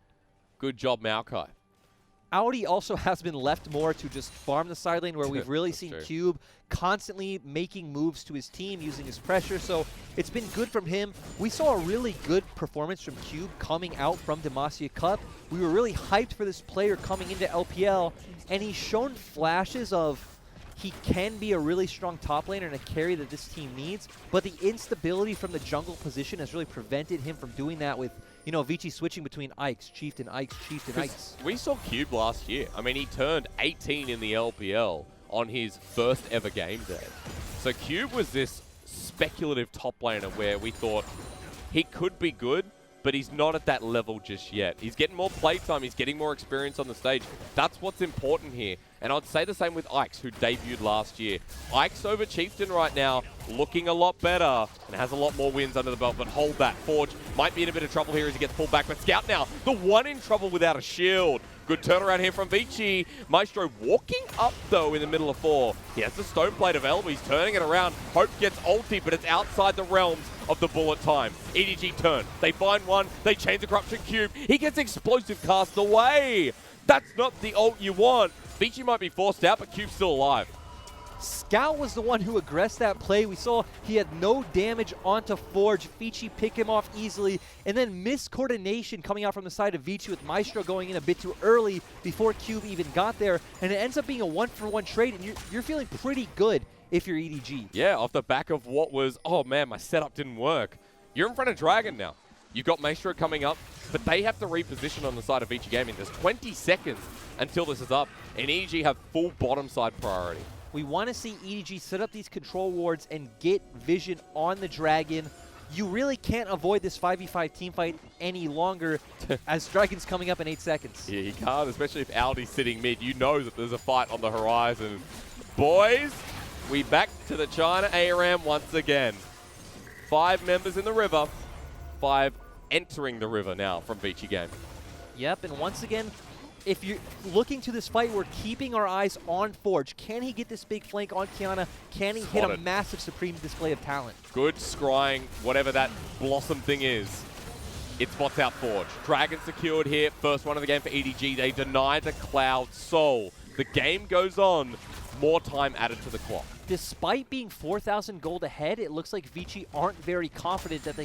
good job, Maokai. Audi also has been left more to just farm the side lane, where we've really seen true. Cube constantly making moves to his team, using his pressure, so it's been good from him. We saw a really good performance from Cube coming out from Demacia Cup. We were really hyped for this player coming into LPL, and he's shown flashes of he can be a really strong top laner and a carry that this team needs, but the instability from the jungle position has really prevented him from doing that with, you know, Vici switching between Ikes, Chieftain, Ikes, Chieftain, Ikes. We saw Cube last year. I mean, he turned 18 in the LPL on his first ever game day. So Cube was this speculative top laner where we thought he could be good, but he's not at that level just yet. He's getting more playtime, he's getting more experience on the stage. That's what's important here. And I'd say the same with Ikes, who debuted last year. Ikes over Chieftain right now, looking a lot better, and has a lot more wins under the belt, but hold that. Forge might be in a bit of trouble here as he gets pulled back, but Scout now, the one in trouble without a shield. Good turnaround here from Vici. Maestro walking up, though, in the middle of 4. He has the stone plate available. He's turning it around. Hope gets ulti, but it's outside the realms of the bullet time. EDG turn. They find one. They change the Corruption Cube. He gets explosive cast away. That's not the ult you want. Vici might be forced out, but Cube's still alive. Scout was the one who aggressed that play. We saw he had no damage onto Forge. Vici picked him off easily, and then miscoordination coming out from the side of Vici with Maestro going in a bit too early before Cube even got there, and it ends up being a 1-for-1 trade, and you're feeling pretty good if you're EDG. Yeah, off the back of what was, oh man, my setup didn't work. You're in front of Dragon now. You've got Maestro coming up, but they have to reposition on the side of Vici Gaming. There's 20 seconds until this is up, and EDG have full bottom side priority. We want to see EDG set up these control wards and get vision on the Dragon. You really can't avoid this 5v5 teamfight any longer as Dragon's coming up in 8 seconds. Yeah, you can't, especially if Aldi's sitting mid. You know that there's a fight on the horizon. Boys, we back to the China ARAM once again. 5 members in the river, 5 entering the river now from Vici Game. Yep, and once again, if you're looking to this fight, we're keeping our eyes on Forge. Can he get this big flank on Kiana? Can he hit a massive Supreme display of talent? Good scrying, whatever that Blossom thing is. It spots out Forge. Dragon secured here. First one of the game for EDG. They deny the Cloud Soul. The game goes on. More time added to the clock. Despite being 4,000 gold ahead, it looks like Vici aren't very confident that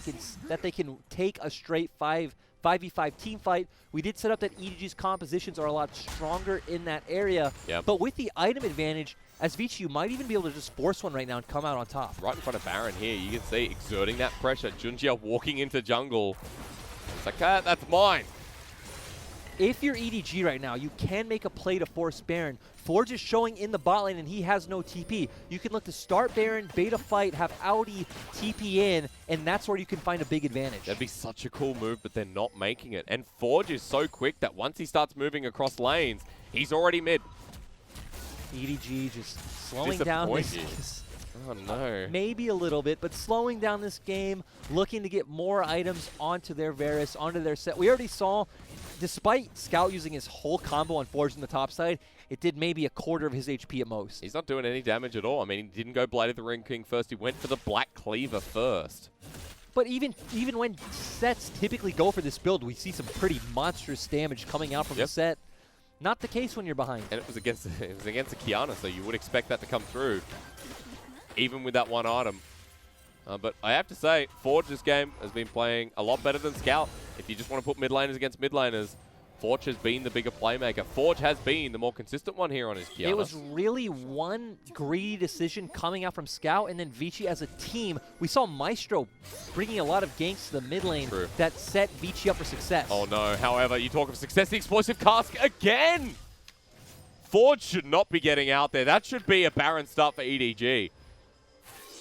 they can take a straight 5v5 team fight. We did set up that EDG's compositions are a lot stronger in that area. Yep. But with the item advantage, as Vici, you might even be able to just force one right now and come out on top. Right in front of Baron here, you can see exerting that pressure. Junjia walking into jungle. It's like, that's mine. If you're EDG right now, you can make a play to force Baron. Forge is showing in the bot lane, and he has no TP. You can look to start Baron, bait a fight, have Audi TP in, and that's where you can find a big advantage. That'd be such a cool move, but they're not making it. And Forge is so quick that once he starts moving across lanes, he's already mid. EDG just slowing down this. Oh no. Maybe a little bit, but slowing down this game, looking to get more items onto their Varus, onto their set. We already saw, despite Scout using his whole combo on Forge in the top side, it did maybe a quarter of his HP at most. He's not doing any damage at all. I mean, he didn't go Blade of the Ring King first. He went for the Black Cleaver first. But even when sets typically go for this build, we see some pretty monstrous damage coming out from the set. Not the case when you're behind. And it was against the Kiana, so you would expect that to come through, even with that one item. But I have to say, Forge this game has been playing a lot better than Scout. If you just want to put mid laners against mid laners, Forge has been the bigger playmaker. Forge has been the more consistent one here on his Kiana. It was really one greedy decision coming out from Scout, and then Vici as a team. We saw Maestro bringing a lot of ganks to the mid lane that set Vici up for success. Oh no, however, you talk of success, the explosive cask again! Forge should not be getting out there. That should be a Baron start for EDG.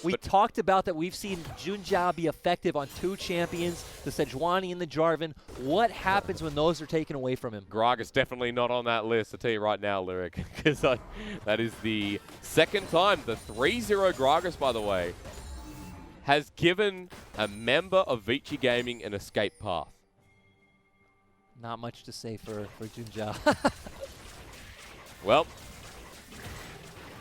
We talked about that we've seen Junjia be effective on 2 champions, the Sejuani and the Jarvan. What happens when those are taken away from him? Gragas definitely not on that list, I'll tell you right now, Lyric. Because that is the second time, the 3-0 Gragas, by the way, has given a member of Vici Gaming an escape path. Not much to say for Junjia. Well,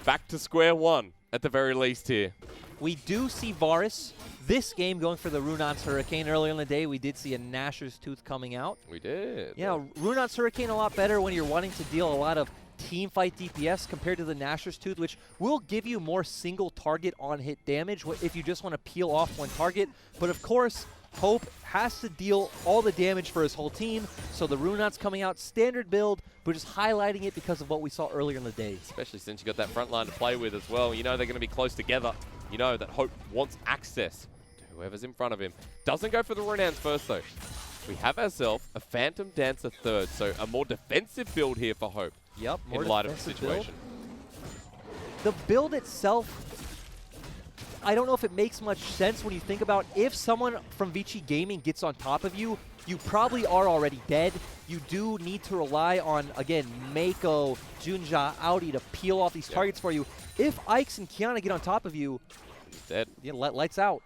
back to square one, at the very least here. We do see Varus this game going for the Runon's Hurricane. Earlier in the day, we did see a Nashor's Tooth coming out. We did. Yeah, Runon's Hurricane a lot better when you're wanting to deal a lot of team fight DPS compared to the Nashor's Tooth, which will give you more single target on hit damage if you just want to peel off one target. But of course, Hope has to deal all the damage for his whole team, so the Runon's coming out standard build, but just highlighting it because of what we saw earlier in the day. Especially since you got that front line to play with as well. You know they're going to be close together. You know that Hope wants access to whoever's in front of him. Doesn't go for the Renans first though. We have ourselves a Phantom Dancer third, so a more defensive build here for Hope. Yep, more in light of the defensive situation. The build itself, I don't know if it makes much sense when you think about if someone from Vici Gaming gets on top of you, you probably are already dead. You do need to rely on, again, Mako, Junja, Audi to peel off these targets for you. If Ike's and Kiana get on top of you, he's dead. Yeah, lights out.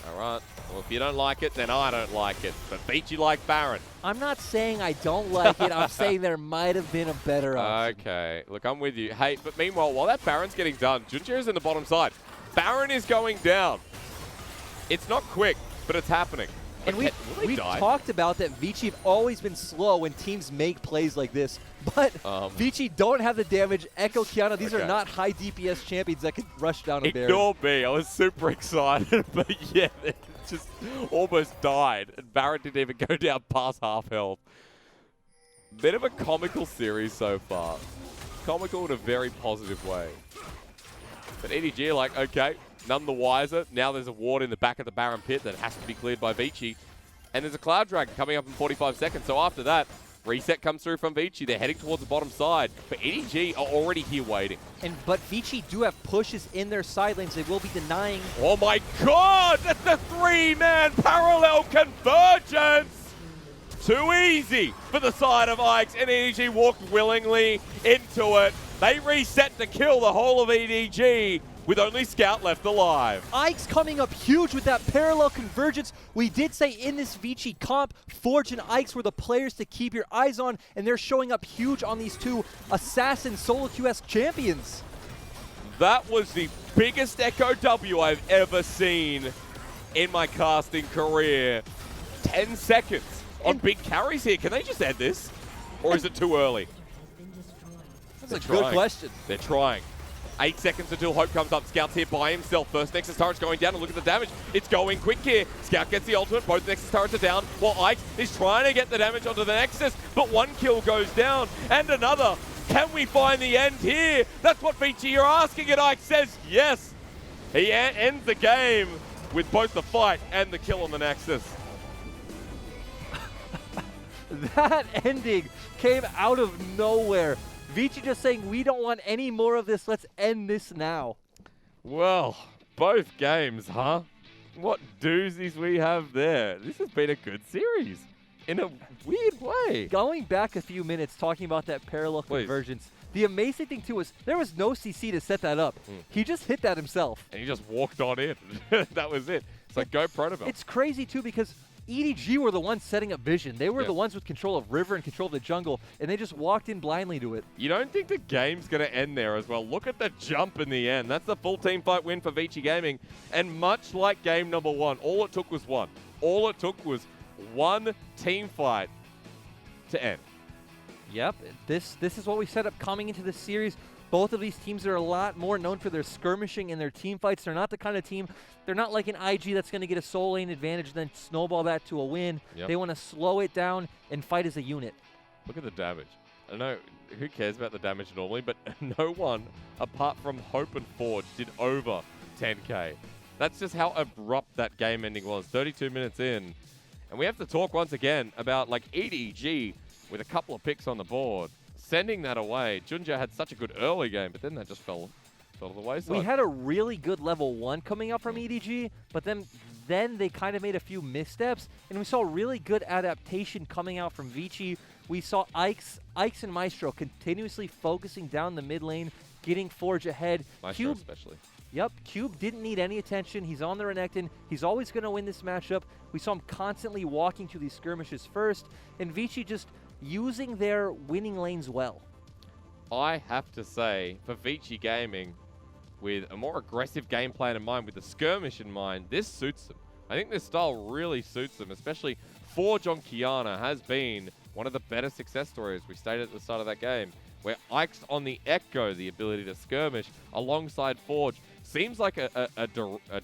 All right. Well, if you don't like it, then I don't like it. But Vici like Baron. I'm not saying I don't like it. I'm saying there might have been a better option. Okay. Look, I'm with you. Hey, but meanwhile, while that Baron's getting done, Junja is in the bottom side. Baron is going down. It's not quick, but it's happening. And we've talked about that Vici have always been slow when teams make plays like this. But Vici don't have the damage. Echo, Kiana, these are not high DPS champions that can rush down a Baron. Ignore me. I was super excited. But yeah, it just almost died. And Baron didn't even go down past half health. Bit of a comical series so far. Comical in a very positive way. But EDG are like, okay, none the wiser. Now there's a ward in the back of the Baron pit that has to be cleared by Vici. And there's a Cloud Dragon coming up in 45 seconds. So after that, reset comes through from Vici. They're heading towards the bottom side. But EDG are already here waiting. But Vici do have pushes in their side lanes. They will be denying. Oh my god! That's the three-man parallel convergence! Too easy for the side of Ike's. And EDG walked willingly into it. They reset to kill the whole of EDG with only Scout left alive. Ike's coming up huge with that parallel convergence. We did say in this Vici comp, Forge and Ike's were the players to keep your eyes on, and they're showing up huge on these two Assassin solo QS champions. That was the biggest Echo W I've ever seen in my casting career. 10 seconds on big carries here. Can they just end this? Or is it too early? That's a good question. They're trying. 8 seconds until Hope comes up. Scout's here by himself. First Nexus turret's going down, and look at the damage. It's going quick here. Scout gets the ultimate. Both Nexus turrets are down, while Ike is trying to get the damage onto the Nexus, but one kill goes down, and another. Can we find the end here? That's what Vici are asking, and Ike says yes. He ends the game with both the fight and the kill on the Nexus. That ending came out of nowhere. Vici just saying, we don't want any more of this. Let's end this now. Well, both games, huh? What doozies we have there. This has been a good series in a weird way. Going back a few minutes, talking about that parallel convergence, the amazing thing, too, is there was no CC to set that up. He just hit that himself. And he just walked on in. That was it. It's like, go Protobell. It's crazy, too, because EDG were the ones setting up vision. They were the ones with control of river and control of the jungle, and they just walked in blindly to it. You don't think the game's going to end there as well. Look at the jump in the end. That's the full team fight win for Vici Gaming. And much like game number one, all it took was one. All it took was one team fight to end. Yep, this is what we set up coming into this series. Both of these teams are a lot more known for their skirmishing and their team fights. They're not the kind of team, they're not like an IG that's going to get a soul lane advantage and then snowball that to a win. They want to slow it down and fight as a unit. Look at the damage. I don't know who cares about the damage normally, but no one apart from Hope and Forge did over 10k. That's just how abrupt that game ending was. 32 minutes in. And we have to talk once again about like EDG with a couple of picks on the board. Sending that away. Junja had such a good early game, but then that just fell to the wayside. We had a really good level 1 coming up from EDG, but then they kind of made a few missteps, and we saw really good adaptation coming out from Vici. We saw Ike's and Maestro continuously focusing down the mid lane, getting Forge ahead. Maestro Cube, especially. Yep, Cube didn't need any attention. He's on the Renekton. He's always going to win this matchup. We saw him constantly walking to these skirmishes first, and Vici just using their winning lanes well. I have to say, for Vici Gaming, with a more aggressive game plan in mind, with the skirmish in mind, this suits them. I think this style really suits them, especially Forge on Kiana has been one of the better success stories. We stated at the start of that game, where Ike's on the Echo, the ability to skirmish alongside Forge, seems like a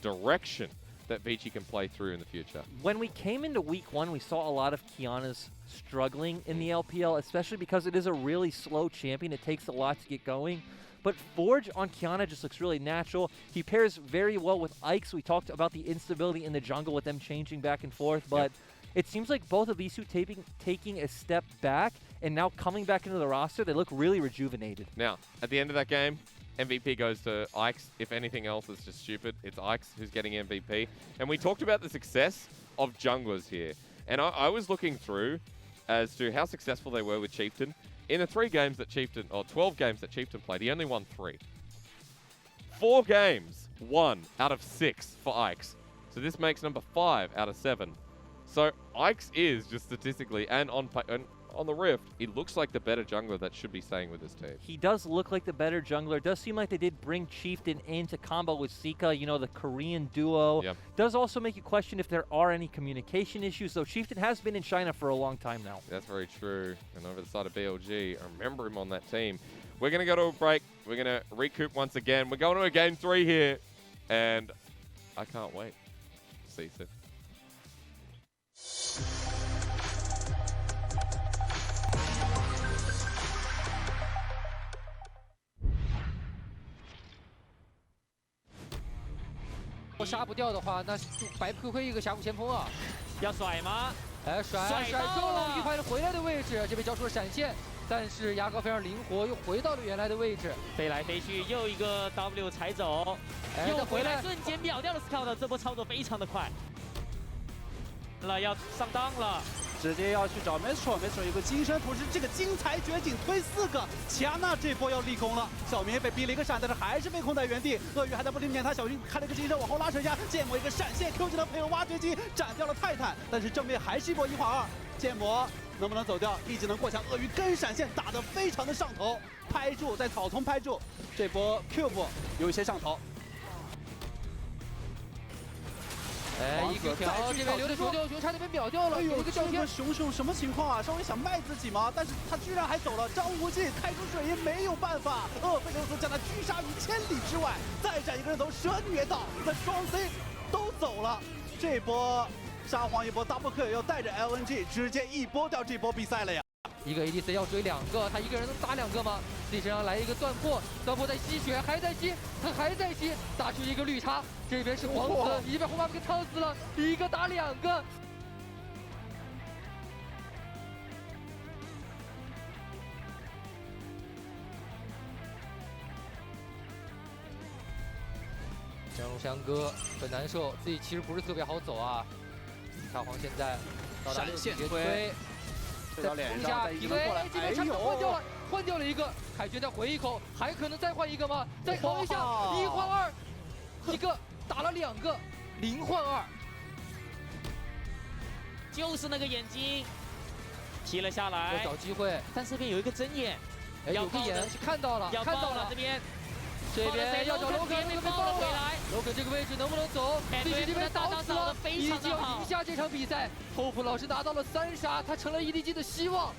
direction that Vici can play through in the future. When we came into week 1, we saw a lot of Kiana's struggling in the LPL, especially because it is a really slow champion. It takes a lot to get going. But Forge on Kiana just looks really natural. He pairs very well with Ike's. We talked about the instability in the jungle with them changing back and forth, but it seems like both of these two taking a step back and now coming back into the roster, they look really rejuvenated. Now, at the end of that game, MVP goes to Ike's. If anything else is just stupid, it's Ike's who's getting MVP. And we talked about the success of junglers here. And I was looking through as to how successful they were with Chieftain. In the 3 games that Chieftain, or 12 games that Chieftain played, he only won 3. 4 games, 1 out of 6 for Ike's. So this makes number 5 out of 7. So Ike's is just statistically and on the Rift, he looks like the better jungler that should be staying with this team. He does look like the better jungler. It does seem like they did bring Chieftain in to combo with Sika, you know, the Korean duo. Yep. Does also make you question if there are any communication issues, though Chieftain has been in China for a long time now. That's very true. And over the side of BLG, I remember him on that team. We're going to go to a break. We're going to recoup once again. We're going to a game 3 here. And I can't wait. See you soon.杀不掉的话，那白亏一个峡谷前锋啊！要甩吗？哎，甩中了鱼排回来的位置，这边交出了闪现，但是牙膏非常灵活，又回到了原来的位置，飞来飞去，又一个 W 踩走，又回来，瞬间秒掉了 Scout， 这波操作非常的快。要上当了。直接要去找 Metro 有个金身符是这个精彩绝景推4个，奇亚娜这波要立功了，小明也被逼了一个闪，但是还是被控在原地，鳄鱼还在不停撵他，小明开了一个金身往后拉扯一下，剑魔一个闪现 Q 技能配合挖掘机斩掉了泰坦，但是正面还是一波1化2，剑魔能不能走掉？一技能过墙，鳄鱼跟闪现打得非常的上头，拍住在草丛拍住，这波 Cube 有一些上头。哎，一个条，这边留的熊差点被秒掉了，哎呦，有一个照片，熊什么情况啊？稍微想卖自己吗？但是他居然还走了，张无忌开出水银没有办法，费留斯将他狙杀于千里之外，再斩一个人头蛇女也倒，那双 C 都走了，这波沙皇一波 double kill 要带着 LNG 直接一波掉这波比赛了呀！一个 ADC 要追2个，他一个人能打2个吗？自己身上来一个断破在吸血，还在吸，他还在吸，打出一个绿茶。这边是皇子，已经被红妈妈给烫死了，一个打2个。降龙翔哥很难受，自己其实不是特别好走啊。沙皇现在到达6级绝推。在冲下 PK， 这边差点换掉了一个，凯旋再回一口，还可能再换一个吗？再考一下，1换2，一个打了2个，0换2，就是那个眼睛踢了下来，要找机会，但这边有一个睁眼，有个眼是看到了，这边。这边要找楼肯，被爆了回来。楼肯这个位置能不能走？自己这边打死了，已经要赢下这场比赛。Hope 老师拿到了3杀，他成了 EDG 的希望。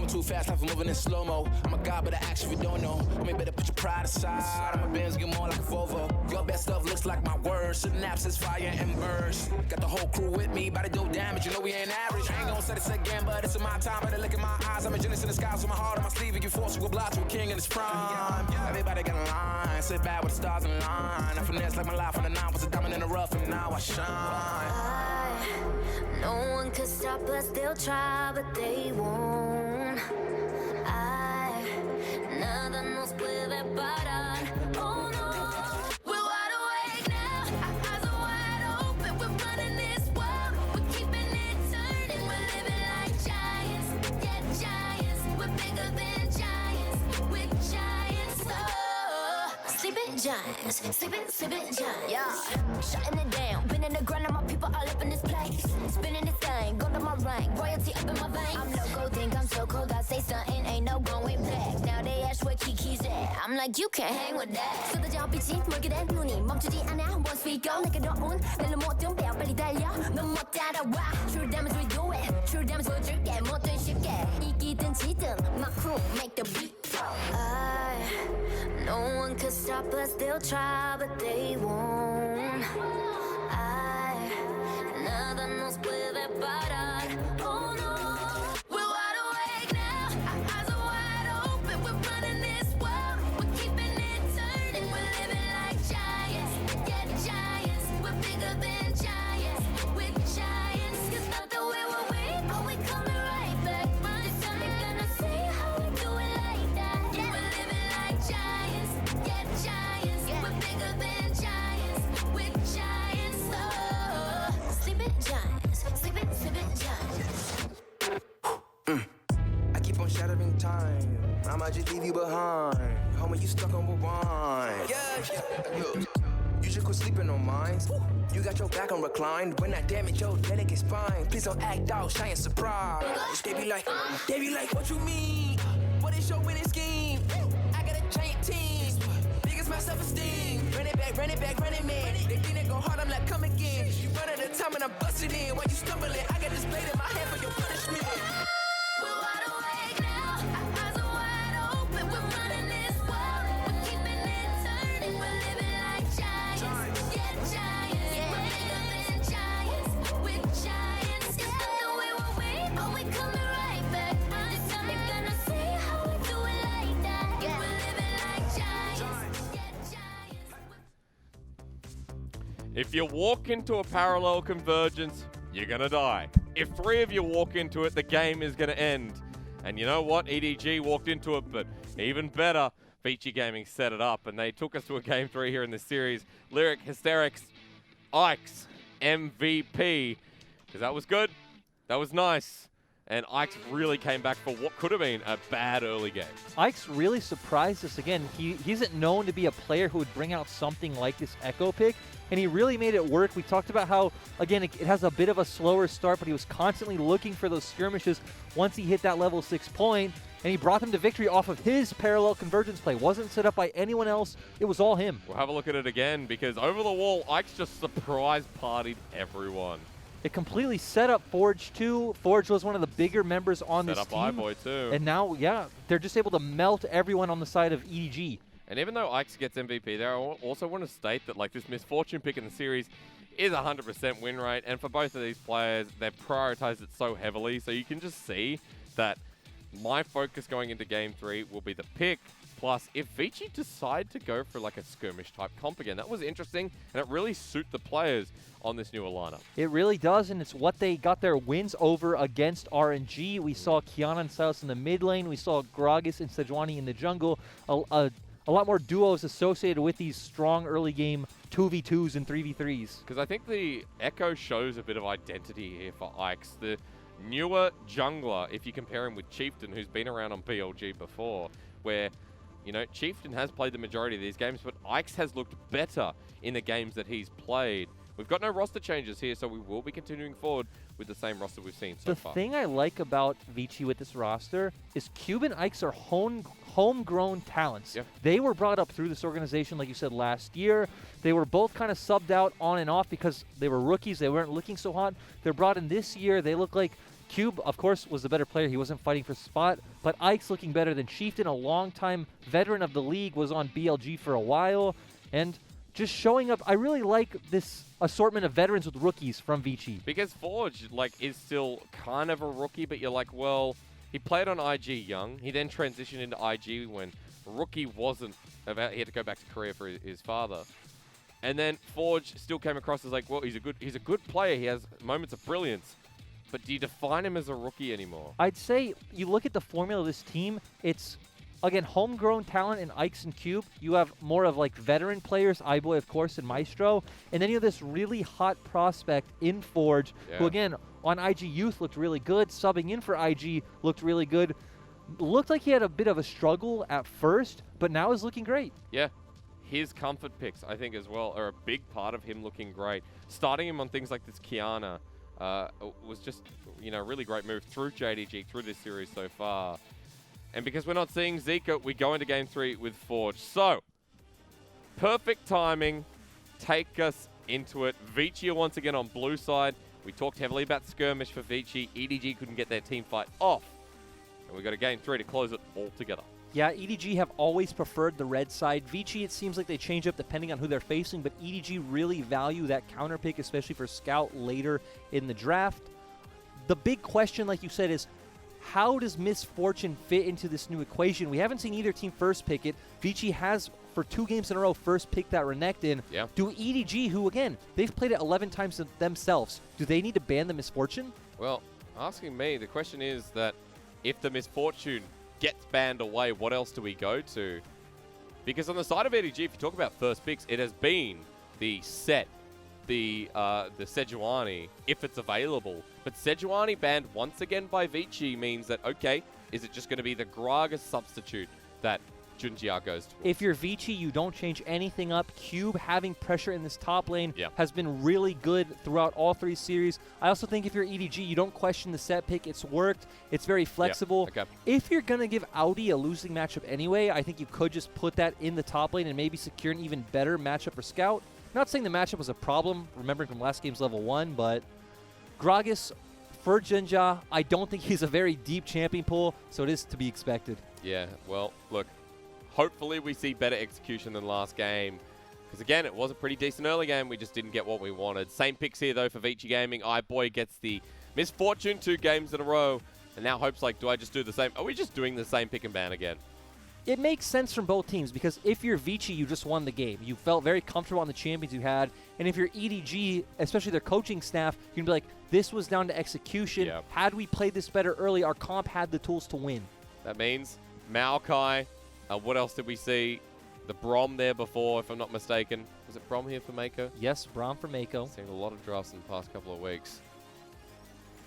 Too fast, life moving in slow-mo. I'm a god, but I actually don't know. I mean, better put your pride aside. I'm a Benz, get more like a Volvo. Your best stuff looks like my words. Synapses, fire, and burst. Got the whole crew with me, about to do damage. You know we ain't average. I ain't gonna say this again, but it's in my time. Better look in my eyes. I'm a genius in the skies with my heart on my sleeve. And you force to go blind to a king in his prime. Everybody got a line. Sit back with the stars in line. I finesse like my life on the 9 was a diamond in the rough, and now I shine. No one could stop us, they'll try, but they won't. Nada nos puede parar. Oh no, we're wide awake now. Our eyes are wide open. We're running this world. We're keeping it turning. We're living like giants. Yeah, giants. We're bigger than giants. giants, sleeping giants. Yeah, shutting it down, been in the ground and my people all up in this place. Spinning this thing, go to my rank, royalty up in my veins. I'm loco, think I'm so cold, I say something, ain't no going back. Now they ask where Kiki's at, I'm like, you can't hang with that. 쏟아져 빛이 멀게 된 눈이 멈추지 않아. Once we go, 내게 더운 멜로 모든 배 빨리 달려. 넌 못 따라와. True damage we do it, true damage 보여줄게. 뭐든 쉽게 이기든 지든 my crew make the beat. No one could stop us, they'll try, but they won't. Nada nos puede parar. Oh no, we're wide awake now. Our eyes are wide open. We're running this world. We're keeping it turning. We're living like giants. Yeah, giants. We're bigger than giants. We're giants. 'Cause not the way we're weak, but we coming right back. This time you're gonna see how we do it like that. We're living like giants. Yeah, giants. We're bigger than giants. We're giants. Oh, sleeping giants. Sleeping giants. I keep on shattering time. I might just leave you behind. Homie, you stuck on rewind. Yeah. Yo, you should quit sleeping on mine. You got your back on recline. When I damage your delicate spine, please don't act out, shy and surprise. They be like, what you mean? What is your winning scheme? I got a giant team. Biggest my self-esteem. Run it back, run it, man. They think they go hard, I'm like, come again. You run out of time and I'm busting in. While you stumbling, I got this blade in my hand for your punishment. We're wide awake now. Our eyes are wide open. We're running this world. We're keeping it turning. We're living like giants. Yeah, giants. We're bigger than giants. We're giants. It's not the way we're weak, but we coming right back. This time you're gonna see how we do it like that. We're living like giants. Yeah, giants. If you walk into a parallel convergence, you're gonna die. If 3 of you walk into it, the game is gonna end. And you know what? EDG walked into it, but even better, Vici Gaming set it up, and they took us to a game 3 here in this series. Lyric, Hysterics, Ike's MVP. Because that was good. That was nice. And Ike's really came back for what could have been a bad early game. Ike's really surprised us again. He isn't known to be a player who would bring out something like this Echo pick, and he really made it work. We talked about how, again, it has a bit of a slower start, but he was constantly looking for those skirmishes once he hit that level 6 point, and he brought them to victory off of his parallel convergence play. Wasn't set up by anyone else. It was all him. We'll have a look at it again, because over the wall, Ike's just surprise partied everyone. It completely set up Forge too. Forge was one of the bigger members on this team. Set up iBoy too. And now, yeah, they're just able to melt everyone on the side of EDG. And even though Ike's gets MVP there, I also want to state that like this Misfortune pick in the series is 100% win rate. And for both of these players, they've prioritized it so heavily. So you can just see that my focus going into Game 3 will be the pick. Plus, if Vici decide to go for like a skirmish type comp again, that was interesting. And it really suit the players on this newer lineup. It really does, and it's what they got their wins over against RNG. We saw Kiana and Silas in the mid lane. We saw Gragas and Sejuani in the jungle. A lot more duos associated with these strong early game 2v2s and 3v3s. Because I think the Echo shows a bit of identity here for Ike's. The newer jungler, if you compare him with Chieftain, who's been around on BLG before, where, you know, Chieftain has played the majority of these games, but Ike's has looked better in the games that he's played. We've got no roster changes here, so we will be continuing forward with the same roster we've seen so far. The thing I like about Vici with this roster is Cube and Ike's are homegrown talents. Yep. They were brought up through this organization, like you said, last year. They were both kind of subbed out on and off because they were rookies. They weren't looking so hot. They're brought in this year. They look like Cube, of course, was the better player. He wasn't fighting for spot, but Ike's looking better than Chieftain, a longtime veteran of the league, was on BLG for a while, and just showing up. I really like this assortment of veterans with rookies from Vici. Because Forge, like, is still kind of a rookie, but you're like, well, he played on IG young. He then transitioned into IG when rookie wasn't about. He had to go back to Korea for his father. And then Forge still came across as like, well, he's a good player. He has moments of brilliance. But do you define him as a rookie anymore? I'd say you look at the formula of this team, it's, again, homegrown talent in Ike's and Cube. You have more of like veteran players, iBoy, of course, and Maestro. And then you have this really hot prospect in Forge, who, again, on IG Youth looked really good. Subbing in for IG looked really good. Looked like he had a bit of a struggle at first, but now is looking great. Yeah. his comfort picks, I think, as well, are a big part of him looking great. Starting him on things like this Kiana was just, you know, a really great move through JDG, through this series so far. And because we're not seeing Zika, we go into Game 3 with Forge. So, perfect timing. Take us into it. Vici once again on blue side. We talked heavily about skirmish for Vici. EDG couldn't get their team fight off. And we got a Game 3 to close it all together. Yeah, EDG have always preferred the red side. Vici, it seems like they change up depending on who they're facing, but EDG really value that counter pick, especially for Scout later in the draft. The big question, like you said, is how does Misfortune fit into this new equation? We haven't seen either team first pick it. Vici has, for 2 games in a row, first picked that Renekton. Yeah. Do EDG, who, again, they've played it 11 times themselves, do they need to ban the Misfortune? Well, asking me, the question is that if the Misfortune gets banned away, what else do we go to? Because on the side of EDG, if you talk about first picks, it has been the Set, the Sejuani, if it's available. But Sejuani banned once again by Vici means that, okay, is it just going to be the Gragas substitute that Junjia goes to? If you're Vici, you don't change anything up. Cube having pressure in this top lane has been really good throughout all 3 series. I also think if you're EDG, you don't question the set pick. It's worked. It's very flexible. Okay. If you're going to give Audi a losing matchup anyway, I think you could just put that in the top lane and maybe secure an even better matchup for Scout. Not saying the matchup was a problem, remembering from last game's level 1, but Gragas for Junjia, I don't think he's a very deep champion pool, so it is to be expected. Yeah, well, look, hopefully we see better execution than last game. Because, again, it was a pretty decent early game. We just didn't get what we wanted. Same picks here, though, for Vici Gaming. iBoy gets the Misfortune 2 games in a row. And now Hope's like, do I just do the same? Are we just doing the same pick and ban again? It makes sense from both teams because if you're Vici, you just won the game. You felt very comfortable on the champions you had. And if you're EDG, especially their coaching staff, you can be like, this was down to execution. Yep. Had we played this better early, our comp had the tools to win. That means Maokai. What else did we see? The Brom there before, if I'm not mistaken. Was it Brom here for Mako? Yes, Brom for Mako. Seen a lot of drafts in the past couple of weeks.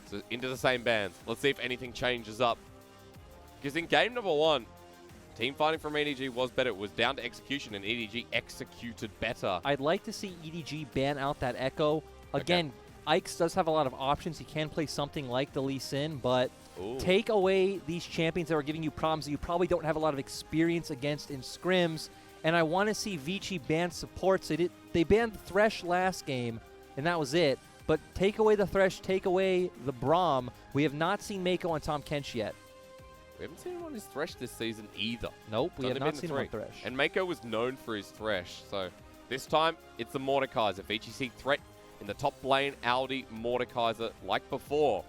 So into the same bands. Let's see if anything changes up. Because in game number 1, team fighting from EDG was better. It was down to execution, and EDG executed better. I'd like to see EDG ban out that Echo. Again, Ike's does have a lot of options. He can play something like the Lee Sin, but take away these champions that are giving you problems that you probably don't have a lot of experience against in scrims. And I want to see Vici ban supports. They banned Thresh last game, and that was it. But take away the Thresh, take away the Braum. We have not seen Mako on Tahm Kench yet. We haven't seen him on his Thresh this season either. Nope, we have not seen him on Thresh. And Mako was known for his Thresh, so this time it's the Mordekaiser. Vici see threat in the top lane, Audi, Mordekaiser, like before.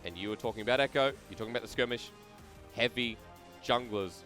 And you were talking about Echo, you're talking about the skirmish, heavy junglers,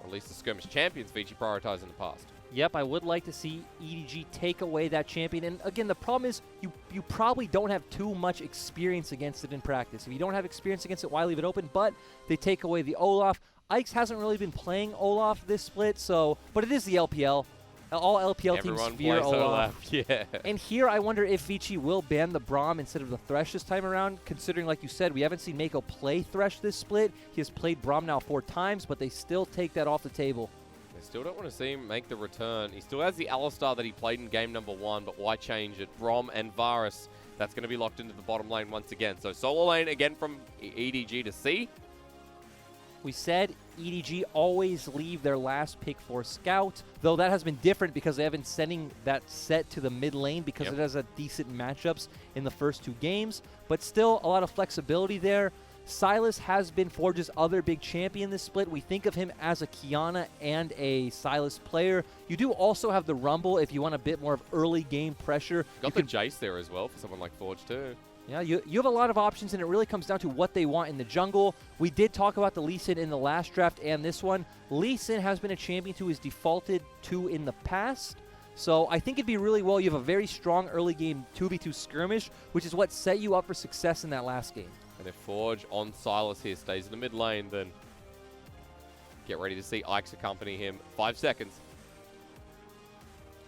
or at least the skirmish champions Vici prioritized in the past. Yep, I would like to see EDG take away that champion. And again, the problem is you probably don't have too much experience against it in practice. If you don't have experience against it, why leave it open? But they take away the Olaf. Ike's hasn't really been playing Olaf this split, but it is the LPL. All LPL Everyone teams fear plays Olaf. Yeah. And here I wonder if Vici will ban the Braum instead of the Thresh this time around, considering, like you said, we haven't seen Mako play Thresh this split. He has played Braum now 4 times, but they still take that off the table. They still don't want to see him make the return. He still has the Alistar that he played in game number 1, but why change it? Brom and Varus, that's going to be locked into the bottom lane once again. So solo lane again from EDG to C. We said EDG always leave their last pick for Scout, though that has been different because they have been sending that set to the mid lane because it has a decent matchups in the first 2 games, but still a lot of flexibility there. Sylas has been Forge's other big champion this split. We think of him as a Kiana and a Sylas player. You do also have the Rumble if you want a bit more of early game pressure. Got the Jace there as well for someone like Forge too. Yeah, you have a lot of options, and it really comes down to what they want in the jungle. We did talk about the Lee Sin in the last draft and this one. Lee Sin has been a champion who is defaulted to in the past. So I think it'd be really well. You have a very strong early game 2v2 skirmish, which is what set you up for success in that last game. And if Forge on Sylas here stays in the mid lane, then get ready to see Ike's accompany him. 5 seconds.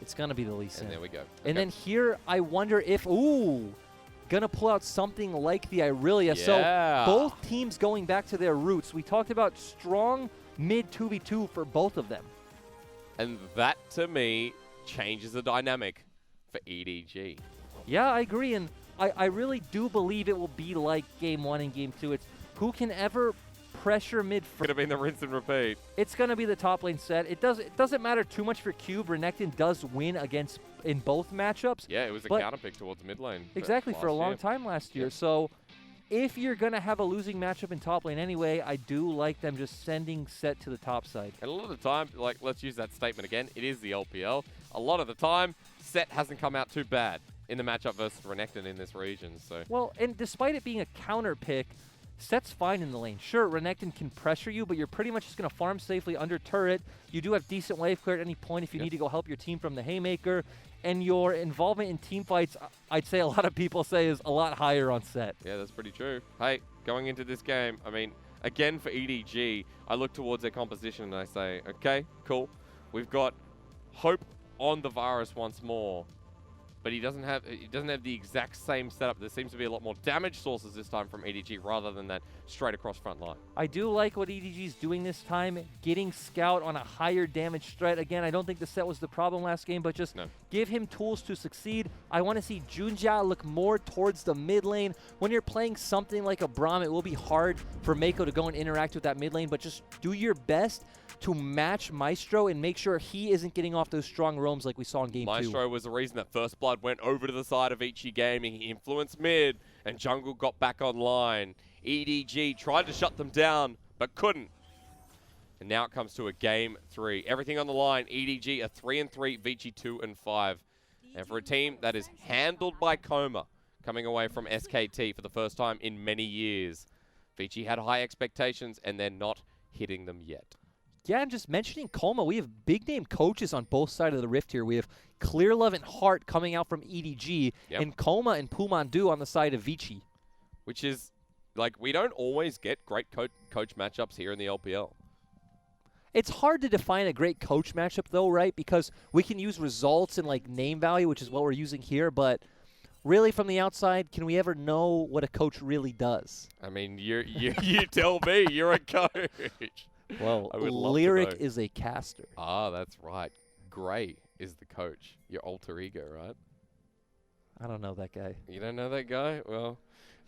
It's going to be the Lee Sin. And there we go. And then here, I wonder if, gonna pull out something like the Irelia. Yeah. So both teams going back to their roots. We talked about strong mid 2v2 for both of them. And that, to me, changes the dynamic for EDG. Yeah, I agree, and I really do believe it will be like Game 1 and Game 2. It's who can ever pressure mid first. Could have been the rinse and repeat. It's going to be the top lane set. It doesn't matter too much for Cube. Renekton does win against in both matchups. Yeah, it was a counter pick towards mid lane. Exactly, for a long time last year. So if you're going to have a losing matchup in top lane anyway, I do like them just sending set to the top side. And a lot of the time, like, let's use that statement again, it is the LPL. A lot of the time, set hasn't come out too bad in the matchup versus Renekton in this region. So well, and despite it being a counter pick, set's fine in the lane. Sure, Renekton can pressure you, but you're pretty much just going to farm safely under turret. You do have decent wave clear at any point if you need to go help your team from the Haymaker. And your involvement in team fights, I'd say a lot of people say, is a lot higher on set. yeah, that's pretty true. Hey, going into this game, I mean, again for EDG, I look towards their composition and I say, okay, cool. We've got Hope on the Varus once more. But he doesn't have the exact same setup. There seems to be a lot more damage sources this time from EDG rather than that straight across front line. I do like what EDG's doing this time, getting Scout on a higher damage threat. Again, I don't think the set was the problem last game, but just give him tools to succeed. I want to see Junjia look more towards the mid lane. When you're playing something like a Braum, it will be hard for Mako to go and interact with that mid lane, but just do your best to match Maestro and make sure he isn't getting off those strong roams like we saw in Game 2. Maestro was the reason that First Blood went over to the side of Ichi Gaming. He influenced mid, and Jungle got back online. EDG tried to shut them down, but couldn't. And now it comes to a Game 3. Everything on the line. EDG are 3-3, Vici 2-5. And for a team that is handled by Coma, coming away from SKT for the first time in many years, Vici had high expectations, and they're not hitting them yet. Yeah, and just mentioning Coma, we have big-name coaches on both sides of the rift here. We have Clear Love and Heart coming out from EDG, and Coma and Pumandu on the side of Vici. Which is, like, we don't always get great coach matchups here in the LPL. It's hard to define a great coach matchup, though, right? Because we can use results and, like, name value, which is what we're using here, but really from the outside, can we ever know what a coach really does? I mean, you tell me. You're a coach. Well, Lyric is a caster. Ah, that's right. Gray is the coach. Your alter ego, right? I don't know that guy. You don't know that guy? Well,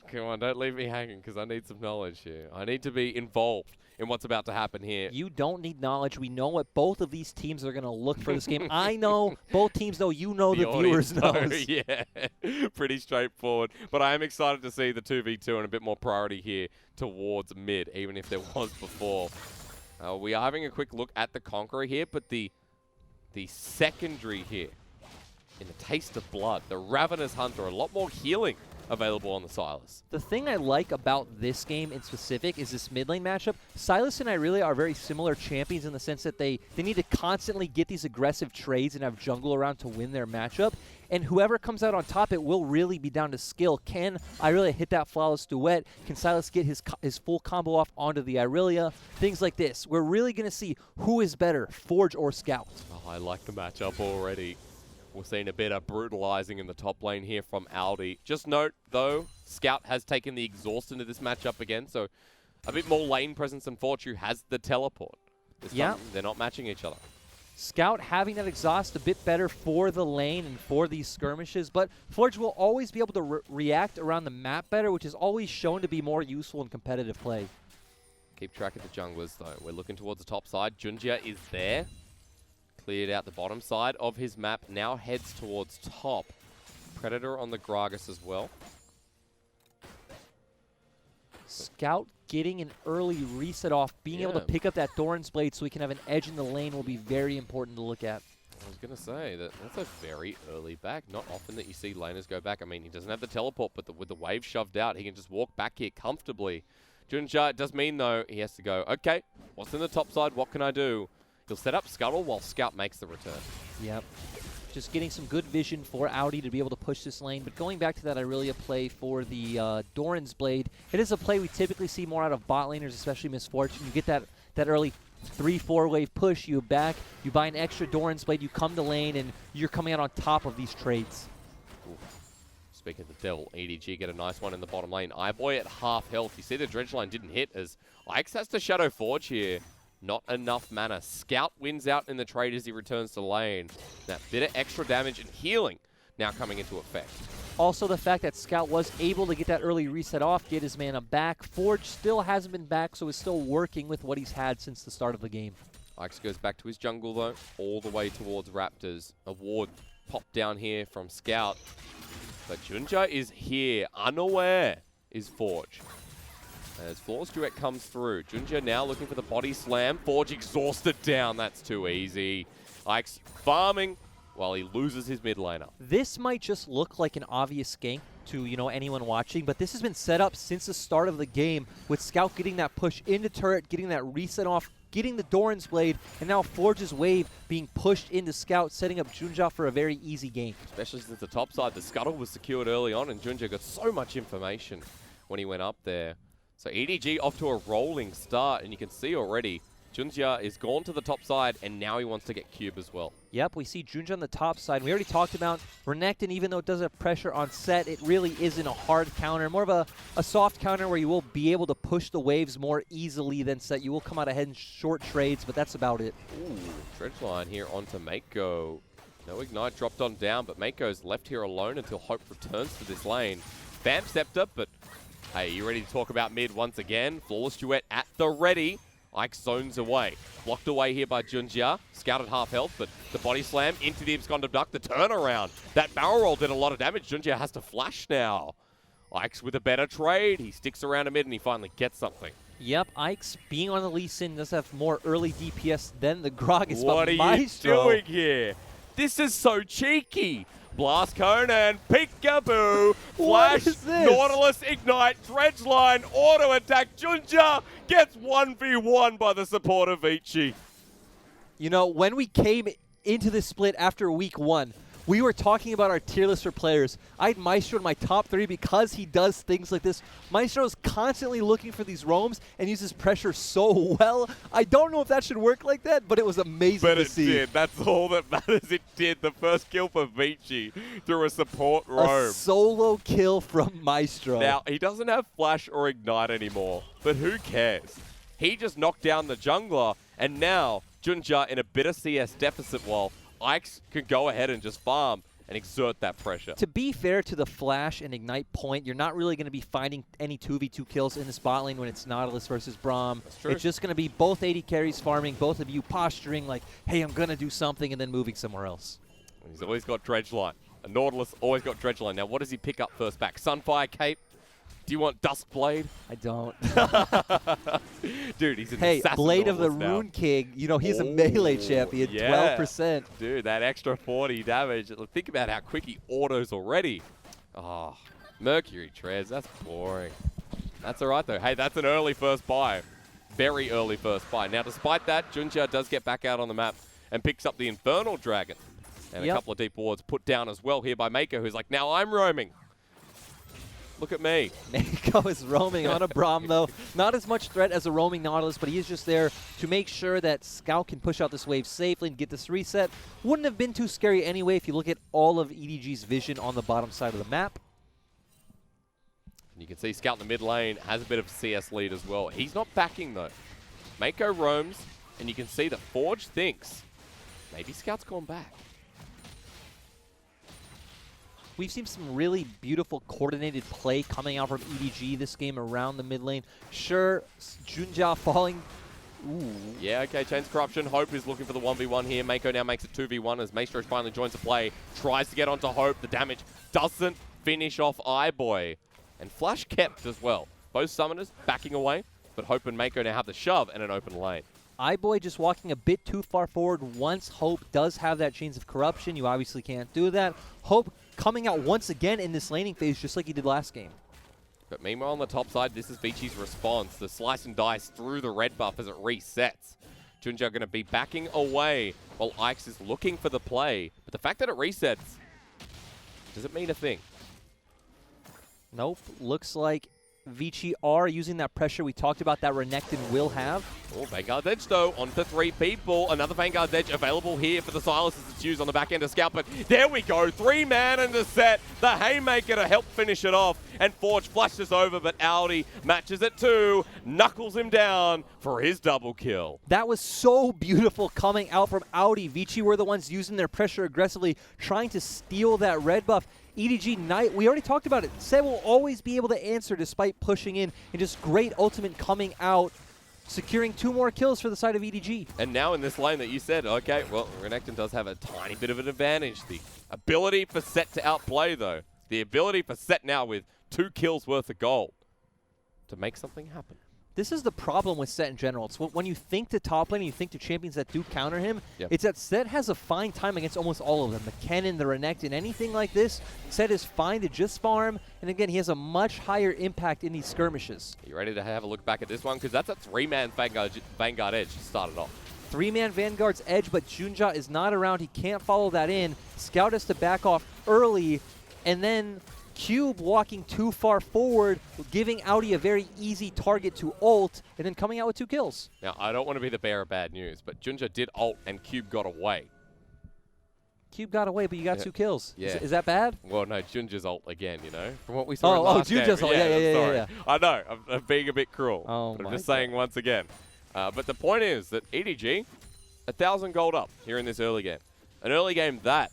come on, don't leave me hanging because I need some knowledge here. I need to be involved in what's about to happen here. You don't need knowledge. We know what both of these teams are going to look for this game. I know. Both teams know. You know. The viewers know. Yeah, pretty straightforward. But I am excited to see the 2v2 and a bit more priority here towards mid, even if there was before. We are having a quick look at the Conqueror here, but the secondary here in the Taste of Blood, the Ravenous Hunter, a lot more healing available on the Sylas. The thing I like about this game in specific is this mid lane matchup. Sylas and I really are very similar champions in the sense that they need to constantly get these aggressive trades and have jungle around to win their matchup. And whoever comes out on top, it will really be down to skill. Can Irelia hit that flawless duet? Can Sylas get his full combo off onto the Irelia? Things like this. We're really going to see who is better, Forge or Scout. Oh, I like the matchup already. We're seeing a bit of brutalizing in the top lane here from Aldi. Just note, though, Scout has taken the exhaust into this matchup again, so a bit more lane presence, and Fortune has the teleport. This time, they're not matching each other. Scout having that exhaust a bit better for the lane and for these skirmishes, but Forge will always be able to react around the map better, which is always shown to be more useful in competitive play. Keep track of the junglers, though. We're looking towards the top side. Junjia is there. Cleared out the bottom side of his map. Now heads towards top. Predator on the Gragas as well. Scout getting an early reset off, being able to pick up that Doran's Blade so he can have an edge in the lane will be very important to look at. I was going to say, that's a very early back. Not often that you see laners go back. I mean, he doesn't have the teleport, but with the wave shoved out, he can just walk back here comfortably. Junjia, it does mean, though, he has to go, okay, what's in the top side? What can I do? He'll set up Scuttle while Scout makes the return. Yep. Just getting some good vision for Audi to be able to push this lane. But going back to that Irelia play for the Doran's Blade, it is a play we typically see more out of bot laners, especially Misfortune. You get that early 3-4 wave push, you back, you buy an extra Doran's Blade, you come to lane, and you're coming out on top of these trades. Speaking of the devil, EDG get a nice one in the bottom lane. Eyeboy at half health. You see the dredge line didn't hit as Ix has to Shadow Forge here. Not enough mana. Scout wins out in the trade as he returns to lane. That bit of extra damage and healing now coming into effect. Also, the fact that Scout was able to get that early reset off, get his mana back. Forge still hasn't been back, so is still working with what he's had since the start of the game. Ix goes back to his jungle, though, all the way towards Raptors. A ward popped down here from Scout. But Junja is here. Unaware is Forge. As Flawless Duet comes through. Junja now looking for the body slam. Forge exhausted down. That's too easy. Ix farming while he loses his mid laner. This might just look like an obvious gank to, you know, anyone watching, but this has been set up since the start of the game with Scout getting that push into turret, getting that reset off, getting the Doran's Blade, and now Forge's wave being pushed into Scout, setting up Junja for a very easy game. Especially since the top side, the scuttle was secured early on, and Junja got so much information when he went up there. So EDG off to a rolling start, and you can see already Junja is gone to the top side, and now he wants to get Cube as well. Yep, we see Junja on the top side. We already talked about Renekton, even though it does have pressure on set, it really isn't a hard counter, more of a soft counter where you will be able to push the waves more easily than set. You will come out ahead in short trades, but that's about it. Ooh, dredge line here onto Mako. No Ignite dropped on down, but Mako's left here alone until Hope returns to this lane. Bam stepped up, but hey, you ready to talk about mid once again? Flawless Duet at the ready. Ike zones away. Blocked away here by Junja. Scouted half health, but the body slam into the Abscond Duck. The turnaround. That barrel roll did a lot of damage. Junja has to flash now. Ike's with a better trade. He sticks around a mid and he finally gets something. Yep, Ike's being on the Lee Sin does have more early DPS than the Gragas. What are you doing here? This is so cheeky. Blast Cone and peekaboo. Flash, Nautilus, Ignite, Dredge Line, Auto Attack. Junja gets 1v1 by the support of Vici. You know, when we came into this split after week 1, we were talking about our tier list for players. I had Maestro in my top 3 because he does things like this. Maestro is constantly looking for these roams and uses pressure so well. I don't know if that should work like that, but it was amazing to see. But it did. That's all that matters. It did. The first kill for Vici through a support roam. A solo kill from Maestro. Now, he doesn't have Flash or Ignite anymore, but who cares? He just knocked down the jungler, and now Junja in a bit of CS deficit while Ike's can go ahead and just farm and exert that pressure. To be fair to the Flash and Ignite point, you're not really going to be finding any 2v2 kills in this bot lane when it's Nautilus versus Braum. That's true. It's just going to be both AD carries farming, both of you posturing like, hey, I'm going to do something, and then moving somewhere else. He's always got Dredge Line. A Nautilus always got Dredge Line. Now, what does he pick up first back? Sunfire Cape? Do you want Duskblade? I don't. Dude, he's an Hey, assassin Blade of the Nautilus now. Rune King, you know, he's a melee champion, yeah. 12%. Dude, that extra 40 damage. Think about how quick he autos already. Oh, Mercury Trez, that's boring. That's all right, though. Hey, that's an early first buy. Very early first buy. Now, despite that, Junja does get back out on the map and picks up the Infernal Dragon. And a couple of deep wards put down as well here by Mako, who's like, now I'm roaming. Look at me. Mako is roaming on a Braum, though. Not as much threat as a roaming Nautilus, but he is just there to make sure that Scout can push out this wave safely and get this reset. Wouldn't have been too scary anyway if you look at all of EDG's vision on the bottom side of the map. And you can see Scout in the mid lane has a bit of CS lead as well. He's not backing, though. Mako roams, and you can see that Forge thinks maybe Scout's gone back. We've seen some really beautiful coordinated play coming out from EDG this game around the mid lane. Sure, Junja falling. Ooh. Yeah, okay, Chains Corruption. Hope is looking for the 1v1 here. Mako now makes it 2v1 as Maestro finally joins the play. Tries to get onto Hope. The damage doesn't finish off iBoy. And Flash kept as well. Both summoners backing away, but Hope and Mako now have the shove and an open lane. iBoy just walking a bit too far forward. Once Hope does have that Chains of Corruption, you obviously can't do that. Hope coming out once again in this laning phase just like he did last game. But meanwhile on the top side, this is Vici's response. The slice and dice through the red buff as it resets. Junja going to be backing away while Ix is looking for the play. But the fact that it resets, does it mean a thing? Nope. Looks like Vici are using that pressure we talked about that Renekton will have. Oh, Vanguard's Edge, though, on to 3 people. Another Vanguard's Edge available here for the Silences to choose on the back end of Scout. But there we go, 3-man in the set. The Haymaker to help finish it off. And Forge flashes over, but Audi matches it too. Knuckles him down for his double kill. That was so beautiful coming out from Audi. Vici were the ones using their pressure aggressively, trying to steal that red buff. EDG Knight, we already talked about it. Seb will always be able to answer despite pushing in, and just great ultimate coming out, securing 2 more kills for the side of EDG. And now in this lane that you said, okay, well, Renekton does have a tiny bit of an advantage. The ability for Set to outplay, though. The ability for Set now with 2 kills worth of gold to make something happen. This is the problem with Set in general. It's when you think to top lane and you think to champions that do counter him, Yep. it's that Set has a fine time against almost all of them. The Kennen, the Renekton, anything like this, Set is fine to just farm, and again, he has a much higher impact in these skirmishes. Are you ready to have a look back at this one? Because that's a 3-man Vanguard Edge to start it off. 3-man Vanguard's Edge, but Junja is not around. He can't follow that in. Scout has to back off early, and then Cube walking too far forward, giving Audi a very easy target to ult, and then coming out with 2 kills. Now, I don't want to be the bearer of bad news, but Junja did ult and Cube got away. Cube got away, but you got 2 kills. Yeah. Is that bad? Well, no, Junja's ult again, you know, from what we saw in last Junja's game. ult. Yeah, sorry. yeah. I know, I'm being a bit cruel. Oh, but I'm my just saying once again. But the point is that EDG, 1,000 gold up here in this early game. An early game that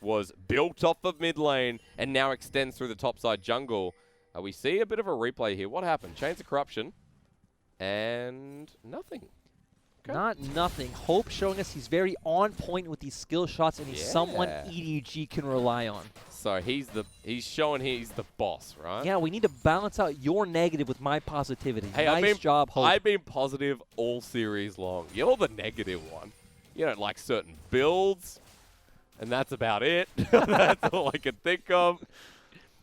was built off of mid lane and now extends through the topside jungle. We see a bit of a replay here. What happened? Chains of Corruption and nothing. Okay. Not nothing. Hope showing us he's very on point with these skill shots, and he's someone Yeah. EDG can rely on. So he's showing he's the boss, right? Yeah, we need to balance out your negative with my positivity. Hey, nice job, Hope. I've been positive all series long. You're the negative one. You don't like certain builds, and that's about it. That's all I can think of.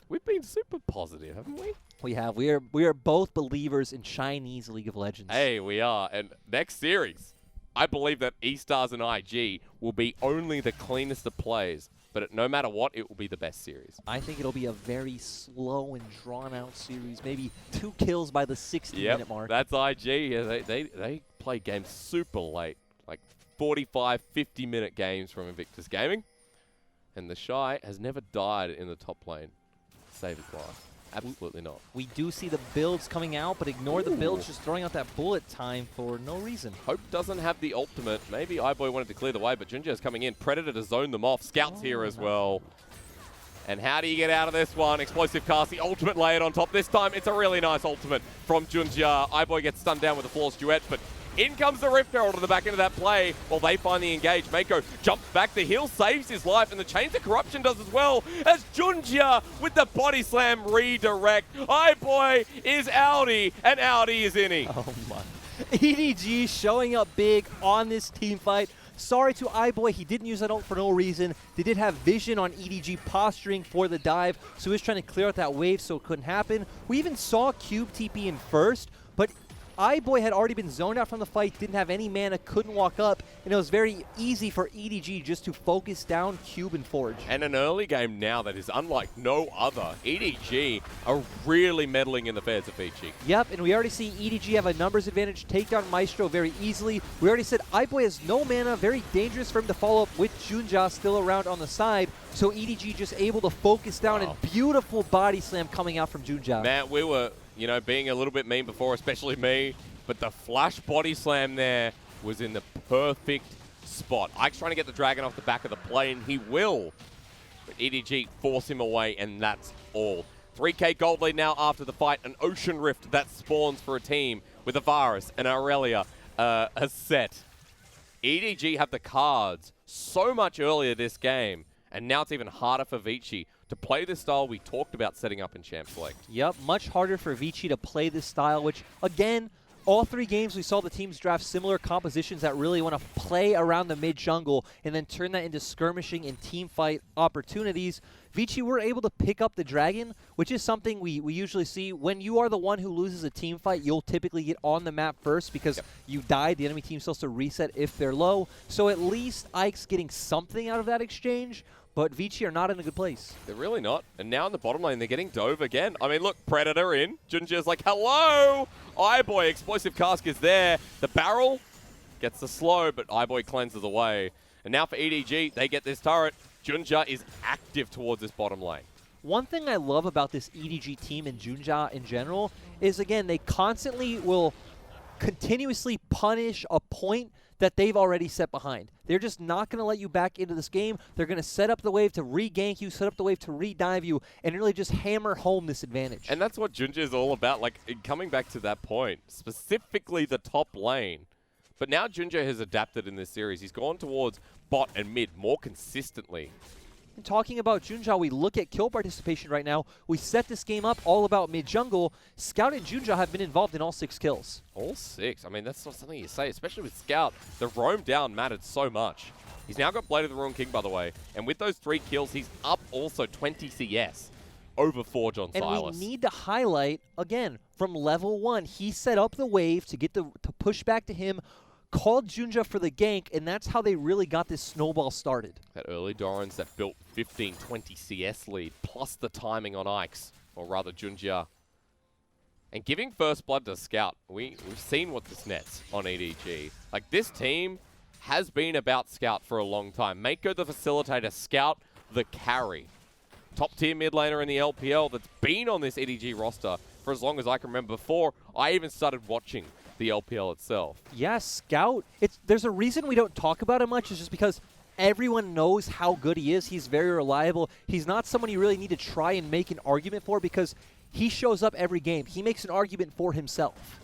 We've been super positive, haven't we? We have. We are both believers in Chinese League of Legends. Hey, we are. And next series, I believe that E-Stars and IG will be only the cleanest of plays. But no matter what, it will be the best series. I think it'll be a very slow and drawn-out series. Maybe 2 kills by the 60-minute mark. That's IG. Yeah, they play games super late. Like 45, 50-minute games from Invictus Gaming. And the Shy has never died in the top lane to save his life. Absolutely not. We do see the builds coming out, but ignore the builds, just throwing out that bullet time for no reason. Hope doesn't have the ultimate. Maybe iBoy wanted to clear the way, but Junja's coming in. Predator to zone them off. Scout's here as well. And how do you get out of this one? Explosive cast, the ultimate layered on top. This time, it's a really nice ultimate from Junja. iBoy gets stunned down with a flawless duet, but in comes the Rift Herald on the back end of that play while they find the engage. Mako jumps back. The heal saves his life, and the Chains of Corruption does as well as Junja with the body slam redirect. iBoy is Audi, and Audi is innie. Oh, my. EDG showing up big on this team fight. Sorry to iBoy, he didn't use that ult for no reason. They did have vision on EDG posturing for the dive, so he was trying to clear out that wave so it couldn't happen. We even saw Cube TP in first, but iBoy had already been zoned out from the fight, didn't have any mana, couldn't walk up, and it was very easy for EDG just to focus down Cube and Forge. And an early game now that is unlike no other. EDG are really meddling in the affairs of Vici. Yep, and we already see EDG have a numbers advantage, take down Maestro very easily. We already said iBoy has no mana, very dangerous for him to follow up with Junja still around on the side, so EDG just able to focus down, and beautiful body slam coming out from Junja. Man, we were, you know, being a little bit mean before, especially me, but the flash body slam there was in the perfect spot. Ike's trying to get the dragon off the back of the plane. He will, but EDG force him away, and that's all. 3K gold lead now after the fight. An Ocean Rift that spawns for a team with a Varus and Aurelia, a set. EDG have the cards so much earlier this game, and now it's even harder for Vici to play the style we talked about setting up in Champ Select. Yep, much harder for Vici to play this style, which, again, all 3 games we saw the teams draft similar compositions that really want to play around the mid-jungle and then turn that into skirmishing and team fight opportunities. Vici were able to pick up the dragon, which is something we usually see. When you are the one who loses a team fight, you'll typically get on the map first because you died. The enemy team still has to reset if they're low. So at least Ike's getting something out of that exchange. but Vici are not in a good place. They're really not. And now in the bottom lane, they're getting dove again. I mean, look, Predator in. Junjia's like, hello! Eyeboy, Explosive Cask is there. The barrel gets the slow, but Eyeboy cleanses away. And now for EDG, they get this turret. Junjia is active towards this bottom lane. One thing I love about this EDG team and Junjia in general is, again, they constantly will continuously punish a point that they've already set behind. They're just not going to let you back into this game. They're going to set up the wave to re-gank you, set up the wave to re-dive you, and really just hammer home this advantage. And that's what Junjia is all about, like, coming back to that point, specifically the top lane. But now Junjia has adapted in this series. He's gone towards bot and mid more consistently. And talking about Junjia, we look at kill participation right now. We set this game up all about mid-jungle. Scout and Junjia have been involved in all 6 kills. All 6? I mean, that's not something you say, especially with Scout. The roam down mattered so much. He's now got Blade of the Ruined King, by the way. And with those 3 kills, he's up also 20 CS over Forge on Silas. And we need to highlight, again, from level 1, he set up the wave to get to push back to him, called Junjia for the gank, and that's how they really got this snowball started. That early Dorans that built 15-20 CS lead, plus the timing on Ikes, or rather Junjia. And giving first blood to Scout, we've seen what this nets on EDG. Like, this team has been about Scout for a long time. Mako the facilitator, Scout the carry. Top tier mid laner in the LPL that's been on this EDG roster for as long as I can remember, before I even started watching the LPL itself. Yeah, Scout, there's a reason we don't talk about him much, is just because everyone knows how good he is. He's very reliable. He's not someone you really need to try and make an argument for, because he shows up every game. He makes an argument for himself.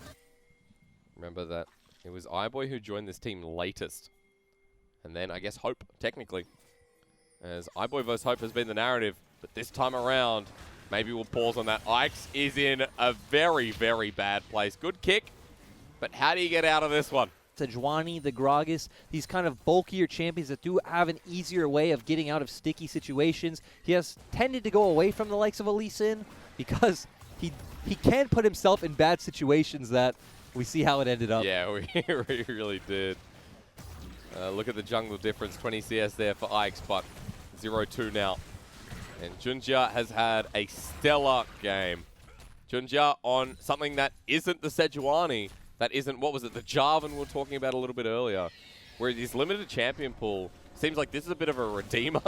Remember that it was Eyeboy who joined this team latest. And then, I guess, Hope, technically. As Eyeboy vs. Hope has been the narrative, but this time around, maybe we'll pause on that. Ikes is in a very, very bad place. Good kick. But how do you get out of this one? Sejuani, the Gragas, these kind of bulkier champions that do have an easier way of getting out of sticky situations. He has tended to go away from the likes of Alisin because he can put himself in bad situations that we see how it ended up. Yeah, we really did. Look at the jungle difference, 20 CS there for Ikes, but 0-2 now. And Junjia has had a stellar game. Junjia on something that isn't the Sejuani. That isn't, what was it, the Jarvan we were talking about a little bit earlier, where his limited champion pool seems like this is a bit of a redeemer.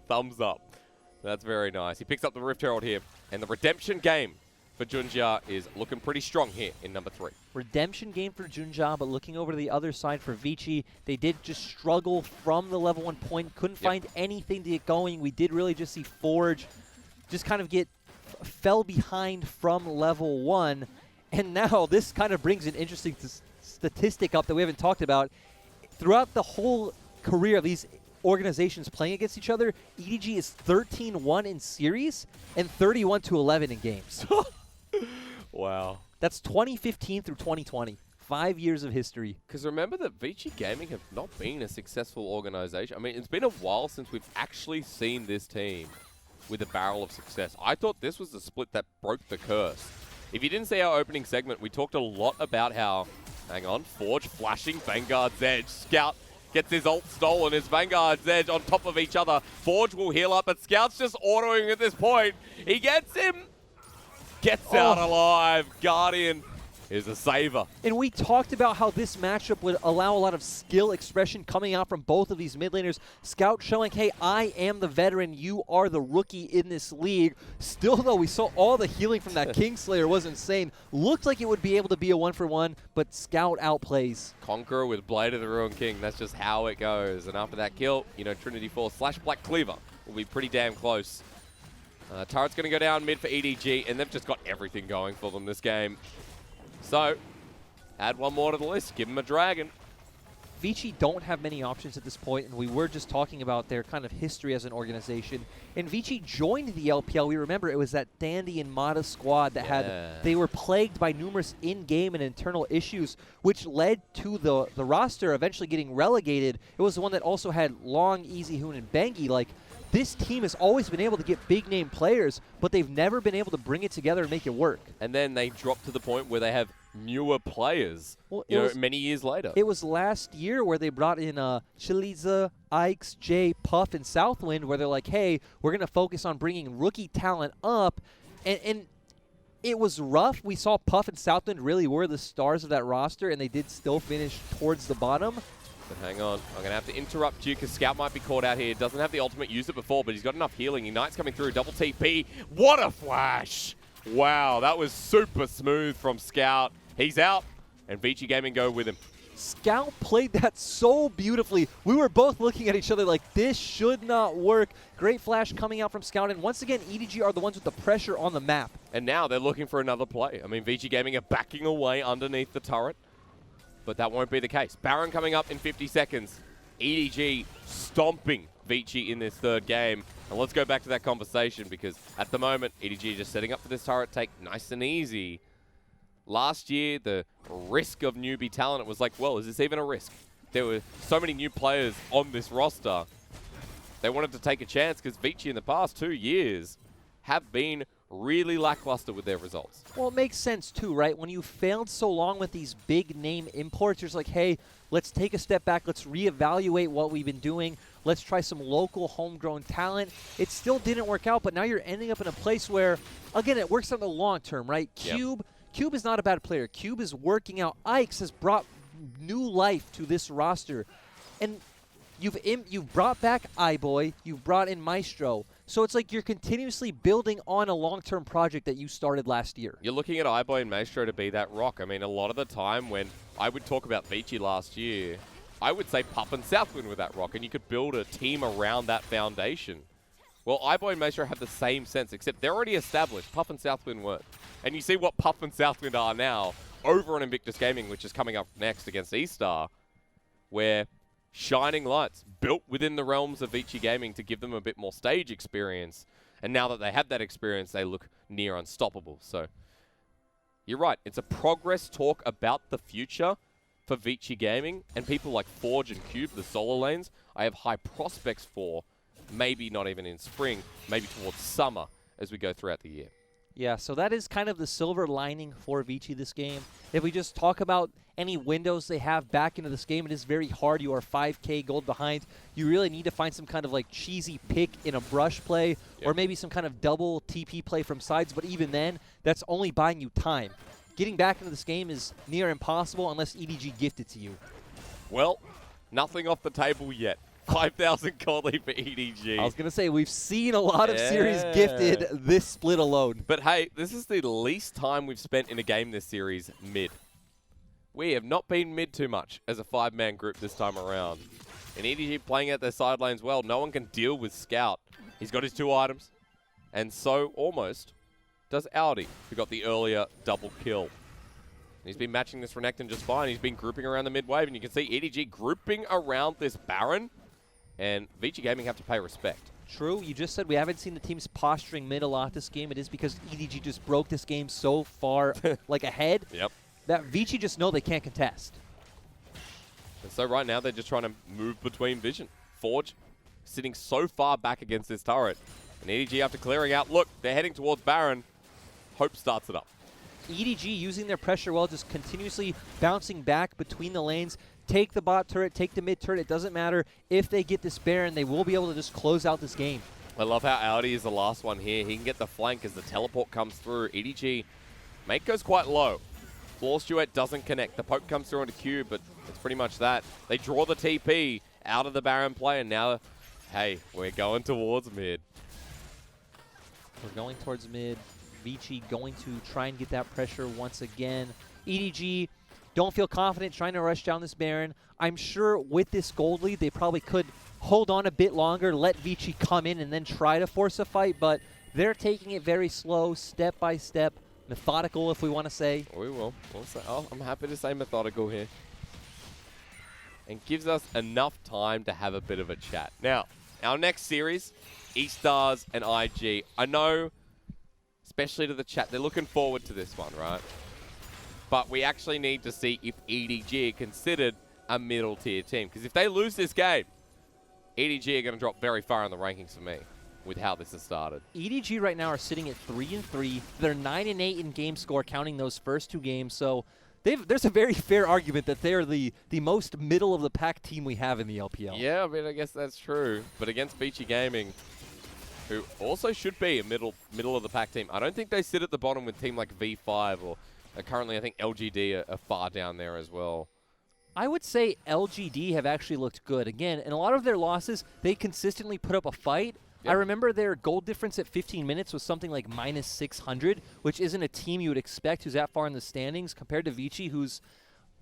Thumbs up. That's very nice. He picks up the Rift Herald here, and the redemption game for Junjia is looking pretty strong here in number 3. Redemption game for Junjia, but looking over to the other side for Vici, they did just struggle from the level 1 point, couldn't find anything to get going. We did really just see Forge just kind of fell behind from level 1. And now this kind of brings an interesting statistic up that we haven't talked about. Throughout the whole career of these organizations playing against each other, EDG is 13-1 in series and 31-11 in games. Wow. That's 2015 through 2020. 5 years of history. Because remember that Vici Gaming have not been a successful organization. I mean, it's been a while since we've actually seen this team with a barrel of success. I thought this was the split that broke the curse. If you didn't see our opening segment, we talked a lot about how, hang on, Forge flashing Vanguard's Edge. Scout gets his ult stolen. His Vanguard's Edge on top of each other. Forge will heal up, but Scout's just autoing at this point. He gets him. Gets out alive. Guardian is a saver. And we talked about how this matchup would allow a lot of skill expression coming out from both of these mid laners. Scout showing, hey, I am the veteran, you are the rookie in this league. Still, though, we saw all the healing from that Kingslayer was insane. Looked like it would be able to be a 1-for-1, but Scout outplays. Conqueror with Blade of the Ruined King. That's just how it goes. And after that kill, you know, Trinity Force / Black Cleaver will be pretty damn close. Turret's going to go down mid for EDG, and they've just got everything going for them this game. So, add one more to the list. Give him a dragon. Vici don't have many options at this point, and we were just talking about their kind of history as an organization. And Vici joined the LPL. We remember it was that Dandy and Mata squad that they were plagued by numerous in-game and internal issues, which led to the roster eventually getting relegated. It was the one that also had Long, Easy Hoon, and Bengi. Like, this team has always been able to get big name players, but they've never been able to bring it together and make it work. And then they drop to the point where they have newer players, Well, many years later. It was last year where they brought in Chiliza, Ikes, Jay, Puff, and Southwind, where they're like, hey, we're going to focus on bringing rookie talent up. And it was rough. We saw Puff and Southwind really were the stars of that roster, and they did still finish towards the bottom. But hang on, I'm going to have to interrupt you because Scout might be caught out here. Doesn't have the ultimate, used it before, but he's got enough healing. Ignite's coming through, double TP. What a flash! Wow, that was super smooth from Scout. He's out, and Vici Gaming go with him. Scout played that so beautifully. We were both looking at each other like, this should not work. Great flash coming out from Scout, and once again, EDG are the ones with the pressure on the map. And now they're looking for another play. I mean, Vici Gaming are backing away underneath the turret, but that won't be the case. Baron coming up in 50 seconds. EDG stomping Vici in this third game. And let's go back to that conversation because at the moment, EDG just setting up for this turret take nice and easy. Last year, the risk of newbie talent, it was like, well, is this even a risk? There were so many new players on this roster. They wanted to take a chance because Vici in the past 2 years have been really lackluster with their results. Well, it makes sense too, right? When you failed so long with these big name imports, you're just like, hey, let's take a step back. Let's reevaluate what we've been doing. Let's try some local homegrown talent. It still didn't work out, but now you're ending up in a place where, again, it works on the long term, right? Cube is not a bad player. Cube is working out. Ikes has brought new life to this roster. And you've brought back iBoy. You've brought in Maestro. So it's like you're continuously building on a long-term project that you started last year. You're looking at iBoy and Maestro to be that rock. I mean, a lot of the time when I would talk about Vici last year, I would say Puff and Southwind were that rock, and you could build a team around that foundation. Well, iBoy and Maestro have the same sense, except they're already established. Puff and Southwind weren't. And you see what Puff and Southwind are now over on Invictus Gaming, which is coming up next against E-Star, where shining lights built within the realms of Vici Gaming to give them a bit more stage experience. And now that they have that experience, they look near unstoppable. So you're right. It's a progress talk about the future for Vici Gaming. And people like Forge and Cube, the solo lanes, I have high prospects for. Maybe not even in spring, maybe towards summer as we go throughout the year. Yeah, so that is kind of the silver lining for Vici this game. If we just talk about any windows they have back into this game, it is very hard. You are 5K gold behind. You really need to find some kind of like cheesy pick in a brush play or maybe some kind of double TP play from sides. But even then, that's only buying you time. Getting back into this game is near impossible unless EDG gift it to you. Well, nothing off the table yet. 5,000 gold lead for EDG. I was going to say, we've seen a lot of series gifted this split alone. But hey, this is the least time we've spent in a game this series mid. We have not been mid too much as a 5-man group this time around. And EDG playing at their side lanes well. No one can deal with Scout. He's got his 2 items. And so, almost, does Audi, who got the earlier double kill. He's been matching this Renekton just fine. He's been grouping around the mid wave. And you can see EDG grouping around this Baron. And Vici Gaming have to pay respect. True. You just said we haven't seen the teams posturing mid a lot this game. It is because EDG just broke this game so far like ahead that Vici just know they can't contest. And so right now they're just trying to move between vision. Forge sitting so far back against this turret. And EDG after clearing out, look, they're heading towards Baron. Hope starts it up. EDG using their pressure well, just continuously bouncing back between the lanes. Take the bot turret, take the mid turret. It doesn't matter. If they get this Baron, they will be able to just close out this game. I love how Audi is the last one here. He can get the flank as the teleport comes through. EDG, mate goes quite low. Floor Stewart doesn't connect. The poke comes through into Cube, but it's pretty much that. They draw the TP out of the Baron play, and now, hey, we're going towards mid. We're going towards mid. Vici going to try and get that pressure once again. EDG don't feel confident trying to rush down this Baron. I'm sure with this gold lead, they probably could hold on a bit longer, let Vici come in, and then try to force a fight, but they're taking it very slow, step by step, methodical, if we want to say. We will. We'll say, I'm happy to say methodical here. And gives us enough time to have a bit of a chat. Now, our next series, E-Stars and IG. I know, especially to the chat, they're looking forward to this one, right? But we actually need to see if EDG are considered a middle-tier team. Because if they lose this game, EDG are going to drop very far in the rankings for me with how this has started. EDG right now are sitting at 3-3. They're 9-8 in game score, counting those first 2 games. So there's a very fair argument that they're the most middle of the pack team we have in the LPL. Yeah, I mean, I guess that's true. But against Beachy Gaming, who also should be a middle of the pack team, I don't think they sit at the bottom with a team like V5 or currently I think LGD are far down there as well. I would say LGD have actually looked good. Again, in a lot of their losses, they consistently put up a fight. Yep. I remember their goal difference at 15 minutes was something like -600, which isn't a team you would expect who's that far in the standings, compared to Vici, who's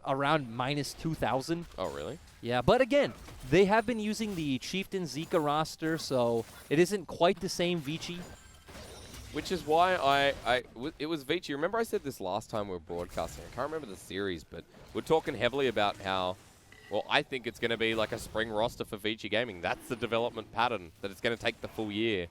around -2,000. Oh, really? Yeah, but again, they have been using the Chieftain Zika roster, so it isn't quite the same Vici. Which is why it was Vici. Remember I said this last time we were broadcasting. I can't remember the series, but we're talking heavily about how, well, I think it's going to be like a spring roster for Vici Gaming. That's the development pattern, that it's going to take the full year.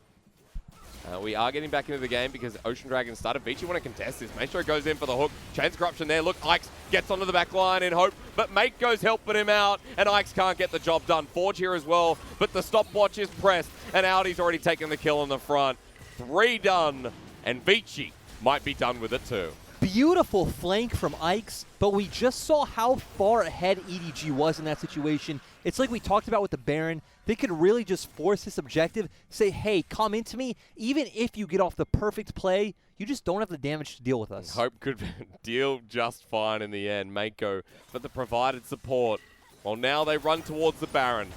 We are getting back into the game because Ocean Dragon started. Vici want to contest this. Maestro goes in for the hook. Chains Corruption there. Look, Ike's gets onto the back line in hope, but Mate goes helping him out, and Ike's can't get the job done. Forge here as well, but the stopwatch is pressed, and Audi's already taken the kill on the front. 3 done, and Vici might be done with it too. Beautiful flank from Ike's, but we just saw how far ahead EDG was in that situation. It's like we talked about with the Baron. They could really just force this objective, say, hey, come into me. Even if you get off the perfect play, you just don't have the damage to deal with us. Hope could deal just fine in the end. Mako for the provided support. Well, now they run towards the Baron.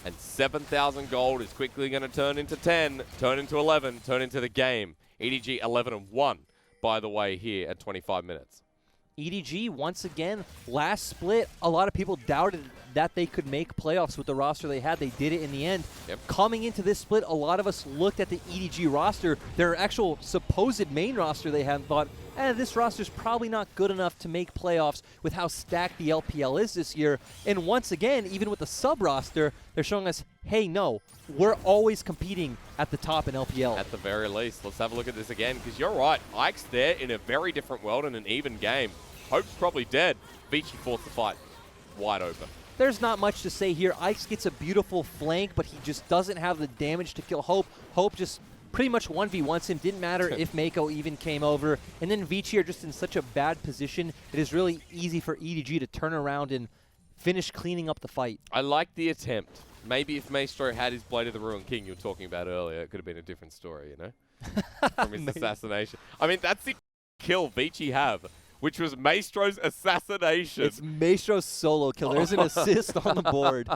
And 7,000 gold is quickly going to turn into 10, turn into 11, turn into the game. EDG 11-1, by the way, here at 25 minutes. EDG, once again, last split, a lot of people doubted that they could make playoffs with the roster they had. They did it in the end. Yep. Coming into this split, a lot of us looked at the EDG roster, their actual supposed main roster they had, and thought, this roster's probably not good enough to make playoffs with how stacked the LPL is this year. And once again, even with the sub-roster, they're showing us, hey, no, we're always competing at the top in LPL. At the very least. Let's have a look at this again, because you're right. Ike's there in a very different world in an even game. Hope's probably dead. Vici forced the fight wide open. There's not much to say here. Ike's gets a beautiful flank, but he just doesn't have the damage to kill Hope. Hope just pretty much 1v1s him. Didn't matter if Mako even came over. And then Vici are just in such a bad position. It is really easy for EDG to turn around and finish cleaning up the fight. I like the attempt. Maybe if Maestro had his Blade of the Ruined King you were talking about earlier, it could have been a different story, you know? From his assassination. I mean, that's the kill Vici have, which was Maestro's assassination. It's Maestro's solo kill. There's an assist on the board.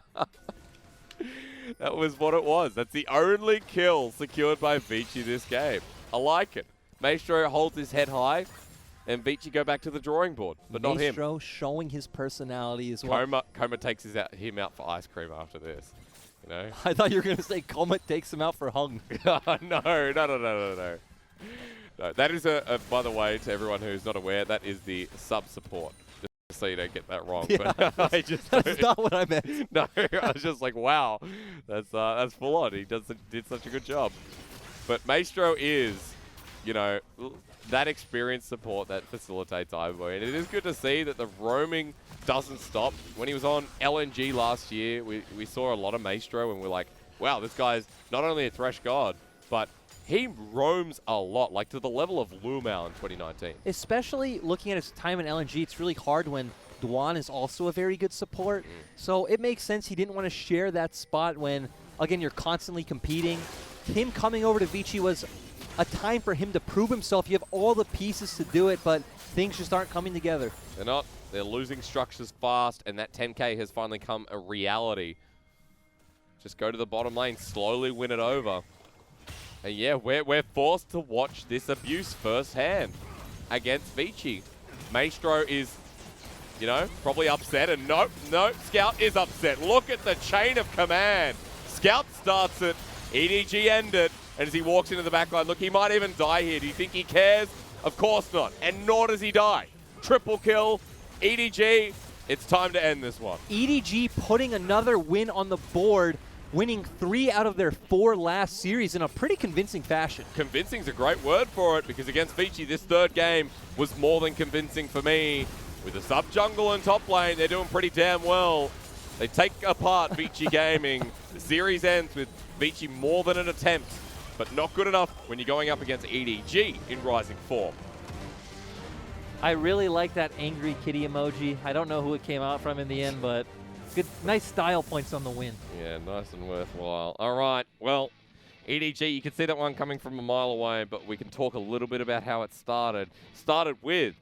That was what it was. That's the only kill secured by Vici this game. I like it. Maestro holds his head high, and Vici go back to the drawing board, but not him. Maestro showing his personality as well. Coma takes him out for ice cream after this. You know? I thought you were going to say Coma takes him out for hung. No. No, that is by the way, to everyone who's not aware, that is the sub support. Just so you don't get that wrong. Yeah, but that's not what I meant. No, I was just like, wow, that's full on. He did such a good job. But Maestro is, you know, that experienced support that facilitates iBoy. And it is good to see that the roaming doesn't stop. When he was on LNG last year, we saw a lot of Maestro, and we're like, wow, this guy's not only a Thresh god, but he roams a lot, like to the level of Lumao in 2019. Especially looking at his time in LNG, it's really hard when Dwan is also a very good support. So it makes sense he didn't want to share that spot when, again, you're constantly competing. Him coming over to Vici was a time for him to prove himself. You have all the pieces to do it, but things just aren't coming together. They're not. They're losing structures fast, and that 10K has finally come a reality. Just go to the bottom lane, slowly win it over. And yeah, we're forced to watch this abuse firsthand against Vici. Maestro is, you know, probably upset, and nope, Scout is upset. Look at the chain of command. Scout starts it, EDG end it, and as he walks into the backline, look, he might even die here. Do you think he cares? Of course not, and nor does he die. Triple kill, EDG, it's time to end this one. EDG putting another win on the board, winning 3 out of their 4 last series in a pretty convincing fashion. Convincing's a great word for it, because against Vici, this third game was more than convincing for me. With the sub jungle and top lane, they're doing pretty damn well. They take apart Vici Gaming. The series ends with Vici more than an attempt, but not good enough when you're going up against EDG in rising form. I really like that angry kitty emoji. I don't know who it came out from in the end, but good, nice style points on the win. Yeah, nice and worthwhile. All right, well, EDG, you can see that one coming from a mile away, but we can talk a little bit about how it started. Started with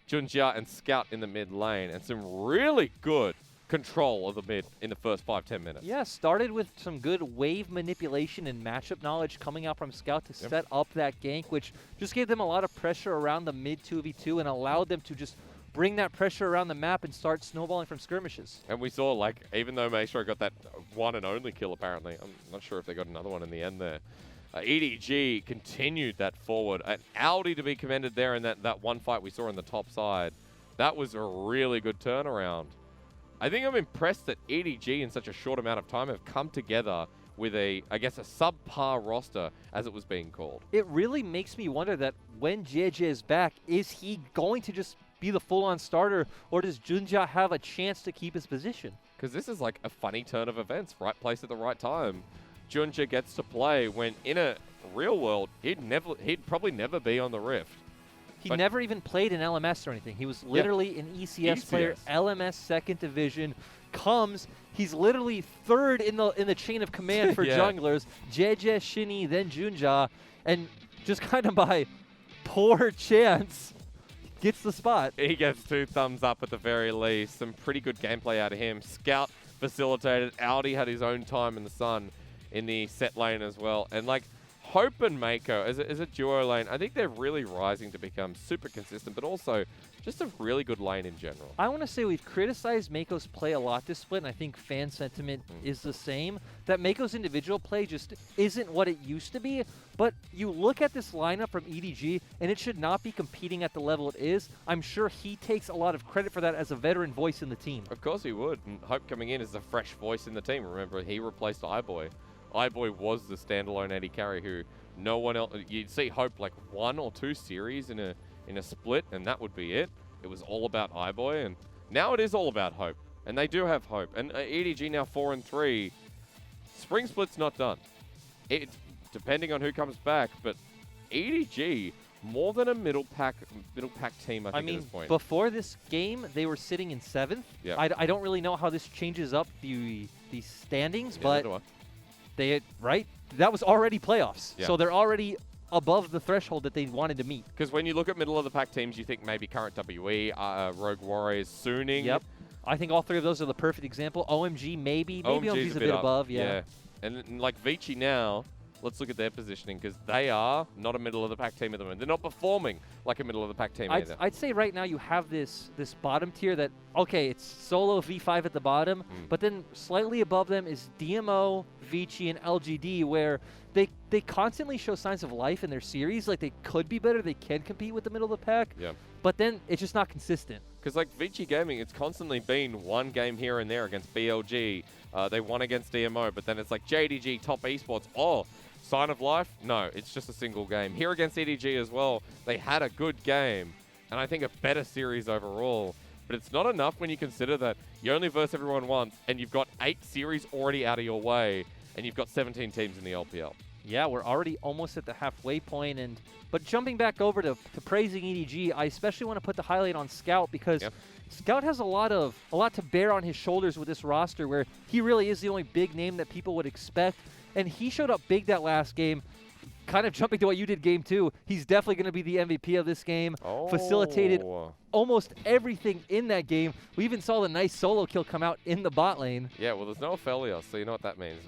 Junjia and Scout in the mid lane, and some really good control of the mid in the first 5-10 minutes. Yeah, started with some good wave manipulation and matchup knowledge coming out from Scout to set up that gank, which just gave them a lot of pressure around the mid 2v2 and allowed them to just bring that pressure around the map and start snowballing from skirmishes. And we saw, like, even though Maestro got that one and only kill, apparently, I'm not sure if they got another one in the end there. EDG continued that forward. And Audi to be commended there in that one fight we saw on the top side. That was a really good turnaround. I think I'm impressed that EDG in such a short amount of time have come together with a subpar roster, as it was being called. It really makes me wonder that when JJ is back, is he going to just be the full-on starter, or does Junjia have a chance to keep his position? Because this is like a funny turn of events, right place at the right time. Junjia gets to play when in a real world, he'd probably never be on the Rift. He never even played in LMS or anything. He was literally an ECS player, LMS second division, he's literally third in the chain of command for junglers, JJ, Shinny, then Junjia, and just kind of by poor chance, gets the spot. He gets 2 thumbs up at the very least. Some pretty good gameplay out of him. Scout facilitated. Audi had his own time in the sun in the set lane as well. And like Hope and Mako as a duo lane, I think they're really rising to become super consistent, but also just a really good lane in general. I want to say we've criticized Mako's play a lot this split, and I think fan sentiment is the same. That Mako's individual play just isn't what it used to be, but you look at this lineup from EDG, and it should not be competing at the level it is. I'm sure he takes a lot of credit for that as a veteran voice in the team. Of course he would. And Hope coming in is a fresh voice in the team. Remember, he replaced iBoy. iBoy was the standalone AD carry who no one else... You'd see Hope like 1 or 2 series in a split, and that would be it. It was all about iBoy, and now it is all about Hope. And they do have Hope. And EDG now 4-3. Spring Split's not done. It's depending on who comes back, but EDG more than a middle pack team, I think, at this point. Before this game, they were sitting in 7th. Yep. I don't really know how this changes up the standings, but that was already playoffs. Yeah. So they're already above the threshold that they wanted to meet. Because when you look at middle of the pack teams, you think maybe current WE, Rogue Warriors, Suning. Yep. I think all 3 of those are the perfect example. OMG, maybe. Maybe OMG's a bit above, yeah. And like Vici now, let's look at their positioning, because they are not a middle of the pack team at the moment. They're not performing like a middle of the pack team either. I'd say right now you have this bottom tier that, okay, it's solo V5 at the bottom, but then slightly above them is DMO, Vici, and LGD, where they constantly show signs of life in their series. Like, they could be better. They can compete with the middle of the pack. Yeah. But then it's just not consistent. Because like Vici Gaming, it's constantly been one game here and there against BLG. They won against DMO, but then it's like JDG, top esports. Oh, sign of life? No, it's just a single game. Here against EDG as well, they had a good game, and I think a better series overall. But it's not enough when you consider that you only verse everyone once, and you've got 8 series already out of your way, and you've got 17 teams in the LPL. Yeah, we're already almost at the halfway point, but jumping back over to praising EDG, I especially want to put the highlight on Scout, because Scout has a lot to bear on his shoulders with this roster, where he really is the only big name that people would expect, and he showed up big that last game. Kind of jumping to what you did game 2, he's definitely going to be the MVP of this game. Facilitated almost everything in that game. We even saw the nice solo kill come out in the bot lane. Yeah, well, there's no Aphelios, so you know what that means.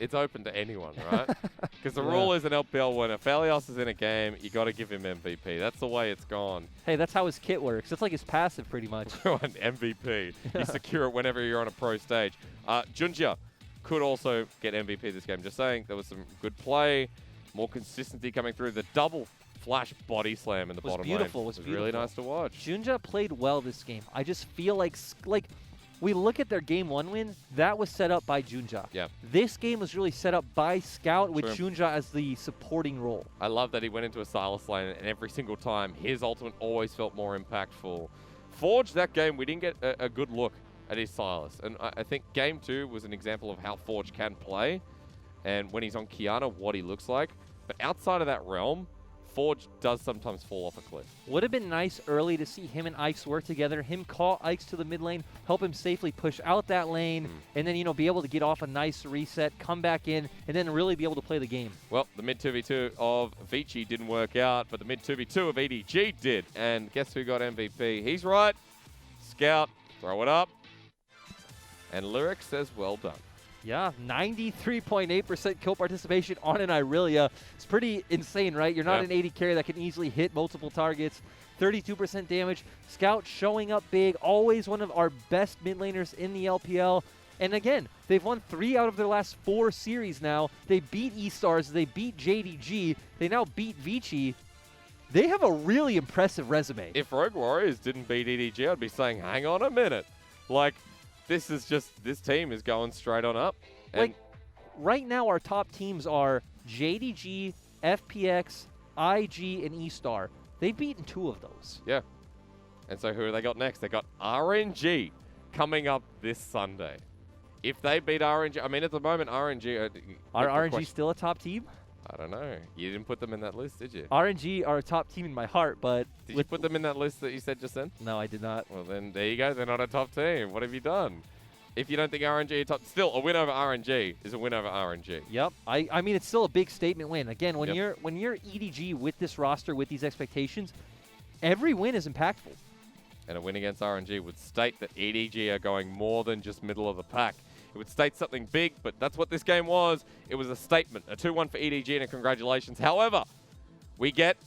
It's open to anyone, right? Because the rule is an LPL when Aphelios is in a game, you got to give him MVP. That's the way it's gone. Hey, that's how his kit works. It's like his passive, pretty much. An MVP. You secure it whenever you're on a pro stage. Junjia could also get MVP this game. Just saying, there was some good play. More consistency coming through. The double flash body slam in the bottom lane. Was beautiful. Really nice to watch. Junjia played well this game. I just feel like we look at their game 1 win, that was set up by Junjia. Yeah. This game was really set up by Scout with Junjia as the supporting role. I love that he went into a Silas lane, and every single time his ultimate always felt more impactful. Forge, that game, we didn't get a good look at his Silas. And I think Game 2 was an example of how Forge can play, and when he's on Kiana, what he looks like. But outside of that realm, Forge does sometimes fall off a cliff. Would have been nice early to see him and Ikes work together, him call Ikes to the mid lane, help him safely push out that lane, and then, you know, be able to get off a nice reset, come back in, and then really be able to play the game. Well, the mid 2v2 of Vici didn't work out, but the mid 2v2 of EDG did. And guess who got MVP? He's right. Scout, throw it up. And Lyric says, well done. Yeah, 93.8% kill participation on an Irelia. It's pretty insane, right? You're not an 80 carry that can easily hit multiple targets. 32% damage. Scout showing up big. Always one of our best mid laners in the LPL. And again, they've won 3 out of their last 4 series now. They beat E-Stars. They beat JDG. They now beat Vici. They have a really impressive resume. If Rogue Warriors didn't beat EDG, I'd be saying, hang on a minute. Like, this team is going straight on up. And like, right now our top teams are JDG, FPX, IG, and E-Star. They've beaten 2 of those. Yeah. And so who have they got next? They got RNG coming up this Sunday. If they beat RNG, I mean, at the moment, RNG... Are RNG still a top team? I don't know. You didn't put them in that list, did you? RNG are a top team in my heart, but... Did you put them in that list that you said just then? No, I did not. Well, then there you go. They're not a top team. What have you done? If you don't think RNG are top... Still, a win over RNG is a win over RNG. Yep. I mean, it's still a big statement win. Again, when you're EDG with this roster, with these expectations, every win is impactful. And a win against RNG would state that EDG are going more than just middle of the pack. It would state something big, but that's what this game was. It was a statement, a 2-1 for EDG and a congratulations. However, we get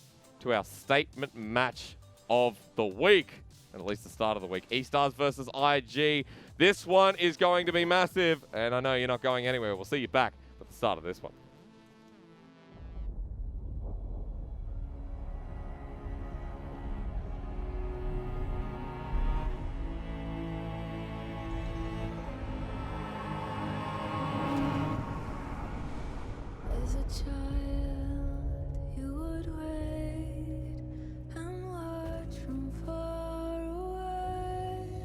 to our statement match of the week, and at least the start of the week. E-Stars versus IG. This one is going to be massive, and I know you're not going anywhere. We'll see you back at the start of this one. As a child, you would wait and watch from far away.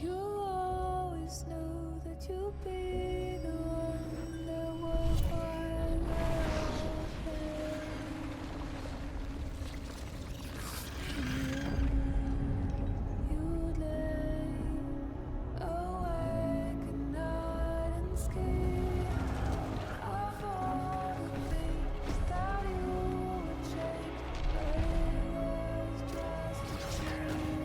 You always knew that you'd be the one that would find you'd lay awake at night and scheme of all the things that you would change, but it was just a dream.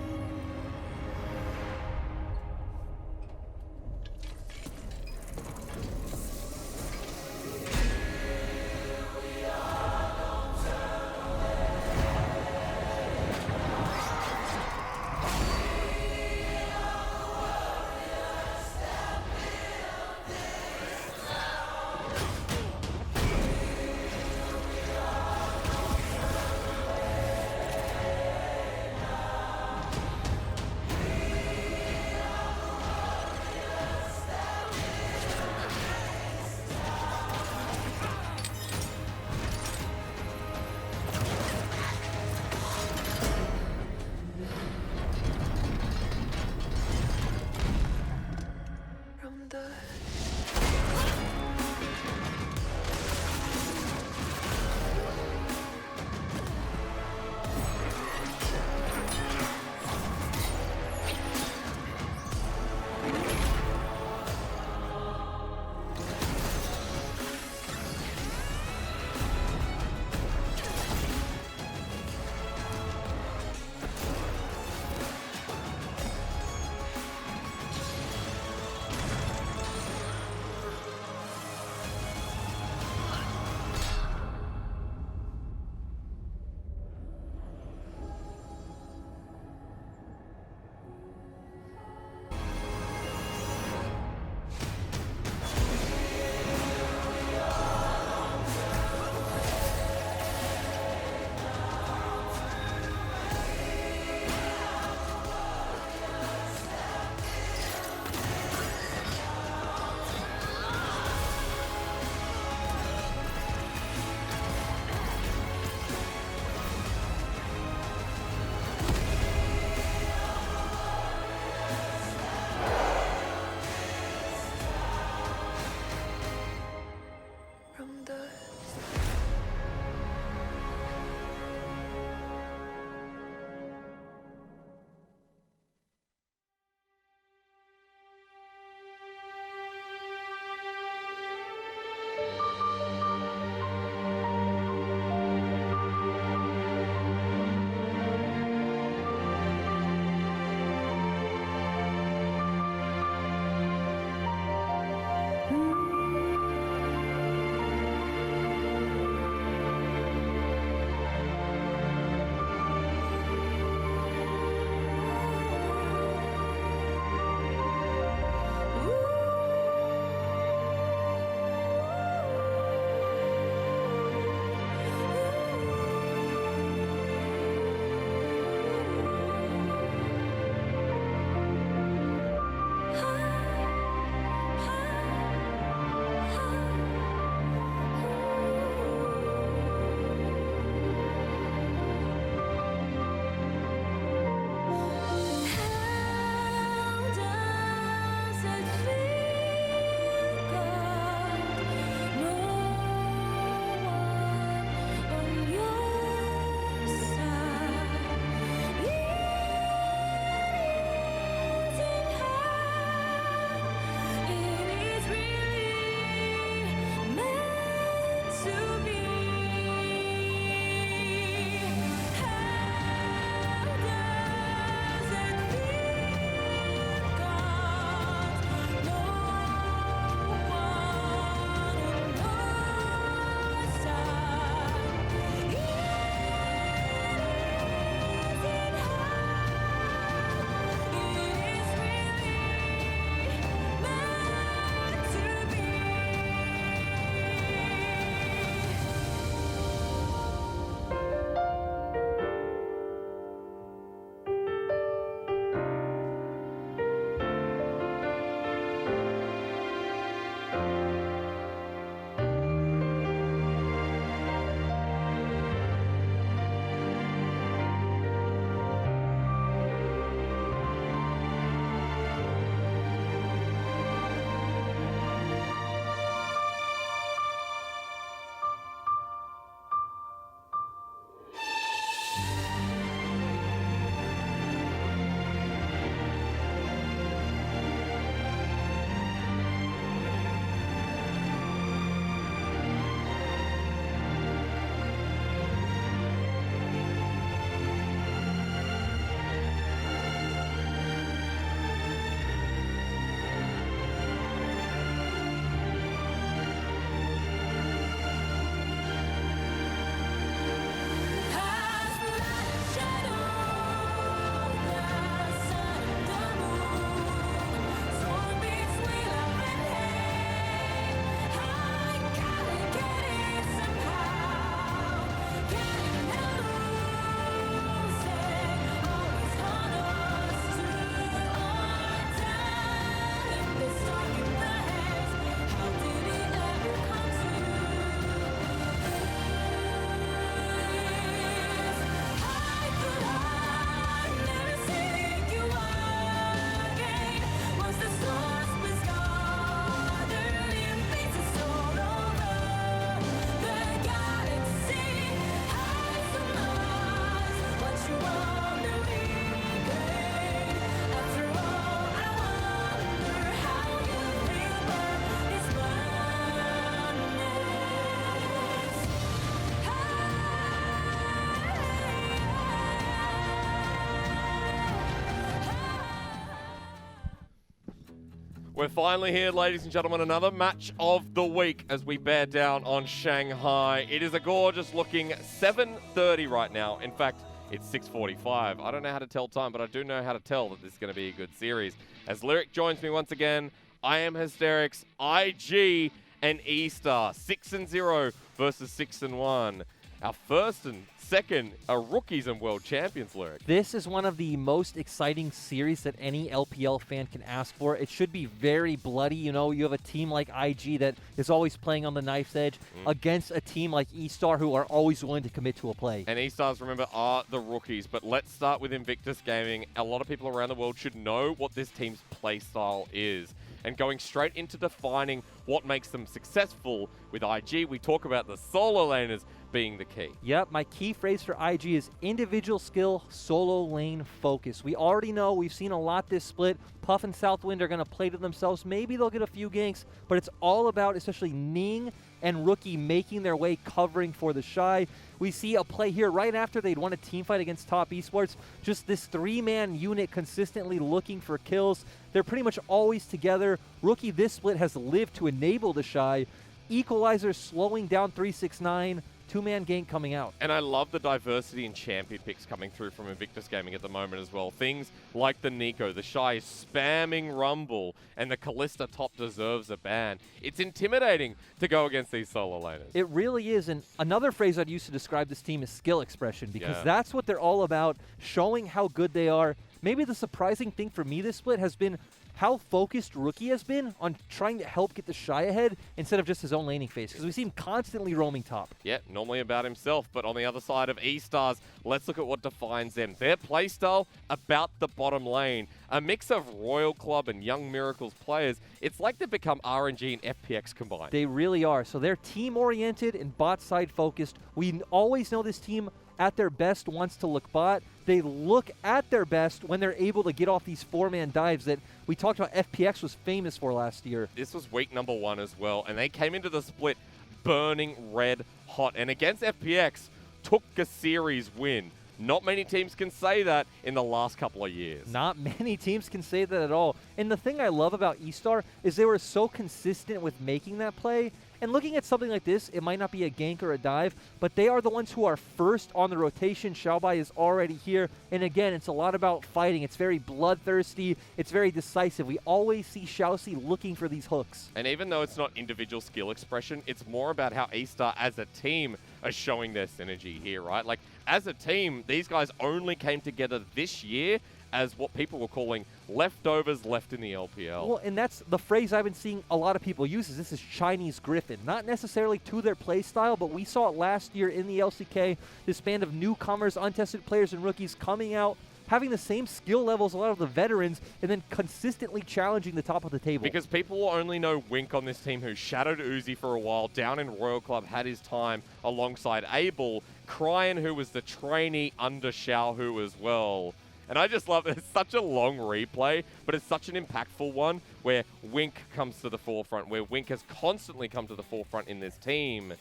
We're finally here, ladies and gentlemen, another match of the week as we bear down on Shanghai. It is a gorgeous looking 7:30 right now. In fact, it's 6:45. I don't know how to tell time, but I do know how to tell that this is going to be a good series. As Lyric joins me once again, I am Hysterics, IG, and E-Star. 6-0 versus 6-1. Our first and second are rookies and world champions, Lyric. This is one of the most exciting series that any LPL fan can ask for. It should be very bloody. You know, you have a team like IG that is always playing on the knife's edge against a team like E-Star who are always willing to commit to a play. And E-Stars, remember, are the rookies. But let's start with Invictus Gaming. A lot of people around the world should know what this team's play style is. And going straight into defining what makes them successful with IG, we talk about the solo laners being the key. Yep, my key phrase for IG is individual skill, solo lane focus. We already know, we've seen a lot this split. Puff and Southwind are going to play to themselves. Maybe they'll get a few ganks, but it's all about especially Ning and Rookie making their way covering for the Shy. We see a play here right after they'd won a team fight against Top Esports. Just this three-man unit consistently looking for kills. They're pretty much always together. Rookie this split has lived to enable the Shy. Equalizer slowing down 369. Two-man gank coming out. And I love the diversity in champion picks coming through from Invictus Gaming at the moment as well. Things like the Nico, the Shy is spamming Rumble, and the Kalista top deserves a ban. It's intimidating to go against these solo laners. It really is, and another phrase I'd use to describe this team is skill expression, because that's what they're all about, showing how good they are. Maybe the surprising thing for me this split has been how focused Rookie has been on trying to help get the Shy ahead instead of just his own laning phase, because we see him constantly roaming top. Yeah, normally about himself, but on the other side of E-Stars, let's look at what defines them. Their playstyle about the bottom lane. A mix of Royal Club and Young Miracles players. It's like they've become RNG and FPX combined. They really are. So they're team-oriented and bot-side focused. We always know this team at their best wants to look bot. They look at their best when they're able to get off these four-man dives that we talked about FPX was famous for last year. This was week number 1 as well, and they came into the split burning red hot. And against FPX, took a series win. Not many teams can say that in the last couple of years. Not many teams can say that at all. And the thing I love about E-Star is they were so consistent with making that play. And looking at something like this, it might not be a gank or a dive, but they are the ones who are first on the rotation. Xiaobai is already here. And again, it's a lot about fighting. It's very bloodthirsty. It's very decisive. We always see Xiaoxi looking for these hooks. And even though it's not individual skill expression, it's more about how E-Star as a team are showing their synergy here, right? Like, as a team, these guys only came together this year as what people were calling leftovers left in the LPL. Well, and that's the phrase I've been seeing a lot of people use. This is Chinese Griffin. Not necessarily to their play style, but we saw it last year in the LCK. This band of newcomers, untested players, and rookies coming out, having the same skill levels a lot of the veterans, and then consistently challenging the top of the table. Because people will only know Wink on this team, who shadowed Uzi for a while, down in Royal Club, had his time alongside Abel, Cryan, who was the trainee under Xiaohu as well. And I just love it. It's such a long replay, but it's such an impactful one where Wink comes to the forefront, where Wink has constantly come to the forefront in this team.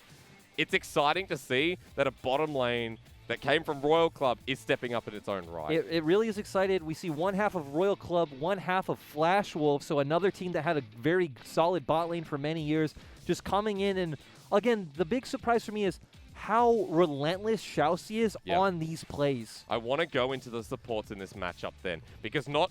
It's exciting to see that a bottom lane that came from Royal Club is stepping up in its own right. It really is excited. We see one half of Royal Club, one half of Flash Wolf, so another team that had a very solid bot lane for many years, just coming in. And again, the big surprise for me is how relentless Xiaoxi is on these plays. I want to go into the supports in this matchup then, because not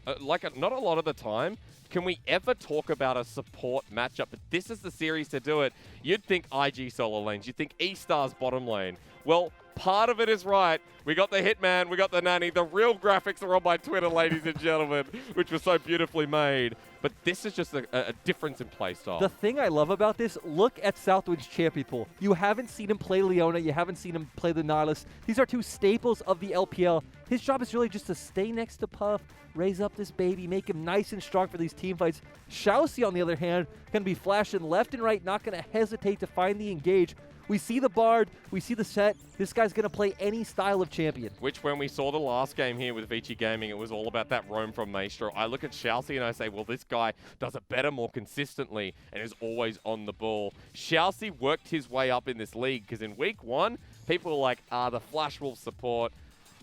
a lot of the time can we ever talk about a support matchup, but this is the series to do it. You'd think IG solo lanes, you'd think E-Star's bottom lane. Well, part of it is right. We got the Hitman, we got the Nanny. The real graphics are on my Twitter, ladies and gentlemen, which was so beautifully made. But this is just a difference in playstyle. The thing I love about this, look at Southwind's champion pool. You haven't seen him play Leona. You haven't seen him play the Nautilus. These are two staples of the LPL. His job is really just to stay next to Puff, raise up this baby, make him nice and strong for these team fights. Xiaoxi, on the other hand, going to be flashing left and right, not going to hesitate to find the engage. We see the Bard, we see the set. This guy's going to play any style of champion. Which, when we saw the last game here with Vici Gaming, it was all about that roam from Maestro. I look at Xiaoxi and I say, well, this guy does it better, more consistently, and is always on the ball. Xiaoxi worked his way up in this league, because in week 1, people were like, the Flash Wolf support,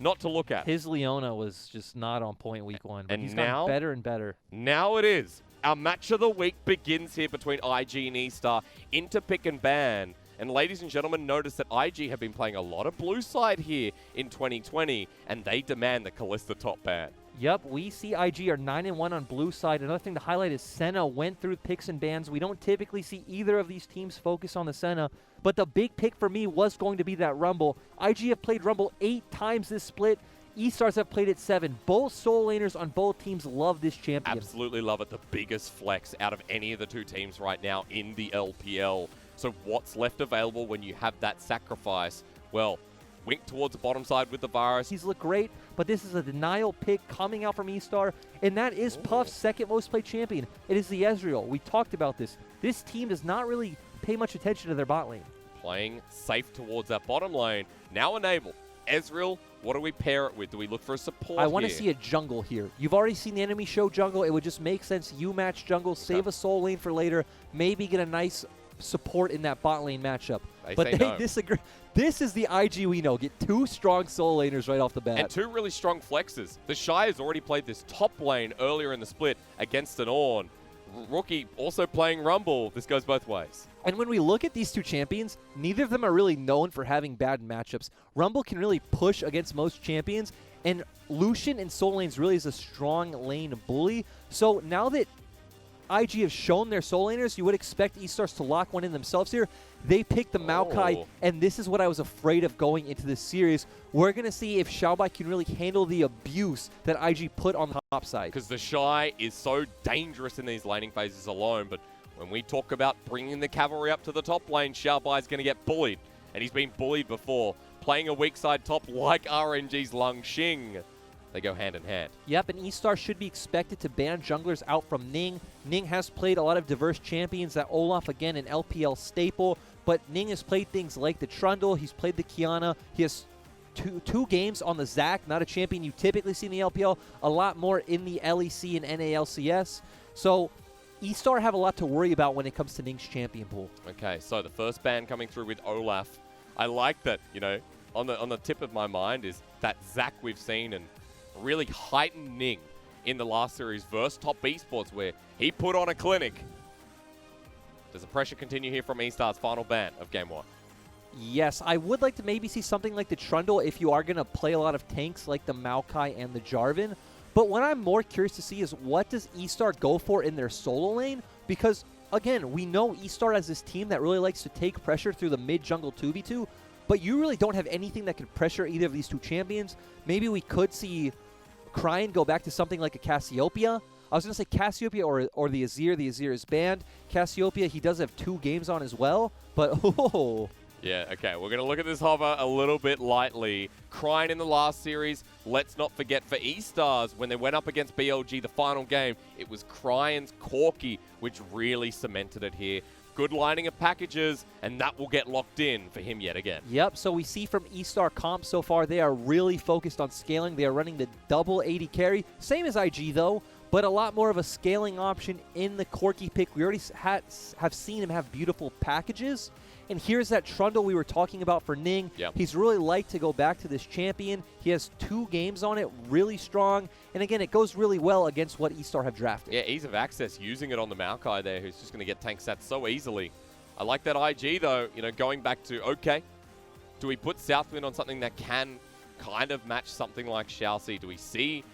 not to look at. His Leona was just not on point week 1, but and he's now, gotten better and better. Now it is. Our match of the week begins here between IG and E-Star into pick and ban. And ladies and gentlemen, notice that IG have been playing a lot of blue side here in 2020, and they demand the Kalista top ban. Yep, we see IG are 9-1 on blue side. Another thing to highlight is Senna went through picks and bans. We don't typically see either of these teams focus on the Senna, but the big pick for me was going to be that Rumble. IG have played Rumble 8 times this split. E-Stars have played it 7. Both soul laners on both teams love this champion. Absolutely love it. The biggest flex out of any of the two teams right now in the LPL. So what's left available when you have that sacrifice? Well, Wink towards the bottom side with the Varus. He's looked great, but this is a denial pick coming out from E-Star, and that is Puff's second most played champion. It is the Ezreal. We talked about this. This team does not really pay much attention to their bot lane. Playing safe towards that bottom lane. Now enable. Ezreal, what do we pair it with? Do we look for a support I want to here? see a jungle here. You've already seen the enemy show jungle. It would just make sense you match jungle, save a soul lane for later, maybe get a nice support in that bot lane matchup. But they disagree. This is the IG we know. Get 2 strong soul laners right off the bat. And 2 really strong flexes. The Shy has already played this top lane earlier in the split against an Ornn. Rookie also playing Rumble. This goes both ways. And when we look at these two champions, neither of them are really known for having bad matchups. Rumble can really push against most champions, and Lucian in soul lanes really is a strong lane bully. So now that IG have shown their soul laners, you would expect E-Stars to lock one in themselves here. They picked the Maokai, and this is what I was afraid of going into this series. We're going to see if Xiaobai can really handle the abuse that IG put on the top side. Because the Shy is so dangerous in these laning phases alone, but when we talk about bringing the cavalry up to the top lane, Xiaobai is going to get bullied, and he's been bullied before. Playing a weak side top like RNG's Lung Xing. They go hand in hand. Yep, and E-Star should be expected to ban junglers out from Ning. Ning has played a lot of diverse champions. That Olaf, again, an LPL staple. But Ning has played things like the Trundle. He's played the Kiana. He has two games on the Zac, not a champion you typically see in the LPL. A lot more in the LEC and NALCS. So E-Star have a lot to worry about when it comes to Ning's champion pool. Okay, so the first ban coming through with Olaf. I like that, you know, on the tip of my mind is that Zac we've seen and really heightened Ning in the last series versus Top Esports where he put on a clinic. Does the pressure continue here from E-Star's final ban of Game 1? Yes, I would like to maybe see something like the Trundle if you are going to play a lot of tanks like the Maokai and the Jarvan. But what I'm more curious to see is what does E-Star go for in their solo lane? Because, again, we know E-Star as this team that really likes to take pressure through the mid-jungle 2v2, but you really don't have anything that could pressure either of these two champions. Maybe we could see Cryan go back to something like a Cassiopeia. I was going to say Cassiopeia or the Azir. The Azir is banned. Cassiopeia, he does have 2 games on as well, but oh. Yeah, okay, we're going to look at this hover a little bit lightly. Cryan in the last series, let's not forget for E-Stars, when they went up against BLG the final game, it was Cryan's Corki which really cemented it here. Good lining of packages, and that will get locked in for him yet again. Yep, so we see from E-Star comp so far, they are really focused on scaling. They are running the double 80 carry. Same as IG, though, but a lot more of a scaling option in the Corki pick. We already have seen him have beautiful packages. And here's that Trundle we were talking about for Ning. Yep. He's really liked to go back to this champion. He has 2 games on it, really strong. And again, it goes really well against what E-Star have drafted. Yeah, ease of access, using it on the Maokai there, who's just going to get tank stats so easily. I like that IG, though, you know, going back to, okay, do we put Southwind on something that can kind of match something like Xiaoxi? Do we see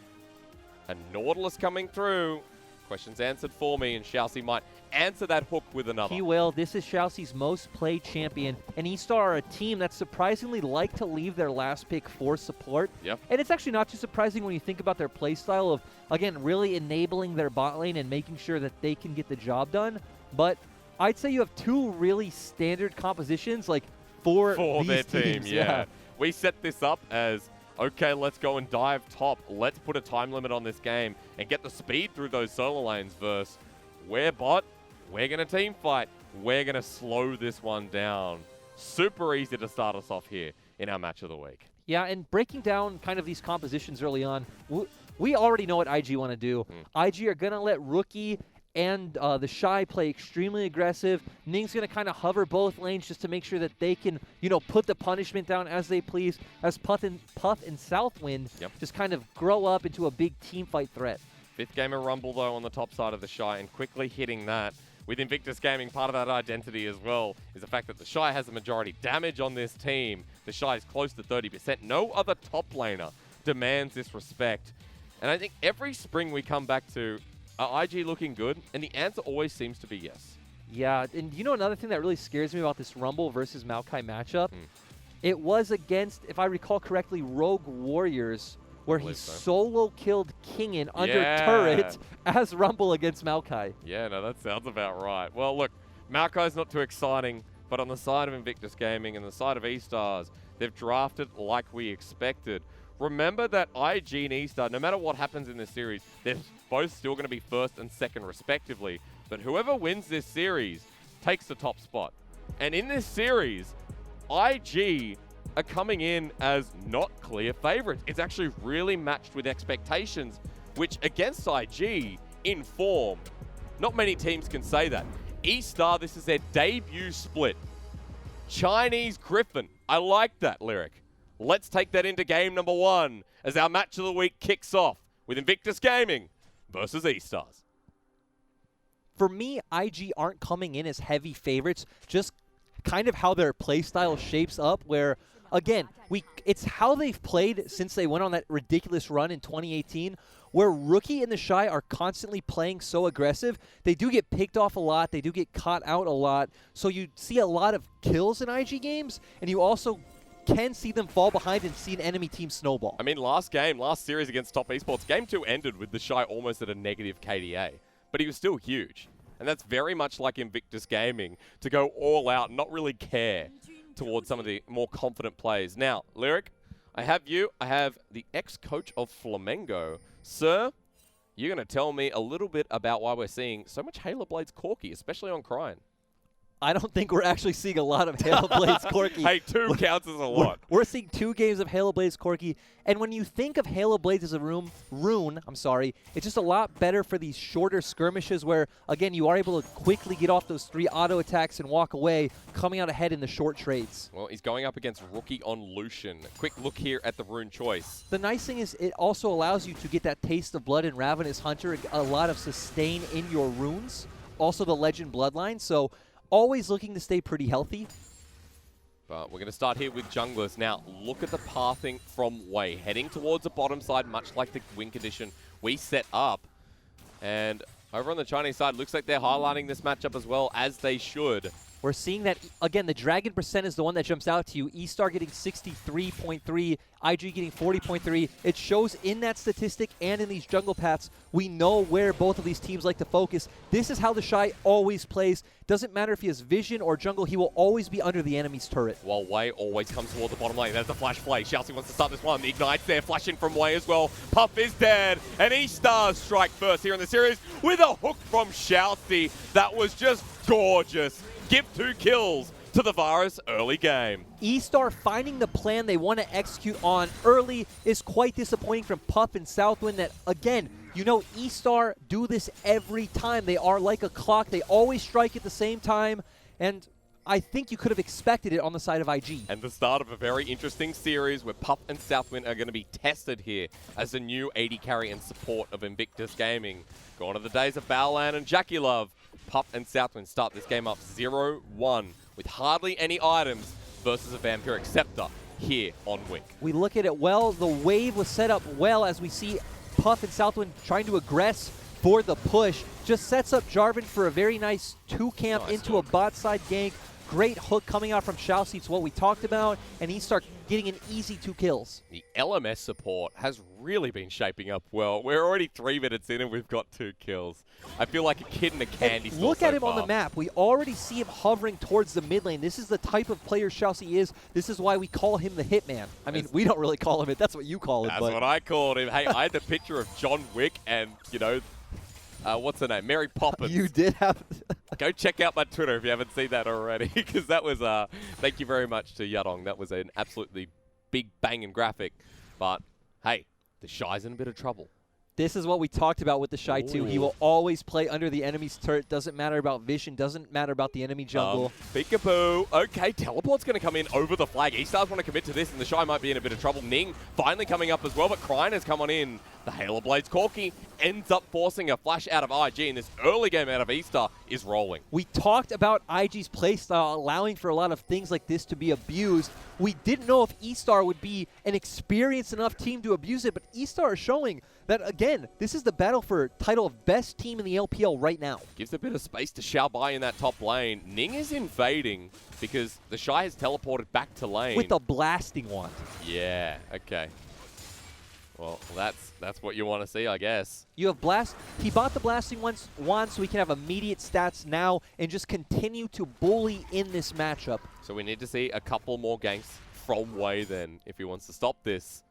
a Nautilus coming through? Questions answered for me, and Xiaoxi might answer that hook with another. He will. This is Xiaoxi's most played champion, and E-Star are a team that surprisingly like to leave their last pick for support. Yep. And it's actually not too surprising when you think about their playstyle of, again, really enabling their bot lane and making sure that they can get the job done. But I'd say you have 2 really standard compositions, like for these their teams. team, yeah. We set this up as, okay, let's go and dive top. Let's put a time limit on this game and get the speed through those solo lanes versus we're bot, we're going to team fight, we're going to slow this one down. Super easy to start us off here in our match of the week. Yeah, and breaking down kind of these compositions early on, we already know what IG want to do. IG are going to let Rookie and the Shy play extremely aggressive. Ning's going to kind of hover both lanes just to make sure that they can, you know, put the punishment down as they please, as Puff and Southwind just kind of grow up into a big team fight threat. Fifth game of Rumble, though, on the top side of the Shy, and quickly hitting that. With Invictus Gaming, part of that identity as well is the fact that the Shy has the majority damage on this team. The Shy is close to 30%. No other top laner demands this respect. And I think every spring we come back to, are IG looking good? And the answer always seems to be yes. Yeah, and you know another thing that really scares me about this Rumble versus Maokai matchup? It was against, if I recall correctly, Rogue Warriors, where he solo killed Kingen under turret as Rumble against Maokai. Yeah, no, that sounds about right. Well, look, Maokai's not too exciting, but on the side of Invictus Gaming and the side of E-Stars, they've drafted like we expected. Remember that IG and E-Star, no matter what happens in this series, they're both still going to be first and second respectively. But whoever wins this series takes the top spot. And in this series, IG are coming in as not clear favorites. It's actually really matched with expectations, which against IG, in form, not many teams can say that. E-Star, this is their debut split. Chinese Griffin. I like that lyric. Let's take that into game number 1 as our match of the week kicks off with Invictus Gaming versus E-Stars. For me, IG aren't coming in as heavy favorites, just kind of how their playstyle shapes up, where, again, it's how they've played since they went on that ridiculous run in 2018, where Rookie and the Shy are constantly playing so aggressive. They do get picked off a lot. They do get caught out a lot. So you see a lot of kills in IG games, and you also can see them fall behind and see an enemy team snowball. I mean, last series against Top Esports, game 2 ended with the Shy almost at a negative KDA, but he was still huge. And that's very much like Invictus Gaming, to go all out and not really care towards some of the more confident plays. Now, Lyric, I have the ex-coach of Flamengo. Sir, you're going to tell me a little bit about why we're seeing so much Halo Blades Corki, especially on Cryon. I don't think we're actually seeing a lot of Halo Blades Corki. Hey, 2 counts as a lot. We're seeing 2 games of Halo Blades Corki, and when you think of Halo Blades as a rune, it's just a lot better for these shorter skirmishes where, again, you are able to quickly get off those 3 auto attacks and walk away, coming out ahead in the short trades. Well, he's going up against Rookie on Lucian. Quick look here at the rune choice. The nice thing is it also allows you to get that taste of blood in Ravenous Hunter, a lot of sustain in your runes, also the Legend Bloodline, so always looking to stay pretty healthy. But we're going to start here with junglers. Now, look at the pathing from Wei. Heading towards the bottom side, much like the win condition we set up. And over on the Chinese side, looks like they're highlighting this matchup as well, as they should. We're seeing that, again, the Dragon percent is the one that jumps out to you. E-Star getting 63.3, IG getting 40.3. It shows in that statistic and in these jungle paths, we know where both of these teams like to focus. This is how the Shy always plays. Doesn't matter if he has vision or jungle, he will always be under the enemy's turret. While Wei always comes towards the bottom lane. There's the flash play. Xiaoxi wants to start this one. The Ignite's there, flashing from Wei as well. Puff is dead, and E-Stars strike first here in the series with a hook from Xiaoxi. That was just gorgeous. Give 2 kills to the Varus early game. E-Star finding the plan they want to execute on early is quite disappointing from Puff and Southwind that, again, you know E-Star do this every time. They are like a clock. They always strike at the same time, and I think you could have expected it on the side of IG. And the start of a very interesting series where Puff and Southwind are going to be tested here as the new AD carry and support of Invictus Gaming. Gone are the days of Baolan and Jackie Love. Puff and Southwind start this game up 0-1 with hardly any items versus a Vampiric Scepter here on Wick. We look at it well. The wave was set up well as we see Puff and Southwind trying to aggress for the push. Just sets up Jarvan for a very nice 2-camp into a bot side gank. Great hook coming out from Xiaoxi. It's what we talked about, and he starts getting an easy 2 kills. The LMS support has really been shaping up well. We're already 3 minutes in and we've got 2 kills. I feel like a kid in a candy store. Look at him on the map. We already see him hovering towards the mid lane. This is the type of player Xiaoxi is. This is why we call him the Hitman. I mean, we don't really call him it. That's what you call him. That's what I called him. Hey, I had the picture of John Wick and, you know, what's her name? Mary Poppins. You did have... Go check out my Twitter if you haven't seen that already, because that was, thank you very much to Yadong. That was an absolutely big banging graphic. But, hey, the Shy's in a bit of trouble. This is what we talked about with the Shy too. He will always play under the enemy's turret. Doesn't matter about vision. Doesn't matter about the enemy jungle. Peekaboo. Okay, Teleport's going to come in over the flag. E-Stars want to commit to this, and the Shy might be in a bit of trouble. Ning finally coming up as well, but Cryin has come on in The Halo Blades Corki ends up forcing a flash out of IG, and this early game out of E-Star is rolling. We talked about IG's playstyle allowing for a lot of things like this to be abused. We didn't know if E-Star would be an experienced enough team to abuse it, but E-Star is showing that, again, this is the battle for title of best team in the LPL right now. Gives a bit of space to Xiaobai in that top lane. Ning is invading because the Shy has teleported back to lane. With a blasting wand. Yeah, okay. Well, that's what you want to see, I guess. You have Blast. He bought the blasting wand so he can have immediate stats now and just continue to bully in this matchup. So we need to see a couple more ganks from Wei then if he wants to stop this.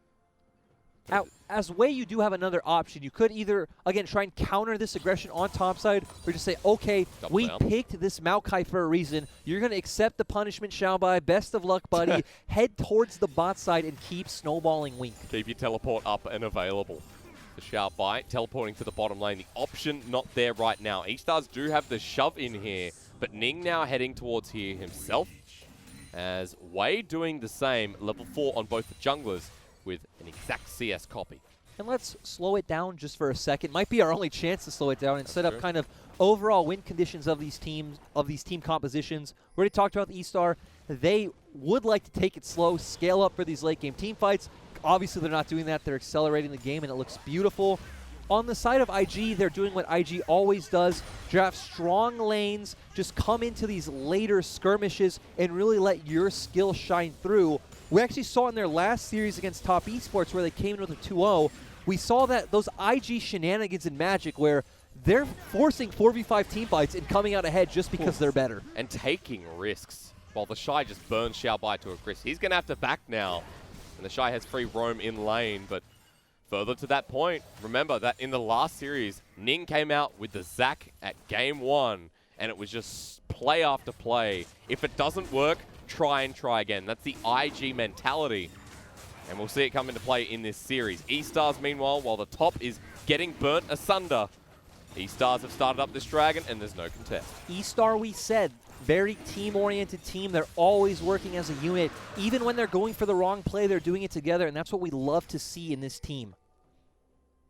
As Wei, you do have another option. You could either, again, try and counter this aggression on topside, or just say, okay, we picked this Maokai for a reason. You're going to accept the punishment, Xiaobai. Best of luck, buddy. Head towards the bot side and keep snowballing Wink. Keep your teleport up and available. The Xiaobai teleporting to the bottom lane. The option not there right now. E-Stars do have the shove in here, but Ning now heading towards here himself. As Wei doing the same, level 4 on both the junglers, with an exact CS copy. And let's slow it down just for a second. Might be our only chance to slow it down and set up kind of overall win conditions of these teams, of these team compositions. We already talked about the E-Star. They would like to take it slow, scale up for these late game team fights. Obviously, they're not doing that. They're accelerating the game, and it looks beautiful. On the side of IG, they're doing what IG always does, draft strong lanes, just come into these later skirmishes and really let your skill shine through. We actually saw in their last series against Top Esports where they came in with a 2-0, we saw that those IG shenanigans in Magic where they're forcing 4v5 team fights and coming out ahead just because they're better. And taking risks, while the Shy just burns Xiaobai to a crisp. He's going to have to back now, and the Shy has free roam in lane, but further to that point, remember that in the last series, Ning came out with the Zac at game 1, and it was just play after play. If it doesn't work, try and try again. That's the IG mentality. And we'll see it come into play in this series. E-Stars, meanwhile, while the top is getting burnt asunder, E-Stars have started up this dragon, and there's no contest. E-Star, we said, very team-oriented team. They're always working as a unit. Even when they're going for the wrong play, they're doing it together, and that's what we love to see in this team.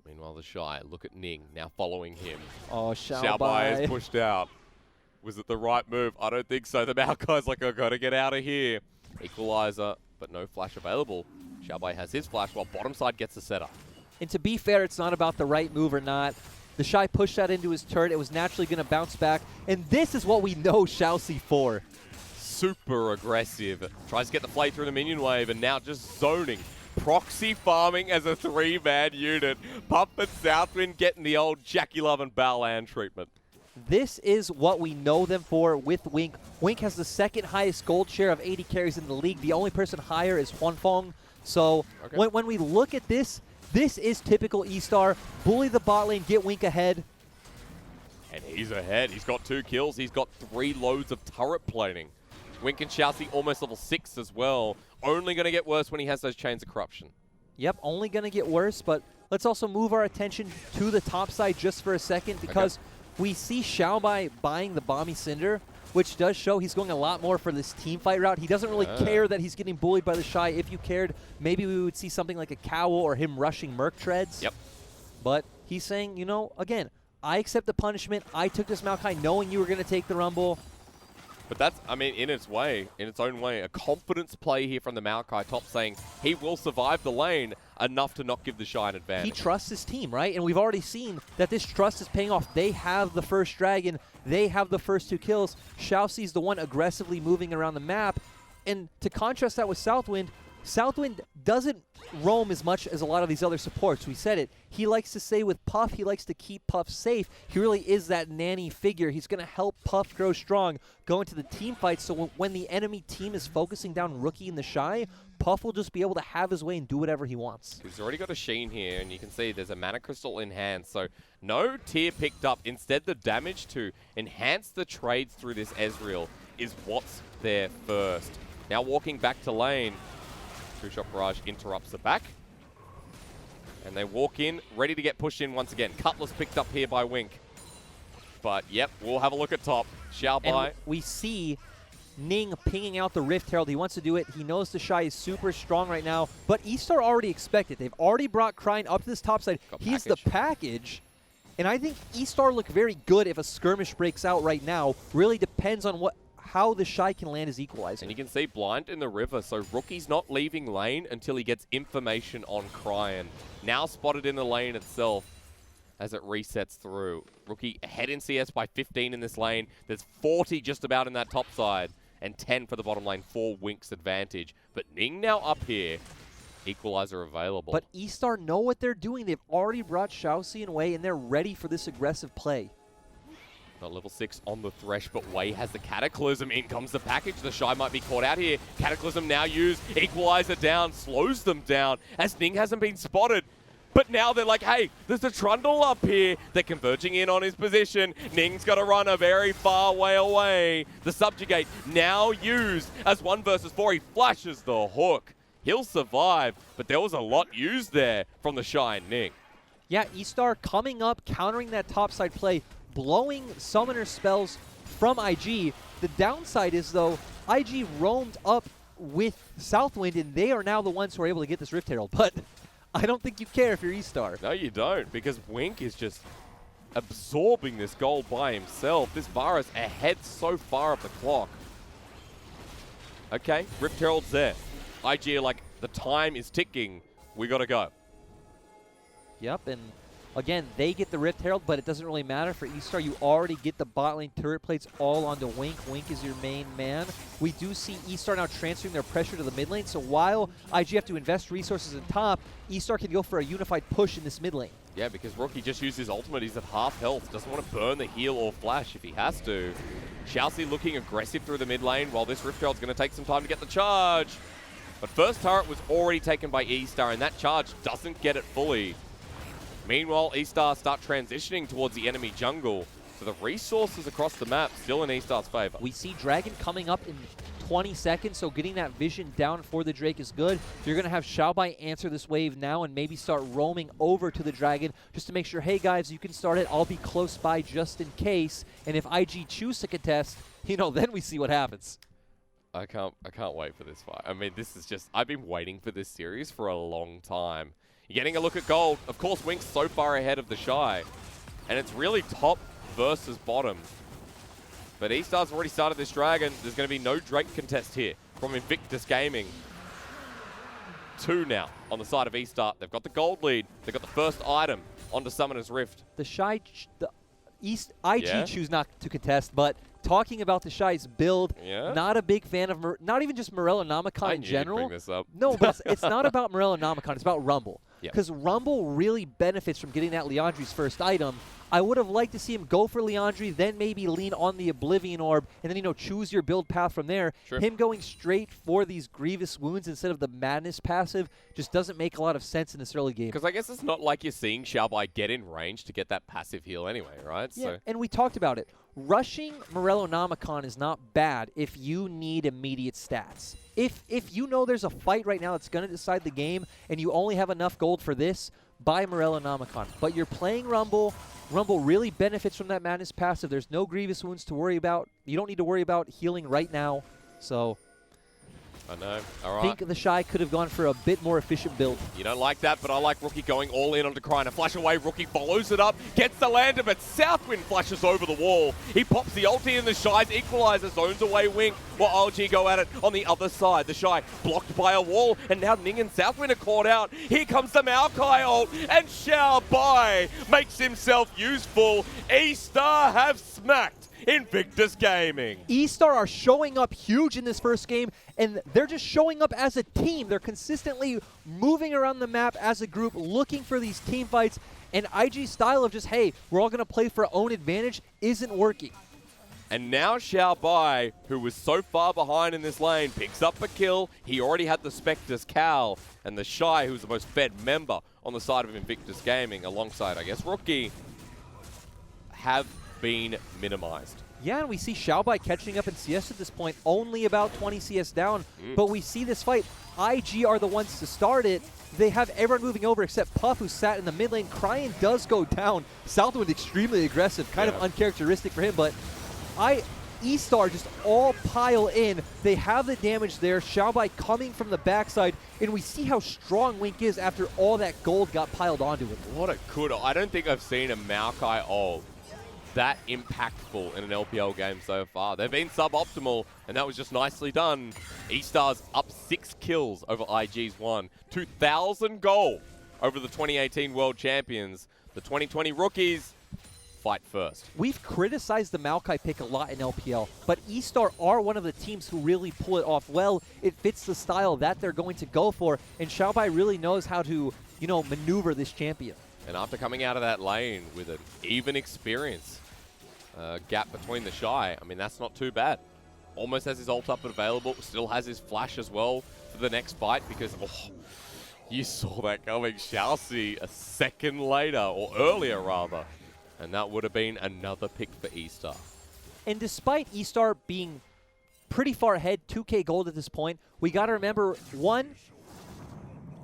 Meanwhile, the Shy, look at Ning, now following him. Oh, Xiaobai has pushed out. Was it the right move? I don't think so. The Maokai's like, I've got to get out of here. Equalizer, but no flash available. Xiaobai has his flash while bottom side gets the setup. And to be fair, it's not about the right move or not. The Shy pushed that into his turret. It was naturally going to bounce back. And this is what we know Xiaoxi for. Super aggressive. Tries to get the play through the minion wave and now just zoning. Proxy farming as a 3-man unit. Pup and Southwind getting the old Jackie Love and Balan treatment. This is what we know them for with Wink. Wink has the second highest gold share of 80 carries in the league. The only person higher is Huanfeng. So when we look at this, this is typical E-Star. Bully the bot lane, get Wink ahead. And he's ahead. He's got 2 kills. He's got 3 loads of turret plating. Wink and Xiaoxi almost level 6 as well. Only going to get worse when he has those chains of corruption. Yep, only going to get worse, but let's also move our attention to the top side just for a second because we see Xiaobai buying the Bomby Cinder, which does show he's going a lot more for this team fight route. He doesn't really care that he's getting bullied by the Shy. If you cared, maybe we would see something like a Cowl or him rushing Merc Treads. Yep. But he's saying, you know, again, I accept the punishment. I took this Maokai knowing you were going to take the Rumble. But that's, I mean, in its own way, a confidence play here from the Maokai top saying he will survive the lane enough to not give the Shy an advantage. He trusts his team, right? And we've already seen that this trust is paying off. They have the first dragon. They have the first 2 kills. Xiaoxi's the one aggressively moving around the map. And to contrast that with Southwind, Southwind doesn't roam as much as a lot of these other supports. We said it. He likes to stay with Puff. He likes to keep Puff safe. He really is that nanny figure. He's going to help Puff grow strong, go into the team fight, so when the enemy team is focusing down Rookie and the Shy, Puff will just be able to have his way and do whatever he wants. He's already got a Sheen here, and you can see there's a Mana Crystal in hand, so no tier picked up. Instead, the damage to enhance the trades through this Ezreal is what's there first. Now walking back to lane, Two-Shot Barrage interrupts the back. And they walk in, ready to get pushed in once again. Cutlass picked up here by Wink. But, yep, we'll have a look at top. Xiaobai. And we see Ning pinging out the Rift Herald. He wants to do it. He knows the Shy is super strong right now, but E-Star already expected. They've already brought Crine up to this top side. He's the package, and I think E-Star look very good if a skirmish breaks out right now. Really depends on how the Shy can land his equalizer. And you can see Blind in the river, so Rookie's not leaving lane until he gets information on Crine. Now spotted in the lane itself as it resets through. Rookie ahead in CS by 15 in this lane. There's 40 just about in that top side, and 10 for the bottom lane for Wink's advantage. But Ning now up here. Equalizer available. But E-Star know what they're doing. They've already brought Xiaoxi and Wei, and they're ready for this aggressive play. Got level 6 on the Thresh, but Wei has the Cataclysm. In comes the package. The Shy might be caught out here. Cataclysm now used. Equalizer down. Slows them down as Ning hasn't been spotted. But now they're like, hey, there's a Trundle up here. They're converging in on his position. Ning's got to run a very far way away. The Subjugate now used as 1 versus 4. He flashes the hook. He'll survive, but there was a lot used there from the Shy and Ning. Yeah, E-Star coming up, countering that topside play, blowing summoner spells from IG. The downside is, though, IG roamed up with Southwind, and they are now the ones who are able to get this Rift Herald. But I don't think you care if you're E-Star. No, you don't, because Wink is just absorbing this gold by himself. This Varus ahead so far up the clock. Okay, Rift Herald's there. IG are like, the time is ticking. We got to go. Yep, and again, they get the Rift Herald, but it doesn't really matter for E-Star. You already get the bot lane turret plates all onto Wink. Wink is your main man. We do see E-Star now transferring their pressure to the mid lane, so while IG have to invest resources in top, E-Star can go for a unified push in this mid lane. Yeah, because Rookie just used his ultimate. He's at half health. Doesn't want to burn the heal or flash if he has to. Xiaoxi looking aggressive through the mid lane, while this Rift Herald's going to take some time to get the charge. But first turret was already taken by E-Star, and that charge doesn't get it fully. Meanwhile, E-Star start transitioning towards the enemy jungle. So the resources across the map still in E-Star's favor. We see Dragon coming up in 20 seconds, so getting that vision down for the Drake is good. You're going to have Xiaobai answer this wave now and maybe start roaming over to the Dragon just to make sure, hey guys, you can start it. I'll be close by just in case. And if IG choose to contest, you know, then we see what happens. I can't wait for this fight. I mean, this is just, I've been waiting for this series for a long time. You're getting a look at gold. Of course, Wink's so far ahead of the Shy. And it's really top versus bottom. But E-Star's already started this Dragon. There's going to be no Drake contest here from Invictus Gaming. 2 now on the side of E-Star. They've got the gold lead. They've got the first item onto Summoner's Rift. The Shy, IG choose not to contest, but talking about the Shy's build, not a big fan of, not even just Morellonomicon in general. Bring this up. No, but it's not about Morellonomicon, it's about Rumble. Because Rumble really benefits from getting that Leandri's first item. I would have liked to see him go for Leandri, then maybe lean on the Oblivion Orb, and then, you know, choose your build path from there. Sure. Him going straight for these Grievous Wounds instead of the Madness passive just doesn't make a lot of sense in this early game. Because I guess it's not like you're seeing Xiaobai get in range to get that passive heal anyway, right? Yeah, So and we talked about it. Rushing Morellonomicon is not bad if you need immediate stats. If you know there's a fight right now that's going to decide the game and you only have enough gold for this, buy Morellonomicon. But you're playing Rumble. Rumble really benefits from that Madness passive. There's no Grievous Wounds to worry about. You don't need to worry about healing right now. So I know. All I right. think the Shy could have gone for a bit more efficient build. You don't like that, but I like Rookie going all in onto Crine. A flash away, Rookie follows it up, gets the lander, but Southwind flashes over the wall. He pops the ulti in the Shy's equalizer, zones away Wink, while LG go at it on the other side. The Shy blocked by a wall, and now Ning and Southwind are caught out. Here comes the Maokai ult, and Xiao Bai makes himself useful. E-Star have smacked Invictus Gaming. E-Star are showing up huge in this first game, and they're just showing up as a team. They're consistently moving around the map as a group, looking for these team fights, and IG's style of just, hey, we're all going to play for our own advantage isn't working. And now Xiao Bai, who was so far behind in this lane, picks up a kill. He already had the Spectre's Cowl, and the Shy, who's the most fed member on the side of Invictus Gaming, alongside, I guess, Rookie, have been minimized. Yeah, and we see Xiaobai catching up in CS at this point, only about 20 CS down. But we see this fight. IG are the ones to start it. They have everyone moving over except Puff, who sat in the mid lane. Cryin does go down. Southwind extremely aggressive, kind of uncharacteristic for him, but E-Star just all pile in. They have the damage there. Xiaobai coming from the backside, and we see how strong Wink is after all that gold got piled onto it. What a kudo. I don't think I've seen a Maokai ult that impactful in an LPL game so far. They've been suboptimal, and that was just nicely done. E-Star's up 6 kills over IG's 1. 2,000 gold over the 2018 World Champions. The 2020 rookies fight first. We've criticized the Maokai pick a lot in LPL, but E-Star are one of the teams who really pull it off well. It fits the style that they're going to go for, and Xiaobai really knows how to, you know, maneuver this champion. And after coming out of that lane with an even experience gap between the Shy, I mean, that's not too bad. Almost has his ult up and available, still has his flash as well for the next fight because, oh, you saw that coming. Xiaoxi a second later, or earlier rather, and that would have been another pick for E-Star. And despite E-Star being pretty far ahead, 2K gold at this point, we got to remember, one,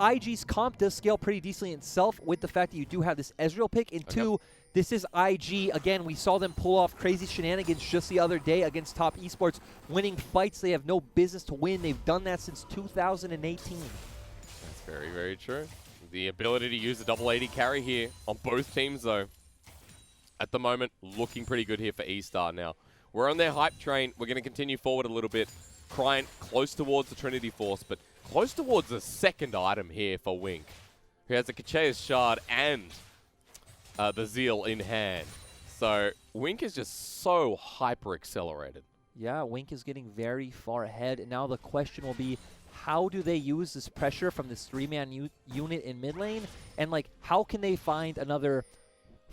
IG's comp does scale pretty decently itself with the fact that you do have this Ezreal pick, and two, this is IG. Again, we saw them pull off crazy shenanigans just the other day against top esports, winning fights they have no business to win. They've done that since 2018. That's very, very true. The ability to use a double AD carry here on both teams, though, at the moment, looking pretty good here for E-Star now. We're on their hype train. We're going to continue forward a little bit. Crying close towards the Trinity Force, but close towards the second item here for Wink, who has a Kachea's Shard and the Zeal in hand. So Wink is just so hyper-accelerated. Yeah, Wink is getting very far ahead, and now the question will be, how do they use this pressure from this 3-man unit in mid lane, and like, how can they find another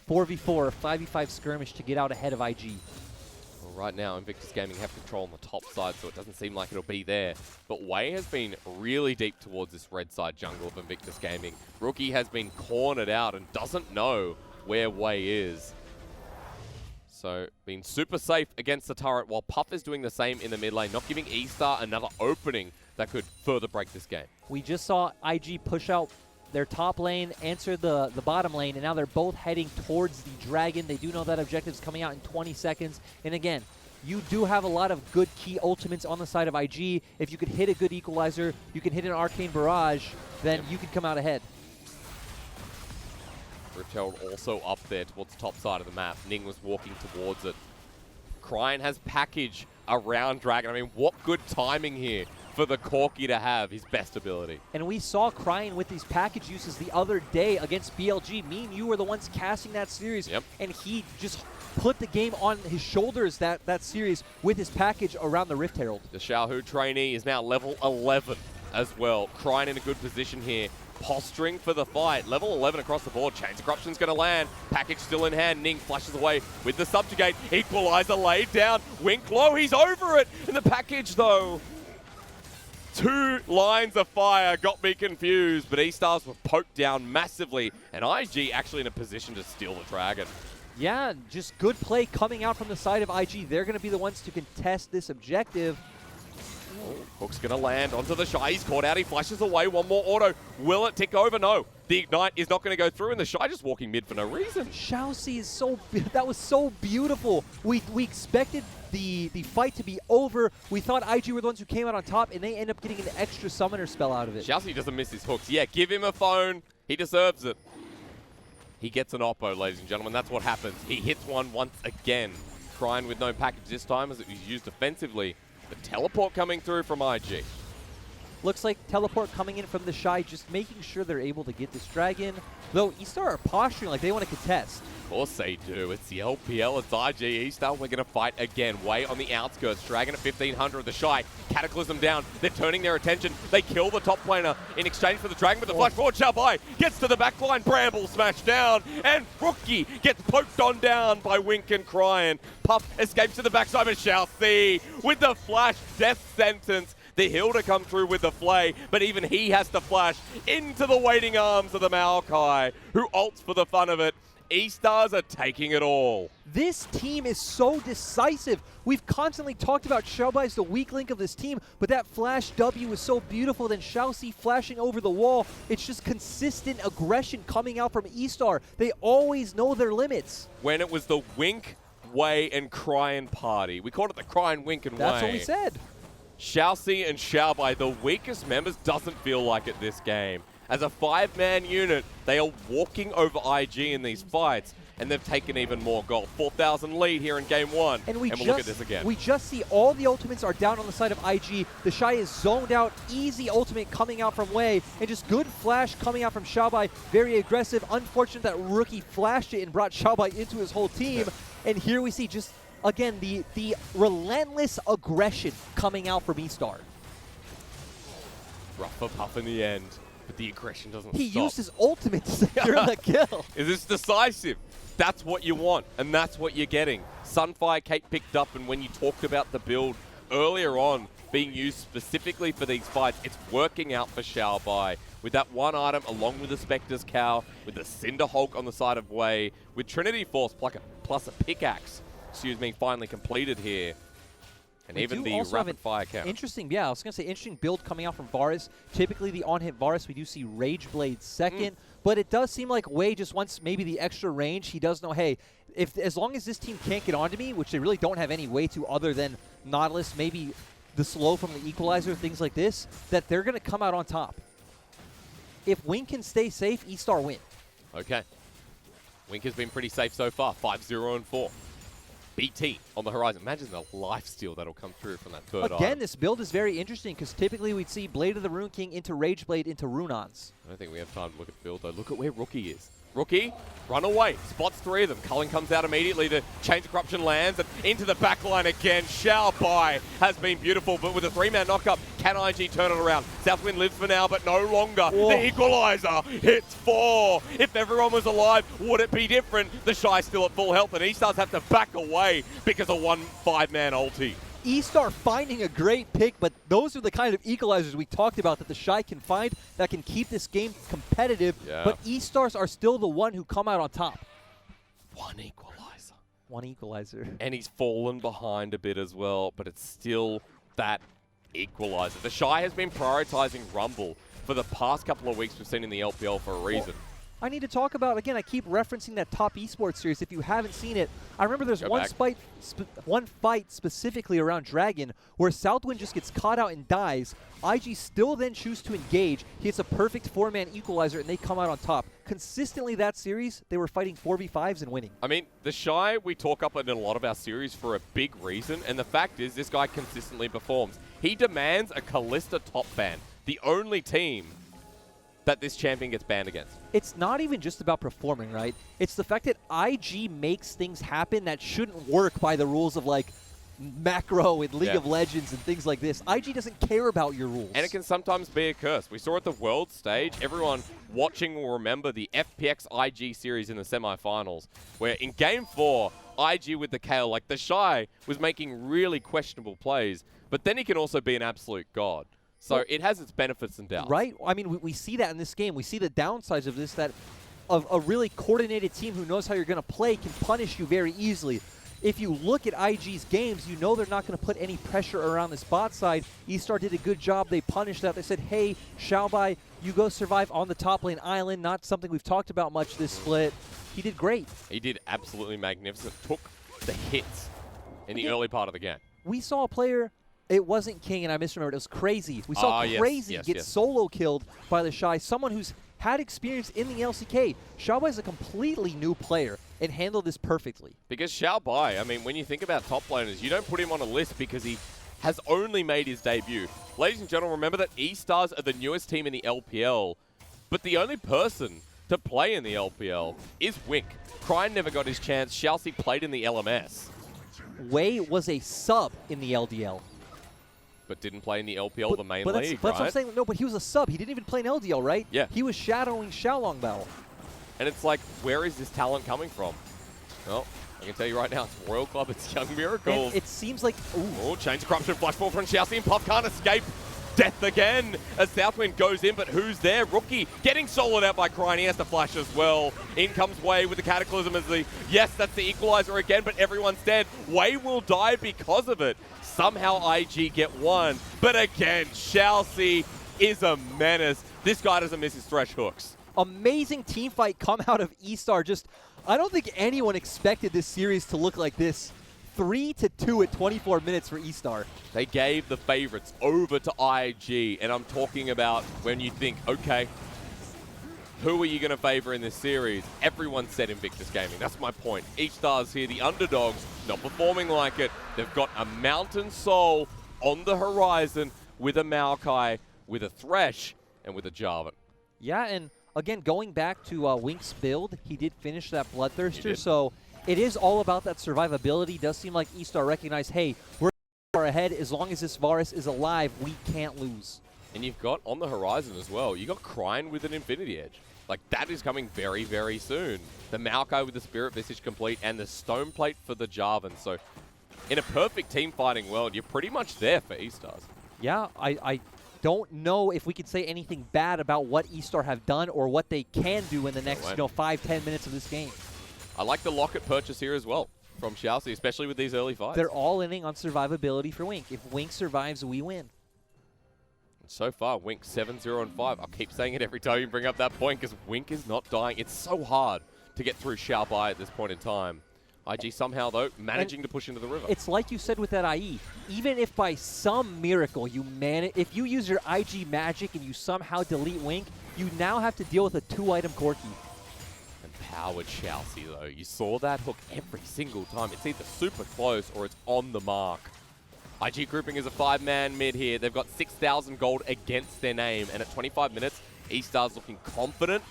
4v4 or 5v5 skirmish to get out ahead of IG? Well, right now, Invictus Gaming have control on the top side, so it doesn't seem like it'll be there. But Wei has been really deep towards this red side jungle of Invictus Gaming. Rookie has been cornered out and doesn't know where Wei is. So, being super safe against the turret, while Puff is doing the same in the mid lane, not giving E-Star another opening that could further break this game. We just saw IG push out their top lane, answer the bottom lane, and now they're both heading towards the Dragon. They do know that objective's coming out in 20 seconds. And again, you do have a lot of good key ultimates on the side of IG. If you could hit a good equalizer, you can hit an Arcane Barrage, then you can come out ahead. Rift Herald also up there towards the top side of the map. Ning was walking towards it. Cryin has package around Dragon. I mean, what good timing here for the Corki to have his best ability. And we saw Cryin with these package uses the other day against BLG. Me and you were the ones casting that series, and he just put the game on his shoulders that series with his package around the Rift Herald. The Xiaohu trainee is now level 11 as well. Cryin in a good position here. Posturing for the fight. Level 11 across the board. Chains of Corruption's going to land. Package still in hand. Ning flashes away with the Subjugate. Equalizer laid down. Wink low. He's over it. And the package, though. 2 lines of fire got me confused, but E-Stars were poked down massively, and IG actually in a position to steal the Dragon. Yeah, just good play coming out from the side of IG. They're going to be the ones to contest this objective. Oh, Hook's going to land onto the Shy. He's caught out. He flashes away. One more auto. Will it tick over? No. The Ignite is not going to go through, and the Shy just walking mid for no reason. Xiaoxi is so... That was so beautiful. We expected the fight to be over. We thought IG were the ones who came out on top, and they end up getting an extra summoner spell out of it. Xiaoxi doesn't miss his hooks. Yeah, give him a phone. He deserves it. He gets an oppo, ladies and gentlemen. That's what happens. He hits one once again. Crying with no package this time as it was used offensively. The teleport coming through from IG. Looks like teleport coming in from the Shy, just making sure they're able to get this Dragon. Though E-Star are posturing like they want to contest. Of course they do. It's the LPL. It's IG. E-Star, we're going to fight again. Way on the outskirts. Dragon at 1,500. The Shy. Cataclysm down. They're turning their attention. They kill the top laner in exchange for the Dragon, but the flash forward. Xiaobai gets to the back line. Bramble smashed down. And Rookie gets poked on down by Wink and Cryin. Puff escapes to the backside, but Xiaoxi with the flash. Death sentence. The Hilda come through with the Flay, but even he has to flash into the waiting arms of the Maokai, who ults for the fun of it. E-Stars are taking it all. This team is so decisive. We've constantly talked about Xiaobai as the weak link of this team, but that flash W was so beautiful. Then Xiaoxi flashing over the wall. It's just consistent aggression coming out from E-Star. They always know their limits. When it was the Wink Wei, and Cry and Party. We called it the Cry and Wink and Wei. That's what we said. Xiaoxi and Xiaobai, the weakest members, doesn't feel like it this game. As a 5-man unit, they are walking over IG in these fights, and they've taken even more gold. 4,000 lead here in game 1, and we'll look at this again. We just see all the ultimates are down on the side of IG. The Shy is zoned out, easy ultimate coming out from Wei, and just good flash coming out from Xiaobai. Very aggressive. Unfortunate that Rookie flashed it and brought Xiaobai into his whole team. And here we see just, again, the relentless aggression coming out from E-Star. Rough for Puff in the end, but the aggression doesn't stop. He used his ultimate to secure the kill. Is this decisive? That's what you want, and that's what you're getting. Sunfire Kate picked up, and when you talked about the build earlier on being used specifically for these fights, it's working out for Xiaobai. With that one item, along with the Spectre's Cow, with the Cinder Hulk on the side of Wei, with Trinity Force plus a pickaxe, finally completed here. And even the rapid fire count. Interesting, yeah, I was going to say interesting build coming out from Varus. Typically the on-hit Varus, we do see Rage Blade second, but it does seem like Wei just wants maybe the extra range. He does know, hey, as long as this team can't get onto me, which they really don't have any way to other than Nautilus, maybe the slow from the equalizer, things like this, that they're going to come out on top. If Wink can stay safe, E-Star win. Okay. Wink has been pretty safe so far, 5-0-4. BT on the horizon. Imagine the lifesteal that'll come through from that third Again, item. this build is very interesting because typically we'd see Blade of the Rune King into Rage Blade into Runons. I don't think we have time to look at build, though. Look at where Rookie is. Rookie, run away. Spots 3 of them. Cullen comes out immediately to change the corruption, lands, and into the back line again. Xiaobai has been beautiful, but with a 3-man knockup, can IG turn it around? Southwind lives for now, but no longer. Whoa. The equalizer hits 4. If everyone was alive, would it be different? The Shy's still at full health, and E-Stars have to back away because of one 5-man ulti. E-Star finding a great pick, but those are the kind of equalizers we talked about that the Shy can find that can keep this game competitive, but E-Stars are still the one who come out on top. One equalizer. One equalizer. And he's fallen behind a bit as well, but it's still that equalizer. The Shy has been prioritizing Rumble for the past couple of weeks we've seen in the LPL for a reason. I need to talk about, again, I keep referencing that top esports series. If you haven't seen it, I remember there's one fight specifically around Dragon where Southwind just gets caught out and dies. IG still then choose to engage. He hits a perfect 4-man equalizer, and they come out on top. Consistently that series, they were fighting 4v5s and winning. I mean, the Shy, we talk up in a lot of our series for a big reason, and the fact is this guy consistently performs. He demands a Kalista top ban, the only team that this champion gets banned against. It's not even just about performing, right? It's the fact that IG makes things happen that shouldn't work by the rules of, like, macro and League of Legends and things like this. IG doesn't care about your rules. And it can sometimes be a curse. We saw at the world stage, everyone watching will remember the FPX IG series in the semifinals, where in Game 4, IG with the Kale, like the Shy, was making really questionable plays, but then he can also be an absolute god. So it has its benefits and doubts. Right? I mean, we see that in this game. We see the downsides of this, that a really coordinated team who knows how you're going to play can punish you very easily. If you look at IG's games, you know they're not going to put any pressure around this bot side. E-Star did a good job. They punished that. They said, hey, Xiaobai, you go survive on the top lane island. Not something we've talked about much this split. He did great. He did absolutely magnificent. Took the hits in the early part of the game. We saw a player... It wasn't King, and I misremembered. It was Crazy. We saw Crazy get solo killed by the Shy, someone who's had experience in the LCK. Xiaobai is a completely new player and handled this perfectly. Because Xiaobai, I mean, when you think about top laners, you don't put him on a list because he has only made his debut. Ladies and gentlemen, remember that E-Stars are the newest team in the LPL, but the only person to play in the LPL is Wink. Crine never got his chance. Xiaoxi played in the LMS. Wei was a sub in the LDL. But didn't play in the LPL, the main league, But that's what I'm saying. No, but he was a sub. He didn't even play in LDL, right? Yeah. He was shadowing Xiaolong Bao. And it's like, where is this talent coming from? Well, I can tell you right now, it's Royal Club, it's Young Miracles. And it seems like... Ooh, change of corruption, flashball from Xiaoxi, and Puff can't escape. Death again as Southwind goes in, but who's there? Rookie getting soloed out by Crine. He has to flash as well. In comes Wei with the Cataclysm as the... Yes, that's the equalizer again, but everyone's dead. Wei will die because of it. Somehow IG get one. But again, Xiaoxi is a menace. This guy doesn't miss his thresh hooks. Amazing team fight come out of E-Star. Just I don't think anyone expected this series to look like this. 3-2 at 24 minutes for E-Star. They gave the favorites over to IG, and I'm talking about when you think, okay, who are you going to favor in this series? Everyone said Invictus Gaming. That's my point. E-Star's here, the underdogs, not performing like it. They've got a Mountain Soul on the horizon with a Maokai, with a Thresh, and with a Jarvan. Yeah, and again, going back to Wink's build, he did finish that Bloodthirster, so it is all about that survivability. Does seem like E-Star recognized, hey, we're far ahead. As long as this Varus is alive, we can't lose. And you've got on the horizon as well, you got Crine with an Infinity Edge. Like, that is coming very, very soon. The Maokai with the Spirit Visage complete and the Stone Plate for the Jarvan. So, in a perfect team fighting world, you're pretty much there for E-Stars. Yeah, I don't know if we could say anything bad about what E-Star have done or what they can do in the next 5-10 minutes of this game. I like the Locket purchase here as well from Xiaoxi, especially with these early fights. They're all inning on survivability for Wink. If Wink survives, we win. And so far, Wink 7-0-5. I'll keep saying it every time you bring up that point because Wink is not dying. It's so hard to get through Xiaobai at this point in time. IG somehow, though, managing to push into the river. It's like you said with that IE. Even if by some miracle you if you use your IG magic and you somehow delete Wink, you now have to deal with a 2-item Corki. And powered Xiaoxi, though. You saw that hook every single time. It's either super close or it's on the mark. IG grouping is a 5-man mid here. They've got 6,000 gold against their name. And at 25 minutes, E-Star's looking confident.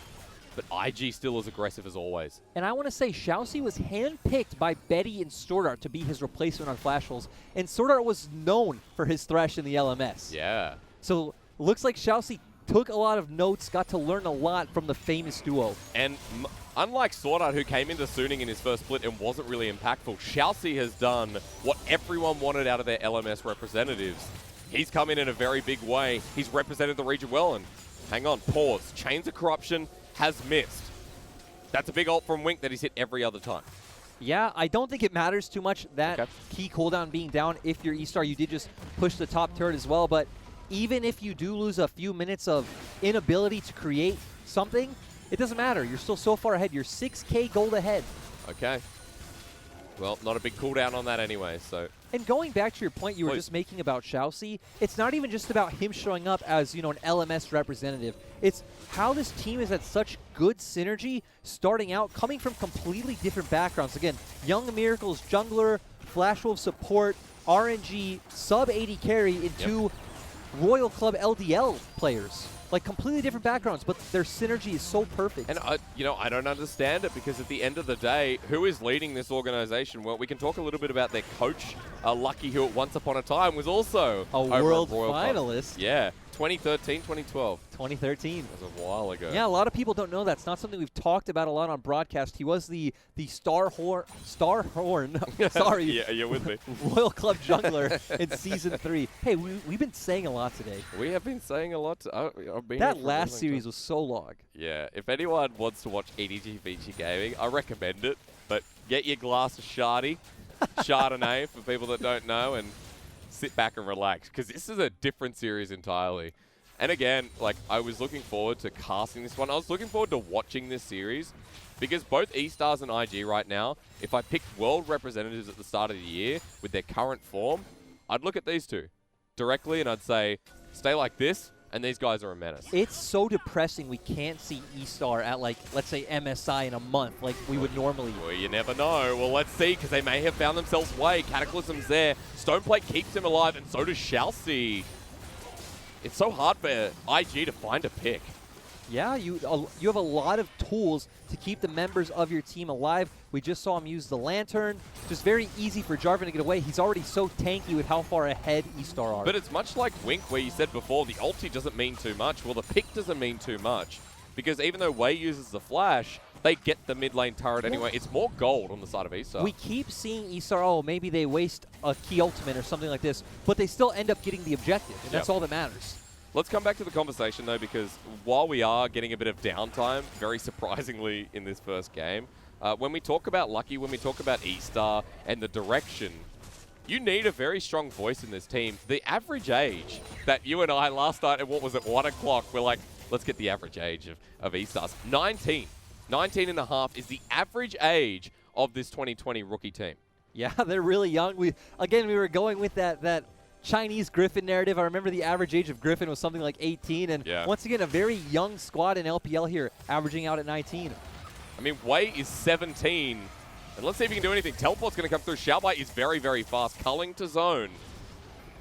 But IG still as aggressive as always. And I want to say, Xiaoxi was handpicked by Betty and Swordart to be his replacement on Flash Holes. And Swordart was known for his Thresh in the LMS. Yeah. So, looks like Xiaoxi took a lot of notes, got to learn a lot from the famous duo. And unlike Swordart, who came into Suning in his first split and wasn't really impactful, Xiaoxi has done what everyone wanted out of their LMS representatives. He's come in a very big way. He's represented the region well. And hang on, pause. Chains of Corruption has missed. That's a big ult from Wink that he's hit every other time. Yeah, I don't think it matters too much, that key cooldown being down. If you're E-Star, you did just push the top turret as well, but even if you do lose a few minutes of inability to create something, it doesn't matter. You're still so far ahead. You're 6K gold ahead. Okay. Well, not a big cooldown on that anyway, so... And going back to your point you were just making about Xiaoxi, it's not even just about him showing up as, an LMS representative. It's how this team is at such good synergy, starting out, coming from completely different backgrounds. Again, Young Miracles jungler, Flash Wolf support, RNG, sub-80 carry into Royal Club LDL players. Like, completely different backgrounds, but their synergy is so perfect. And, I don't understand it because at the end of the day, who is leading this organization? Well, we can talk a little bit about their coach, Lucky, who at once upon a time was also a world finalist. Yeah, 2013, 2012. 2013. That was a while ago. Yeah, a lot of people don't know that. It's not something we've talked about a lot on broadcast. He was the Star Horn. Sorry. Yeah, you're with me. Royal Club jungler in Season 3. Hey, we've been saying a lot today. We have been saying a lot. That last series was so long. Yeah, if anyone wants to watch EDG feature gaming, I recommend it. But get your glass of Chardonnay for people that don't know, and sit back and relax, because this is a different series entirely. And again, like, I was looking forward to casting this one. I was looking forward to watching this series, because both E-Stars and IG right now, if I picked world representatives at the start of the year with their current form, I'd look at these two directly and I'd say, stay like this, and these guys are a menace. It's so depressing we can't see E-Star at, like, let's say MSI in a month like we would normally. Well, you never know. Well, let's see, because they may have found themselves way. Cataclysm's there. Stoneplate keeps him alive, and so does Xiaoxi. It's so hard for IG to find a pick. Yeah, you have a lot of tools to keep the members of your team alive. We just saw him use the Lantern. Just very easy for Jarvan to get away. He's already so tanky with how far ahead E-Star are. But it's much like Wink, where you said before, the ulti doesn't mean too much. Well, the pick doesn't mean too much. Because even though Wei uses the flash, they get the mid lane turret anyway. It's more gold on the side of E-Star. We keep seeing E-Star, maybe they waste a key ultimate or something like this, but they still end up getting the objective, and that's all that matters. Let's come back to the conversation, though, because while we are getting a bit of downtime, very surprisingly in this first game, when we talk about Lucky, when we talk about E-Star and the direction, you need a very strong voice in this team. The average age that you and I last night, at what was it, 1 o'clock, we're like, let's get the average age of E-Stars. 19. 19 and a half is the average age of this 2020 rookie team. Yeah, they're really young. We were going with that Chinese Griffin narrative. I remember the average age of Griffin was something like 18, and once again, a very young squad in LPL here, averaging out at 19. I mean, Wei is 17, and let's see if he can do anything. Teleport's going to come through. Xiaobai is very, very fast, culling to zone.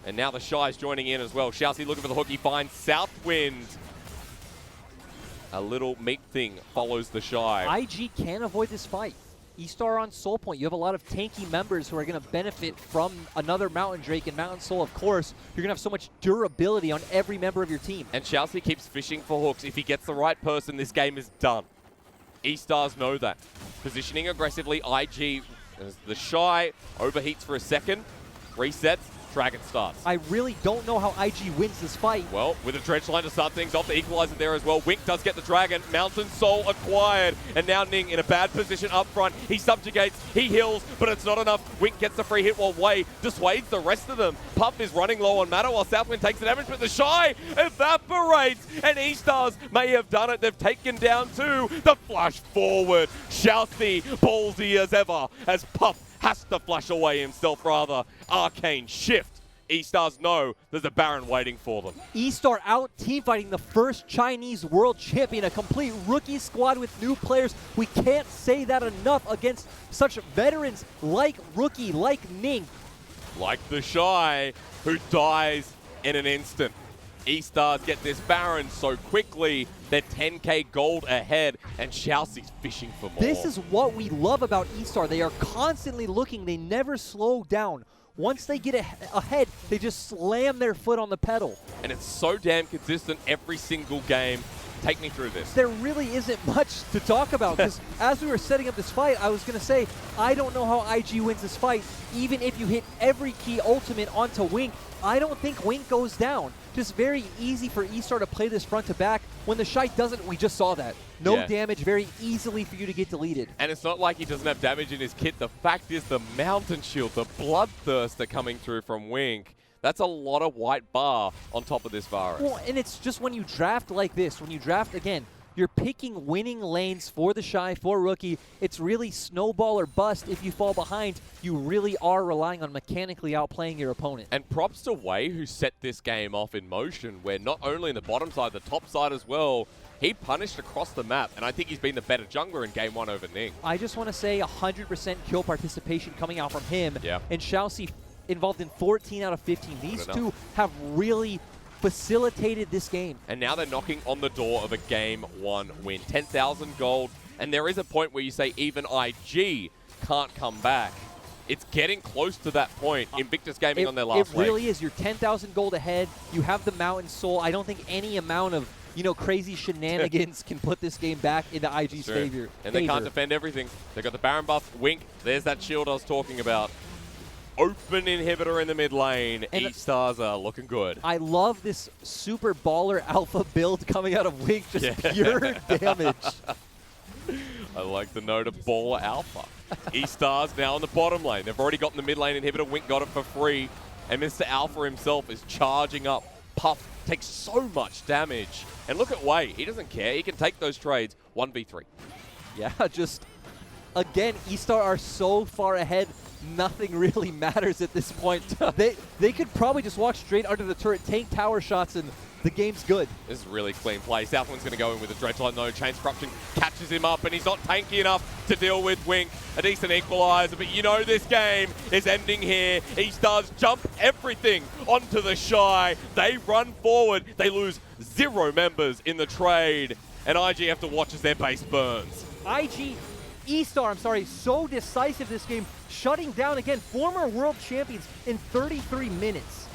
And now the Shy's joining in as well. Xiaoxi looking for the hook. He finds Southwind. A little meat thing follows the Shy. IG can avoid this fight. E-Star on Soul Point. You have a lot of tanky members who are going to benefit from another Mountain Drake and Mountain Soul, of course. You're going to have so much durability on every member of your team. And Xiaoxi keeps fishing for hooks. If he gets the right person, this game is done. E-Stars know that. Positioning aggressively, IG, as the Shy overheats for a second, resets, Dragon starts. I really don't know how IG wins this fight. Well, with a Dredge line to start things off, the equalizer there as well. Wink does get the Dragon. Mountain Soul acquired. And now Ning in a bad position up front. He subjugates, he heals, but it's not enough. Wink gets the free hit while Wei dissuades the rest of them. Puff is running low on mana while Southwind takes the damage, but the Shy evaporates. And E-Stars may have done it. They've taken down two. The flash forward. Xiaoxi, ballsy as ever, as Puff has to flash away himself, rather. Arcane shift. E-Stars know there's a Baron waiting for them. E-Star out teamfighting the first Chinese world champion, a complete rookie squad with new players. We can't say that enough against such veterans like Rookie, like Ning. Like the Shy, who dies in an instant. E-Stars get this Baron so quickly, they're 10k gold ahead, and Xiaoxi's fishing for more. This is what we love about E-Star. They are constantly looking. They never slow down. Once they get ahead, they just slam their foot on the pedal. And it's so damn consistent every single game. Take me through this. There really isn't much to talk about, because as we were setting up this fight, I was going to say, I don't know how IG wins this fight. Even if you hit every key ultimate onto Wink, I don't think Wink goes down. Just very easy for E-Star to play this front to back. When the Shy doesn't, we just saw that. No damage, very easily for you to get deleted. And it's not like he doesn't have damage in his kit. The fact is the Mountain Shield, the Bloodthirst are coming through from Wink. That's a lot of white bar on top of this virus. Well, and it's just when you draft like this, when you draft, again, you're picking winning lanes for the Shy, for Rookie. It's really snowball or bust. If you fall behind, you really are relying on mechanically outplaying your opponent. And props to Wei, who set this game off in motion, where not only in the bottom side, the top side as well, he punished across the map, and I think he's been the better jungler in game one over Ning. I just want to say 100% kill participation coming out from him. Yeah. And Xiaoxi involved in 14 out of 15. These two have really facilitated this game. And now they're knocking on the door of a game one win. 10,000 gold, and there is a point where you say even IG can't come back. It's getting close to that point. Invictus Gaming on their last leg. It really is. You're 10,000 gold ahead. You have the Mountain Soul. I don't think any amount of crazy shenanigans can put this game back into IG's favor. And they can't defend everything. They got the Baron buff. Wink. There's that shield I was talking about. Open inhibitor in the mid lane. E-Stars are looking good. I love this super baller alpha build coming out of Wink. Just pure damage. I like the note of baller alpha. E-Stars now on the bottom lane. They've already gotten the mid lane inhibitor. Wink got it for free. And Mr. Alpha himself is charging up. Puff takes so much damage. And look at Wei. He doesn't care. He can take those trades 1v3. Yeah, just, again, E-Star are so far ahead. Nothing really matters at this point. They could probably just walk straight under the turret, tank tower shots, and the game's good. This is really clean play. Southwind's going to go in with a Dredge line, though. Chain's Corruption catches him up, and he's not tanky enough to deal with Wink. A decent equalizer, but this game is ending here. E-Stars jump everything onto the Shy. They run forward. They lose 0 members in the trade, and IG have to watch as their base burns. E-Star, so decisive this game, shutting down, again, former world champions in 33 minutes.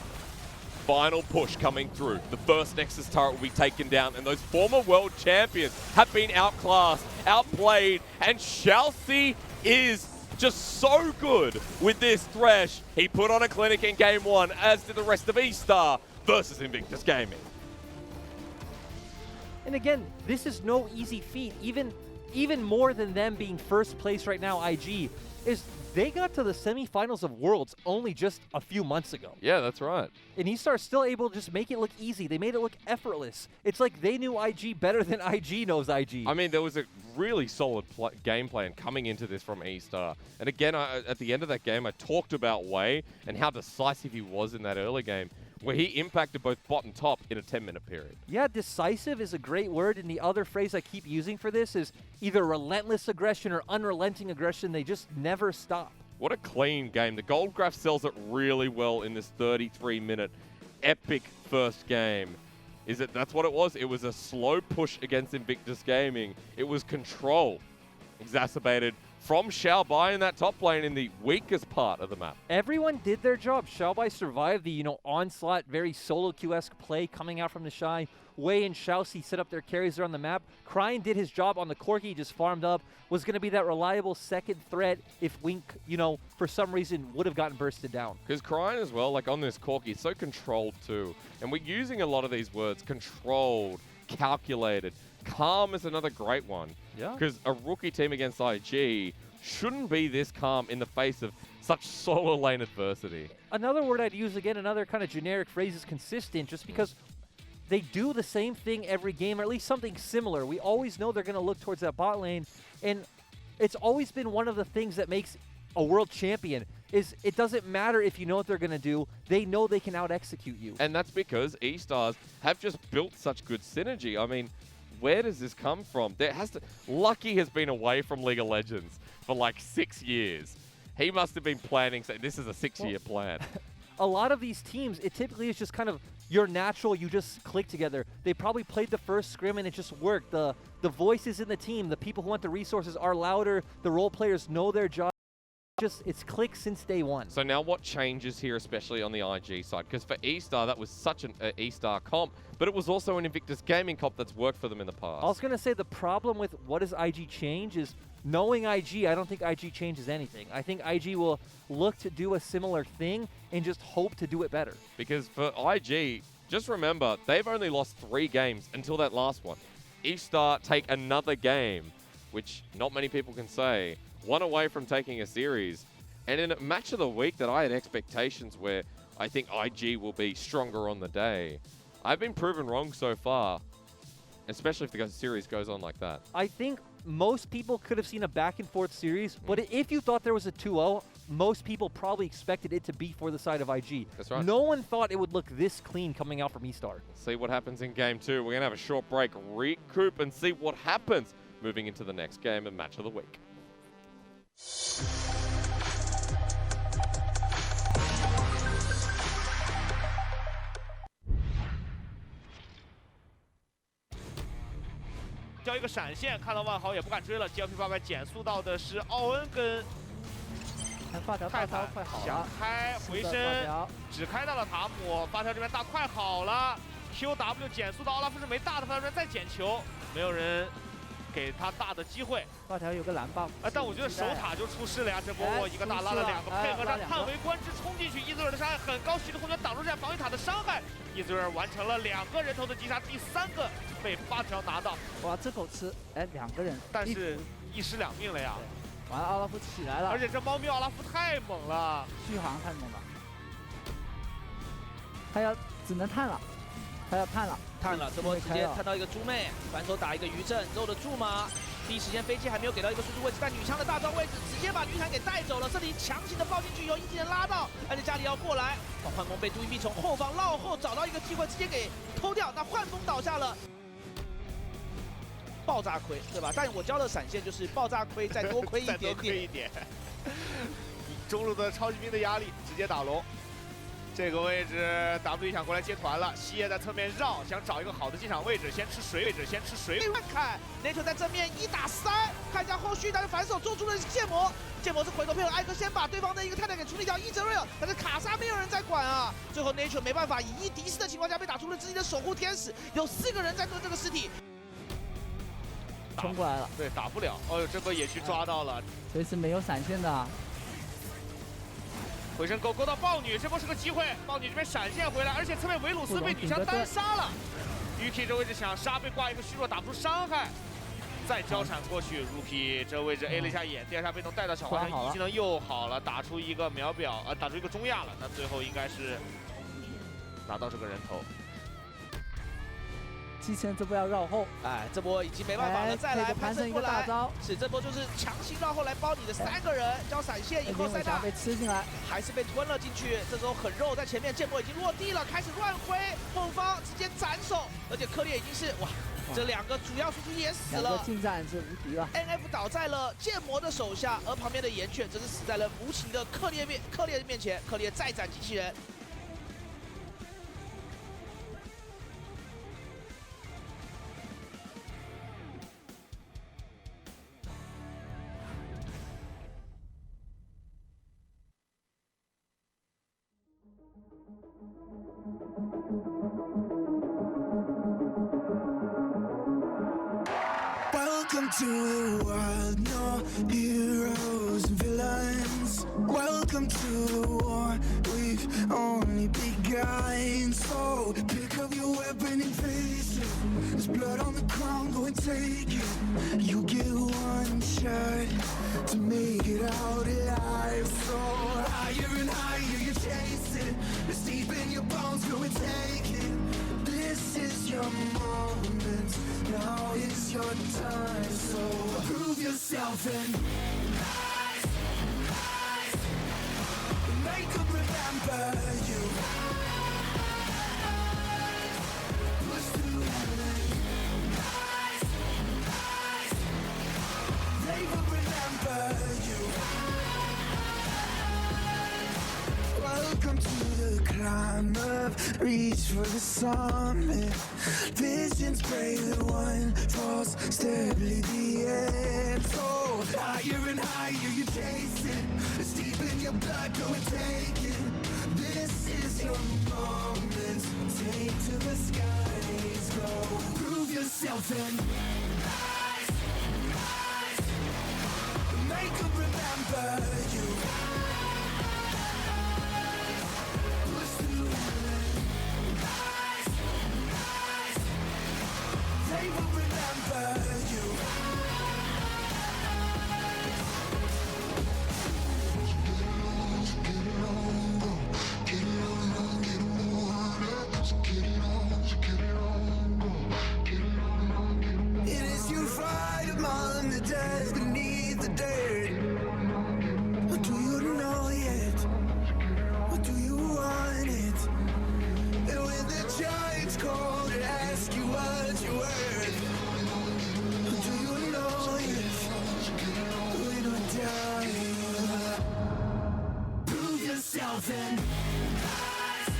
Final push coming through. The first Nexus turret will be taken down, and those former world champions have been outclassed, outplayed, and Xiaoxi is just so good with this Thresh. He put on a clinic in game one, as did the rest of E-Star versus Invictus Gaming. And again, this is no easy feat. Even more than them being first place right now, IG, is They got to the semifinals of Worlds only just a few months ago. Yeah, that's right. And E-Star's still able to just make it look easy. They made it look effortless. It's like they knew IG better than IG knows IG. I mean, there was a really solid game plan coming into this from E-Star. And again, at the end of that game, I talked about Wei and how decisive he was in that early game, where he impacted both bot and top in a 10-minute period. Yeah, decisive is a great word, and the other phrase I keep using for this is either relentless aggression or unrelenting aggression. They just never stop. What a clean game. The gold graph sells it really well in this 33-minute epic first game. That's what it was? It was a slow push against Invictus Gaming. It was control, exacerbated from Xiaobai in that top lane in the weakest part of the map. Everyone did their job. Xiaobai survived the, onslaught, very solo Q-esque play coming out from the Shy. Wei and Xiaoxi set up their carries around the map. Cryin did his job on the Corki, just farmed up, was going to be that reliable second threat if Wink, for some reason would have gotten bursted down. Because Cryin as well, like on this Corki, is so controlled too. And we're using a lot of these words, controlled, calculated. Calm is another great one. Yeah. Because a rookie team against IG shouldn't be this calm in the face of such solo lane adversity. Another word I'd use again, another kind of generic phrase is consistent, just because they do the same thing every game, or at least something similar. We always know they're going to look towards that bot lane, and it's always been one of the things that makes a world champion is it doesn't matter if you know what they're going to do. They know they can out-execute you. And that's because E-Stars have just built such good synergy. I mean, where does this come from? Lucky has been away from League of Legends for like 6 years. He must have been planning, so this is a 6-year plan. A lot of these teams, it typically is just kind of your natural, you just click together. They probably played the first scrim and it just worked. The voices in the team, the people who want the resources are louder. The role players know their job. It's clicked since day one. So now what changes here, especially on the IG side? Because for E-Star, that was such an E-Star comp, but it was also an Invictus Gaming comp that's worked for them in the past. I was going to say the problem with what does IG change is knowing IG, I don't think IG changes anything. I think IG will look to do a similar thing and just hope to do it better. Because for IG, just remember, they've only lost 3 games until that last one. E-Star take another game, which not many people can say, one away from taking a series. And in a match of the week that I had expectations where I think IG will be stronger on the day, I've been proven wrong so far, especially if the series goes on like that. I think most people could have seen a back-and-forth series, but if you thought there was a 2-0, most people probably expected it to be for the side of IG. That's right. No one thought it would look this clean coming out from E-Star. See what happens in game 2. We're going to have a short break, recoup, and see what happens moving into the next game and match of the week.交一个闪现，看到万豪也不敢追了。GLP800减速到的是奥恩跟发条快好了，想开回身，只开到了塔姆。发条这边大快好了 ，QW 减速到奥拉夫是没大的，发条这边再捡球，没有人给他大的机会。发条有个蓝棒，但我觉得守塔就出事了呀！这波我一个大拉了2个，配合上叹为观止，冲进去伊泽尔的伤害很高，徐的空间挡住这样防御塔的伤害，伊泽尔完成了2个人头的击杀，第3个被发条拿到。哇，这口吃，2个人，但是一尸2命了呀！完了，奥拉夫起来了，而且这猫咪奥拉夫太猛了，续航太猛了，他只能探了。他要探了，这波直接探到一个猪妹，反手打一个余震，肉得住吗？第一时间飞机还没有给到一个输出位置，但女枪的大招位置直接把女坦给带走了。这里强行的抱进去以后，一技能拉到，而且家里要过来，幻风被杜一碧从后方绕后找到一个机会，直接给偷掉。那幻风倒下了。爆炸亏，对吧？但我教的闪现就是爆炸亏，再多亏一点点。再多亏一点。中路的超级兵的压力，直接打龙。这个位置 W 想过来接团了，西叶在侧面绕，想找一个好的进场位置，先吃水。另外看 Nature 在正面1打3，看一下后续，但是反手做出了剑魔是回头配合艾克先把对方的一个泰坦给处理掉，伊泽瑞尔，但是卡莎没有人在管啊。最后 Nature 没办法，以1敌4的情况下被打出了自己的守护天使，有4个人在跟这个尸体。冲过来了，对，打不了。哦呦，这波野区抓到了，随时没有闪现的。回身勾到豹女，这波是个机会。豹女这边闪现回来，而且侧面维鲁斯被女枪单杀了。Yuki 这位置想杀，被挂一个虚弱，打不出伤害。再交铲过去 ，Rookie 这位置 A 了一下眼，第二下被动带到小花上，一技能又好了，打出一个秒表，打出一个中亚了。那最后应该是拿到这个人头。 季前这波要绕后，哎，这波已经没办法了，再来盘成一个大招，是这波就是强行绕后来包你的3个人，交闪现以后塞大被吃进来，还是被吞了进去。这时候很肉，在前面剑魔已经落地了，开始乱挥，后方直接斩首，而且克烈已经是哇，这2个主要输出也死了，两个近战是无敌了。NF 倒在了剑魔的手下，而旁边的岩犬则是死在了无情的克烈面前，克烈再斩机器人。 Welcome to the world, no heroes and villains. Welcome to the war, we've only begun. So pick up your weapon and face it. There's blood on the ground, go and take it. You get one shot to make it out alive. So higher and higher you chase it. It's deep in your bones, go and take it. This is your moment, now is your time. So prove yourself and rise, rise. Make them remember you. Push through and rise, rise. They will remember you. Welcome to the climb up, reach for the summit. Visions break the one false step, lead the end. So higher and higher you chase it. It's deep in your blood, go and take it. This is your moment. Take to the skies, go. Prove yourself and rise, rise. Make them remember you. They will remember you. It is your fight among the dead, beneath the dirt. What do you know yet? What do you want it? And when the giants call and ask you what you worth, do you know if win or die? Prove yourself and rise,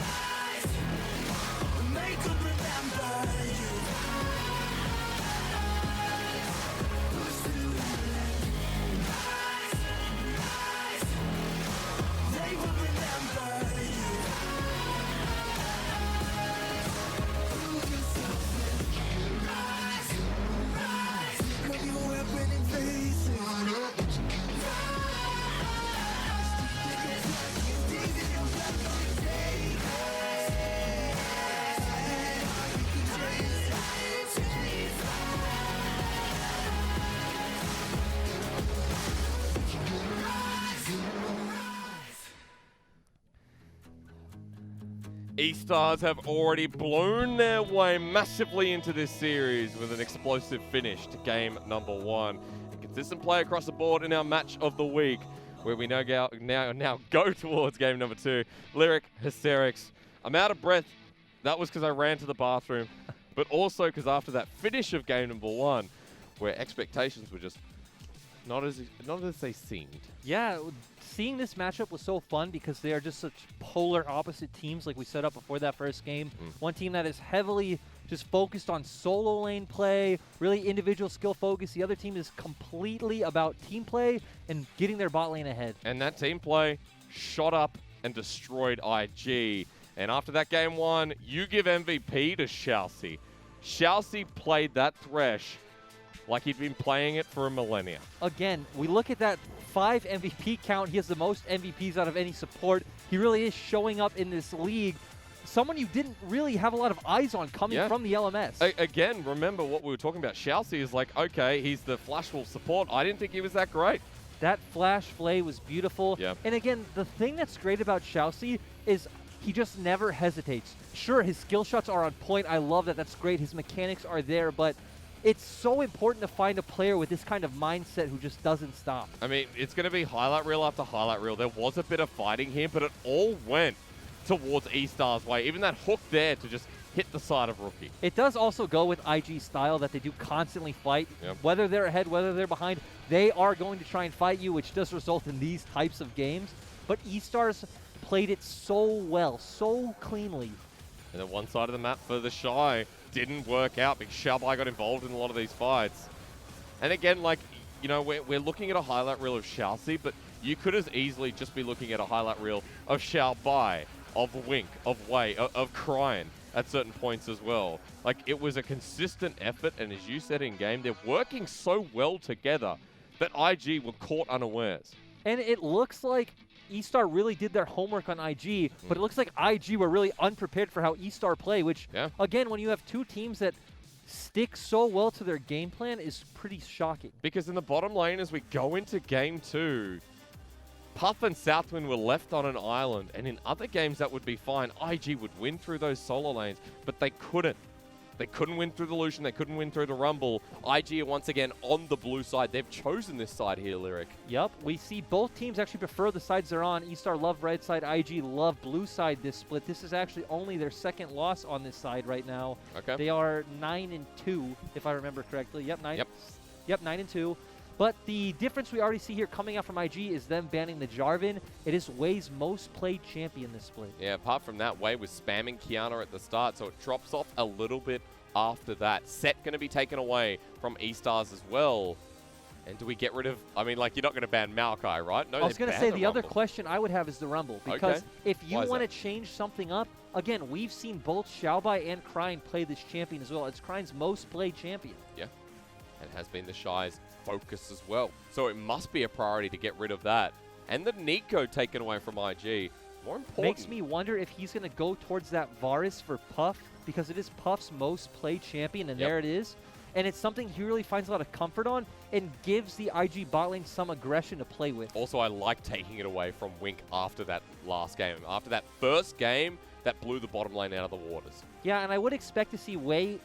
rise. Make them remember you. Push through and rise, rise. They will remember you. Prove yourself and rise, rise. Pick up your weapon and face it. E-Stars have already blown their way massively into this series with an explosive finish to game number 1. A consistent play across the board in our match of the week, where we now go towards game number 2. Lyric, Hysterics. I'm out of breath. That was because I ran to the bathroom, but also because after that finish of game number 1, where expectations were just not as they seemed. Yeah, seeing this matchup was so fun because they are just such polar opposite teams like we set up before that first game. One team that is heavily just focused on solo lane play, really individual skill focus. The other team is completely about team play and getting their bot lane ahead. And that team play shot up and destroyed IG. And after that game 1, you give MVP to Xiaoxi. Xiaoxi played that Thresh like he'd been playing it for a millennia. Again, we look at that 5 MVP count. He has the most MVPs out of any support. He really is showing up in this league. someone you didn't really have a lot of eyes on coming from the LMS. Again, remember what we were talking about. Xiaoxi is like, okay, he's the Flash Wolf support. I didn't think he was that great. That flash flay was beautiful. Yeah. And again, the thing that's great about Xiaoxi is he just never hesitates. Sure, his skill shots are on point. I love that. That's great. His mechanics are there, but it's so important to find a player with this kind of mindset who just doesn't stop. I mean, it's going to be highlight reel after highlight reel. There was a bit of fighting here, but it all went towards E-Star's way. Even that hook there to just hit the side of Rookie. It does also go with IG style that they do constantly fight. Yep. Whether they're ahead, whether they're behind, they are going to try and fight you, which does result in these types of games. But E-Stars played it so well, so cleanly. And then one side of the map for the Shy didn't work out because Xiaobai got involved in a lot of these fights. And again, like, you know, we're looking at a highlight reel of Xiaoxi, but you could as easily just be looking at a highlight reel of Xiaobai, of Wink, of Wei, of Cryin at certain points as well. Like, it was a consistent effort, and as you said in game, they're working so well together that IG were caught unawares. And it looks like E-Star really did their homework on IG, but it looks like IG were really unprepared for how E-Star play, which, again, when you have two teams that stick so well to their game plan is pretty shocking. Because in the bottom lane, as we go into game 2, Puff and Southwind were left on an island, and in other games that would be fine. IG would win through those solo lanes, but they couldn't. They couldn't win through the Lucian, they couldn't win through the Rumble. IG are once again on the blue side. They've chosen this side here, Lyric. Yep, we see both teams actually prefer the sides they're on. E-Star love right side, IG love blue side this split. This is actually only their second loss on this side right now. Okay. They are 9-2, if I remember correctly. Yep, 9-2. But the difference we already see here coming out from IG is them banning the Jarvan. It is Wei's most played champion this split. Yeah, apart from that, Wei was spamming Kiana at the start, so it drops off a little bit after that. Set going to be taken away from E-Stars as well. And do we get rid of... I mean, like, you're not going to ban Maokai, right? No, I was going to say the other question I would have is the Rumble. Because if you want to change something up, again, we've seen both Xiaobai and Cryin play this champion as well. It's Cryin's most played champion. Yeah, and has been the Shy's focus as well. So it must be a priority to get rid of that. And the Nico taken away from IG. More important. Makes me wonder if he's going to go towards that Varus for Puff, because it is Puff's most played champion, and there it is. And it's something he really finds a lot of comfort on and gives the IG bot lane some aggression to play with. Also, I like taking it away from Wink after that last game. After that first game, that blew the bottom lane out of the waters. Yeah, and I would expect to see Wink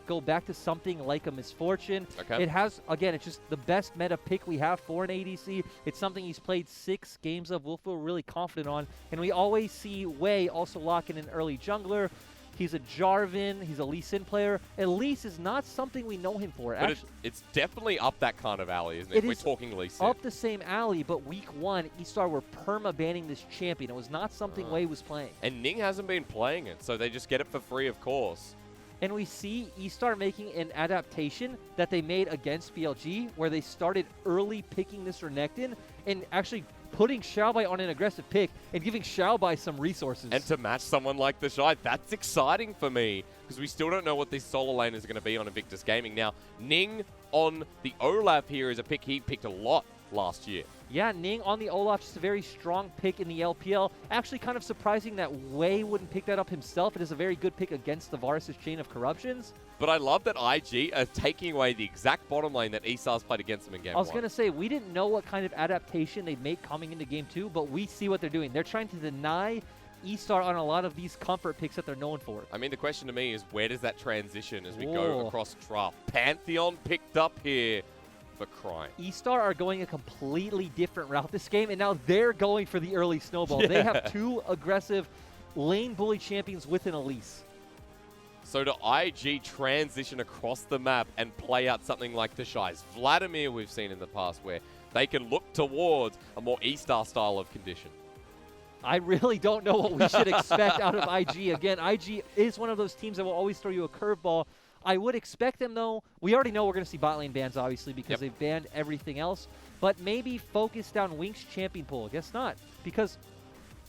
go back to something like a Misfortune. Okay. It has, again, it's just the best meta pick we have for an ADC. It's something he's played 6 games of. We'll feel really confident on. And we always see Wei also lock in an early jungler. He's a Jarvan. He's a Lee Sin player. At least is not something we know him for. But it's definitely up that kind of alley, isn't it? We're talking Lee Sin. Up the same alley, but week 1, E-Star were perma-banning this champion. It was not something Wei was playing. And Ning hasn't been playing it, so they just get it for free, of course. And we see E-Star making an adaptation that they made against BLG, where they started early picking this Renekton and actually putting Xiaobai on an aggressive pick and giving Xiaobai some resources. And to match someone like the Shy, that's exciting for me, because we still don't know what this solo lane is going to be on Invictus Gaming. Now, Ning on the Olaf here is a pick he picked a lot last year. Yeah, Ning on the Olaf, just a very strong pick in the LPL. Actually kind of surprising that Wei wouldn't pick that up himself. It is a very good pick against the Varus' Chain of Corruptions. But I love that IG are taking away the exact bottom lane that E-Stars played against them in Game 1. I was going to say, we didn't know what kind of adaptation they'd make coming into Game 2, but we see what they're doing. They're trying to deny E-Star on a lot of these comfort picks that they're known for. I mean, the question to me is, where does that transition as we go across Trough? Pantheon picked up here for Cryin. E-Star are going a completely different route this game, and now they're going for the early snowball. They have 2 aggressive lane bully champions with an Elise. So do IG transition across the map and play out something like the Shy's Vladimir we've seen in the past, where they can look towards a more E-Star style of condition? I really don't know what we should expect out of IG. Again, IG is one of those teams that will always throw you a curveball. I would expect them, though. We already know we're going to see bot lane bans, obviously, because they've banned everything else. But maybe focus down Wink's champion pool. Guess not. Because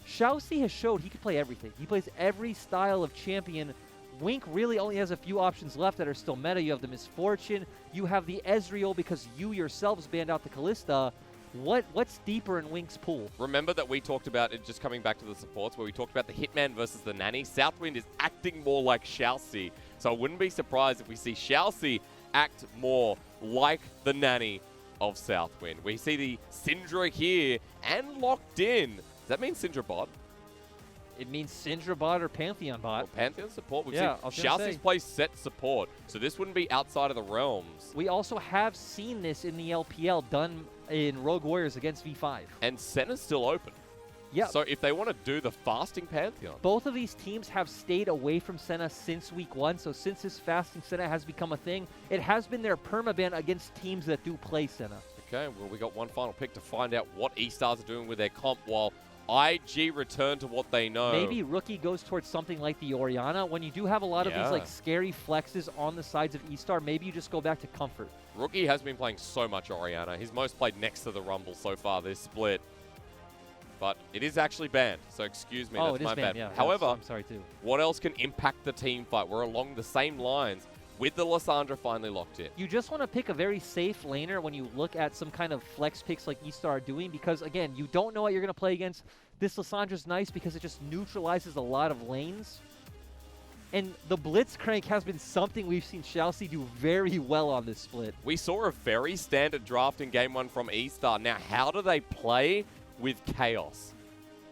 Xiaoxi has showed he can play everything. He plays every style of champion. Wink really only has a few options left that are still meta. You have the Misfortune. You have the Ezreal because you yourselves banned out the Kalista. What's deeper in Wink's pool? Remember that we talked about it, just coming back to the supports, where we talked about the Hitman versus the Nanny. Southwind is acting more like Xiaoxi, so I wouldn't be surprised if we see Xiaoxi act more like the Nanny of Southwind. We see the Syndra here and locked in. Does that mean Syndra bot? It means Syndra bot or Pantheon bot. Or Pantheon support. We've Yeah, seen Xiaoxi's play set support, so this wouldn't be outside of the realms. We also have seen this in the LPL done in Rogue Warriors against V5. And Senna's still open. Yeah. So if they want to do the fasting Pantheon. Both of these teams have stayed away from Senna since week 1, so since this fasting Senna has become a thing, it has been their permaban against teams that do play Senna. Okay, well, we got one final pick to find out what E-Stars are doing with their comp while IG return to what they know. Maybe Rookie goes towards something like the Orianna. When you do have a lot of these like scary flexes on the sides of E-Star, maybe you just go back to Comfort. Rookie has been playing so much Orianna. He's most played next to the Rumble so far this split. But it is actually banned, so excuse me, that's my bad. Yeah, however, I'm sorry too. What else can impact the team fight? We're along the same lines with the Lysandra finally locked in. You just want to pick a very safe laner when you look at some kind of flex picks like E-Star are doing, because again, you don't know what you're going to play against. This Lysandra's nice because it just neutralizes a lot of lanes. And the Blitzcrank has been something we've seen Xiaoxi do very well on this split. We saw a very standard draft in Game 1 from E-Star. Now, how do they play with Chaos?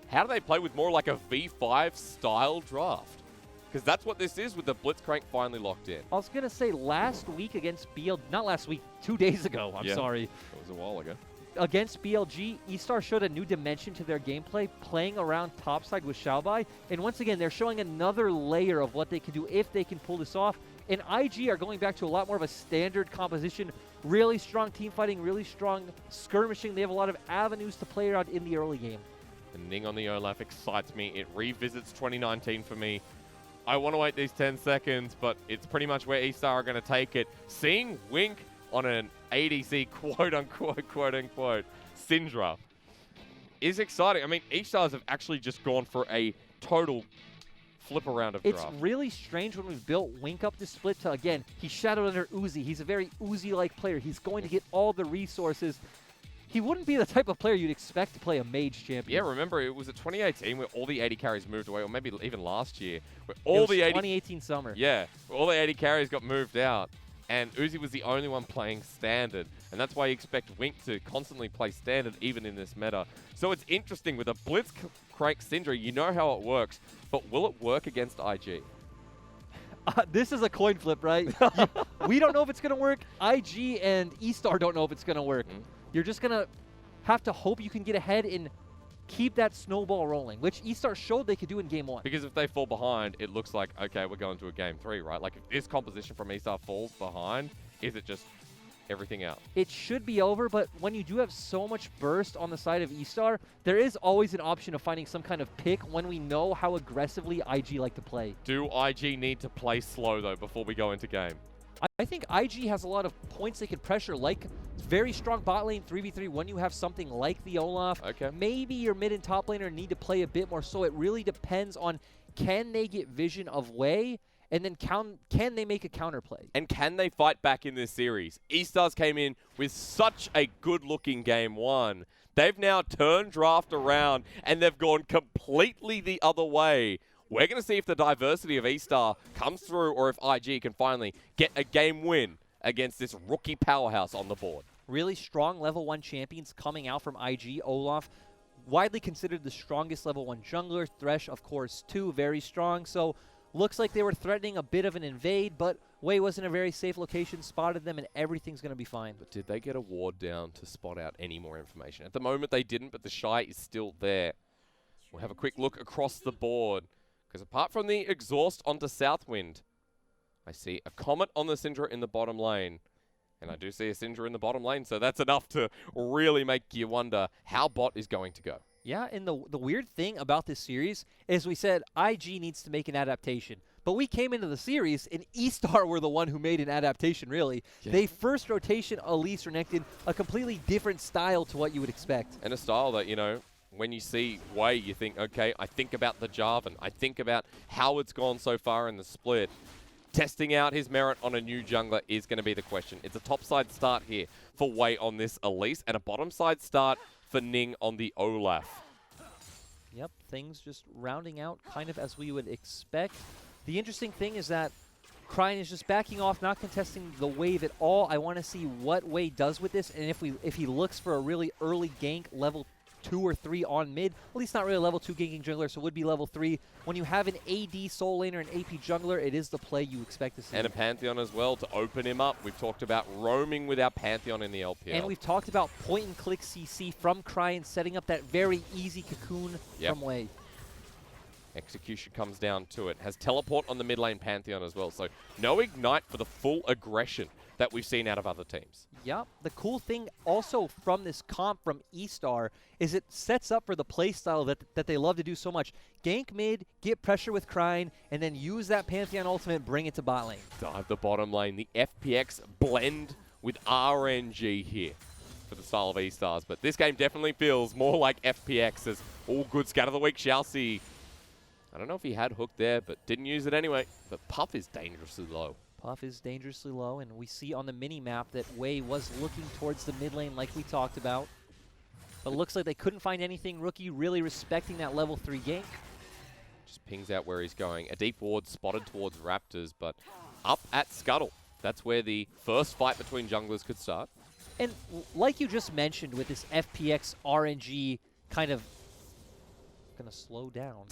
How do they play with more like a V5 style draft? Because that's what this is with the Blitzcrank finally locked in. I was going to say last week against not last week, 2 days ago, I'm sorry. It was a while ago. Against BLG, E-Star showed a new dimension to their gameplay, playing around topside with Xiaobai. And once again, they're showing another layer of what they can do if they can pull this off. And IG are going back to a lot more of a standard composition, really strong team fighting, really strong skirmishing. They have a lot of avenues to play around in the early game. The Ning on the Olaf excites me. It revisits 2019 for me. I want to wait these 10 seconds, but it's pretty much where E-Star are going to take it. Seeing Wink on an ADC quote-unquote, Syndra is exciting. I mean, E-Stars have actually just gone for a total flip around of draft. It's really strange when we've built Wink up this split to, again, he's shadowed under Uzi. He's a very Uzi-like player. He's going to get all the resources. He wouldn't be the type of player you'd expect to play a mage champion. Yeah, remember, it was at 2018 where all the 80 carries moved away, or maybe even last year, where all the 2018 summer. Yeah, where all the 80 carries got moved out, and Uzi was the only one playing standard, and that's why you expect Wink to constantly play standard even in this meta. So it's interesting, with a Blitzcrank Syndra, you know how it works, but will it work against IG? This is a coin flip, right? We don't know if it's going to work. IG and E-Star don't know if it's going to work. You're just going to have to hope you can get ahead and keep that snowball rolling, which E-Star showed they could do in Game 1. Because if they fall behind, it looks like, okay, we're going to a Game 3, right? Like, if this composition from E-Star falls behind, is it just everything out? It should be over, but when you do have so much burst on the side of E-Star, there is always an option of finding some kind of pick when we know how aggressively IG like to play. Do IG need to play slow, though, before we go into game? I think IG has a lot of points they can pressure, like very strong bot lane 3v3 when you have something like the Olaf. Okay. Maybe your mid and top laner need to play a bit more, so it really depends on can they get vision of Wei, and then can they make a counterplay? And can they fight back in this series? E-Stars came in with such a good-looking Game 1. They've now turned draft around, and they've gone completely the other way. We're going to see if the diversity of E-Star comes through, or if IG can finally get a game win against this rookie powerhouse on the board. Really strong level 1 champions coming out from IG. Olaf, widely considered the strongest level 1 jungler. Thresh, of course, too, very strong. So looks like they were threatening a bit of an invade, but Wei was in a very safe location, spotted them, and everything's going to be fine. But did they get a ward down to spot out any more information? At the moment, they didn't, but the Shy is still there. We'll have a quick look across the board. Because apart from the exhaust onto Southwind, I see a Comet on the Syndra in the bottom lane. And I do see a Syndra in the bottom lane, so that's enough to really make you wonder how bot is going to go. Yeah, and the weird thing about this series is we said IG needs to make an adaptation. But we came into the series, and E-Star were the one who made an adaptation, really. Yeah. They first rotation Elise Renekton, a completely different style to what you would expect. And a style that, you know, when you see Wei, you think, okay, I think about the Jarvan. I think about how it's gone so far in the split. testing out his merit on a new jungler is going to be the question. It's a top-side start here for Wei on this Elise, and a bottom-side start for Ning on the Olaf. Yep, things just rounding out kind of as we would expect. The interesting thing is that Cryin is just backing off, not contesting the wave at all. I want to see what Wei does with this, and if he looks for a really early gank, level 2 or 3 on mid, at least not really a level 2 ganking jungler, so it would be level 3. When you have an AD soul laner and AP jungler, it is the play you expect to see. And a Pantheon as well to open him up. We've talked about roaming with our Pantheon in the LPL. And we've talked about point-and-click CC from Cryin, setting up that very easy cocoon from Wei. Execution comes down to it. Has teleport on the mid lane Pantheon as well, so no ignite for the full aggression that we've seen out of other teams. Yep. The cool thing also from this comp from E-Star is it sets up for the playstyle that they love to do so much. Gank mid, get pressure with Cryin, and then use that Pantheon ultimate, bring it to bot lane. Dive the bottom lane. The FPX blend with RNG here for the style of E-Stars, but this game definitely feels more like FPX as all good scatter of the week shall see. I don't know if he had hook there, but didn't use it anyway. But Puff is dangerously low. Puff is dangerously low, and we see on the mini-map that Wei was looking towards the mid lane like we talked about. But looks like they couldn't find anything. Rookie really respecting that level 3 gank. Just pings out where he's going. A deep ward spotted towards Raptors, but up at Scuttle. That's where the first fight between junglers could start. And like you just mentioned with this FPX RNG kind of going to slow down.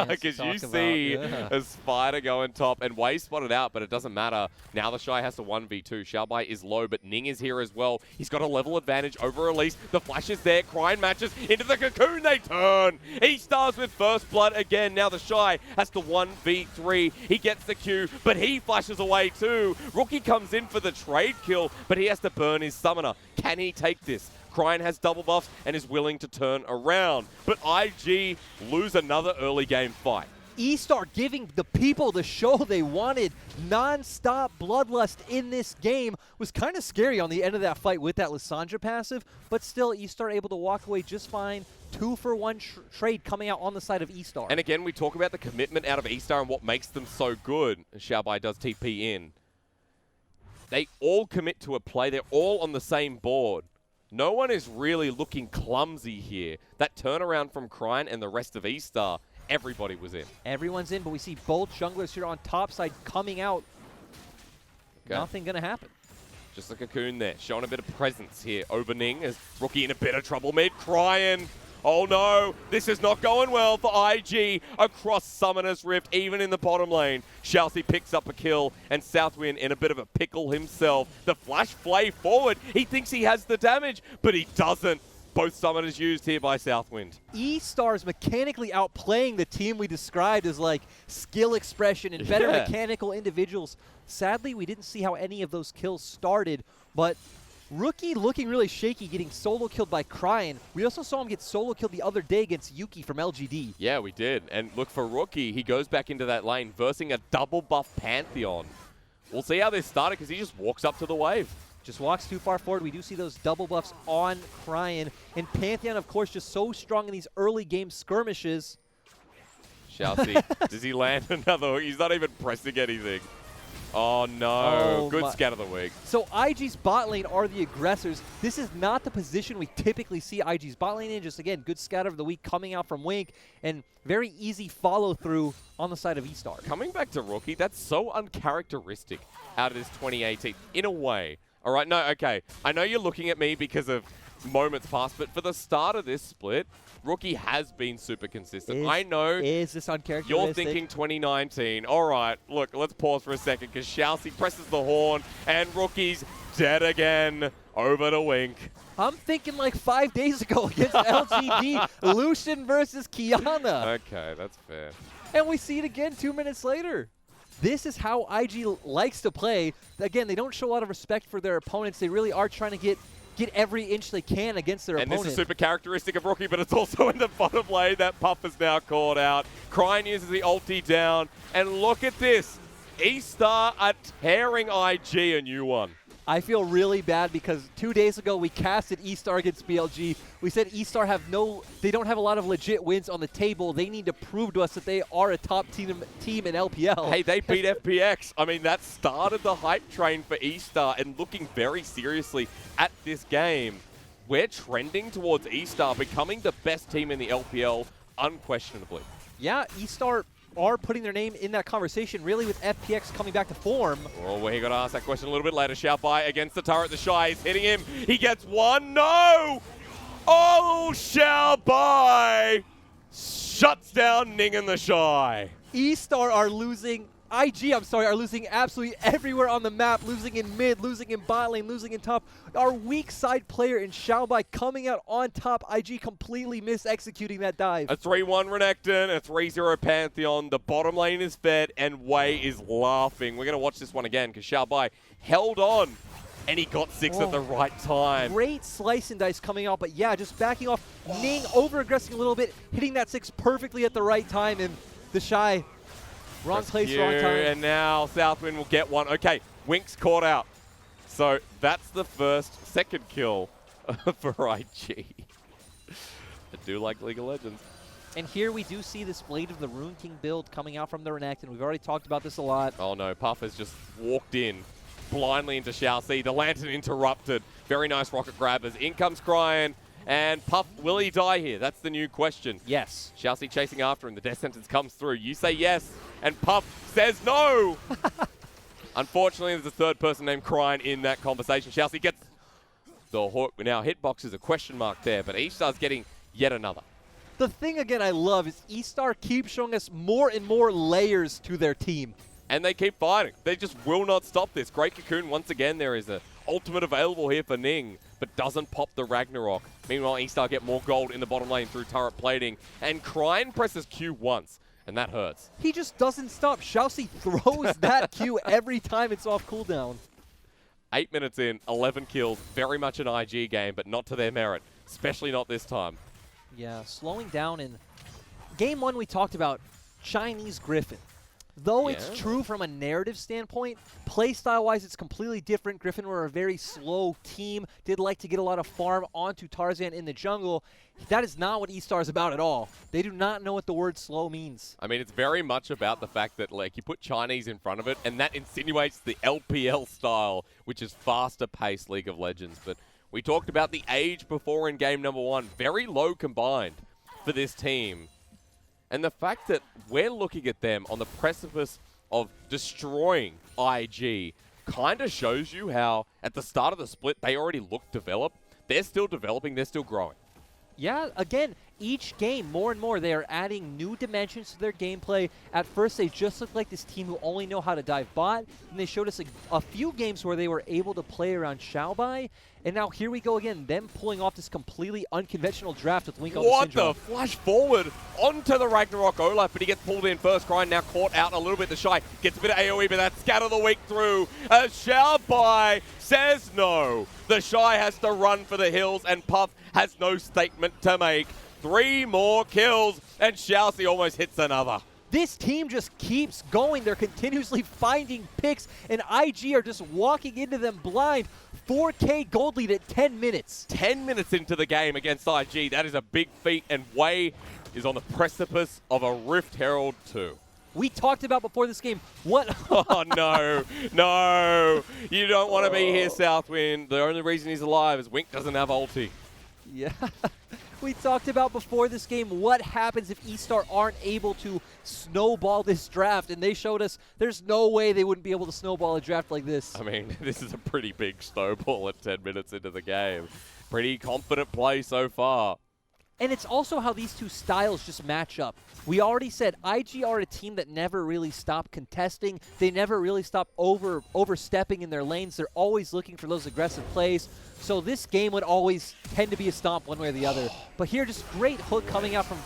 Because you see a spider going top, and Wei spotted out, but it doesn't matter. Now the Shy has to 1v2. Xiaobai is low, but Ning is here as well. He's got a level advantage over Elise. The flash is there. Cryin matches into the cocoon. They turn. He starts with first blood again. Now the Shy has to 1v3. He gets the Q, but he flashes away too. Rookie comes in for the trade kill, but he has to burn his summoner. Can he take this? Cryin has double buffs and is willing to turn around. But IG lose another early game fight. E-Star giving the people the show they wanted. Non-stop bloodlust in this game was kind of scary on the end of that fight with that Lissandra passive, but still E-Star able to walk away just fine. 2-for-1 trade coming out on the side of E-Star. And again, we talk about the commitment out of E-Star and what makes them so good. Xiaobai does TP in. They all commit to a play. They're all on the same board. No one is really looking clumsy here. That turnaround from Cryin and the rest of E-Star, everybody was in. Everyone's in, but we see both junglers here on top side coming out. Okay. Nothing going to happen. Just a cocoon there, showing a bit of presence here. Over Ning as Rookie in a bit of trouble mid. Cryin. Oh no, this is not going well for IG across Summoner's Rift, even in the bottom lane. Shalsey picks up a kill, and Southwind in a bit of a pickle himself. The flash flay forward. He thinks he has the damage, but he doesn't. Both summoners used here by Southwind. E-Star's mechanically outplaying the team we described as like skill expression and better mechanical individuals. Sadly, we didn't see how any of those kills started, but Rookie looking really shaky, getting solo killed by Cryin. We also saw him get solo killed the other day against Yuki from LGD. Yeah, we did. And look, for Rookie, he goes back into that lane, versing a double buff Pantheon. We'll see how this started, because he just walks up to the wave. Just walks too far forward. We do see those double buffs on Cryin. And Pantheon, of course, just so strong in these early game skirmishes. Shalsey, does he land another? He's not even pressing anything. Oh no, good scat of the week. So IG's bot lane are the aggressors. This is not the position we typically see IG's bot lane in. Just again, good scatter of the week coming out from Wink, and very easy follow through on the side of E-Star. Coming back to Rookie, that's so uncharacteristic out of this 2018, in a way. All right, no, okay. I know you're looking at me because of moments past, but for the start of this split, Rookie has been super consistent. I know is this uncharacteristic? You're thinking 2019. All right, look, let's pause for a second because Shalsey presses the horn and Rookie's dead again. Over to Wink. I'm thinking like 5 days ago against LGD, Lucian versus Kiana. Okay, that's fair. And we see it again 2 minutes later. This is how IG likes to play. Again, they don't show a lot of respect for their opponents. They really are trying to get every inch they can against their opponent. And this is super characteristic of Rookie, but it's also in the bottom lane. That Puff is now called out. Cryin uses the ulti down. And look at this. E-Star are tearing IG a new one. I feel really bad because 2 days ago we casted E-Star against BLG. We said E-Star they don't have a lot of legit wins on the table. They need to prove to us that they are a top team in LPL. Hey, they beat FPX. I mean, that started the hype train for E-Star, and looking very seriously at this game, we're trending towards E-Star becoming the best team in the LPL, unquestionably. Yeah, E-Star are putting their name in that conversation, really, with FPX coming back to form. Oh, we're going to ask that question a little bit later. Xiaobai against the turret. The Shy is hitting him. He gets one. No! Oh, Xiaobai shuts down Ning and the Shy. E-Star are losing. IG, I'm sorry, are losing absolutely everywhere on the map, losing in mid, losing in bot lane, losing in top. Our weak side player in Xiaobai coming out on top. IG completely mis-executing that dive. A 3-1 Renekton, a 3-0 Pantheon. The bottom lane is fed, and Wei is laughing. We're going to watch this one again because Xiaobai held on, and he got 6 at the right time. Great slice and dice coming out, but yeah, just backing off. Ning over-aggressing a little bit, hitting that 6 perfectly at the right time, and the Shy, wrong place, wrong time. And now Southwind will get one. Okay, Wink's caught out. So that's the second kill for IG. I do like League of Legends. And here we do see this Blade of the Rune King build coming out from the Renekton. We've already talked about this a lot. Oh no, Puff has just walked in blindly into Xiaoxi. The Lantern interrupted. Very nice rocket grabbers. In comes Cryan. And Puff, will he die here? That's the new question. Yes. Xiaoxi chasing after him. The death sentence comes through. You say yes, and Puff says no. Unfortunately, there's a third person named Cryan in that conversation. Xiaoxi gets the hook. Now, hitbox is a question mark there, but E-Star's getting yet another. The thing, again, I love is E-Star keeps showing us more and more layers to their team. And they keep fighting. They just will not stop this. Great Cocoon, once again, there is an ultimate available here for Ning, but doesn't pop the Ragnarok. Meanwhile, E-Star get more gold in the bottom lane through turret plating, and Cryan presses Q once, and that hurts. He just doesn't stop. Xiaoxi throws that Q every time it's off cooldown. 8 minutes in, 11 kills, very much an IG game, but not to their merit, especially not this time. Yeah, slowing down in Game 1 we talked about Chinese Griffin. Though it's true from a narrative standpoint, playstyle-wise it's completely different. Griffin were a very slow team, did like to get a lot of farm onto Tarzan in the jungle. That is not what E-Star is about at all. They do not know what the word slow means. I mean, it's very much about the fact that, like, you put Chinese in front of it, and that insinuates the LPL style, which is faster-paced League of Legends. But we talked about the age before in game number 1. Very low combined for this team. And the fact that we're looking at them on the precipice of destroying IG kind of shows you how, at the start of the split, they already looked developed. They're still developing. They're still growing. Yeah, again, each game, more and more, they are adding new dimensions to their gameplay. At first, they just looked like this team who only know how to dive bot, and they showed us a few games where they were able to play around Xiaobai, and now here we go again, them pulling off this completely unconventional draft with Wink on the Syndrome. What the flash forward onto the Ragnarok Olaf, but he gets pulled in first. Cryan now caught out a little bit. The Shy gets a bit of AoE, but that scatter the weak through. Xiaobai says no. The Shy has to run for the hills, and Puff has no statement to make. 3 more kills, and Xiaoxi almost hits another. This team just keeps going. They're continuously finding picks, and IG are just walking into them blind. 4K gold lead at 10 minutes. 10 minutes into the game against IG. That is a big feat, and Wei is on the precipice of a Rift Herald 2. We talked about before this game what... Oh, no. No. You don't want to be here, Southwind. The only reason he's alive is Wink doesn't have ulti. Yeah. We talked about before this game what happens if E-Star aren't able to snowball this draft, and they showed us there's no way they wouldn't be able to snowball a draft like this. I mean, this is a pretty big snowball at 10 minutes into the game. Pretty confident play so far. And it's also how these two styles just match up. We already said IG are a team that never really stop contesting. They never really stop overstepping in their lanes. They're always looking for those aggressive plays. So this game would always tend to be a stomp one way or the other. But here, just great hook coming out from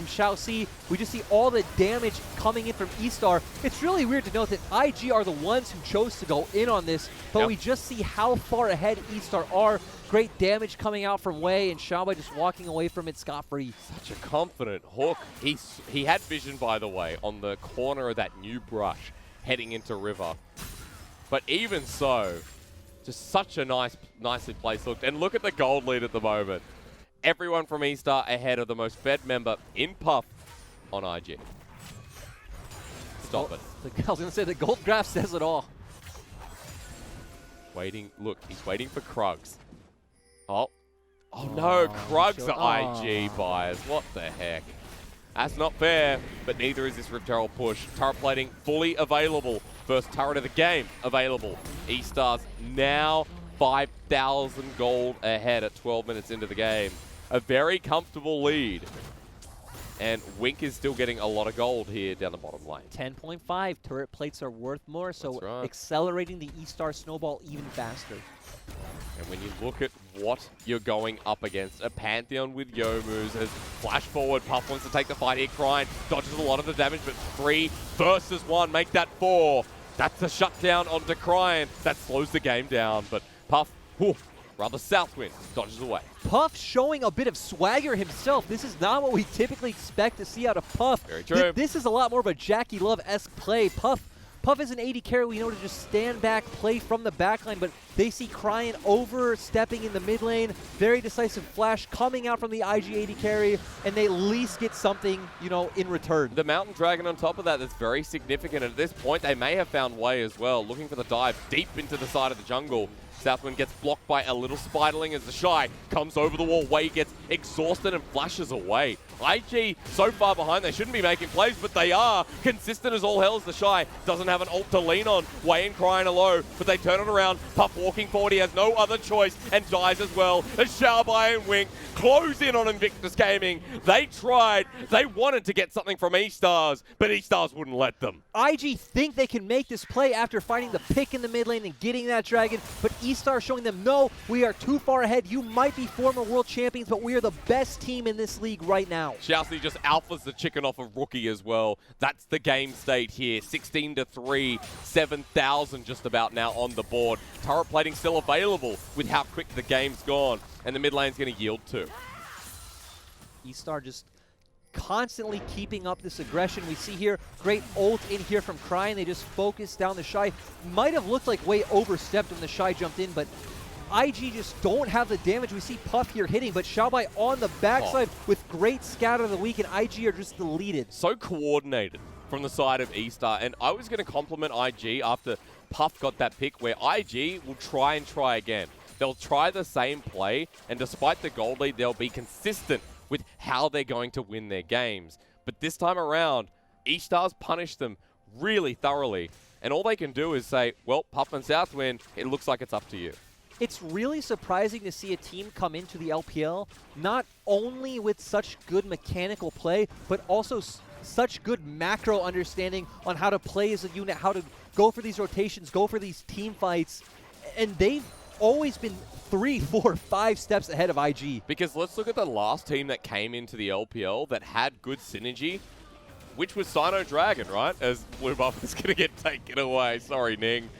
Xiaoxi. We just see all the damage coming in from E-Star. It's really weird to note that IG are the ones who chose to go in on this, but we just see how far ahead E-Star are. Great damage coming out from Wei, and Xiaobai just walking away from it scot-free. Such a confident hook. He had vision, by the way, on the corner of that new brush heading into River. But even so, Just such a nicely placed look. And look at the gold lead at the moment. Everyone from E-Star ahead of the most fed member in Puff on IG. Stop it. I was going to say, the gold graph says it all. Waiting. Look, he's waiting for Krugs. Oh no, Krugs are IG buyers. What the heck? That's not fair, but neither is this Rift Herald push. Turret plating fully available. First turret of the game available. E-Stars now 5,000 gold ahead at 12 minutes into the game. A very comfortable lead. And Wink is still getting a lot of gold here down the bottom lane. 10.5 turret plates are worth more, so accelerating the E-Star snowball even faster. And when you look at what you're going up against, a Pantheon with Youmu's as flash forward, Puff wants to take the fight here, Crying, dodges a lot of the damage, but 3 versus 1, make that 4. That's a shutdown onto Crying. That slows the game down, but Puff, rather Southwind, dodges away. Puff showing a bit of swagger himself. This is not what we typically expect to see out of Puff. Very true. This is a lot more of a Jackie Love-esque play. Puff is an AD carry we know to just stand back, play from the backline, but they see Crying overstepping in the mid lane. Very decisive flash coming out from the IG AD carry, and they at least get something, you know, in return. The Mountain Dragon on top of that, that's very significant. And at this point, they may have found Way as well, looking for the dive deep into the side of the jungle. Southwind gets blocked by a little Spiderling as the Shy comes over the wall. Way gets exhausted and flashes away. IG so far behind, they shouldn't be making plays, but they are. Consistent as all hell as the Shy. Doesn't have an ult to lean on. Way and Crying are low, but they turn it around. Puff walking forward, he has no other choice and dies as well. As Xiaobai and Wink close in on Invictus Gaming. They tried, they wanted to get something from E-Stars, but E-Stars wouldn't let them. IG think they can make this play after finding the pick in the mid lane and getting that dragon, but E-Star showing them, no, we are too far ahead. You might be former world champions, but we are the best team in this league right now. Xiaosi just alphas the chicken off of Rookie as well. That's the game state here. 16-3, 7,000 just about now on the board. Turret plating still available with how quick the game's gone, and the mid lane's going to yield too. E-Star just constantly keeping up this aggression. We see here, great ult in here from Crying. They just focus down the Shy. Might have looked like Way overstepped when the Shy jumped in, but IG just don't have the damage. We see Puff here hitting, but Xiaobai on the backside with great scatter of the week, and IG are just deleted. So coordinated from the side of E-Star, and I was going to compliment IG after Puff got that pick where IG will try and try again. They'll try the same play, and despite the gold lead, they'll be consistent with how they're going to win their games. But this time around, E-Stars punish them really thoroughly, and all they can do is say, well, Puff and Southwind, it looks like it's up to you. It's really surprising to see a team come into the LPL not only with such good mechanical play, but also such good macro understanding on how to play as a unit, how to go for these rotations, go for these team fights, and they've always been 3, 4, 5 steps ahead of IG. Because let's look at the last team that came into the LPL that had good synergy, which was Sino Dragon, right? As Blue Buff is going to get taken away. Sorry, Ning.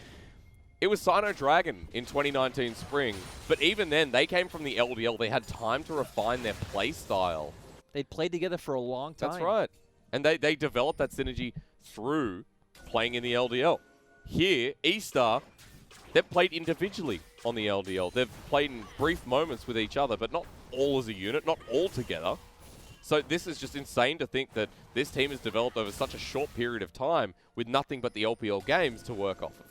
It was Sino Dragon in 2019 Spring, but even then, they came from the LDL. They had time to refine their play style. They'd played together for a long time. That's right. And they developed that synergy through playing in the LDL. Here, E-Star, they've played individually on the LDL. They've played in brief moments with each other, but not all as a unit, not all together. So this is just insane to think that this team has developed over such a short period of time with nothing but the LPL games to work off of.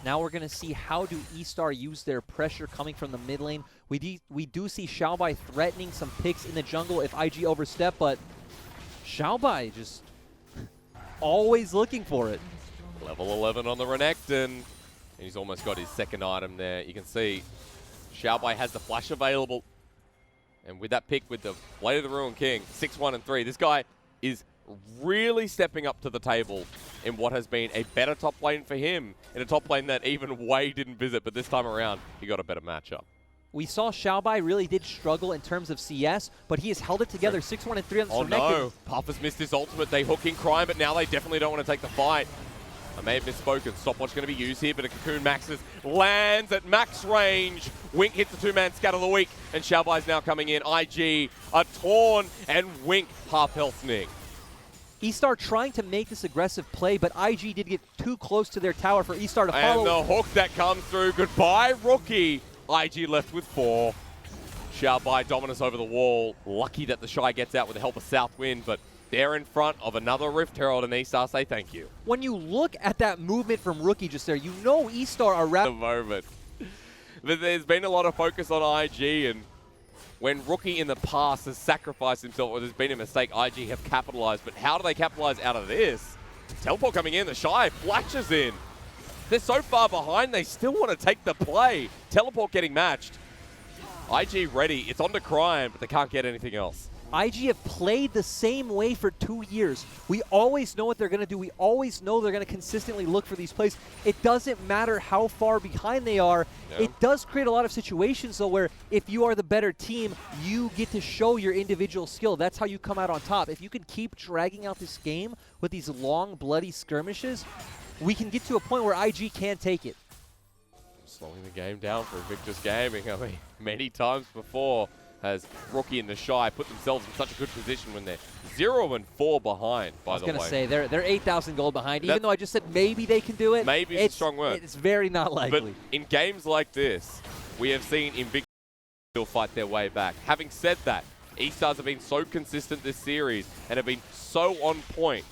Now we're going to see how do E-Star use their pressure coming from the mid lane. We do see Xiaobai threatening some picks in the jungle if IG overstep, but Xiaobai just always looking for it. Level 11 on the Renekton, and he's almost got his second item there. You can see Xiaobai has the flash available, and with that pick with the Blade of the Ruined King, 6-1 and 3, this guy is really stepping up to the table in what has been a better top lane for him, in a top lane that even Way didn't visit, but this time around, he got a better matchup. We saw Xiaobai really did struggle in terms of CS, but he has held it together, 6-1 and 3 on the Oh no, Puff has missed his ultimate. They hook in Crying, but now they definitely don't want to take the fight. I may have misspoken. Stopwatch going to be used here, but a Cocoon maxes, lands at max range. Wink hits the two-man scatter of the week, and Xiaobai's now coming in. IG are torn, and Wink half health Ning. E-Star trying to make this aggressive play, but IG did get too close to their tower for E-Star to follow. And the hook that comes through. Goodbye, Rookie. IG left with 4. Xiaobai dominance over the wall. Lucky that the Shy gets out with the help of Southwind, but they're in front of another Rift Herald, and E-Star say thank you. When you look at that movement from Rookie just there, you know E-Star are The moment. But there's been a lot of focus on IG, and when Rookie in the past has sacrificed himself or there's been a mistake, IG have capitalized. But how do they capitalize out of this? Teleport coming in, the Shy flashes in. They're so far behind, they still want to take the play. Teleport getting matched. IG ready. It's on to Crime, but they can't get anything else. IG have played the same way for 2 years. We always know what they're going to do. We always know they're going to consistently look for these plays. It doesn't matter how far behind they are. Yeah. It does create a lot of situations, though, where if you are the better team, you get to show your individual skill. That's how you come out on top. If you can keep dragging out this game with these long, bloody skirmishes, we can get to a point where IG can't take it. Slowing the game down for Invictus Gaming. I mean, many times before has Rookie and the Shy put themselves in such a good position when they're 0-4 behind, by the way. I was going to say, they're 8,000 gold behind. Even though I just said maybe they can do it. Maybe it's a strong word. It's very not likely. But in games like this, we have seen Invictus still fight their way back. Having said that, E-Stars have been so consistent this series and have been so on point.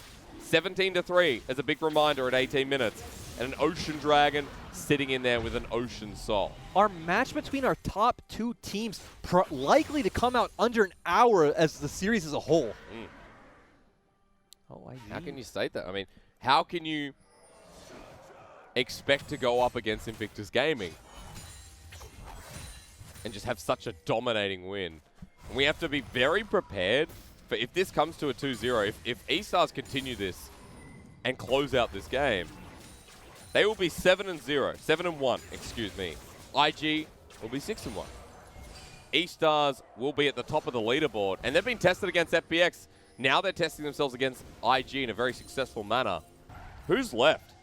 17-3 as a big reminder at 18 minutes. And an Ocean Dragon sitting in there with an Ocean Soul. Our match between our top 2 teams likely to come out under an hour as the series as a whole. Oh, how can you state that? I mean, how can you expect to go up against Invictus Gaming and just have such a dominating win? And we have to be very prepared for if this comes to a 2-0, if E-Stars continue this and close out this game, they will be 7-1, excuse me. IG will be 6-1. E-Stars will be at the top of the leaderboard, and they've been tested against FPX. Now they're testing themselves against IG in a very successful manner. Who's left?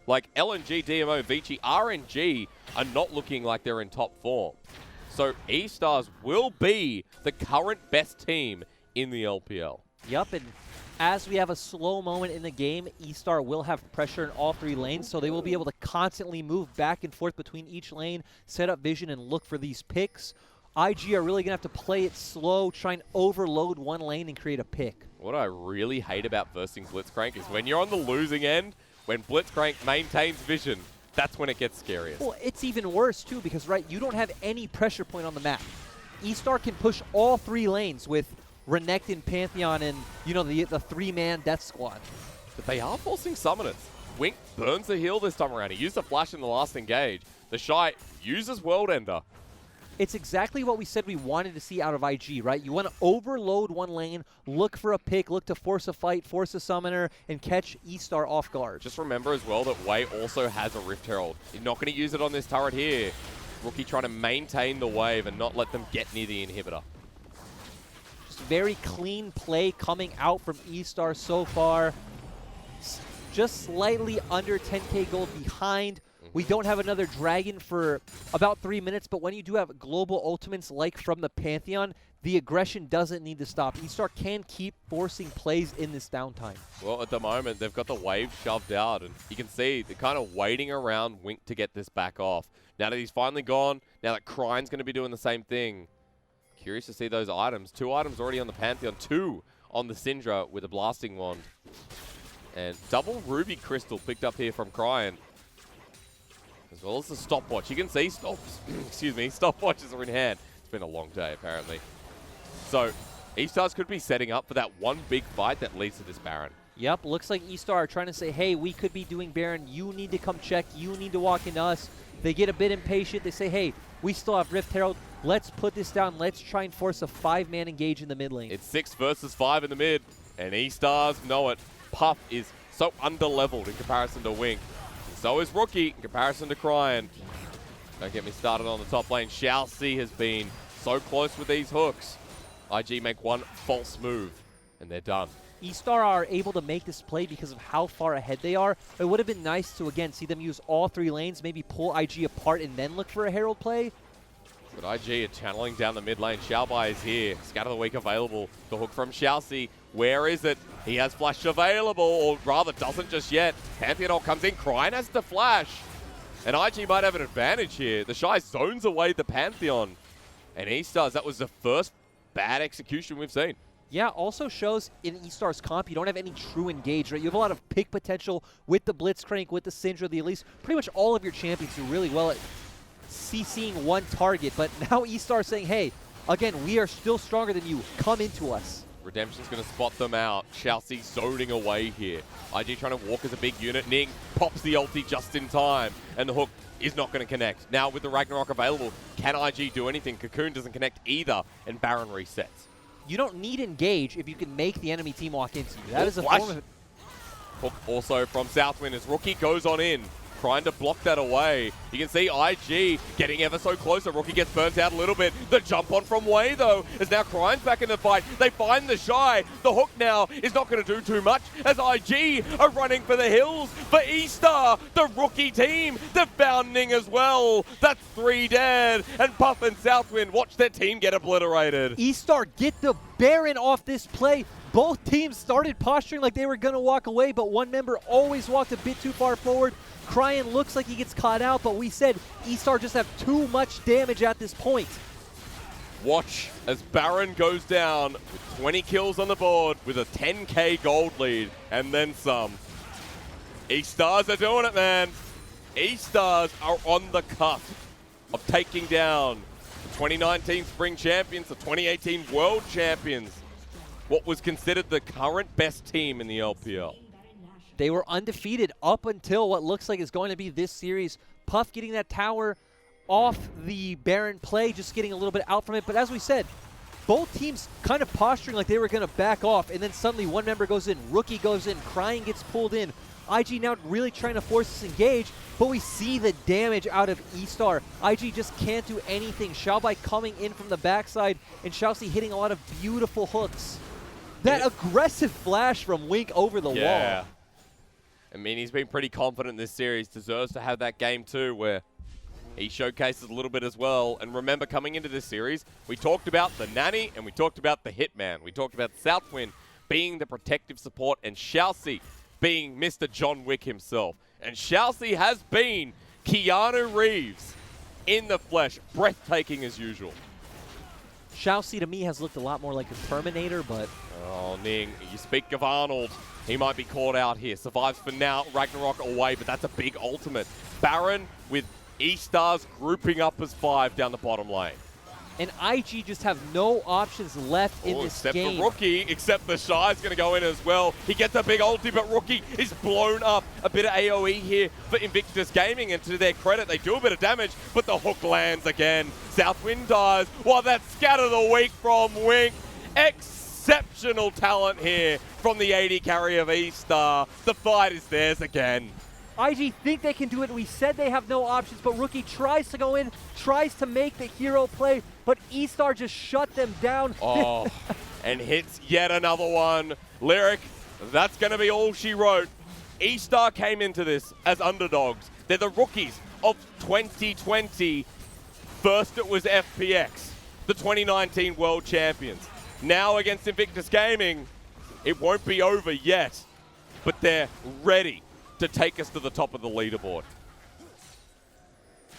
Like LNG, DMO, Vici, RNG are not looking like they're in top form. So E-Stars will be the current best team in the LPL. Yup, and as we have a slow moment in the game, E-Star will have pressure in all 3 lanes, so they will be able to constantly move back and forth between each lane, set up vision, and look for these picks. IG are really going to have to play it slow, try and overload one lane and create a pick. What I really hate about versing Blitzcrank is when you're on the losing end, when Blitzcrank maintains vision, that's when it gets scariest. Well, it's even worse, too, because, right, you don't have any pressure point on the map. E-Star can push all 3 lanes with Renekton, Pantheon, and, you know, the 3-man death squad. But they are forcing summoners. Wink burns the heal this time around. He used a flash in the last engage. The Shy uses World Ender. It's exactly what we said we wanted to see out of IG, right? You want to overload one lane, look for a pick, look to force a fight, force a summoner, and catch E-Star off guard. Just remember as well that Wei also has a Rift Herald. You're not going to use it on this turret here. Rookie trying to maintain the wave and not let them get near the inhibitor. Just very clean play coming out from E-Star so far. Just slightly under 10k gold behind. We don't have another dragon for about 3 minutes, but when you do have global ultimates like from the Pantheon, the aggression doesn't need to stop. E-Star can keep forcing plays in this downtime. Well, at the moment, they've got the wave shoved out, and you can see they're kind of waiting around Wink to get this back off. Now that he's finally gone, now that Krine's going to be doing the same thing. Curious to see those items. 2 items already on the Pantheon, 2 on the Syndra with a Blasting Wand. And double Ruby Crystal picked up here from Crine. As well as the stopwatch. You can see stopwatches are in hand. It's been a long day, apparently. So, E-Stars could be setting up for that one big fight that leads to this Baron. Yep, looks like E-Star are trying to say, hey, we could be doing Baron. You need to come check. You need to walk into us. They get a bit impatient. They say, hey, we still have Rift Herald. Let's put this down. Let's try and force a 5-man engage in the mid lane. It's 6 versus 5 in the mid, and E-Stars know it. Puff is so underleveled in comparison to Wink. So is Rookie in comparison to Crine. Don't get me started on the top lane. Xiaoxi has been so close with these hooks. IG make one false move, and they're done. E-Star are able to make this play because of how far ahead they are. It would have been nice to, again, see them use all 3 lanes, maybe pull IG apart and then look for a Herald play. But IG are channeling down the mid lane. Xiaobai is here. Scatter the Weak available. The hook from Xiaoxi Where is it? He has flash available, or rather doesn't just yet. Pantheon comes in, Cryin has to flash. And IG might have an advantage here. The Shy zones away the Pantheon. And E-Stars, that was the first bad execution we've seen. Yeah, also shows in E-Star's comp, you don't have any true engage, right? You have a lot of pick potential with the Blitzcrank, with the Syndra, the Elise. Pretty much all of your champions do really well at CCing one target. But now E-Star's saying, hey, again, we are still stronger than you. Come into us. Redemption's going to spot them out. Chelsea zoning away here. IG trying to walk as a big unit. Ning pops the ulti just in time. And the hook is not going to connect. Now with the Ragnarok available, can IG do anything? Cocoon doesn't connect either. And Baron resets. You don't need engage if you can make the enemy team walk into you. That is a flash. form of... Hook also from Southwind as Rookie goes on in. Trying to block that away. You can see IG getting ever so close. Rookie gets burnt out a little bit. The jump on from Way, though, is now Cryine's back in the fight. They find the Shy. The hook now is not going to do too much as IG are running for the hills for E-Star. The Rookie team, they've found Ning as well. That's 3 dead. And Puff and Southwind watch their team get obliterated. E-Star get the Baron off this play. Both teams started posturing like they were going to walk away, but one member always walked a bit too far forward. Cryin looks like he gets caught out, but we said E-Star just have too much damage at this point. Watch as Baron goes down with 20 kills on the board with a 10k gold lead and then some. E-Stars are doing it, man. E-Stars are on the cusp of taking down the 2019 Spring Champions, the 2018 World Champions. What was considered the current best team in the LPL. They were undefeated up until what looks like is going to be this series. Puff getting that tower off the Baron play, just getting a little bit out from it. But as we said, both teams kind of posturing like they were going to back off, and then suddenly one member goes in, Rookie goes in, Cryin gets pulled in. IG now really trying to force this engage, but we see the damage out of E-Star. IG just can't do anything. Xiaobai coming in from the backside, and Xiaoxi hitting a lot of beautiful hooks. That aggressive flash from Wink over the wall. I mean, he's been pretty confident in this series. Deserves to have that game too, where he showcases a little bit as well. And remember, coming into this series, we talked about the Nanny and we talked about the Hitman. We talked about Southwind being the protective support and Xiaoxi being Mr. John Wick himself. And Xiaoxi has been Keanu Reeves in the flesh. Breathtaking as usual. Xiaoxi to me has looked a lot more like a Terminator, but... Oh, Ning, you speak of Arnold. He might be caught out here. Survives for now. Ragnarok away, but that's a big ultimate. Baron with E-Stars grouping up as 5 down the bottom lane. And IG just have no options left in this except game. for Rookie, except the Shy's going to go in as well. He gets a big ulti, but Rookie is blown up. A bit of AoE here for Invictus Gaming, and to their credit, they do a bit of damage, but the hook lands again. Southwind dies, while that scatter the weak from Wink. Exceptional talent here from the AD carry of E-Star. The fight is theirs again. IG think they can do it. We said they have no options, but Rookie tries to go in, tries to make the hero play, but E-Star just shut them down. Oh, and hits yet another one. Lyric, that's going to be all she wrote. E-Star came into this as underdogs. They're the rookies of 2020. First it was FPX, the 2019 World Champions. Now against Invictus Gaming, it won't be over yet, but they're ready to take us to the top of the leaderboard.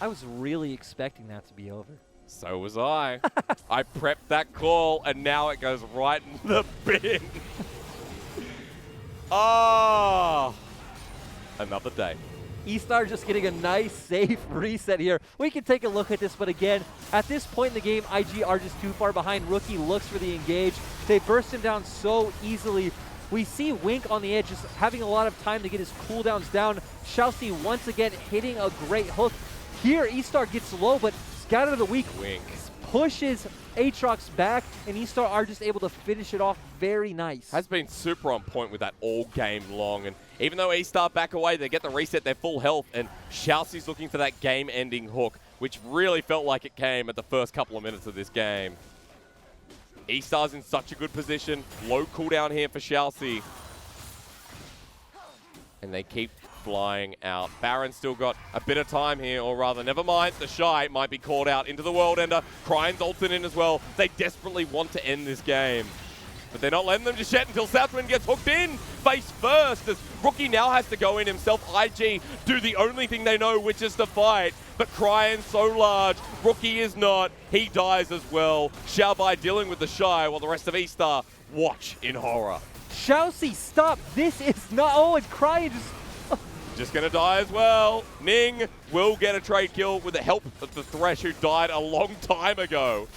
I was really expecting that to be over. So was I. I prepped that call, and now it goes right in the bin. Ah, another day. E-Star just getting a nice, safe reset here. We can take a look at this, but again, at this point in the game, IG are just too far behind. Rookie looks for the engage. They burst him down so easily. We see Wink on the edge just having a lot of time to get his cooldowns down. Xiaoxi once again hitting a great hook. Here, E-Star gets low, but Scatter the Weak Wink pushes Aatrox back, and E-Star are just able to finish it off very nice. Has been super on point with that all game long, and even though E-Star back away, they get the reset, they're full health, and Xiaoxi's looking for that game-ending hook, which really felt like it came at the first couple of minutes of this game. E-Star's in such a good position. Low cooldown here for Xiaoxi. And they keep flying out. Baron's still got a bit of time here, or rather, never mind. The Shy might be called out into the World Ender. Cryine's ulted in as well. They desperately want to end this game. But they're not letting them just yet until Southwind gets hooked in face first. As Rookie now has to go in himself. IG do the only thing they know, which is to fight. But Cryan's so large. Rookie is not. He dies as well. Xiaobai dealing with the Shy while the rest of E-Star watch in horror. Xiaoxi, stop. This is not... Oh, and Cryan just going to die as well. Ning will get a trade kill with the help of the Thresh, who died a long time ago.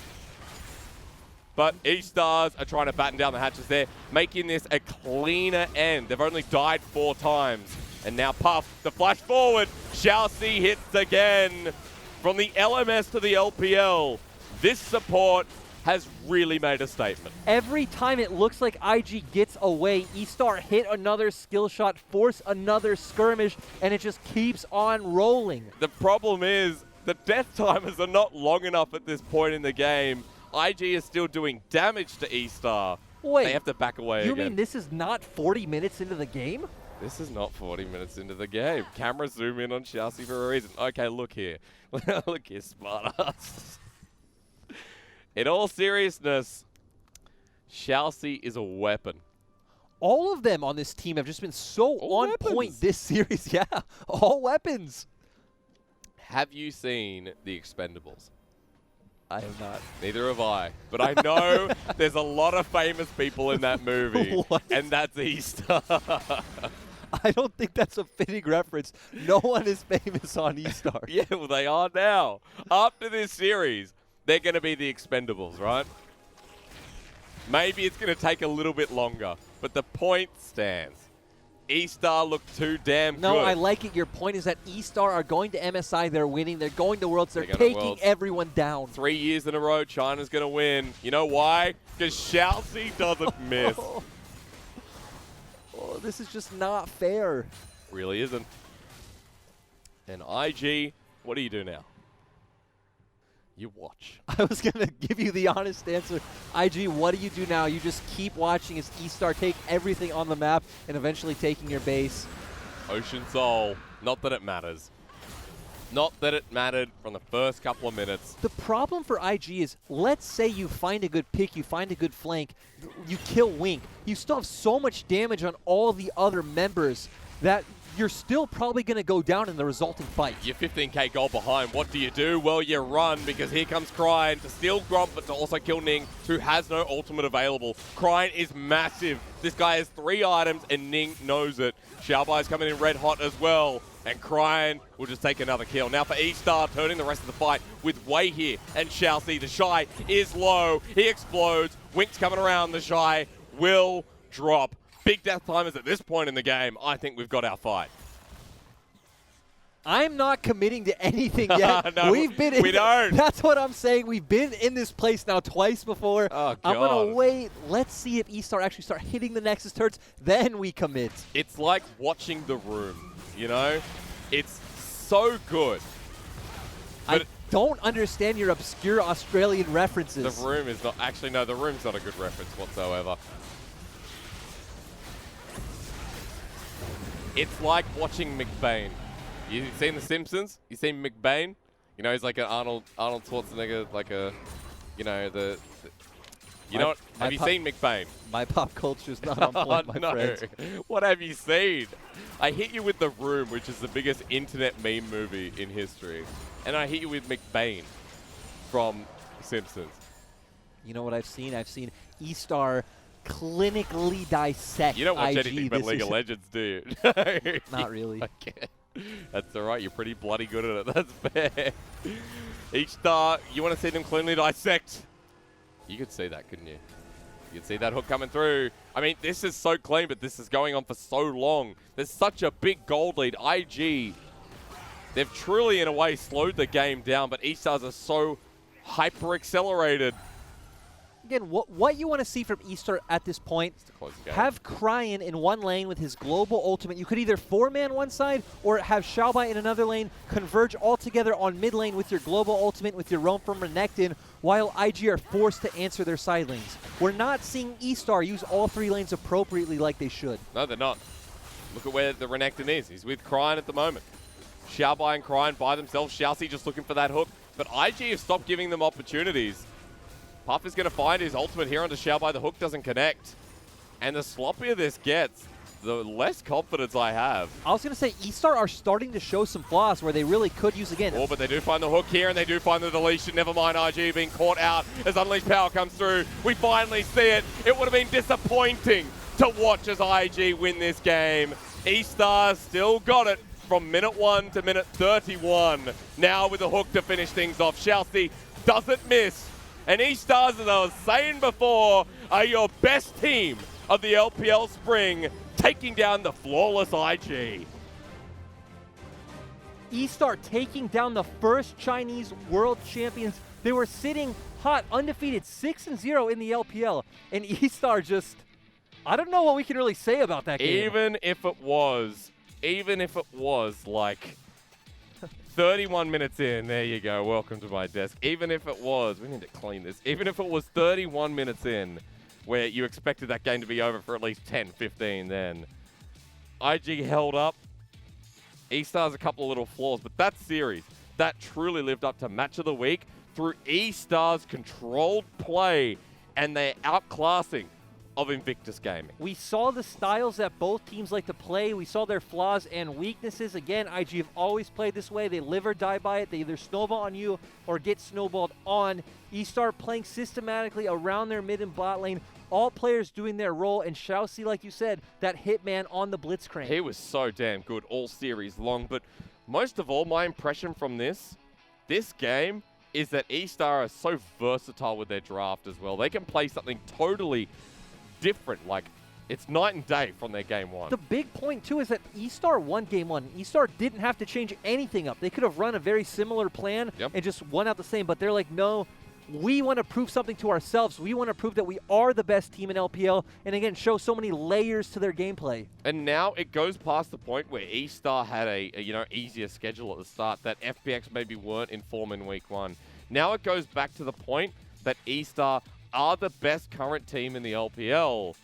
But E-Stars are trying to batten down the hatches there, making this a cleaner end. They've only died 4 times. And now Puff, the flash forward. Xiaoxi hits again. From the LMS to the LPL, this support has really made a statement. Every time it looks like IG gets away, E-Star hit another skill shot, force another skirmish, and it just keeps on rolling. The problem is the death timers are not long enough at this point in the game. IG is still doing damage to E-Star. Wait, they have to back away again. You mean this is not 40 minutes into the game? This is not 40 minutes into the game. Camera zoom in on Xiaoxi for a reason. Okay, look here. Look here, smartass. In all seriousness, Xiaoxi is a weapon. All of them on this team have just been so on point this series. Yeah, all weapons. Have you seen The Expendables? I have not. Neither have I. But I know there's a lot of famous people in that movie. And that's E-Star. I don't think that's a fitting reference. No one is famous on E-Star. Yeah, well, they are now. After this series, they're going to be the Expendables, right? Maybe it's going to take a little bit longer, but the point stands. E-Star look too damn good. No, I like it. Your point is that E-Star are going to MSI. They're winning. They're going to Worlds. They're taking everyone down. 3 years in a row, China's going to win. You know why? Because Xiaoxi doesn't miss. Oh, this is just not fair. Really isn't. And IG, what do you do now? You watch. I was going to give you the honest answer. IG, what do you do now? You just keep watching as E-Star take everything on the map and eventually taking your base. Ocean Soul. Not that it matters. Not that it mattered from the first couple of minutes. The problem for IG is, let's say you find a good pick, you find a good flank, you kill Wink. You still have so much damage on all the other members that you're still probably going to go down in the resulting fight. You're 15k gold behind. What do? Well, you run, because here comes Cryan to steal Gromp, but to also kill Ning, who has no ultimate available. Cryan is massive. This guy has 3 items, and Ning knows it. Xiaobai's coming in red hot as well, and Cryan will just take another kill. Now for E-Star, turning the rest of the fight with Wei here, and Xiaoxi. The Shy is low. He explodes. Wink's coming around. The Shy will drop. Big death timers at this point in the game. I think we've got our fight. I'm not committing to anything yet. No, we don't. That's what I'm saying. We've been in this place now twice before. Oh, God. I'm going to wait. Let's see if E-Star actually start hitting the Nexus turrets. Then we commit. It's like watching The Room, you know? It's so good. I don't understand your obscure Australian references. The Room is not... Actually, no, The Room's not a good reference whatsoever. It's like watching McBain. You seen The Simpsons? You seen McBain? You know, he's like an Arnold Schwarzenegger, like a, you know, you know what? Have you seen McBain? My pop culture's not on point, my friends. What have you seen? I hit you with The Room, which is the biggest internet meme movie in history. And I hit you with McBain from Simpsons. You know what I've seen? I've seen E-Star clinically dissect You don't watch IG. anything but League of Legends, do you? Not really. Okay. That's all right. You're pretty bloody good at it. That's fair. E-Star, you want to see them cleanly dissect? You could see that, couldn't you? You could see that hook coming through. I mean, this is so clean, but this is going on for so long. There's such a big gold lead. IG, they've truly, in a way, slowed the game down, but E-Stars are so hyper-accelerated. Again, what you want to see from E-Star at this point, have Cryan in one lane with his global ultimate. You could either 4-man one side or have Xiaobai in another lane, converge all together on mid lane with your global ultimate with your roam from Renekton, while IG are forced to answer their side lanes. We're not seeing E-Star use all 3 lanes appropriately like they should. No, they're not. Look at where the Renekton is. He's with Cryan at the moment. Xiaobai and Cryan by themselves. Xiaoxi just looking for that hook. But IG have stopped giving them opportunities. Puff is going to find his ultimate here onto Xiaobai. The hook doesn't connect. And the sloppier this gets, the less confidence I have. I was going to say, E-Star are starting to show some flaws where they really could use again. Oh, but they do find the hook here, and they do find the deletion. Never mind IG being caught out as Unleashed Power comes through. We finally see it. It would have been disappointing to watch as IG win this game. E-Star still got it from minute 1 to minute 31. Now with the hook to finish things off. Xiaoxi doesn't miss. And E-Stars, as I was saying before, are your best team of the LPL Spring, taking down the flawless IG. E-Star taking down the first Chinese world champions. They were sitting hot, undefeated, 6-0 in the LPL. And E-Star just, I don't know what we can really say about that game. Even if it was like 31 minutes in, there you go, welcome to my desk. Even if it was, we need to clean this. Even if it was 31 minutes in, where you expected that game to be over for at least 10, 15 then. IG held up. E-Star's a couple of little flaws, but that series, that truly lived up to Match of the Week through E-Star's controlled play and their outclassing of Invictus Gaming. We saw the styles that both teams like to play. We saw their flaws and weaknesses. Again, IG have always played this way. They live or die by it. They either snowball on you or get snowballed on. E-Star playing systematically around their mid and bot lane. All players doing their role, and Xiaoxi, like you said, that hitman on the Blitzcrank. He was so damn good all series long, but most of all, my impression from this game is that E-Star are so versatile with their draft as well. They can play something totally different, like it's night and day from their game one. The big point, too, is that E-Star won game one. E-Star didn't have to change anything up. They could have run a very similar plan and just won out the same, but they're like, no, we want to prove something to ourselves. We want to prove that we are the best team in LPL, and again, show so many layers to their gameplay. And now it goes past the point where E-Star had a easier schedule at the start, that FPX maybe weren't in form in week one. Now it goes back to the point that E-Star are the best current team in the LPL.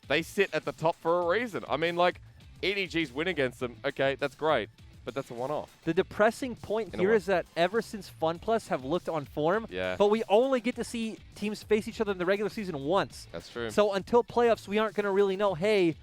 They sit at the top for a reason. I mean, like, EDG's win against them, okay, that's great, but that's a one-off. The depressing point here is that ever since FunPlus have looked on form, but we only get to see teams face each other in the regular season once. That's true. So until playoffs, we aren't going to really know, hey,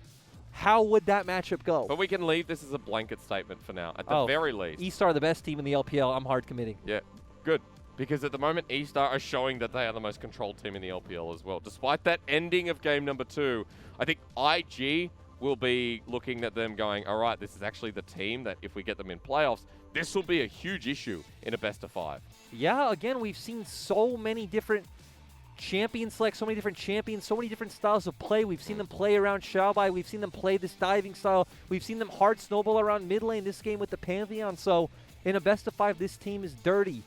how would that matchup go? But we can leave this as a blanket statement for now, at the very least. E-Star the best team in the LPL. I'm hard committing. Yeah, good. Because at the moment, E-Star are showing that they are the most controlled team in the LPL as well. Despite that ending of game number 2, I think IG will be looking at them going, all right, this is actually the team that if we get them in playoffs, this will be a huge issue in a best of 5. Yeah, again, we've seen so many different champions select, so many different champions, so many different styles of play. We've seen them play around Xiaobai. We've seen them play this diving style. We've seen them hard snowball around mid lane this game with the Pantheon. So in a best of 5, this team is dirty.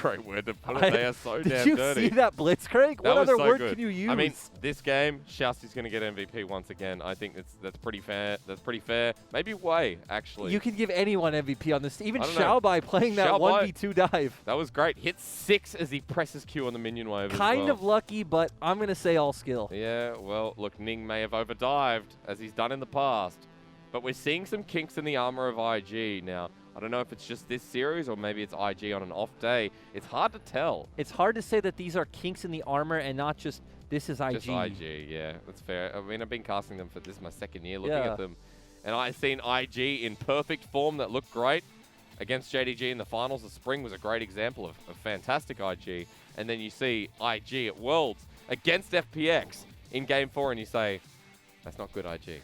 Great word to put it. They are so damn dirty. Did you see that Blitzcrank? What other word can you use? I mean, this game, Xiaoxi's going to get MVP once again. I think that's pretty fair. That's pretty fair. Maybe Wei, actually. You can give anyone MVP on this. Even Xiaobai playing that 1v2 dive. That was great. Hit 6 as he presses Q on the minion wave Kind of lucky, but I'm going to say all skill. Yeah, well, look, Ning may have overdived, as he's done in the past. But we're seeing some kinks in the armor of IG now. I don't know if it's just this series or maybe it's IG on an off day. It's hard to tell. It's hard to say that these are kinks in the armor and not just this is IG. Just IG, yeah, that's fair. I mean, I've been casting them for this is my second year looking at them. And I've seen IG in perfect form that looked great against JDG in the finals. The Spring was a great example of fantastic IG. And then you see IG at Worlds against FPX in Game 4 and you say, that's not good IG.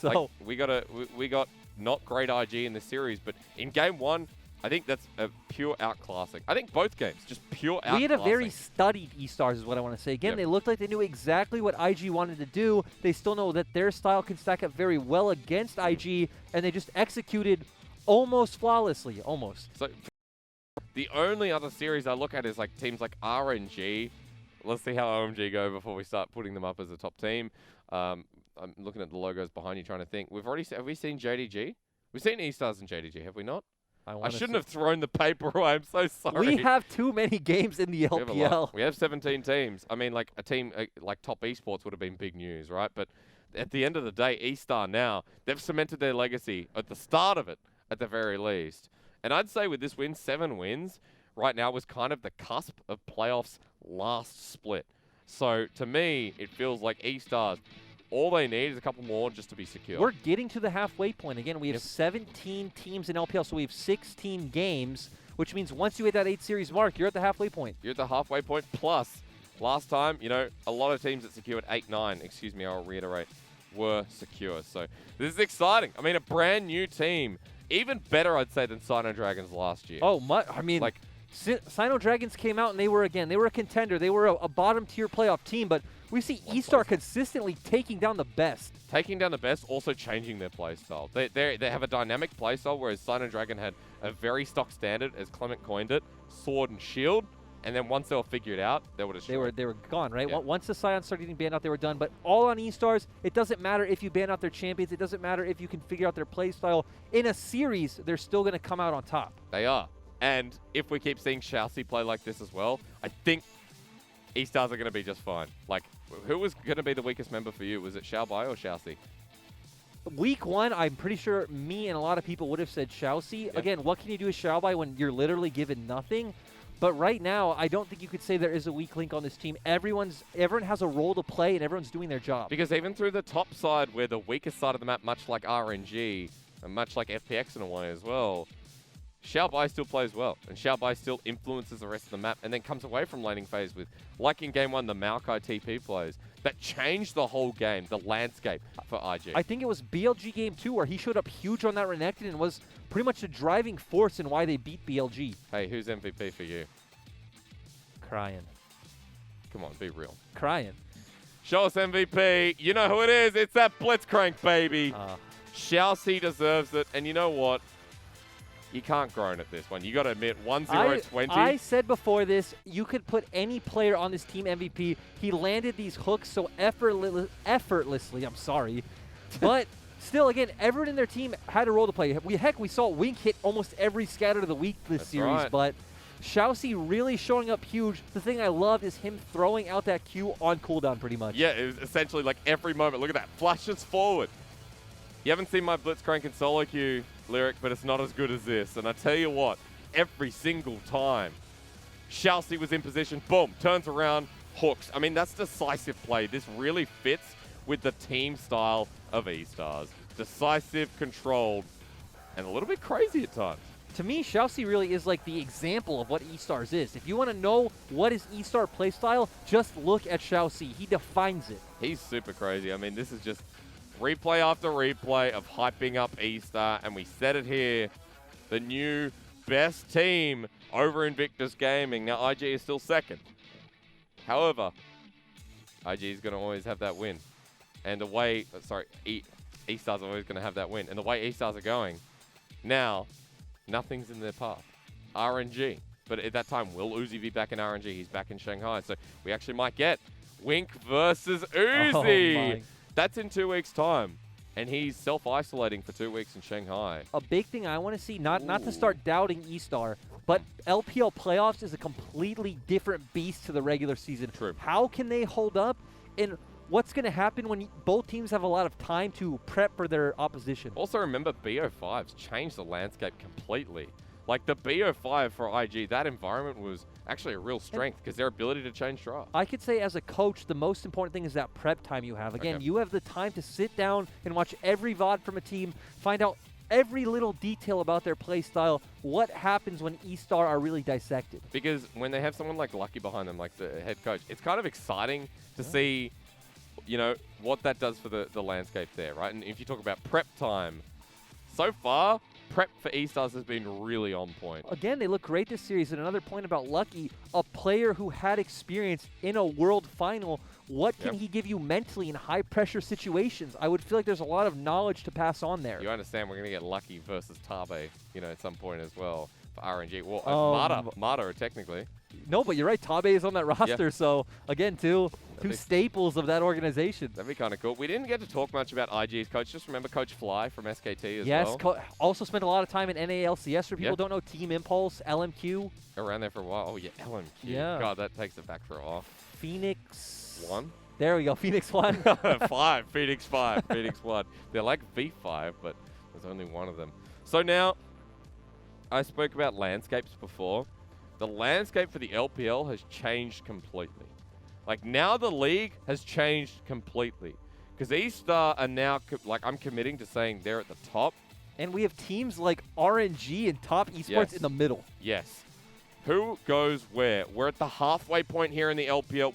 So like, we got not great IG in this series, but in Game 1, I think that's a pure outclassing. I think both games, just pure outclassing. We had a very studied E-Stars is what I want to say. Again, they looked like they knew exactly what IG wanted to do. They still know that their style can stack up very well against IG, and they just executed almost flawlessly, almost. So the only other series I look at is like teams like RNG. Let's see how OMG go before we start putting them up as a top team. I'm looking at the logos behind you, trying to think. Have we seen JDG? We've seen E-Stars and JDG, have we not? I shouldn't have thrown the paper away. I'm so sorry. We have too many games in the LPL. We have 17 teams. I mean, like a team like Top Esports would have been big news, right? But at the end of the day, E-Star now, they've cemented their legacy at the start of it, at the very least. And I'd say with this win, 7 wins, right now was kind of the cusp of playoffs last split. So to me, it feels like E-Stars, all they need is a couple more just to be secure. We're getting to the halfway point. Again, we have 17 teams in LPL, so we have 16 games, which means once you hit that 8 series mark, you're at the halfway point. You're at the halfway point. Plus, last time, you know, a lot of teams that secured 8-9, excuse me, I'll reiterate, were secure. So this is exciting. I mean, a brand new team. Even better, I'd say, than Sino Dragons last year. Oh, I mean, like Sino Dragons came out and they were a contender. They were a bottom-tier playoff team, but we see E-Star consistently taking down the best. Taking down the best, also changing their playstyle. They have a dynamic playstyle, whereas Sino Dragon had a very stock standard, as Clement coined it, sword and shield. And then once they were figured out, they were destroyed. They were gone, right? Yeah. Once the Scions started getting banned out, they were done. But all on E-Stars, it doesn't matter if you ban out their champions. It doesn't matter if you can figure out their play style. In a series, they're still going to come out on top. They are. And if we keep seeing Xiaoxi play like this as well, I think E-Stars are going to be just fine. Like, who was going to be the weakest member for you? Was it Xiaobai or Xiaoxi? Week 1, I'm pretty sure me and a lot of people would have said Xiaoxi. Yep. Again, what can you do with Xiaobai when you're literally given nothing? But right now, I don't think you could say there is a weak link on this team. Everyone has a role to play, and everyone's doing their job. Because even through the top side, where the weakest side of the map, much like RNG, and much like FPX in a way as well, Xiaobai still plays well. And Xiaobai still influences the rest of the map, and then comes away from laning phase with, like in Game 1, the Maokai TP plays that changed the whole game, the landscape for IG. I think it was BLG Game 2 where he showed up huge on that Renekton and was pretty much the driving force in why they beat BLG. Hey, who's MVP for you? Crying. Come on, be real. Crying. Show us MVP. You know who it is. It's that Blitzcrank, baby. Xiaoxi deserves it. And you know what? You can't groan at this one. You got to admit, 1-0-20. I said before this, you could put any player on this team MVP. He landed these hooks so effortlessly. I'm sorry. But still, again, everyone in their team had a role to play. We saw Wink hit almost every scatter of the week this series. Right. But Xiaoxi really showing up huge. The thing I loved is him throwing out that Q on cooldown pretty much. Yeah, it was essentially like every moment. Look at that. Flashes forward. You haven't seen my Blitzcrank and solo queue lyric, but it's not as good as this. And I tell you what, every single time Xiaoxi was in position, boom, turns around, hooks. I mean, that's decisive play. This really fits with the team style of E-Stars. Decisive, controlled, and a little bit crazy at times. To me, Xiaoxi really is like the example of what E-Stars is. If you want to know what is E-Star playstyle, just look at Xiaoxi. He defines it. He's super crazy. I mean, this is just replay after replay of hyping up E-Star, and we said it here, the new best team over Invictus Gaming. Now, IG is still second. However, IG is going to always have that win. And the way, E-Stars are always going to have that win. And the way E-Stars are going, now, nothing's in their path. RNG. But at that time, will Uzi be back in RNG? He's back in Shanghai. So we actually might get Wink versus Uzi. That's in 2 weeks' time. And he's self-isolating for 2 weeks in Shanghai. A big thing I want to see, not to start doubting E-Star, but LPL playoffs is a completely different beast to the regular season. True. How can they hold up? And what's going to happen when both teams have a lot of time to prep for their opposition? Also remember, BO5's changed the landscape completely. Like the BO5 for IG, that environment was actually a real strength because their ability to change draft. I could say as a coach, the most important thing is that prep time you have. Again, you have the time to sit down and watch every VOD from a team, find out every little detail about their play style, what happens when E-Star are really dissected. Because when they have someone like Lucky behind them, like the head coach, it's kind of exciting to see, you know, what that does for the landscape there, right? And if you talk about prep time, so far, prep for E-Stars has been really on point. Again, they look great this series. And another point about Lucky, a player who had experience in a world final, what can he give you mentally in high-pressure situations? I would feel like there's a lot of knowledge to pass on there. You understand we're going to get Lucky versus Tabe, you know, at some point as well for RNG. Well, Mata, technically. No, but you're right. Tabe is on that roster. So, again, two staples of that organization. That'd be kind of cool. We didn't get to talk much about IG's coach. Just remember Coach Fly from SKT as well. Yes, also spent a lot of time in NALCS for people who don't know. Team Impulse, LMQ. Around there for a while. Oh, yeah, LMQ. Yeah. God, that takes it back for a while. Phoenix 1? There we go. Phoenix 1. 5. Phoenix 5. Phoenix 1. They're like V5, but there's only one of them. So now, I spoke about landscapes before. the landscape for the LPL has changed completely. Like, now the league has changed completely. Because E-Star are now, I'm committing to saying they're at the top. And we have teams like RNG and Top Esports in the middle. Yes. Who goes where? We're at the halfway point here in the LPL.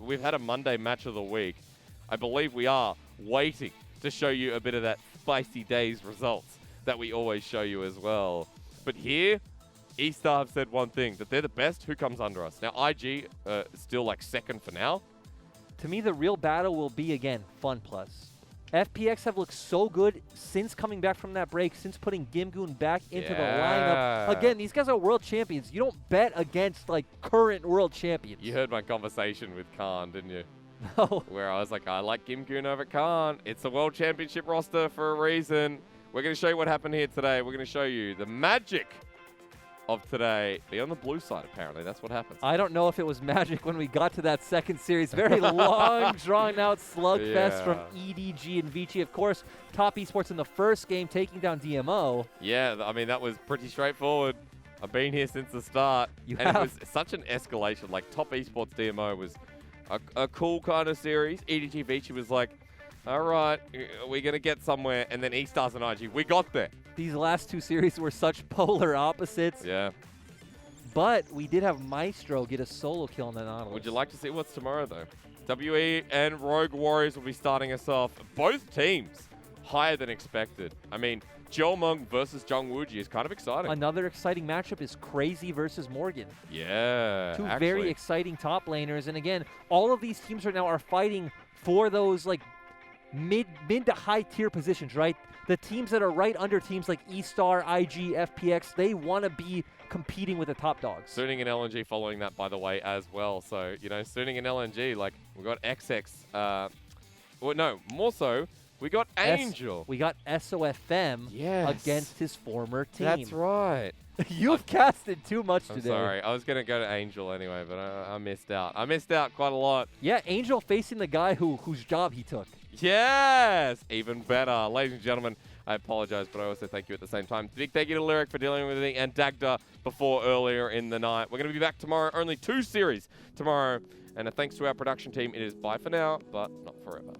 We've had a Monday match of the week. I believe we are waiting to show you a bit of that spicy days results that we always show you as well. But here, E-Star have said one thing, that they're the best. Who comes under us? Now, IG still like second for now. To me, the real battle will be, again, Fun Plus. FPX have looked so good since coming back from that break, since putting Gimgoon back into the lineup. Again, these guys are world champions. You don't bet against, like, current world champions. You heard my conversation with Khan, didn't you? No. Where I was like, I like Gimgoon over Khan. It's the world championship roster for a reason. We're going to show you what happened here today. We're going to show you the magic of today. Be on the blue side, apparently. That's what happens. I don't know if it was magic when we got to that second series. Very long, drawn-out slugfest from EDG and Vici. Of course, Top Esports in the first game taking down DMO. Yeah, I mean, that was pretty straightforward. I've been here since the start. It was such an escalation. Like, Top Esports DMO was a cool kind of series. EDG Vici was like, all right, we're going to get somewhere. And then E-Stars and IG, we got there. These last two series were such polar opposites. Yeah. But we did have Maestro get a solo kill on the Nautilus. Would you like to see what's tomorrow, though? WE and Rogue Warriors will be starting us off. Both teams higher than expected. I mean, Jeomung versus Jungwooji is kind of exciting. Another exciting matchup is Crazy versus Morgan. Yeah, Two very exciting top laners. And again, all of these teams right now are fighting for those, like, mid to high tier positions, right? The teams that are right under teams like E-Star, IG, FPX, they want to be competing with the top dogs. Suning and LNG following that, by the way, as well. So, you know, Suning and LNG, like, we got XX. Well, no, more so, we got Angel. We got SOFM against his former team. That's right. You've casted too much today. Sorry. I was going to go to Angel anyway, but I missed out. I missed out quite a lot. Yeah, Angel facing the guy whose job he took. Yes! Even better. Ladies and gentlemen, I apologize, but I also thank you at the same time. Big thank you to Lyric for dealing with me and Dagda before earlier in the night. We're going to be back tomorrow. Only 2 series tomorrow. And thanks to our production team, it is bye for now, but not forever.